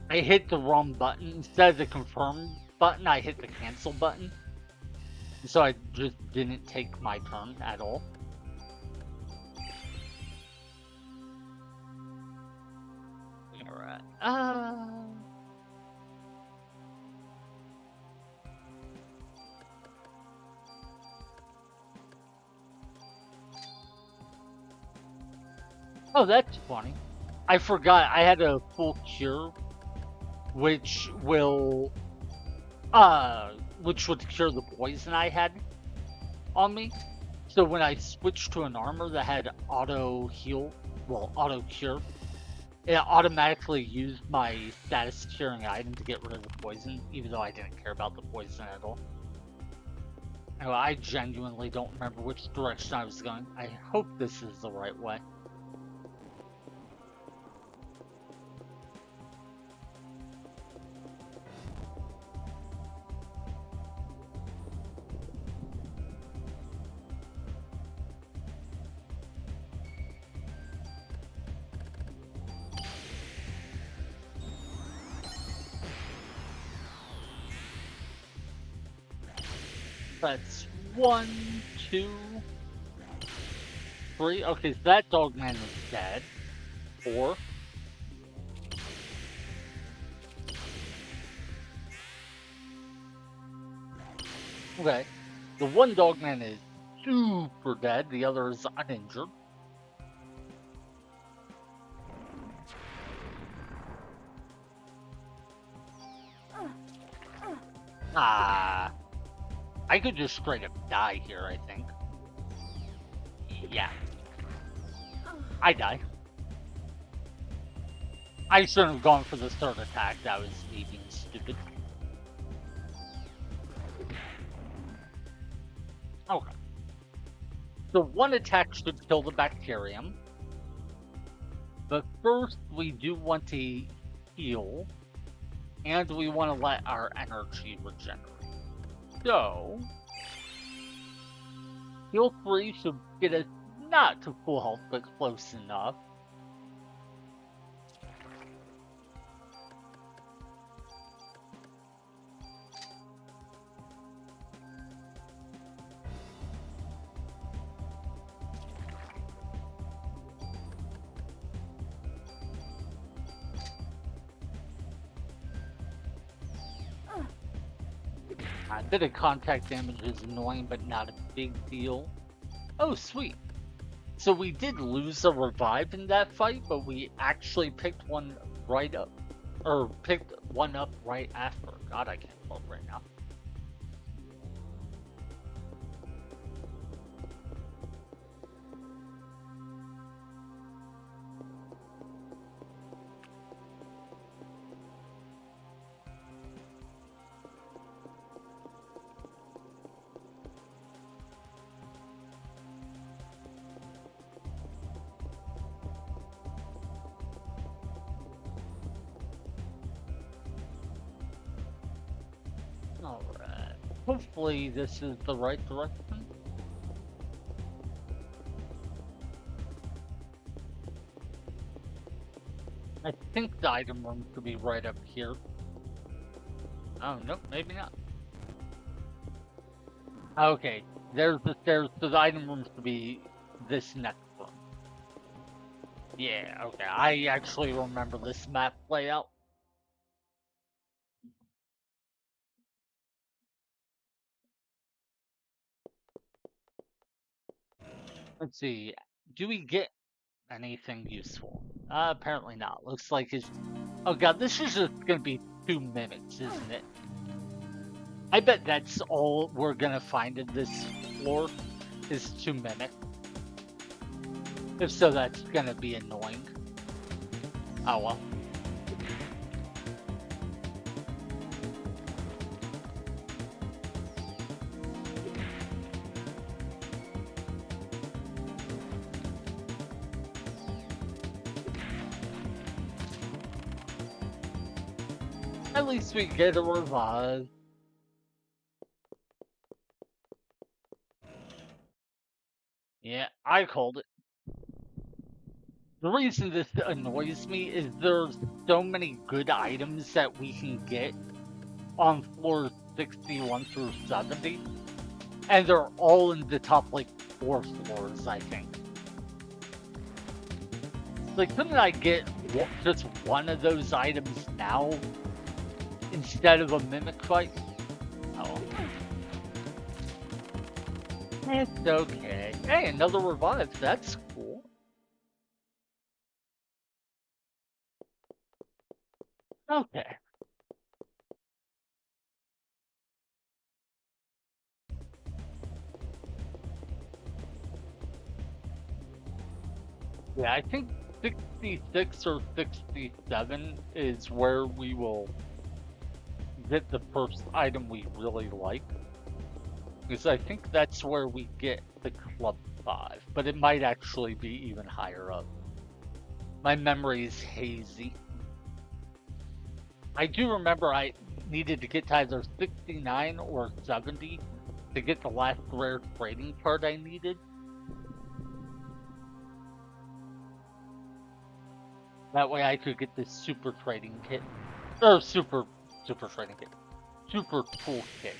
I hit the wrong button. Instead of the confirm button, I hit the cancel button. So I just didn't take my turn at all. Alright. Oh, that's funny. I forgot I had a full cure, which will, which would cure the poison I had on me. So when I switched to an armor that had auto heal, well, auto cure, it automatically used my status curing item to get rid of the poison, even though I didn't care about the poison at all. Anyway, I genuinely don't remember which direction I was going. I hope this is the right way. That's 1, 2, 3. Okay, so that dogman is dead. 4. Okay. The one dogman is super dead, the other is uninjured. Ah. I could just straight up die here, I think. Yeah. I die. I shouldn't have gone for the third attack. That was me being stupid. Okay. So one attack should kill the bacterium. But first, we do want to heal. And we want to let our energy regenerate. So, heal 3 should get us not to full health, but close enough. A bit of contact damage is annoying, but not a big deal. Oh, sweet. So we did lose a revive in that fight, but we actually picked one right up. Or picked one up right after. God, I can't talk right now. Alright. Hopefully this is the right direction. I think the item room could be right up here. Oh, nope, maybe not. Okay, there's the stairs, so the item room to be this next one. Yeah, okay, I actually remember this map layout. Let's see, do we get anything useful? Apparently not. Looks like it's... Oh god, this is just gonna be 2 minutes, isn't it? I bet that's all we're gonna find in this floor is 2 minutes. If so, that's gonna be annoying. Oh well. At least we get a revive. Yeah, I called it. The reason this annoys me is there's so many good items that we can get on floors 61 through 70, and they're all in the top like 4 floors, I think. Like, couldn't I get just one of those items now instead of a mimic fight? Oh, it's okay. Hey, another revive. That's cool. Okay. Yeah, I think 66 or 67 is where we will get the first item we really like. Because I think that's where we get the Club 5, but it might actually be even higher up. My memory is hazy. I do remember I needed to get to either 69 or 70 to get the last rare trading card I needed. That way I could get this super trading kit. Or super trading kit. Super tool kit.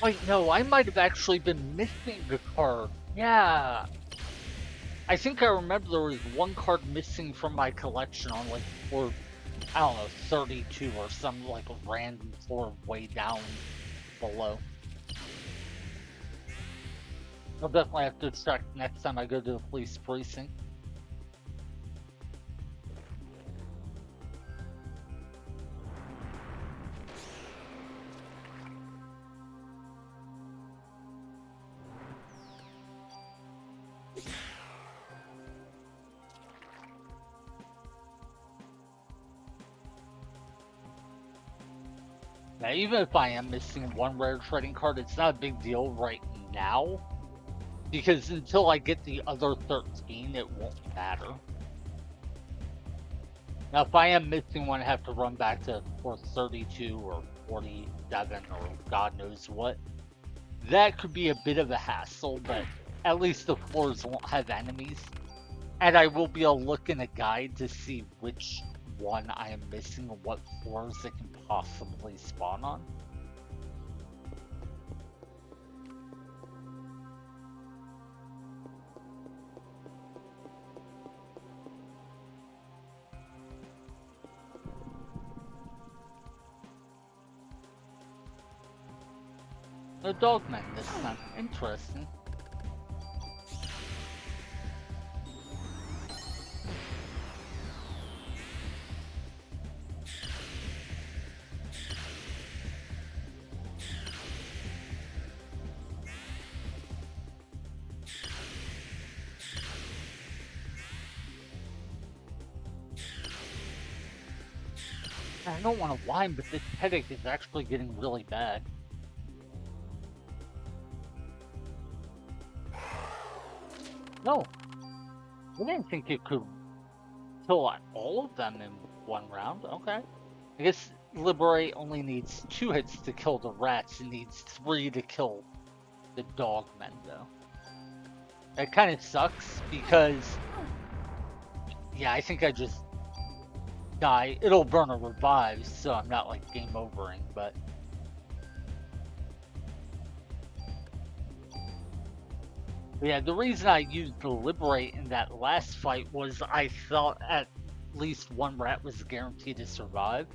Wait, no, I might have actually been missing a card. Yeah. I think I remember there was one card missing from my collection on like floor, I don't know, 32 or some like random floor way down below. I'll definitely have to check next time I go to the police precinct. Now, even if I am missing one rare trading card, it's not a big deal right now. Because until I get the other 13, it won't matter. Now, if I am missing one, I have to run back to floor 32 or 47 or God knows what. That could be a bit of a hassle, but at least the floors won't have enemies. And I will be able to look in a guide to see which one I am missing and what floors it can possibly spawn on. The dogman this time. Interesting. I don't want to whine, but this headache is actually getting really bad. No. I didn't think it could kill all of them in one round. Okay. I guess Liberate only needs 2 hits to kill the rats. It needs 3 to kill the dogmen, though. That kind of sucks because, yeah, I think I just die. It'll burn a revive, so I'm not like game overing, but yeah, the reason I used the Liberate in that last fight was I thought at least one rat was guaranteed to survive.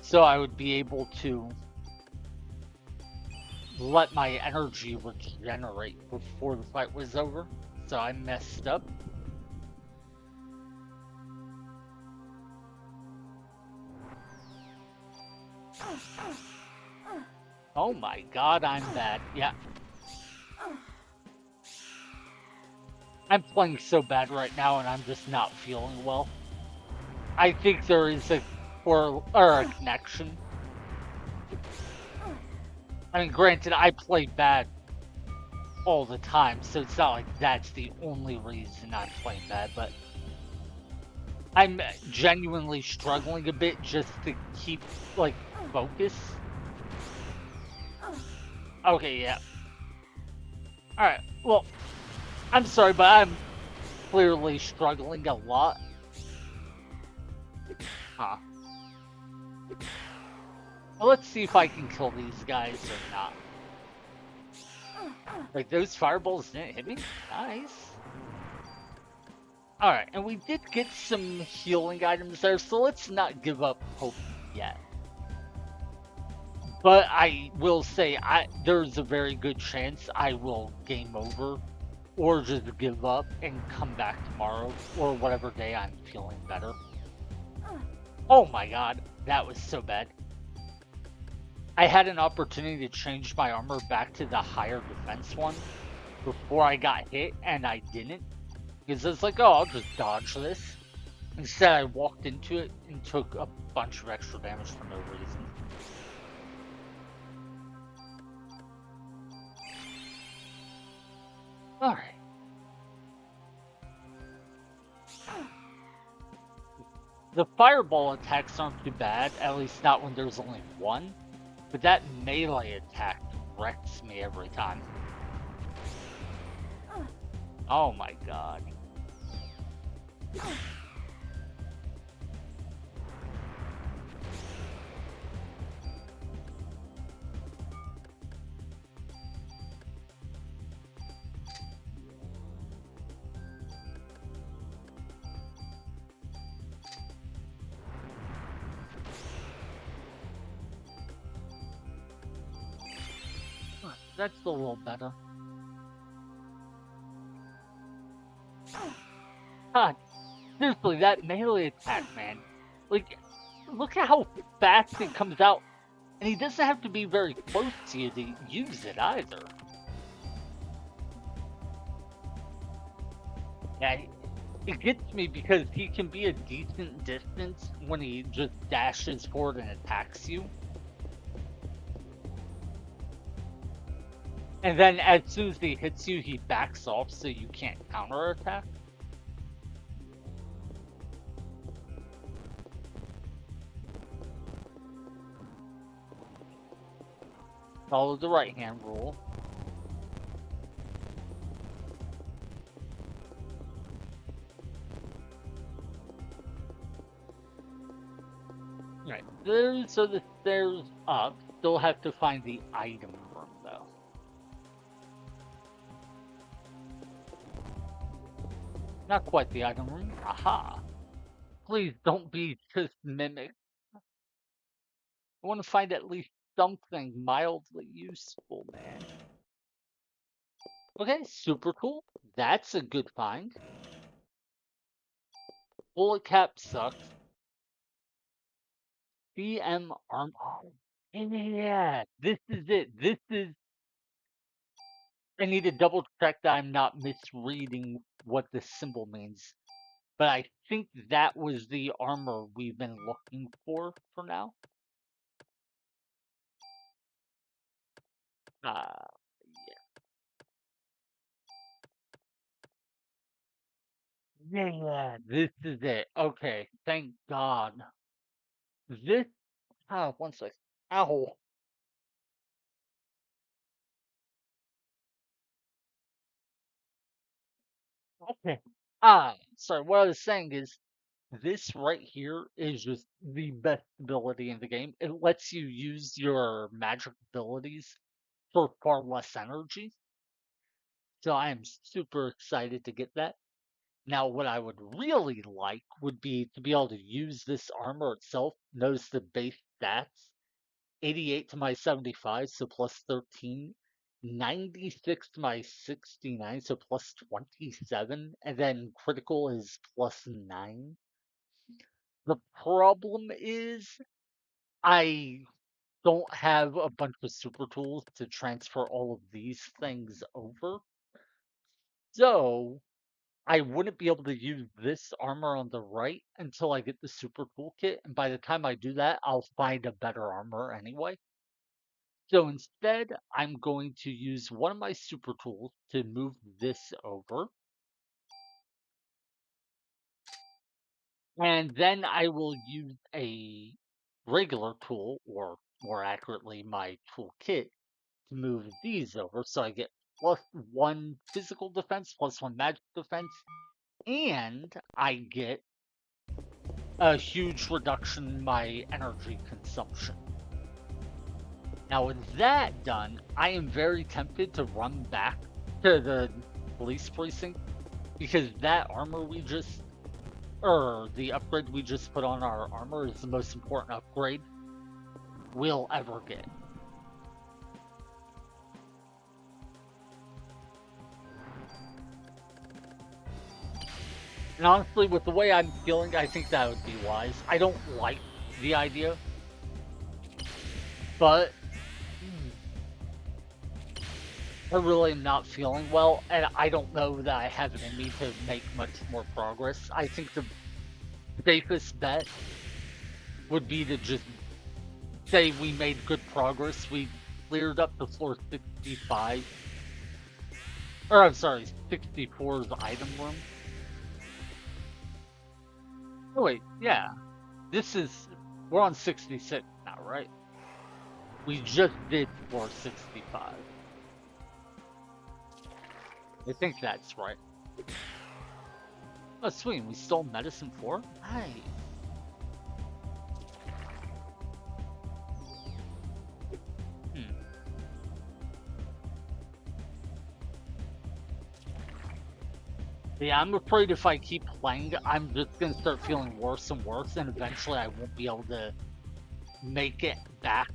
So I would be able to let my energy regenerate before the fight was over. So I messed up. Oh my god, I'm bad. Yeah, I'm playing so bad right now and I'm just not feeling well. I think there is a or a connection. I mean, granted, I play bad all the time, so it's not like that's the only reason I'm playing bad, but I'm genuinely struggling a bit just to keep, like, focus. Okay, yeah. Alright, well, I'm sorry, but I'm clearly struggling a lot. Huh. Well, let's see if I can kill these guys or not. Like, those fireballs didn't hit me? Nice. Alright, and we did get some healing items there, so let's not give up hope yet. But I will say, there's a very good chance I will game over or just give up and come back tomorrow or whatever day I'm feeling better. Oh my god, that was so bad. I had an opportunity to change my armor back to the higher defense one before I got hit, and I didn't. Because it's like, oh, I'll just dodge this. Instead, I walked into it and took a bunch of extra damage for no reason. Alright. The fireball attacks aren't too bad, at least not when there's only one. But that melee attack wrecks me every time. Oh my god. That's a little better. God, seriously, that melee attack, man. Like, look at how fast it comes out. And he doesn't have to be very close to you to use it either. Yeah, it gets me because he can be a decent distance when he just dashes forward and attacks you. And then as soon as he hits you, he backs off so you can't counterattack. Follow the right hand rule. Right, so the stairs up. Still have to find the item room though. Not quite the item room. Aha. Please don't be just mimic. I want to find at least something mildly useful, man. Okay, super cool. That's a good find. Bullet cap sucks. BM arm. Oh, yeah, this is it. This is. I need to double check that I'm not misreading what this symbol means. But I think that was the armor we've been looking for now. Uh, yeah. Yeah, this is it. Okay, thank God. This, one sec. Ow. Okay. Sorry, what I was saying is this right here is just the best ability in the game. It lets you use your magic abilities for far less energy. So I am super excited to get that. Now, what I would really like would be to be able to use this armor itself. Notice the base stats 88 to my 75, so plus 13. 96 to my 69, so plus 27. And then critical is plus 9. The problem is I don't have a bunch of super tools to transfer all of these things over. So I wouldn't be able to use this armor on the right until I get the super toolkit. And by the time I do that, I'll find a better armor anyway. So instead, I'm going to use one of my super tools to move this over. And then I will use a regular tool, or more accurately, my toolkit, to move these over. So I get plus 1 physical defense, plus 1 magic defense, and I get a huge reduction in my energy consumption. Now, with that done, I am very tempted to run back to the police precinct because that armor we just, or the upgrade we just put on our armor is the most important upgrade we'll ever get. And honestly, with the way I'm feeling, I think that would be wise. I don't like the idea, but I really am not feeling well, and I don't know that I have it in me to make much more progress. I think the safest bet would be to just say we made good progress. We cleared up the floor 65, or I'm sorry, 64's item room. Oh wait, yeah, this is, we're on 66 now, right? We just did floor 65. I think that's right. Oh sweet, we stole medicine 4? Nice. Hmm. Yeah, I'm afraid if I keep playing, I'm just gonna start feeling worse and worse, and eventually I won't be able to make it back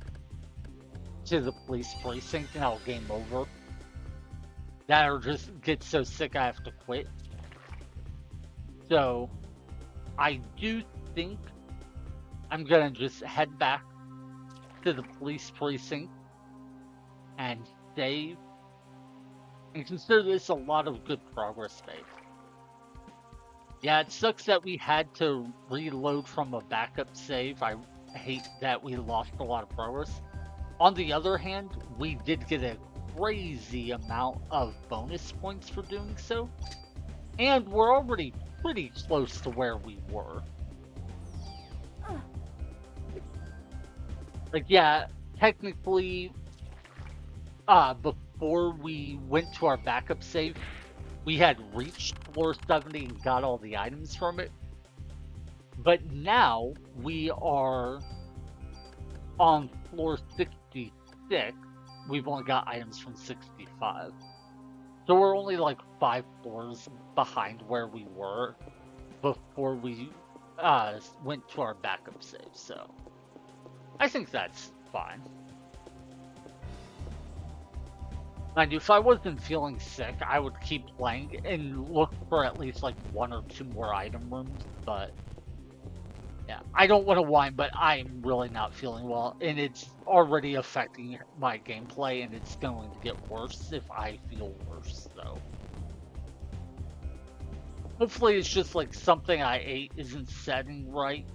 to the police precinct, and I'll game over. That or just get so sick I have to quit. So, I do think I'm gonna just head back to the police precinct and save, and consider this a lot of good progress made. Yeah, it sucks that we had to reload from a backup save. I hate that we lost a lot of progress. On the other hand, we did get a crazy amount of bonus points for doing so, and we're already pretty close to where we were. Like, yeah, technically, before we went to our backup save, we had reached floor 70 and got all the items from it. But now we are on floor 66. We've only got items from 65. So we're only like 5 floors behind where we were before we went to our backup save. So I think that's fine. Mind you, if I wasn't feeling sick, I would keep playing and look for at least like 1 or 2 more item rooms, but yeah, I don't want to whine, but I'm really not feeling well, and it's already affecting my gameplay, and it's going to get worse if I feel worse, so. Hopefully it's just like something I ate isn't setting right,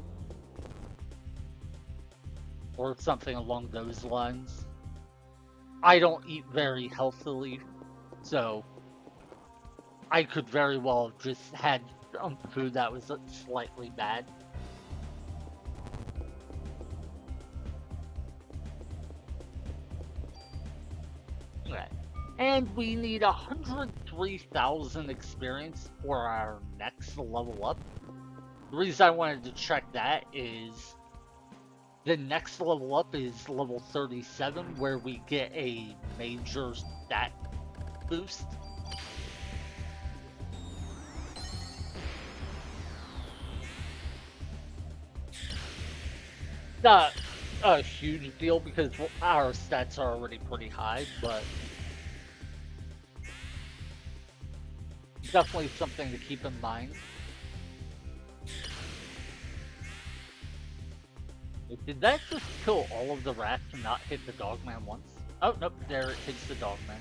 or something along those lines. I don't eat very healthily, so I could very well have just had on food that was slightly bad. Okay. And we need 103,000 experience for our next level up. The reason I wanted to check that is the next level up is level 37, where we get a major stat boost. Not a huge deal because our stats are already pretty high, but definitely something to keep in mind. Did that just kill all of the rats and not hit the dogman once? Oh, nope, there it hits the dogman.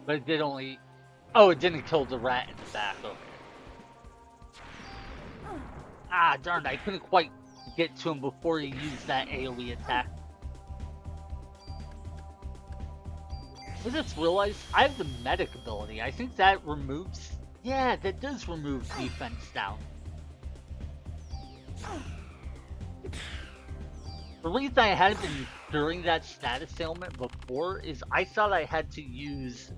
But it did only... Oh, it didn't kill the rat in the back, okay. Ah, darn, I couldn't quite get to him before he used that AoE attack. I just realized I have the medic ability. I think that removes... Yeah, that does remove defense down. The reason I hadn't been during that status ailment before is I thought I had to use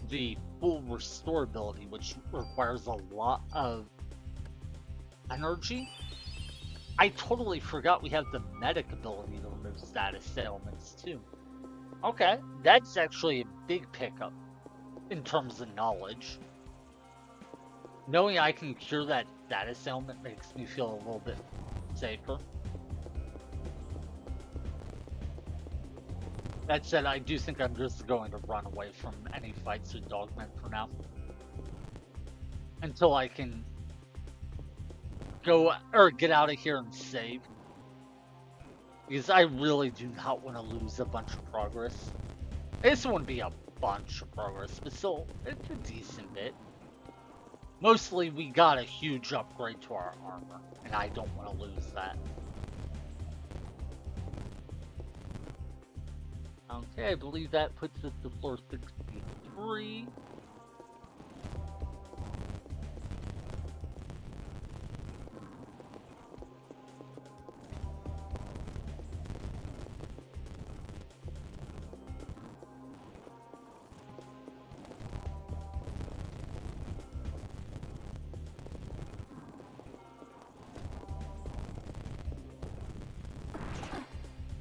the full restore ability, which requires a lot of energy. I totally forgot we have the medic ability to remove status ailments too. Okay, that's actually a big pickup in terms of knowledge. Knowing I can cure that status ailment makes me feel a little bit safer. That said, I do think I'm just going to run away from any fights with Dogmen for now. Until I can go, or get out of here and save. Because I really do not want to lose a bunch of progress. This wouldn't be a bunch of progress, but still, it's a decent bit. Mostly, we got a huge upgrade to our armor, and I don't want to lose that. Okay, I believe that puts us to floor 63.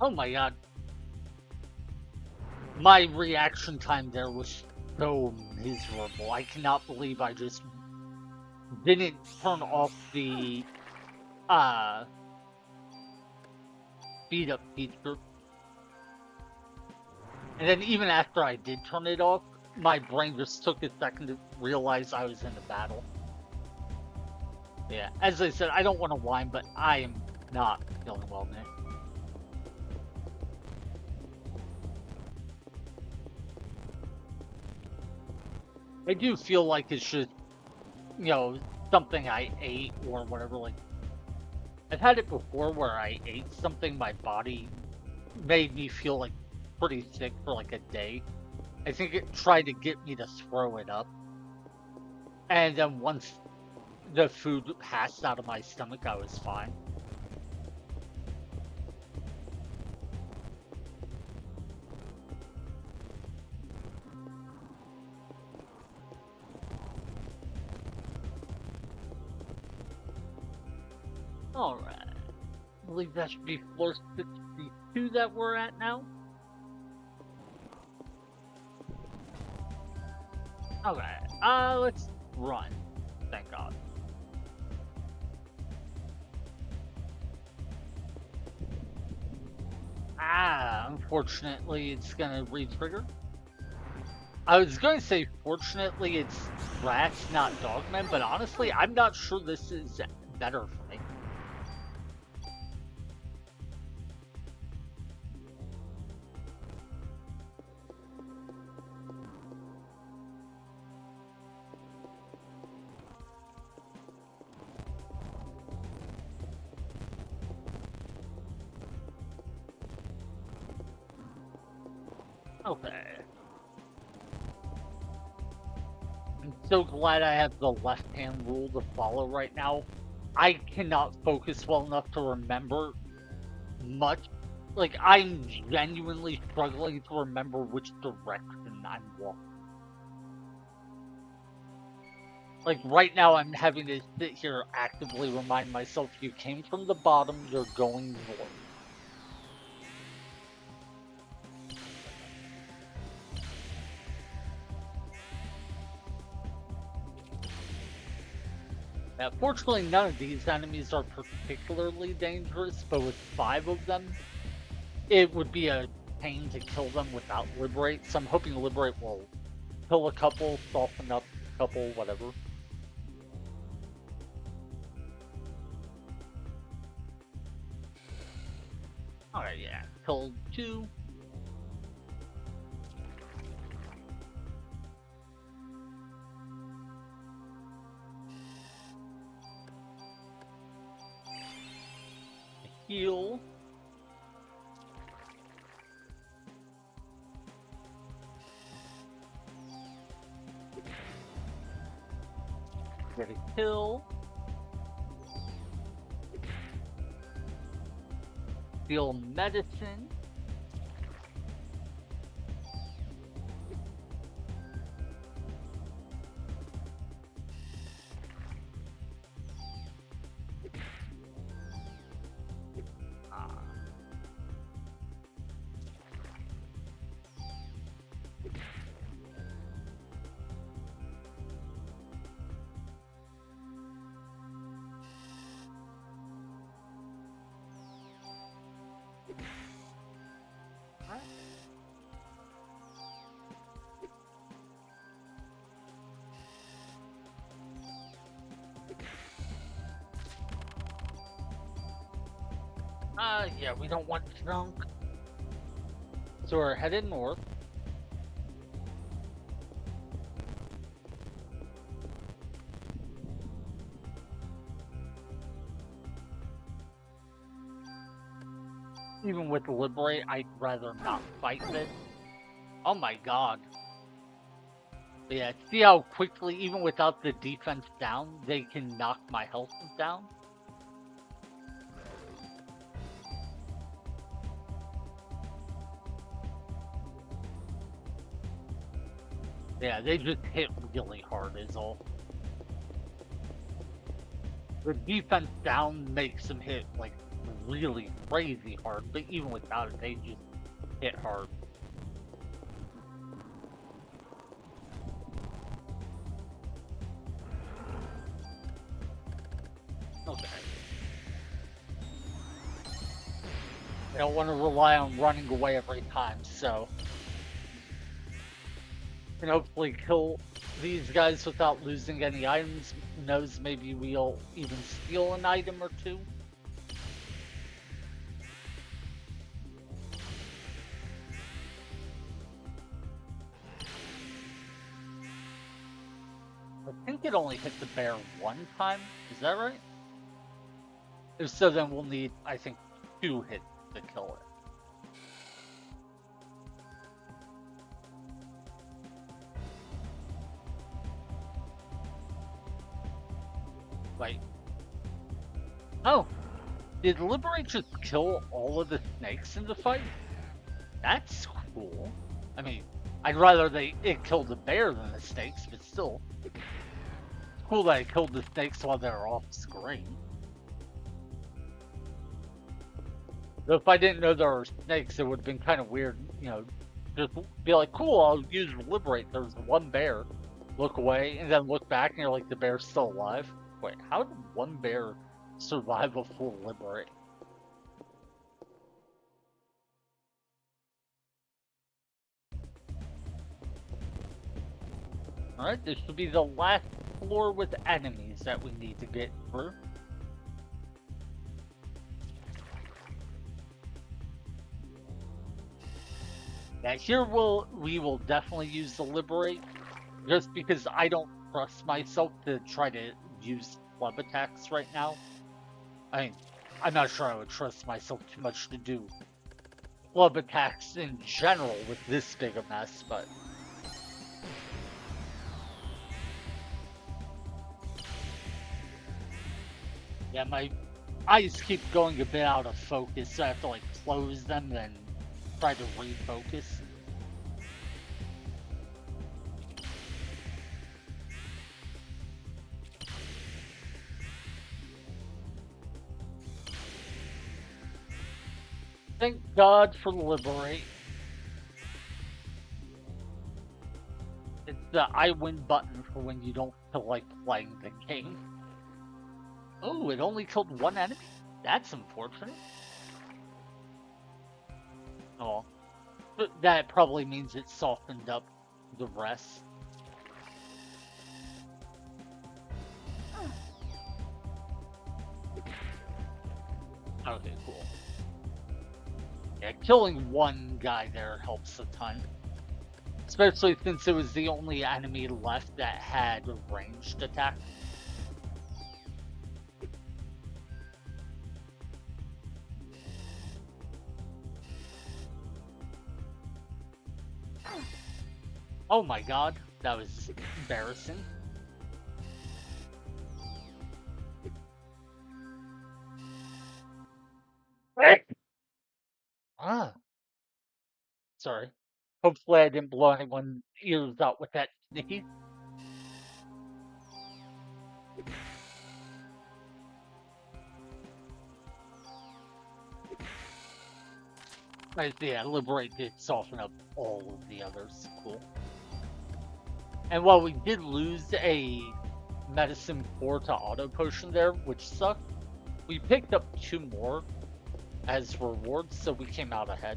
Oh my god. My reaction time there was so miserable. I cannot believe I just didn't turn off the speed up feature. And then even after I did turn it off, my brain just took a second to realize I was in a battle. Yeah, as I said, I don't want to whine, but I am not feeling well, man. I do feel like it's just, you know, something I ate or whatever. Like, I've had it before where I ate something, my body made me feel like pretty sick for like a day. I think it tried to get me to throw it up. And then once the food passed out of my stomach, I was fine. Alright. I believe that should be floor 62 that we're at now. Okay, let's run. Thank God. Ah, unfortunately, it's gonna re-trigger. I was going to say, fortunately, it's rats, not dogmen, but honestly, I'm not sure this is better for me. Okay. I'm so glad I have the left-hand rule to follow right now. I cannot focus well enough to remember much. Like, I'm genuinely struggling to remember which direction I'm walking. Like, right now, I'm having to sit here actively remind myself you came from the bottom, you're going north. Now, fortunately, none of these enemies are particularly dangerous, but with 5 of them, it would be a pain to kill them without Liberate, so I'm hoping Liberate will kill a couple, soften up a couple, whatever. Alright, yeah. Killed 2. Heal. Get a kill. Deal medicine. Yeah, we don't want junk. So we're headed north. Even with Liberate, I'd rather not fight this. Oh my god. But yeah, see how quickly, even without the defense down, they can knock my health down? Yeah, they just hit really hard is all. The defense down makes them hit, like, really crazy hard, but even without it, they just hit hard. Okay. I don't want to rely on running away every time, so... And hopefully kill these guys without losing any items. Who knows, maybe we'll even steal an item or two. I think it only hit the bear one time. Is that right? If so, then we'll need, I think, 2 hits to kill it. Wait. Oh! Did Liberate just kill all of the snakes in the fight? That's cool. I mean, I'd rather it killed the bear than the snakes, but still. It's cool that it killed the snakes while they were off screen. Though if I didn't know there were snakes, it would have been kind of weird, you know, just be like, cool, I'll use Liberate. There's one bear. Look away, and then look back, and you're like, the bear's still alive? Wait, how did one bear survive a full Liberate? Alright, this should be the last floor with enemies that we need to get through. Yeah, here we will definitely use the Liberate, just because I don't trust myself to try to use club attacks right now. I mean, I'm not sure I would trust myself too much to do club attacks in general with this big a mess, but yeah, my eyes keep going a bit out of focus, so I have to like close them, then try to refocus. Thank God for Liberate. It's the I win button for when you don't feel like playing the game. Oh, it only killed one enemy? That's unfortunate. Oh, but that probably means it softened up the rest. Okay, cool. Yeah, killing one guy there helps a ton. Especially since it was the only enemy left that had a ranged attack. Oh my god, that was embarrassing. Ah, sorry. Hopefully I didn't blow anyone's ears out with that sneeze. Nice, yeah, Liberate did soften up all of the others. Cool. And while we did lose a medicine 4 to auto potion there, which sucked, we picked up 2 more as rewards, so we came out ahead.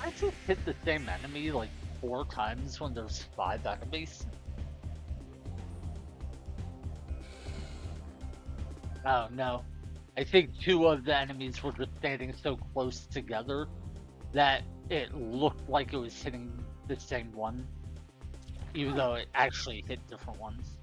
I just hit the same enemy like 4 times when there's 5 enemies. Oh no. I think 2 of the enemies were just standing so close together that it looked like it was hitting the same one, even though it actually hit different ones.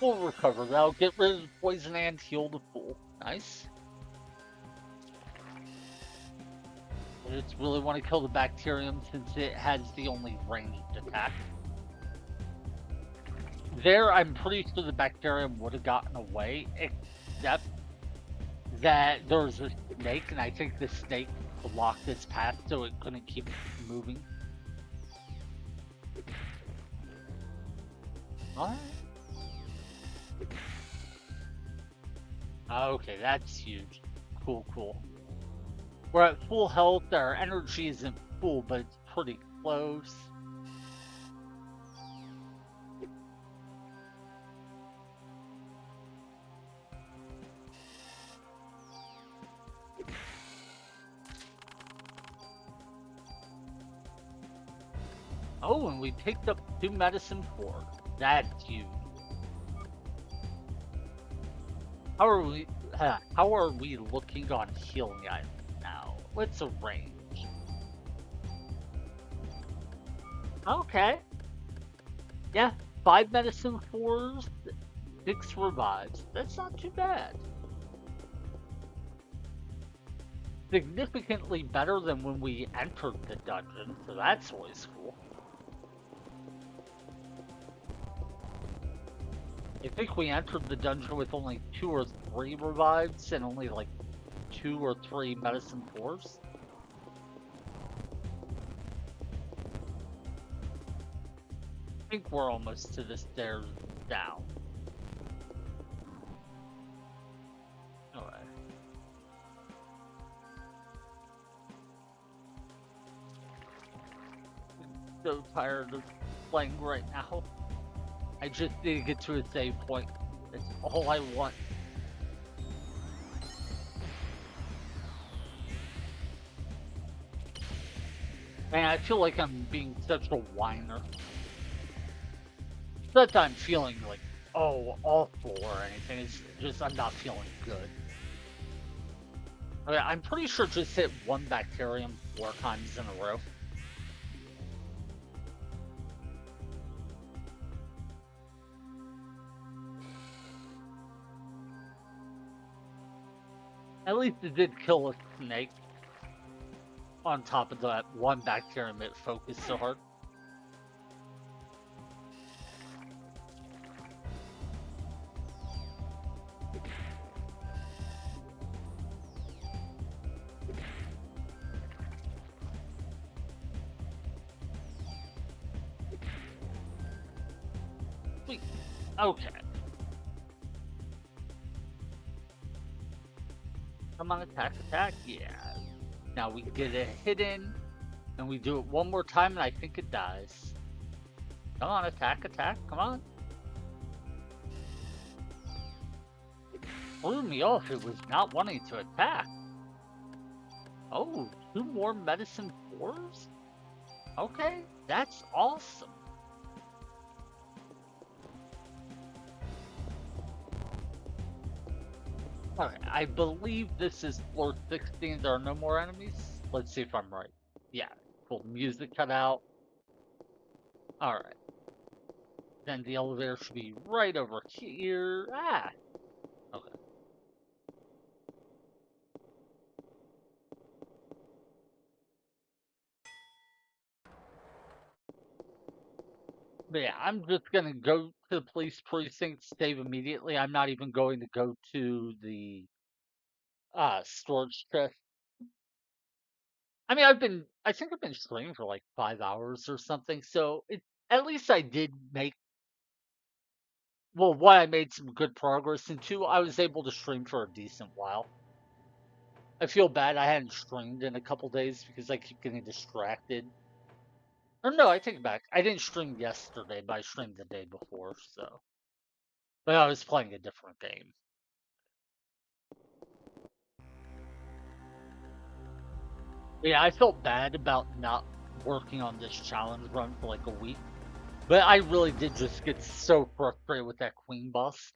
We'll recover that'll get rid of the poison and heal the full. Nice. I just really want to kill the bacterium since it has the only ranged attack. There, I'm pretty sure the bacterium would have gotten away, except that there was a snake, and I think the snake blocked its path so it couldn't keep moving. Alright. Okay, that's huge. Cool, cool. We're at full health, our energy isn't full, but it's pretty close. Oh, and we picked up 2 medicine 4. That's huge. How are we looking on healing items now? Let's arrange. Okay. Yeah, 5 medicine 4s, 6 revives. That's not too bad. Significantly better than when we entered the dungeon, so that's always cool. I think we entered the dungeon with only 2 or 3 revives and only like 2 or 3 medicine 4s. I think we're almost to the stairs down. so tired of playing right now. I just need to get to a save point. That's all I want. Man, I feel like I'm being such a whiner. Not that I'm feeling like, oh, awful or anything. It's just I'm not feeling good. Okay, I'm pretty sure just hit one bacterium 4 times in a row. At least it did kill a snake on top of that one bacterium it focused so hard. Sweet. Okay. Come on, attack, attack. Yeah. Now we get it hidden, and we do it one more time, and I think it dies. Come on, attack, attack. Come on. Threw me off. It was not wanting to attack. Oh, 2 more medicine 4s? Okay, that's awesome. Alright, I believe this is floor 16. There are no more enemies. Let's see if I'm right. Yeah, cool. Music cut out. Alright. Then the elevator should be right over here. Ah! Okay. But yeah, I'm just gonna go to the police precinct, save immediately. I'm not even going to go to the storage chest. I mean, I think I've been streaming for like 5 hours or something. So at least I did make, well, one, I made some good progress, and two, I was able to stream for a decent while. I feel bad I hadn't streamed in a couple days because I keep getting distracted. Or no, I take it back. I didn't stream yesterday, but I streamed the day before, so. But I was playing a different game. Yeah, I felt bad about not working on this challenge run for like a week. But I really did just get so frustrated with that queen boss.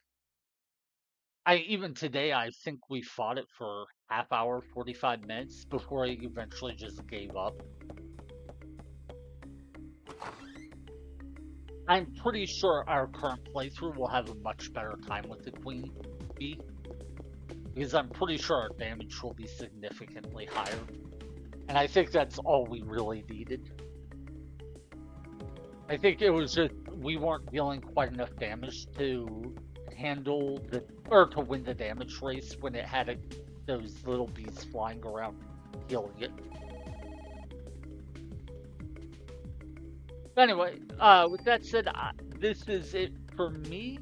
Even today, I think we fought it for half hour, 45 minutes before I eventually just gave up. I'm pretty sure our current playthrough will have a much better time with the queen bee, because I'm pretty sure our damage will be significantly higher. And I think that's all we really needed. I think it was just we weren't dealing quite enough damage to handle or to win the damage race when it had those little bees flying around healing it. Anyway, with that said, this is it for me.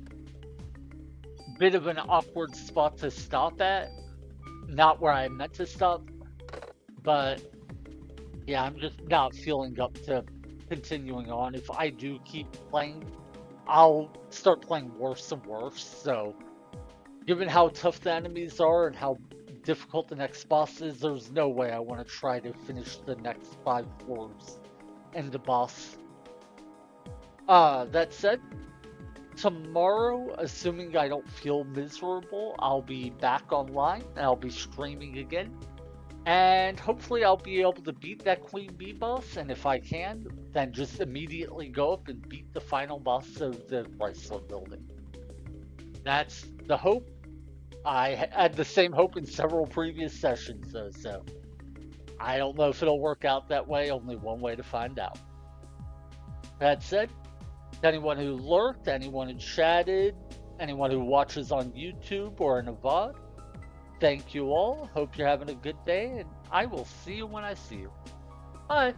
Bit of an awkward spot to stop at. Not where I meant to stop, but yeah, I'm just not feeling up to continuing on. If I do keep playing, I'll start playing worse and worse. So, given how tough the enemies are and how difficult the next boss is, there's no way I want to try to finish the next 5 floors and the boss. That said, tomorrow, assuming I don't feel miserable, I'll be back online and I'll be streaming again. And hopefully I'll be able to beat that Queen Bee boss, and if I can, then just immediately go up and beat the final boss of the Chrysler building. That's the hope. I had the same hope in several previous sessions, though, so I don't know if it'll work out that way, only one way to find out. That said, anyone who lurked, anyone who chatted, anyone who watches on YouTube or in a VOD, thank you all. Hope you're having a good day, and I will see you when I see you. Bye.